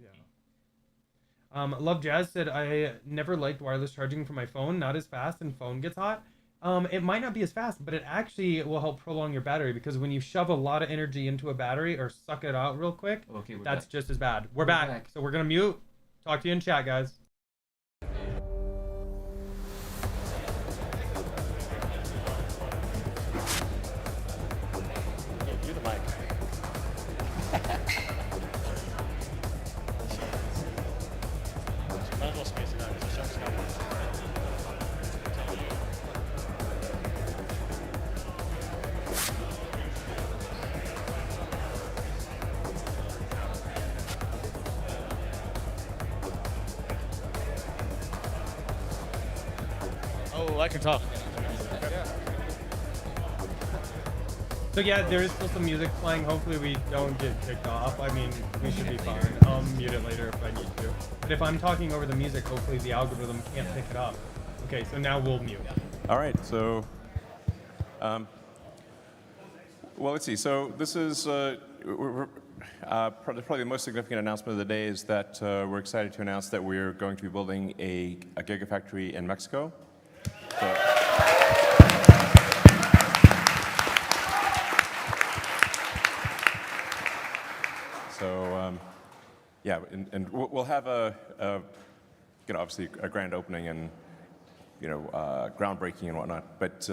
Love Jazz said, I never liked wireless charging for my phone, not as fast, and phone gets hot. It might not be as fast, but it actually will help prolong your battery, because when you shove a lot of energy into a battery or suck it out real quick, that's just as bad. We're back, so we're going to mute. Talk to you in chat, guys. Do the mic. Might as well space it out because the show's coming. Oh, I can talk. So yeah, there is still some music playing. Hopefully we don't get kicked off. I mean, we should be fine. I'll mute it later if I need to. But if I'm talking over the music, hopefully the algorithm can't pick it up. Okay, so now we'll mute. All right, so, well, let's see. So this is probably the most significant announcement of the day is that we're excited to announce that we're going to be building a Gigafactory in Mexico. So, yeah, and we'll have obviously a grand opening and, groundbreaking and whatnot. But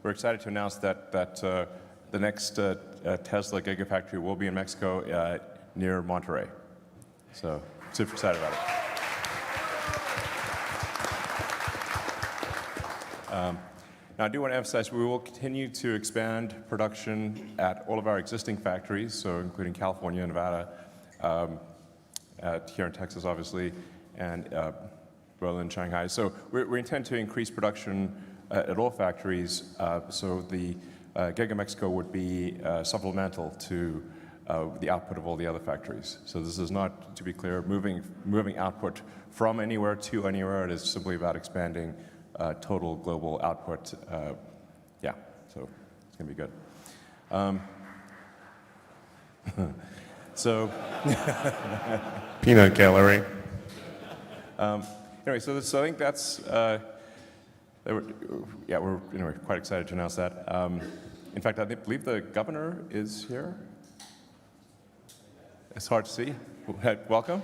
we're excited to announce that the next Tesla Gigafactory will be in Mexico near Monterrey. So, super excited about it. Now, I do want to emphasize we will continue to expand production at all of our existing factories, so including California, Nevada, here in Texas, obviously, and Berlin, Shanghai. So we intend to increase production at all factories, so the Giga Mexico would be supplemental to the output of all the other factories. So this is not, to be clear, moving output from anywhere to anywhere. It is simply about expanding total global output. Yeah, so it's going to be good. So, peanut gallery. Anyway, so I think that's, we're quite excited to announce that. In fact, I believe the governor is here. It's hard to see. Welcome.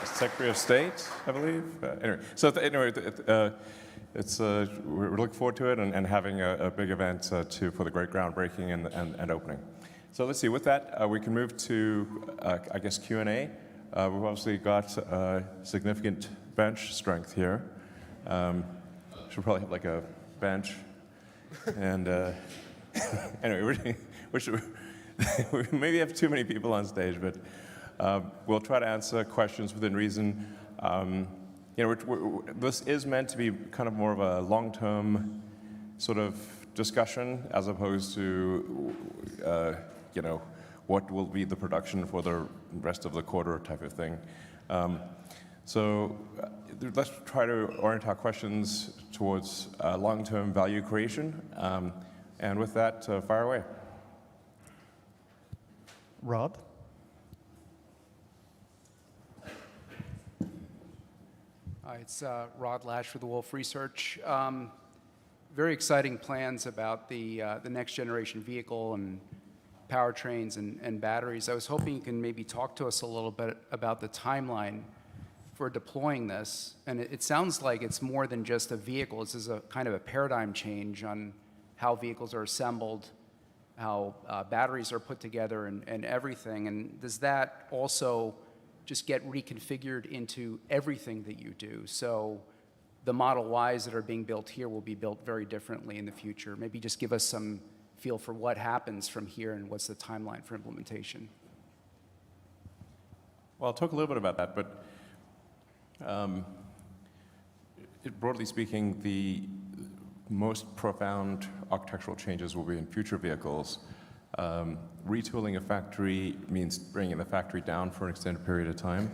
Secretary of State, I believe. We're looking forward to it and having a big event for the great groundbreaking and opening. So let's see. With that, we can move to I guess Q&A. We've obviously got significant bench strength here. Should probably have like a bench. And anyway, we maybe have too many people on stage, but we'll try to answer questions within reason. This is meant to be kind of more of a long-term sort of discussion as opposed to, what will be the production for the rest of the quarter type of thing. So let's try to orient our questions towards long-term value creation. And with that, fire away. Rod? Hi, it's Rod Lash with the Wolf Research. Very exciting plans about the next generation vehicle and powertrains and batteries. I was hoping you can maybe talk to us a little bit about the timeline for deploying this. And it sounds like it's more than just a vehicle. This is a kind of a paradigm change on how vehicles are assembled, how batteries are put together and everything. And does that also just get reconfigured into everything that you do? So the Model Ys that are being built here will be built very differently in the future. Maybe just give us some feel for what happens from here and what's the timeline for implementation. Well, I'll talk a little bit about that, but broadly speaking, the most profound architectural changes will be in future vehicles. Retooling a factory means bringing the factory down for an extended period of time,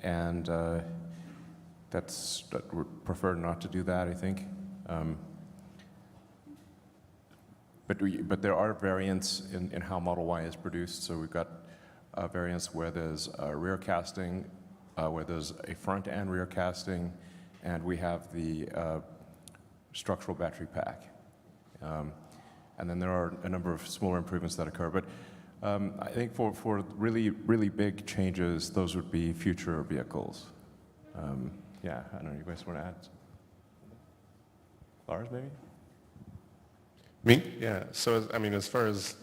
and that would prefer not to do that, I think. But there are variants in how Model Y is produced. So we've got variants where there's rear casting, where there's a front and rear casting, and we have the structural battery pack. And then there are a number of smaller improvements that occur. But I think for really, really big changes, those would be future vehicles. Yeah, I don't know, you guys want to add? Lars, maybe? Me? Yeah. So, as far as,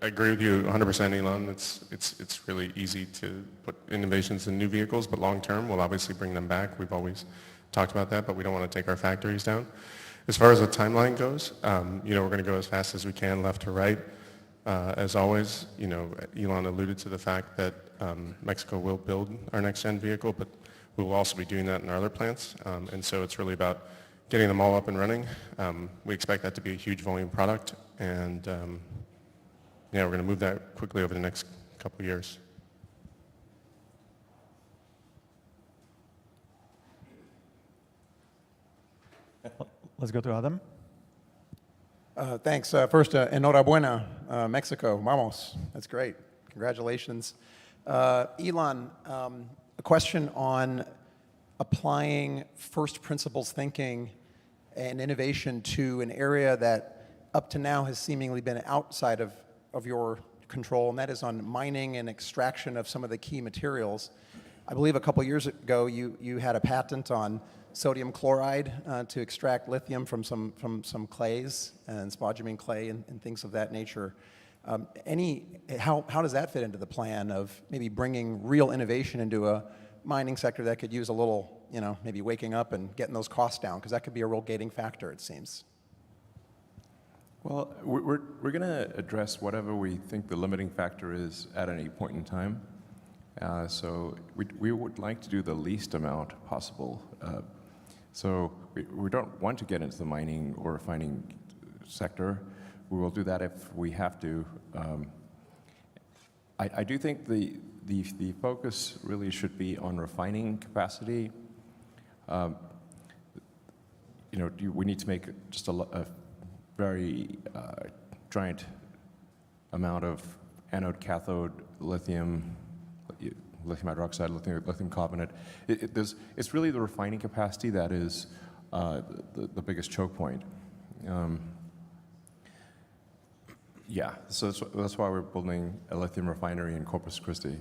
I agree with you 100%, Elon. It's really easy to put innovations in new vehicles, but long term, we'll obviously bring them back. We've always talked about that, but we don't want to take our factories down. As far as the timeline goes, we're going to go as fast as we can, left to right. As always, Elon alluded to the fact that Mexico will build our next-gen vehicle, but we will also be doing that in our other plants. And so it's really about getting them all up and running. We expect that to be a huge volume product, and we're going to move that quickly over the next couple of years. Let's go to Adam. Thanks. First, enhorabuena, Mexico. Vamos. That's great. Congratulations. Elon, a question on applying first principles thinking and innovation to an area that up to now has seemingly been outside of your control, and that is on mining and extraction of some of the key materials. I believe a couple years ago you had a patent on sodium chloride to extract lithium from some clays and spodumene clay and things of that nature. How does that fit into the plan of maybe bringing real innovation into a mining sector that could use a little, maybe waking up and getting those costs down? Because that could be a real gating factor, it seems. Well, we're going to address whatever we think the limiting factor is at any point in time. So we would like to do the least amount possible. So we don't want to get into the mining or refining sector. We will do that if we have to. I do think the focus really should be on refining capacity. We need to make just a very giant amount of anode cathode lithium hydroxide, lithium carbonate. It's really the refining capacity that is the biggest choke point. So that's why we're building a lithium refinery in Corpus Christi.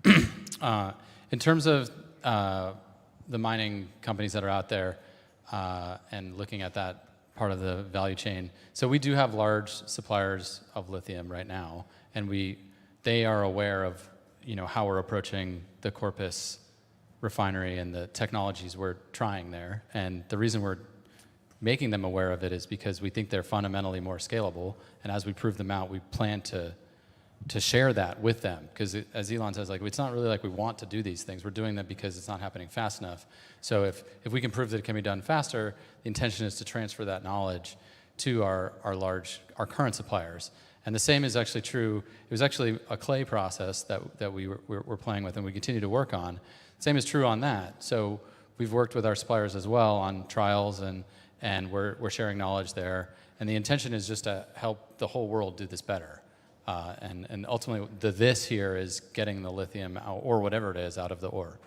In terms of the mining companies that are out there and looking at that part of the value chain, so we do have large suppliers of lithium right now, and they are aware of how we're approaching the Corpus refinery and the technologies we're trying there. And the reason we're making them aware of it is because we think they're fundamentally more scalable. And as we prove them out, we plan to share that with them. Because as Elon says, like, it's not really like we want to do these things. We're doing them because it's not happening fast enough. So if we can prove that it can be done faster, the intention is to transfer that knowledge to our current suppliers. And the same is actually true. It was actually a clay process that we're playing with and we continue to work on. Same is true on that. So we've worked with our suppliers as well on trials and we're sharing knowledge there. And the intention is just to help the whole world do this better. And ultimately, this here is getting the lithium out, or whatever it is, out of the ore.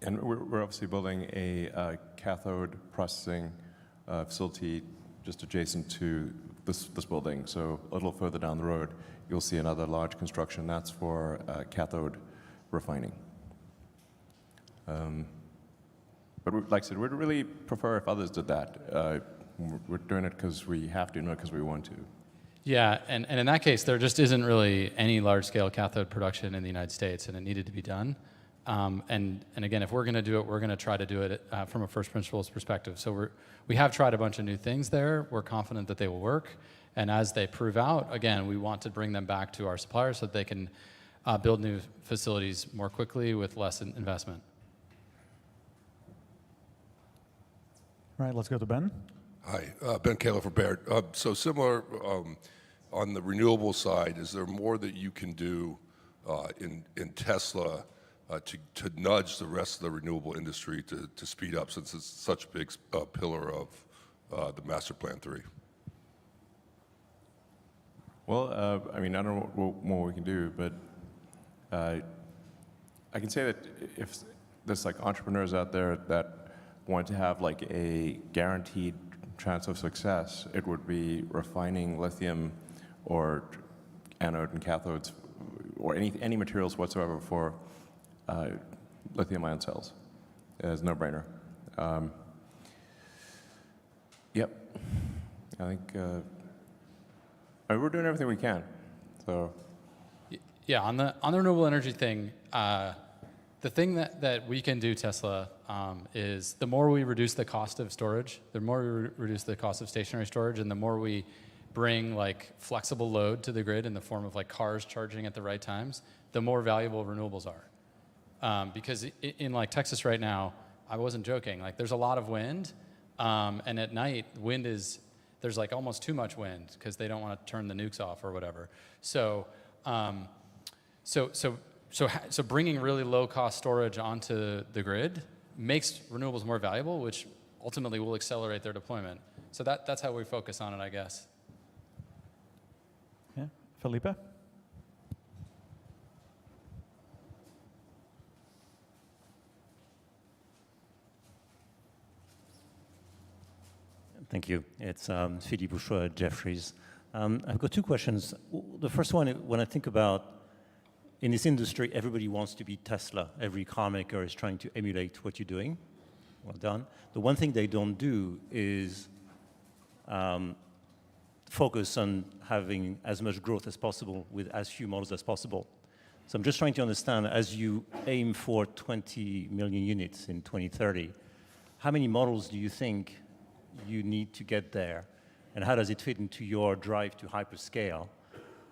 And we're obviously building a cathode processing facility just adjacent to this building. So a little further down the road, you'll see another large construction. That's for cathode refining. But like I said, we'd really prefer if others did that. We're doing it because we have to, not because we want to. Yeah, and in that case, there just isn't really any large-scale cathode production in the United States, and it needed to be done. And again, if we're going to do it, we're going to try to do it from a first principles perspective. So we have tried a bunch of new things there. We're confident that they will work. And as they prove out, again, we want to bring them back to our suppliers so that they can build new facilities more quickly with less investment. All right, let's go to Ben. Hi, Ben Kaler for Baird. So similar on the renewable side, is there more that you can do in Tesla to nudge the rest of the renewable industry to speed up, since it's such a big pillar of the Master Plan 3? Well, I mean, I don't know what more we can do, but I can say that if there's like entrepreneurs out there that want to have like a guaranteed chance of success, it would be refining lithium or anode and cathodes or any materials whatsoever for lithium-ion cells. It's a no-brainer. Yep. I think we're doing everything we can. So. Yeah, on the renewable energy thing, the thing that we can do, Tesla, is the more we reduce the cost of storage, the more we reduce the cost of stationary storage, and the more we bring like flexible load to the grid in the form of like cars charging at the right times, the more valuable renewables are. Because in like Texas right now, I wasn't joking, like there's a lot of wind, and at night, there's like almost too much wind because they don't want to turn the nukes off or whatever. So bringing really low-cost storage onto the grid makes renewables more valuable, which ultimately will accelerate their deployment. So that's how we focus on it, I guess. Yeah, Felipe? Thank you. It's Philippe Bouchois at Jefferies. I've got two questions. The first one, when I think about in this industry, everybody wants to be Tesla. Every car maker is trying to emulate what you're doing. Well done. The one thing they don't do is focus on having as much growth as possible with as few models as possible. So I'm just trying to understand, as you aim for 20 million units in 2030, how many models do you think you need to get there? And how does it fit into your drive to hyperscale?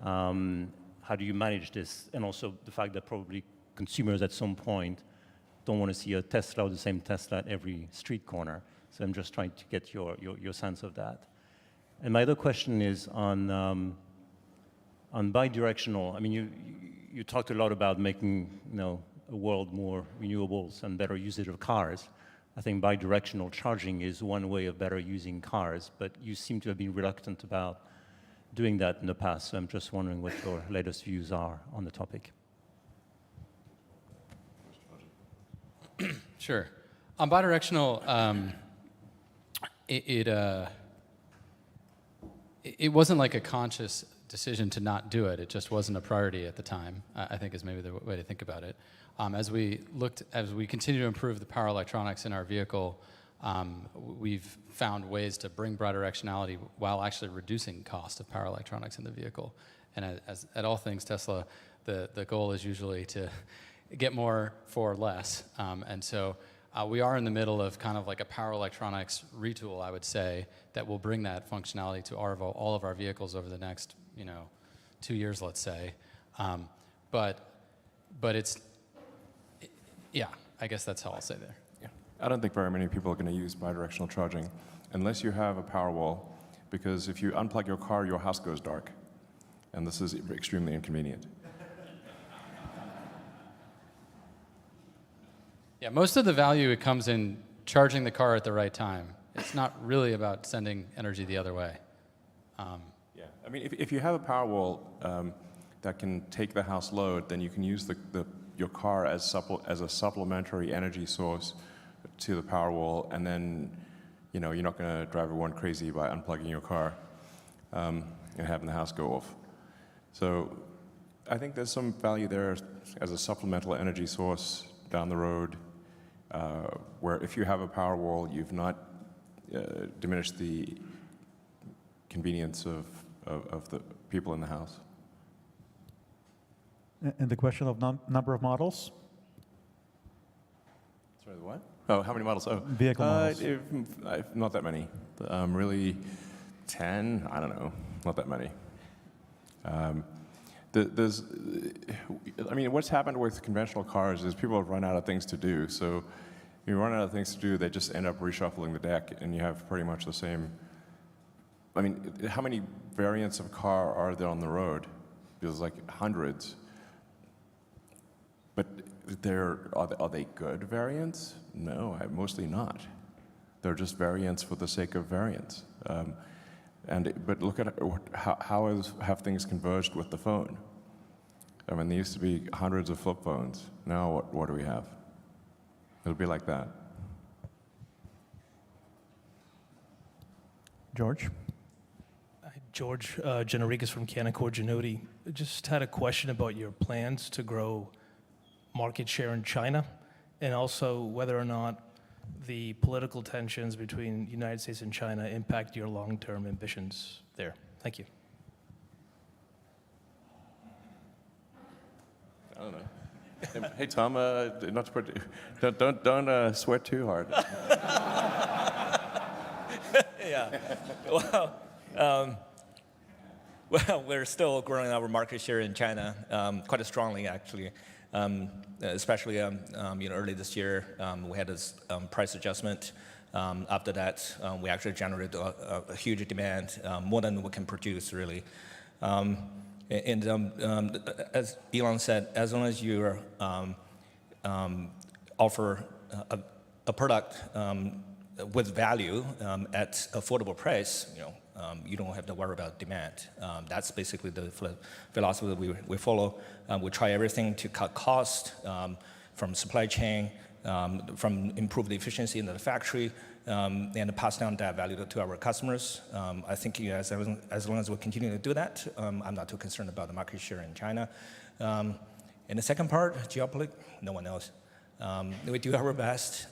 How do you manage this? And also the fact that probably consumers at some point don't want to see a Tesla or the same Tesla at every street corner. So I'm just trying to get your sense of that. And my other question is on bidirectional. I mean, you talked a lot about making a world more renewables and better usage of cars. I think bidirectional charging is one way of better using cars, but you seem to have been reluctant about doing that in the past. So I'm just wondering what your latest views are on the topic. Sure. On bidirectional, it wasn't like a conscious decision to not do it. It just wasn't a priority at the time, I think is maybe the way to think about it. As we continue to improve the power electronics in our vehicle, we've found ways to bring bidirectionality while actually reducing cost of power electronics in the vehicle. And as at all things Tesla, the goal is usually to get more for less. And so We are in the middle of kind of like a power electronics retool, I would say, that will bring that functionality to all of our vehicles over the next, 2 years, let's say. But it's, yeah, I guess that's how I'll say there. Yeah. I don't think very many people are going to use bidirectional charging unless you have a Powerwall, because if you unplug your car, your house goes dark. And this is extremely inconvenient. Yeah, most of the value, it comes in charging the car at the right time. It's not really about sending energy the other way. Yeah, I mean, if you have a Powerwall that can take the house load, then you can use your car as a supplementary energy source to the Powerwall, and then you're not going to drive everyone crazy by unplugging your car and having the house go off. So I think there's some value there as a supplemental energy source down the road, where if you have a Powerwall, you've not diminished the convenience of the people in the house. And the question of number of models? Sorry, the what? Oh, how many models? Oh, vehicle models. Not that many. Really, 10? I don't know. Not that many. What's happened with conventional cars is people have run out of things to do. So if you run out of things to do, they just end up reshuffling the deck, and you have pretty much the same. How many variants of car are there on the road? There's like hundreds. But are they good variants? No, mostly not. They're just variants for the sake of variants. But look at how have things converged with the phone? There used to be hundreds of flip phones. Now what do we have? It'll be like that. George? George Generikas from Canaccord Genuity. Just had a question about your plans to grow market share in China, and also whether or not the political tensions between the United States and China impact your long-term ambitions there. Thank you. I don't know. Hey Tom, not to put, don't sweat too hard. Yeah. Well, we're still growing our market share in China quite strongly, actually. Especially early this year, we had this price adjustment. After that, we actually generated a huge demand, more than we can produce, really. As Elon said, as long as you offer a product with value at affordable price, you don't have to worry about demand. That's basically the philosophy that we follow. We try everything to cut cost from supply chain, from improve the efficiency in the factory, and pass down that value to our customers. I think as long as we continue to do that, I'm not too concerned about the market share in China. And the second part, geopolitics, no one knows. We do our best.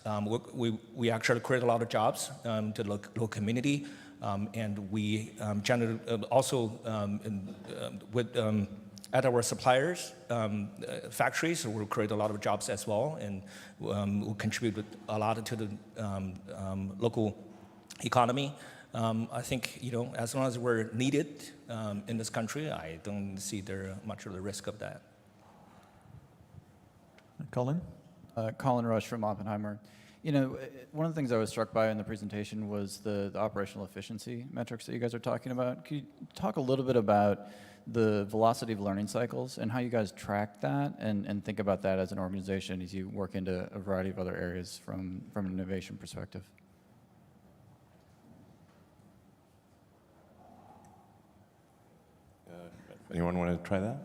We actually create a lot of jobs to the local community. And we also at our suppliers' factories, we'll create a lot of jobs as well, and we'll contribute a lot to the local economy. I think as long as we're needed in this country, I don't see there much of the risk of that. Colin? Colin Rush from Oppenheimer. One of the things I was struck by in the presentation was the operational efficiency metrics that you guys are talking about. Could you talk a little bit about the velocity of learning cycles and how you guys track that and think about that as an organization as you work into a variety of other areas from an innovation perspective? Anyone want to try that?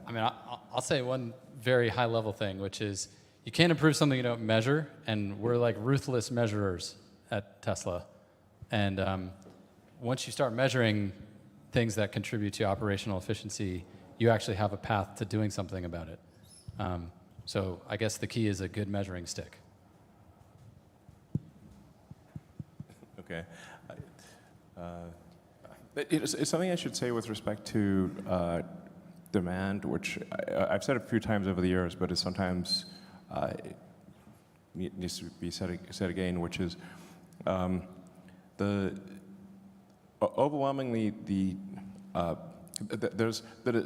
I'll say one very high-level thing, which is you can't improve something you don't measure, and we're like ruthless measurers at Tesla. And once you start measuring things that contribute to operational efficiency, you actually have a path to doing something about it. So I guess the key is a good measuring stick. Okay. It's something I should say with respect to demand, which I've said a few times over the years, but is sometimes needs to be said again, which is overwhelmingly the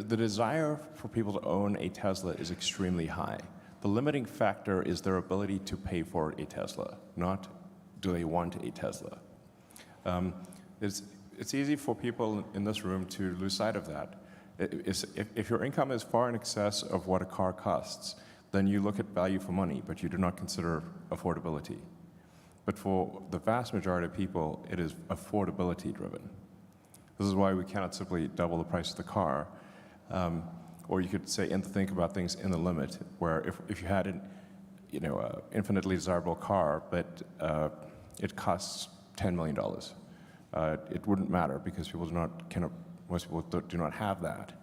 desire for people to own a Tesla is extremely high. The limiting factor is their ability to pay for a Tesla, not do they want a Tesla. It's easy for people in this room to lose sight of that. If your income is far in excess of what a car costs, then you look at value for money, but you do not consider affordability. But for the vast majority of people, it is affordability driven. This is why we cannot simply double the price of the car. Or you could say and think about things in the limit, where if you had an infinitely desirable car, but it costs $10 million, it wouldn't matter because most people do not have that.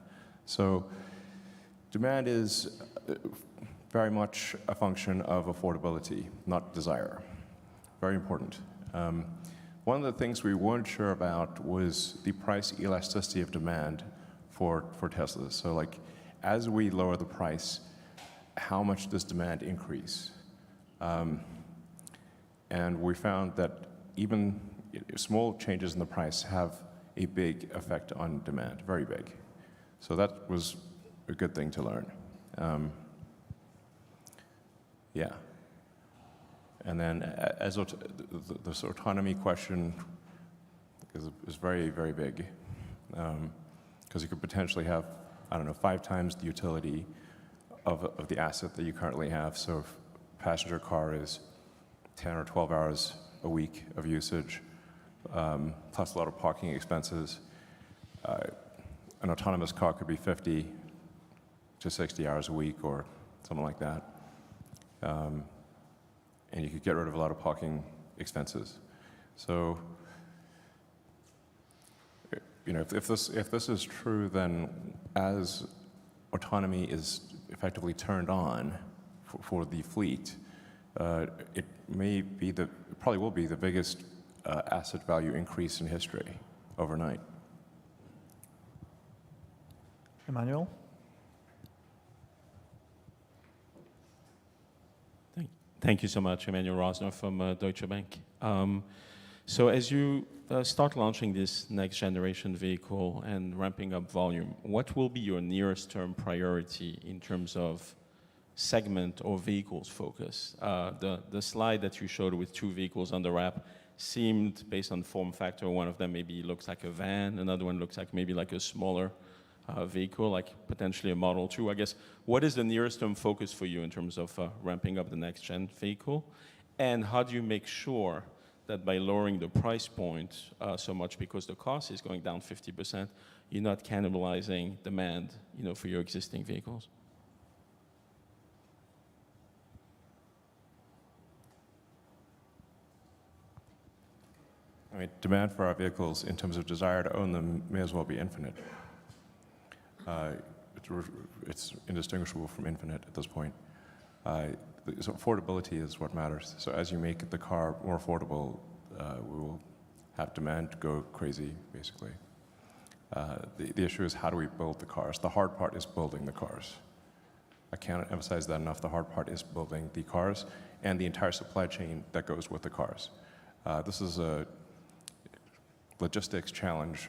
So demand is very much a function of affordability, not desire. Very important. One of the things we weren't sure about was the price elasticity of demand for Teslas. So like, as we lower the price, how much does demand increase? And we found that even small changes in the price have a big effect on demand, very big. So that was a good thing to learn. Yeah. And then as this autonomy question is very, very big, because you could potentially have, I don't know, 5 times the utility of the asset that you currently have. So if a passenger car is 10 or 12 hours a week of usage, plus a lot of parking expenses, an autonomous car could be 50 to 60 hours a week or something like that. And you could get rid of a lot of parking expenses. So, if this is true, then as autonomy is effectively turned on for the fleet, it probably will be the biggest asset value increase in history overnight. Emmanuel? Thank you so much, Emmanuel Rosner from Deutsche Bank. So as you start launching this next generation vehicle and ramping up volume, what will be your nearest term priority in terms of segment or vehicles focus? The slide that you showed with 2 vehicles on the wrap seemed, based on form factor, one of them maybe looks like a van, another one looks like maybe like a smaller vehicle, like potentially a Model 2. I guess, what is the nearest term focus for you in terms of ramping up the next gen vehicle? And how do you make sure that by lowering the price point so much because the cost is going down 50%, you're not cannibalizing demand, for your existing vehicles? I mean, demand for our vehicles in terms of desire to own them may as well be infinite. It's indistinguishable from infinite at this point. So affordability is what matters. So as you make the car more affordable, we will have demand go crazy, basically. The issue is, how do we build the cars? The hard part is building the cars. I can't emphasize that enough. The hard part is building the cars and the entire supply chain that goes with the cars. This is a logistics challenge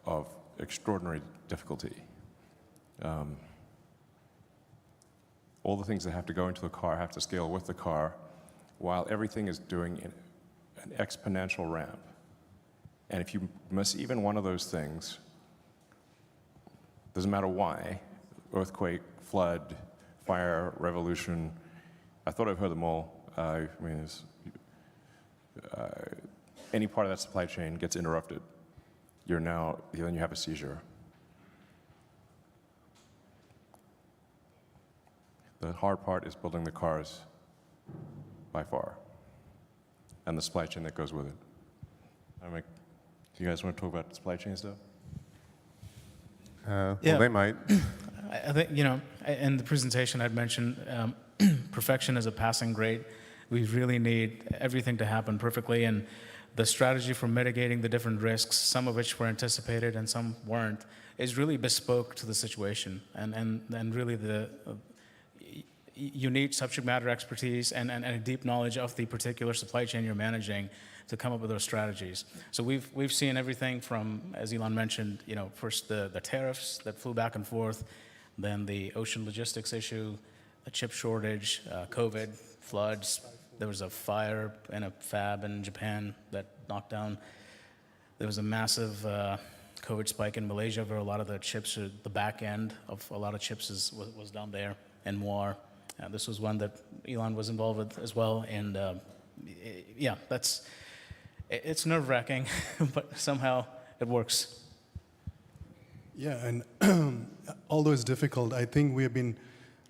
of extraordinary difficulty. All the things that have to go into the car have to scale with the car, while everything is doing an exponential ramp. And if you miss even one of those things, doesn't matter why, earthquake, flood, fire, revolution, I thought I've heard them all. Any part of that supply chain gets interrupted, then you have a seizure. The hard part is building the cars by far, and the supply chain that goes with it. Do you guys want to talk about supply chain stuff? Well, they might. I think, in the presentation I'd mentioned perfection is a passing grade. We really need everything to happen perfectly, and the strategy for mitigating the different risks, some of which were anticipated and some weren't, is really bespoke to the situation. And really you need subject matter expertise and a deep knowledge of the particular supply chain you're managing to come up with those strategies. So we've seen everything from, as Elon mentioned, first the tariffs that flew back and forth, then the ocean logistics issue, a chip shortage, COVID, floods. There was a fire in a fab in Japan that knocked down. There was a massive COVID spike in Malaysia where a lot of the chips, the back end of a lot of chips was down there, and more. This was one that Elon was involved with as well. And yeah, it's nerve-wracking, but somehow it works. Yeah, and although it's difficult, I think we have been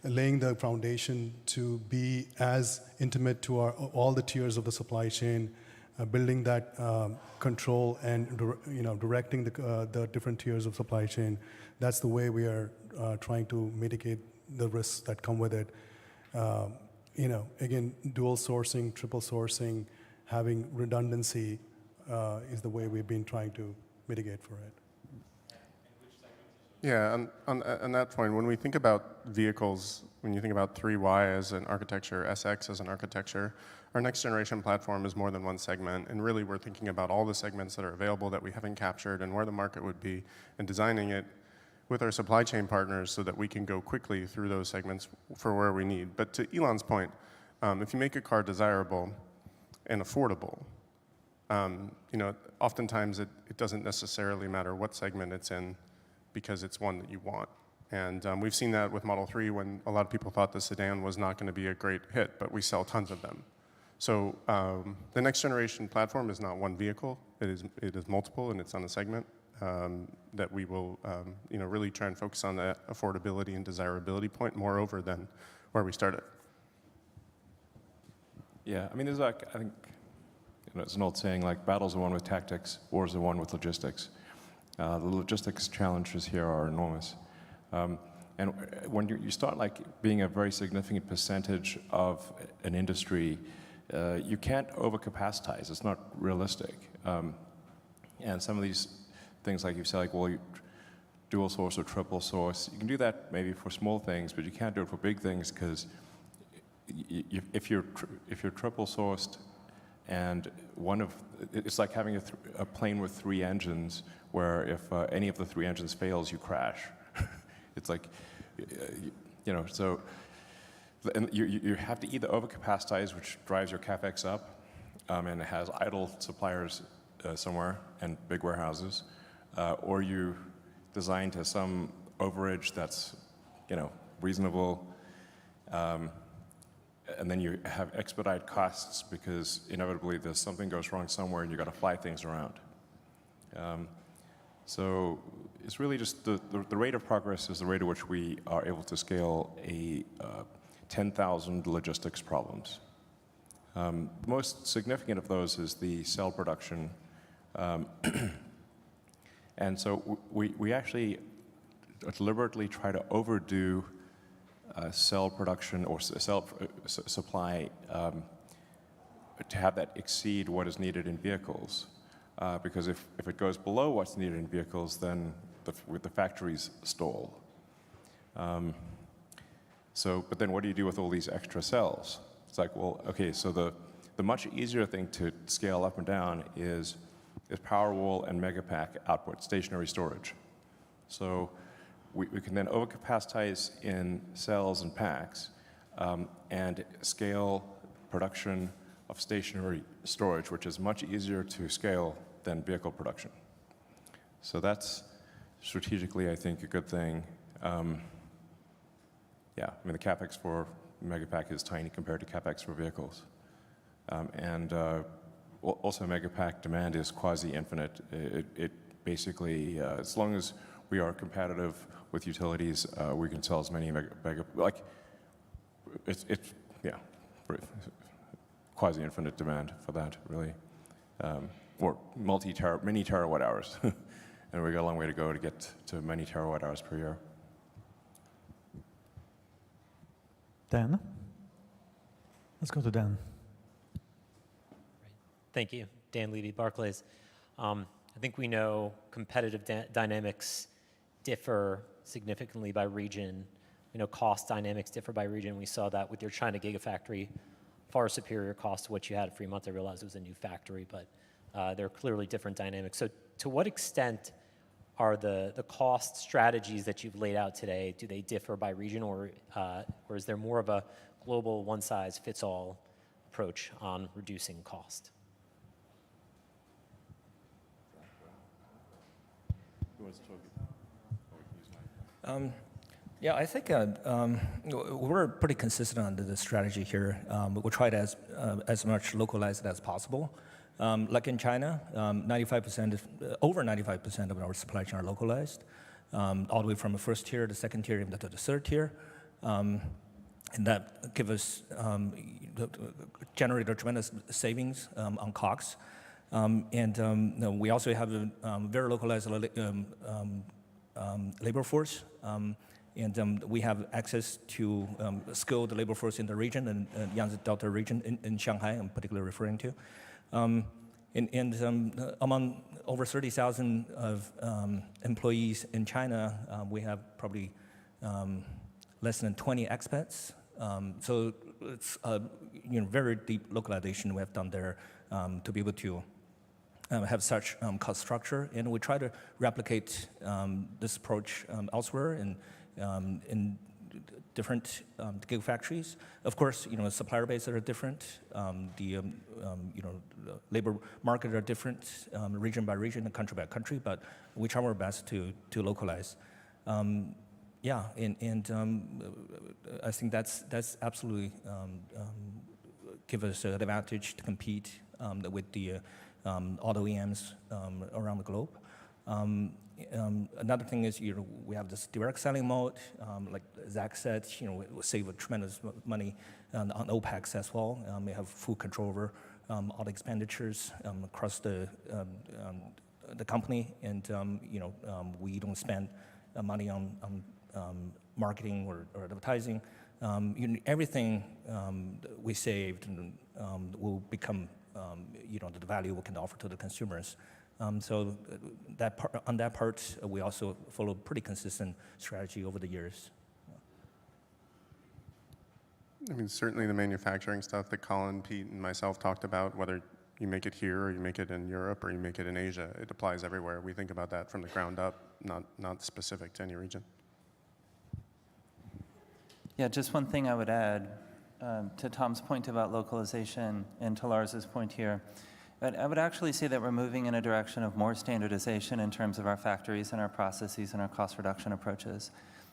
laying the foundation to be as intimate to all the tiers of the supply chain, building that control and directing the different tiers of supply chain. That's the way we are trying to mitigate the risks that come with it. Again, dual sourcing, triple sourcing, having redundancy is the way we've been trying to mitigate for it. Yeah, on that point, when we think about vehicles, when you think about 3Y as an architecture, SX as an architecture, our next generation platform is more than one segment, and really we're thinking about all the segments that are available that we haven't captured and where the market would be, and designing it with our supply chain partners so that we can go quickly through those segments for where we need. But to Elon's point, if you make a car desirable and affordable, oftentimes it doesn't necessarily matter what segment it's in, because it's one that you want. And we've seen that with Model 3 when a lot of people thought the sedan was not going to be a great hit, but we sell tons of them. So the next generation platform is not one vehicle, it is multiple, and it's on a segment that we will really try and focus on that affordability and desirability point moreover than where we started. Yeah, I mean, there's I think, it's an old saying, like, battles are won with tactics, wars are won with logistics. The logistics challenges here are enormous. And when you start being a very significant percentage of an industry, you can't overcapacitize. It's not realistic. And some of these things, like you said, you dual source or triple source, you can do that maybe for small things, but you can't do it for big things, because if you're triple sourced, and it's like having a plane with 3 engines, where if any of the 3 engines fails, you crash. It's like, so and you have to either overcapacitize, which drives your CapEx up, and it has idle suppliers somewhere and big warehouses, or you design to some overage that's, reasonable, and then you have expedite costs because inevitably something goes wrong somewhere and you've got to fly things around. So it's really just the rate of progress is the rate at which we are able to scale 10,000 logistics problems. The most significant of those is the cell production. And so we actually deliberately try to overdo cell production or cell supply to have that exceed what is needed in vehicles. Because if it goes below what's needed in vehicles, then the factories stall. But then what do you do with all these extra cells? It's like, well, okay, so the much easier thing to scale up and down is Powerwall and Megapack output, stationary storage. So we can then overcapacitize in cells and packs and scale production of stationary storage, which is much easier to scale than vehicle production. So that's strategically, I think, a good thing. Yeah, I mean, the CapEx for Megapack is tiny compared to CapEx for vehicles. Also, Megapack demand is quasi-infinite. It basically, as long as we are competitive with utilities, we can sell as many quasi-infinite demand for that, really. Or many terawatt hours. And we got a long way to go to get to many terawatt hours per year. Dan? Let's go to Dan. Thank you. Dan Levy, Barclays. I think we know competitive dynamics differ significantly by region. cost dynamics differ by region. We saw that with your China Gigafactory, far superior cost to what you had at Fremont. I realized it was a new factory, but there are clearly different dynamics. So to what extent are the cost strategies that you've laid out today, do they differ by region, or is there more of a global one-size-fits-all approach on reducing cost? Yeah, I think we're pretty consistent on the strategy here. We'll try to as much localized as possible. Like in China, over 95% of our supply chain are localized, all the way from the first tier, the second tier, even to the third tier. And that gives us, generated tremendous savings on COGS. We also have a very localized labor force. We have access to skilled labor force in the region, and Yangtze Delta region in Shanghai, I'm particularly referring to. Among over 30,000 of employees in China, we have probably less than 20 expats. So it's very deep localization we have done there to be able to have such cost structure, and we try to replicate this approach elsewhere in different gigafactories. Of course, supplier bases are different. The labor market are different, region by region and country by country. But we try our best to localize. Yeah, and I think that's absolutely give us an advantage to compete with the auto OEMs around the globe. Another thing is, we have this direct selling mode. Like Zach said, we save a tremendous money on OPEX as well. We have full control over all the expenditures across the company, and we don't spend money on marketing or advertising. Everything we saved will become the value we can offer to the consumers. So on that part, we also follow pretty consistent strategy over the years. I mean, certainly the manufacturing stuff that Colin, Pete, and myself talked about, whether you make it here or you make it in Europe or you make it in Asia, it applies everywhere. We think about that from the ground up, not specific to any region. Yeah, just one thing I would add to Tom's point about localization and to Lars's point here. But I would actually say that we're moving in a direction of more standardization in terms of our factories and our processes and our cost reduction approaches.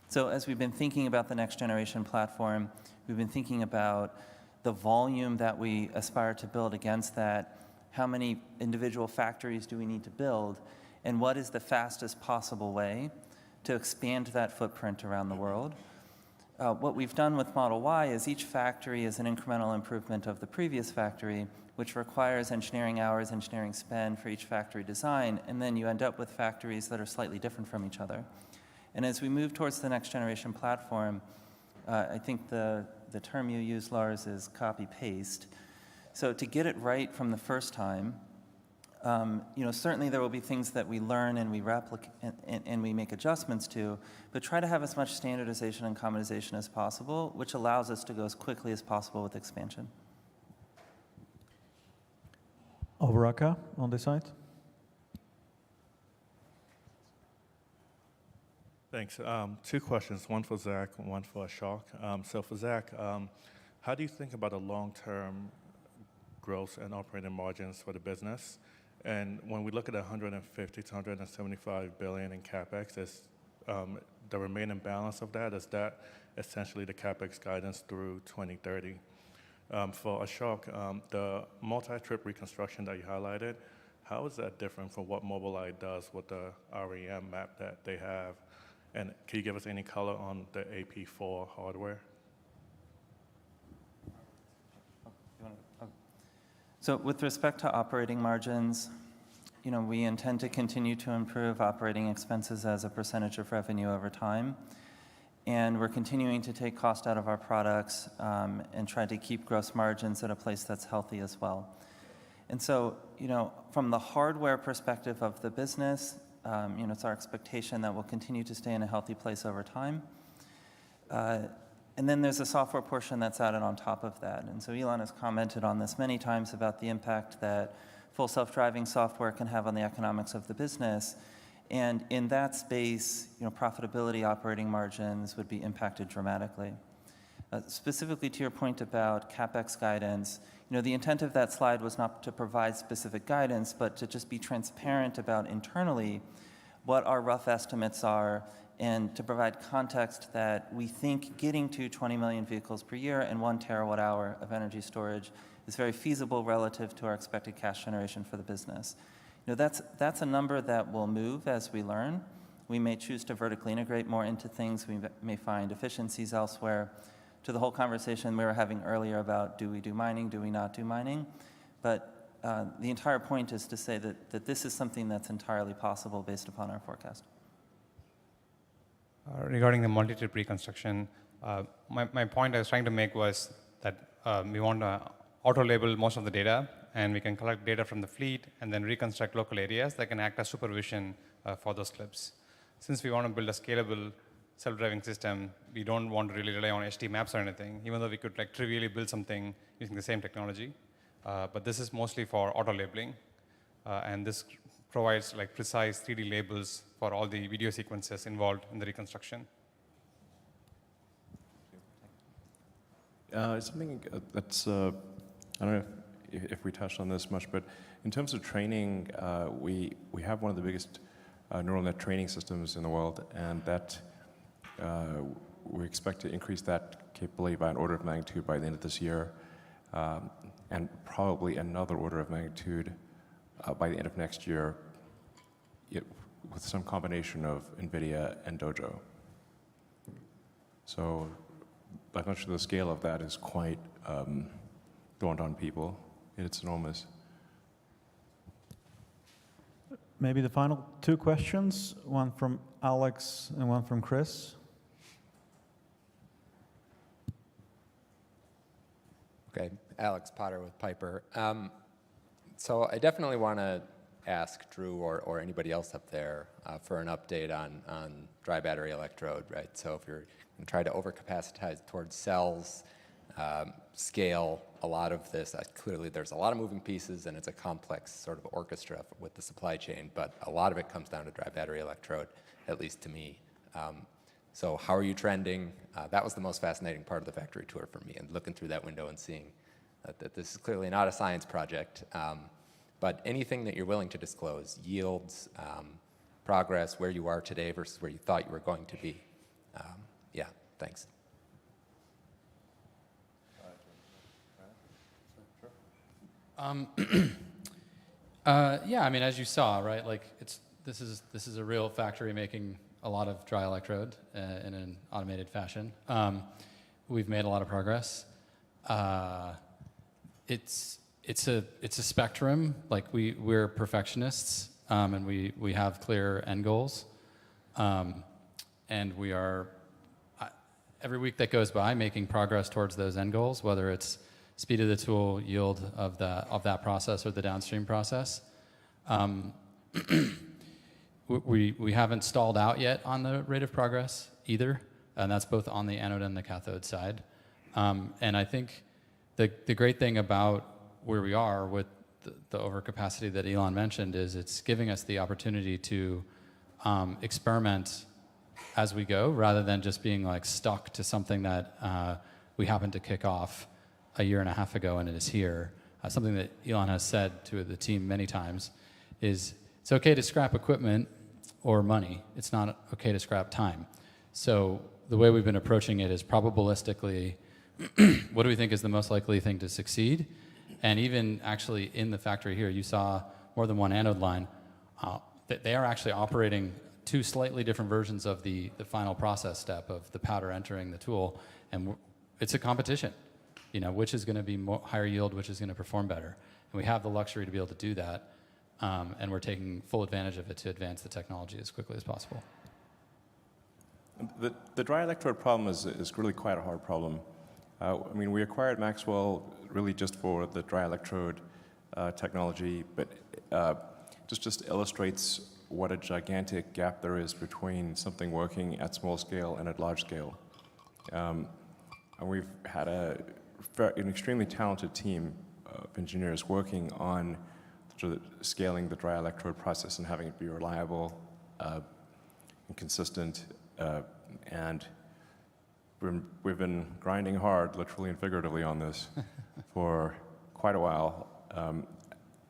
So as we've been thinking about the next generation platform, we've been thinking about the volume that we aspire to build against that, how many individual factories do we need to build, and what is the fastest possible way to expand that footprint around the world. What we've done with Model Y is each factory is an incremental improvement of the previous factory, which requires engineering hours, engineering spend for each factory design, and then you end up with factories that are slightly different from each other. And as we move towards the next generation platform, I think the term you used, Lars, is copy-paste. So to get it right from the first time, certainly there will be things that we learn and we replicate and we make adjustments to, but try to have as much standardization and commonization as possible, which allows us to go as quickly as possible with expansion. Overaka on this side. Thanks. Two questions, one for Zach, one for Ashok. So for Zach, how do you think about the long-term growth and operating margins for the business? And when we look at 150 to 175 billion in CapEx, is the remaining balance of that, is that essentially the CapEx guidance through 2030? For Ashok, the multi-trip reconstruction that you highlighted, how is that different from what Mobileye does with the REM map that they have? And can you give us any color on the AP4 hardware? So with respect to operating margins, we intend to continue to improve operating expenses as a percentage of revenue over time. And we're continuing to take cost out of our products and try to keep gross margins at a place that's healthy as well. And so, from the hardware perspective of the business, it's our expectation that we'll continue to stay in a healthy place over time. And then there's a software portion that's added on top of that. And so Elon has commented on this many times about the impact that full self-driving software can have on the economics of the business. And in that space, profitability, operating margins would be impacted dramatically. Specifically to your point about CapEx guidance, the intent of that slide was not to provide specific guidance, but to just be transparent about internally what our rough estimates are, and to provide context that we think getting to 20 million vehicles per year and 1 terawatt hour of energy storage is very feasible relative to our expected cash generation for the business. That's a number that will move as we learn. We may choose to vertically integrate more into things. We may find efficiencies elsewhere. To the whole conversation we were having earlier about do we do mining, do we not do mining? But the entire point is to say that this is something that's entirely possible based upon our forecast. Regarding the multi-trip reconstruction, my point I was trying to make was that we want to auto-label most of the data, and we can collect data from the fleet and then reconstruct local areas that can act as supervision for those clips. Since we want to build a scalable self-driving system, we don't want to really rely on HT maps or anything, even though we could trivially build something using the same technology. But this is mostly for auto-labeling, and this provides precise 3D labels for all the video sequences involved in the reconstruction. Something that's, I don't know if we touched on this much, but in terms of training, we have one of the biggest neural net training systems in the world, and that we expect to increase that capability by an order of magnitude by the end of this year, and probably another order of magnitude by the end of next year, with some combination of NVIDIA and Dojo. So I'm not sure the scale of that is quite dawned on people. It's enormous. Maybe the final 2 questions, one from Alex and one from Chris. Okay, Alex Potter with Piper. So I definitely want to ask Drew or anybody else up there for an update on dry battery electrode, right? So if you're going to try to overcapacitize towards cells, scale a lot of this, clearly there's a lot of moving pieces and it's a complex sort of orchestra with the supply chain, but a lot of it comes down to dry battery electrode, at least to me. So how are you trending? That was the most fascinating part of the factory tour for me, and looking through that window and seeing that this is clearly not a science project. But anything that you're willing to disclose, yields, progress, where you are today versus where you thought you were going to be. Yeah, thanks. Yeah, I mean, as you saw, right? This is a real factory making a lot of dry electrode in an automated fashion. We've made a lot of progress. It's a spectrum. We're perfectionists, and we have clear end goals, and we are every week that goes by making progress towards those end goals, whether it's speed of the tool, yield of that process, or the downstream process. We haven't stalled out yet on the rate of progress either, and that's both on the anode and the cathode side. And I think the great thing about where we are with the overcapacity that Elon mentioned is it's giving us the opportunity to experiment as we go, rather than just being stuck to something that we happened to kick off a year and a half ago and it is here. Something that Elon has said to the team many times is it's okay to scrap equipment or money. It's not okay to scrap time. So the way we've been approaching it is probabilistically, what do we think is the most likely thing to succeed? And even actually in the factory here, you saw more than one anode line. They are actually operating 2 slightly different versions of the final process step of the powder entering the tool. And it's a competition, which is going to be higher yield, which is going to perform better. And we have the luxury to be able to do that. And we're taking full advantage of it to advance the technology as quickly as possible. The dry electrode problem is really quite a hard problem. I mean, we acquired Maxwell really just for the dry electrode technology, but just illustrates what a gigantic gap there is between something working at small scale and at large scale. And we've had an extremely talented team of engineers working on sort of scaling the dry electrode process and having it be reliable and consistent. And we've been grinding hard, literally and figuratively, on this for quite a while.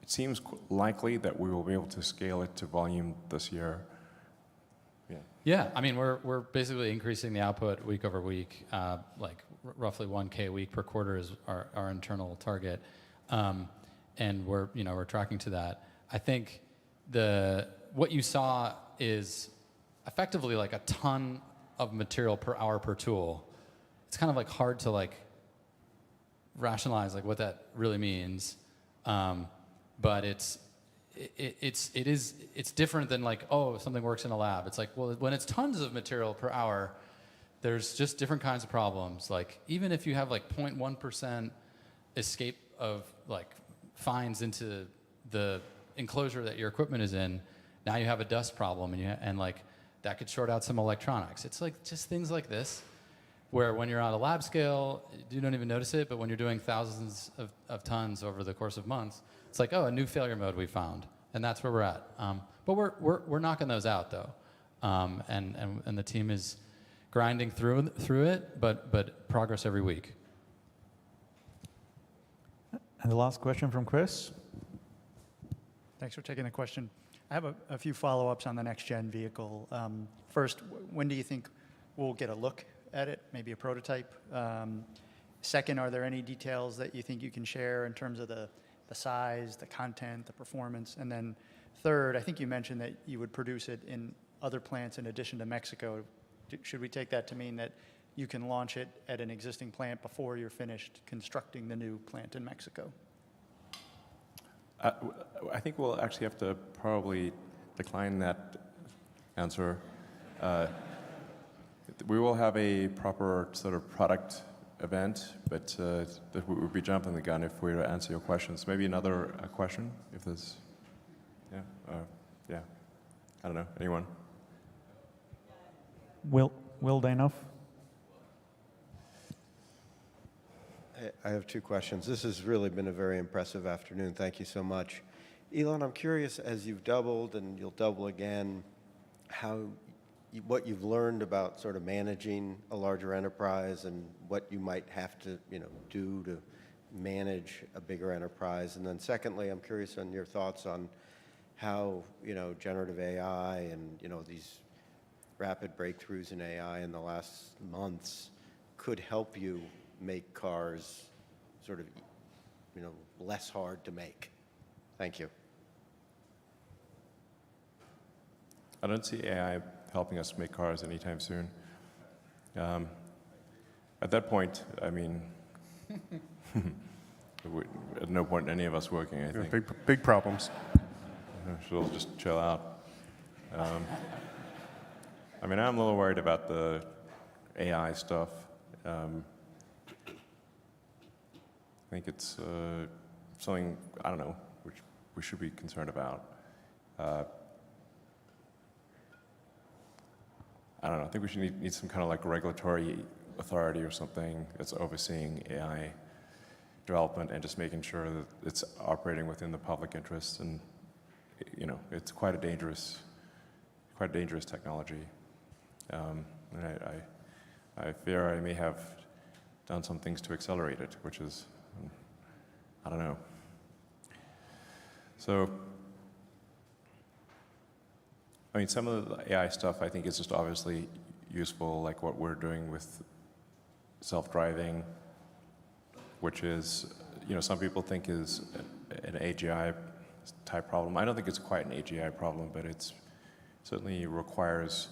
It seems likely that we will be able to scale it to volume this year. Yeah, I mean, we're basically increasing the output week over week, like roughly 1K a week per quarter is our internal target, and we're tracking to that. I think what you saw is effectively like a ton of material per hour per tool. It's kind of like hard to like rationalize like what that really means, but it's different than like, oh, something works in a lab. It's like, well, when it's tons of material per hour, there's just different kinds of problems. Like even if you have like 0.1% escape of like fines into the enclosure that your equipment is in, now you have a dust problem, and like that could short out some electronics. It's like just things like this, where when you're on a lab scale, you don't even notice it, but when you're doing thousands of tons over the course of months, it's like, oh, a new failure mode we found, and that's where we're at. But we're knocking those out though, and the team is grinding through it, but progress every week. And the last question from Chris. Thanks for taking the question. I have a few follow-ups on the next-gen vehicle. First, when do you think we'll get a look at it, maybe a prototype? Second, are there any details that you think you can share in terms of the size, the content, the performance? And then third, I think you mentioned that you would produce it in other plants in addition to Mexico. Should we take that to mean that you can launch it at an existing plant before you're finished constructing the new plant in Mexico? I think we'll actually have to probably decline that answer. We will have a proper sort of product event, but we would be jumping the gun if we were to answer your questions. Maybe another question, if there's, yeah. I don't know, anyone? Will Danoff? I have two questions. This has really been a very impressive afternoon. Thank you so much. Elon, I'm curious, as you've doubled and you'll double again, what you've learned about sort of managing a larger enterprise and what you might have to do to manage a bigger enterprise. And then secondly, I'm curious on your thoughts on how generative AI and these rapid breakthroughs in AI in the last months could help you make cars sort of less hard to make. Thank you. I don't see AI helping us make cars anytime soon. At that point, I mean, at no point any of us working, I think. Big problems. So we'll just chill out. I mean, I'm a little worried about the AI stuff. I think it's something, I don't know, which we should be concerned about. I don't know, I think we should need some kind of like regulatory authority or something that's overseeing AI development and just making sure that it's operating within the public interest. And it's quite a dangerous technology. And I fear I may have done some things to accelerate it, which is, I don't know. So, I mean, some of the AI stuff I think is just obviously useful, like what we're doing with self-driving, which is, some people think is an AGI type problem. I don't think it's quite an AGI problem, but it certainly requires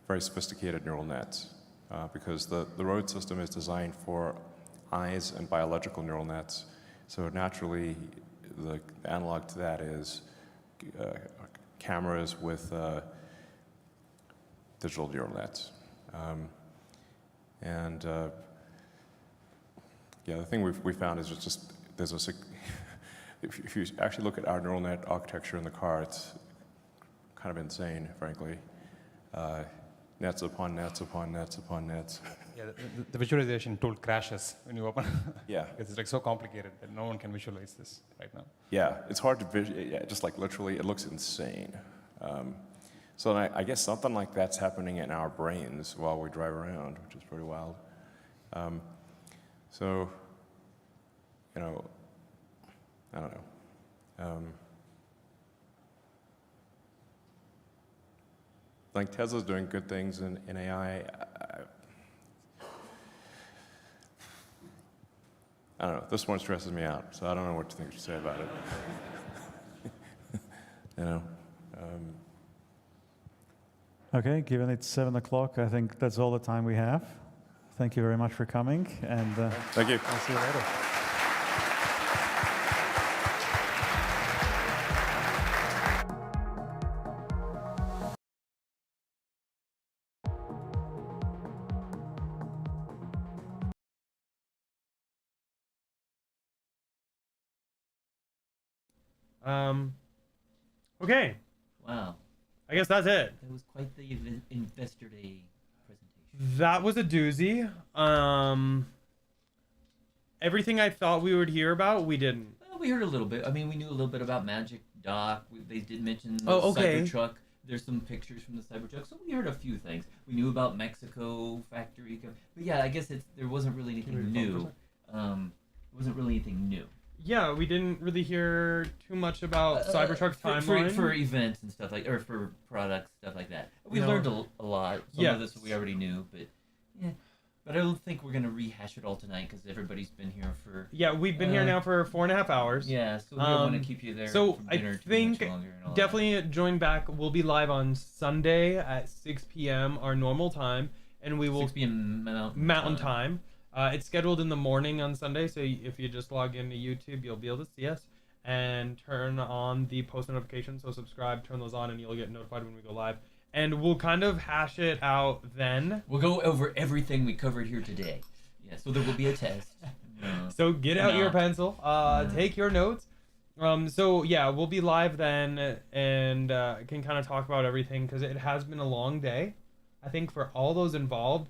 very sophisticated neural nets because the road system is designed for eyes and biological neural nets. So naturally, the analog to that is cameras with digital neural nets. The thing we found is just there's if you actually look at our neural net architecture in the car, it's kind of insane, frankly. nets upon nets upon nets upon nets. Yeah, the visualization tool crashes when you open. Yeah. Because it's like so complicated that no one can visualize this right now. Yeah, it's hard to yeah, just like literally, it looks insane. So I guess something like that's happening in our brains while we drive around, which is pretty wild. So, you know, I don't know. Like Tesla's doing good things in AI. I don't know. This one stresses me out, so I don't know what to think to say about it. You know. Okay, given it's 7 o'clock, I think that's all the time we have. Thank you very much for coming, and thank you. I'll see you later. Okay. Wow. I guess that's it. It was quite the Investor Day presentation. That was a doozy. Everything I thought we would hear about, we didn't. Well, we heard a little bit. I mean, we knew a little bit about Magic Dock. They did mention the okay. Cybertruck. There's some pictures from the Cybertruck, so we heard a few things. We knew about Mexico factory, but yeah, I guess there wasn't really anything new. It wasn't really anything new. Yeah, we didn't really hear too much about Cybertruck's timeline for events and stuff like, or for products, stuff like that. We learned a lot. Some of this we already knew, but yeah. But I don't think we're gonna rehash it all tonight because everybody's been here for. Yeah, we've been here now for 4.5 hours. Yeah, so we don't want to keep you there. So for I dinner think too much longer and all definitely join back. We'll be live on Sunday at 6 p.m. our normal time, and we will 6 p.m. Mountain time. It's scheduled in the morning on Sunday, so if you just log into YouTube, you'll be able to see us and turn on the post notifications. So subscribe, turn those on, and you'll get notified when we go live. And we'll kind of hash it out then. We'll go over everything we covered here today. Yeah, so there will be a test. So get out your pencil, take your notes. So yeah, we'll be live then, and can kind of talk about everything because it has been a long day, I think, for all those involved.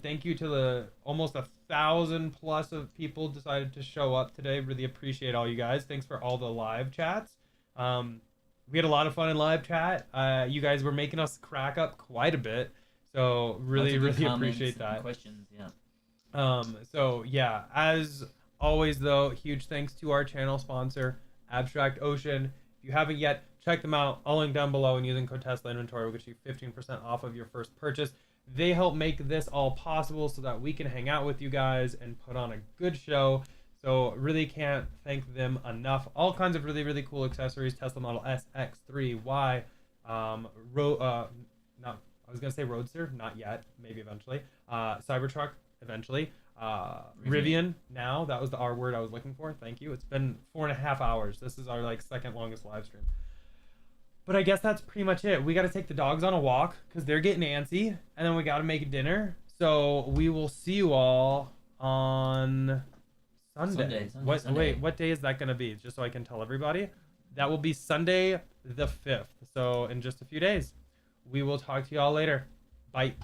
Thank you to the almost 1,000+ of people decided to show up today. Really appreciate all you guys. Thanks for all the live chats. We had a lot of fun in live chat. You guys were making us crack up quite a bit. So really appreciate that. Questions, yeah. So yeah, as always though, huge thanks to our channel sponsor, Abstract Ocean. If you haven't yet, check them out. I'll link down below, and using code Tesla Inventory will get you 15% off of your first purchase. They help make this all possible so that we can hang out with you guys and put on a good show. So really can't thank them enough. All kinds of really, really cool accessories. Tesla Model S, X, 3, Y. I was going to say Roadster. Not yet. Maybe eventually. Cybertruck. Eventually. Rivian. Now. That was the R word I was looking for. Thank you. It's been 4.5 hours. This is our second longest live stream. But I guess that's pretty much it. We got to take the dogs on a walk because they're getting antsy. And then we got to make dinner. So we will see you all on Sunday. Wait, what day is that going to be? Just so I can tell everybody. That will be Sunday the 5th. So in just a few days. We will talk to you all later. Bye.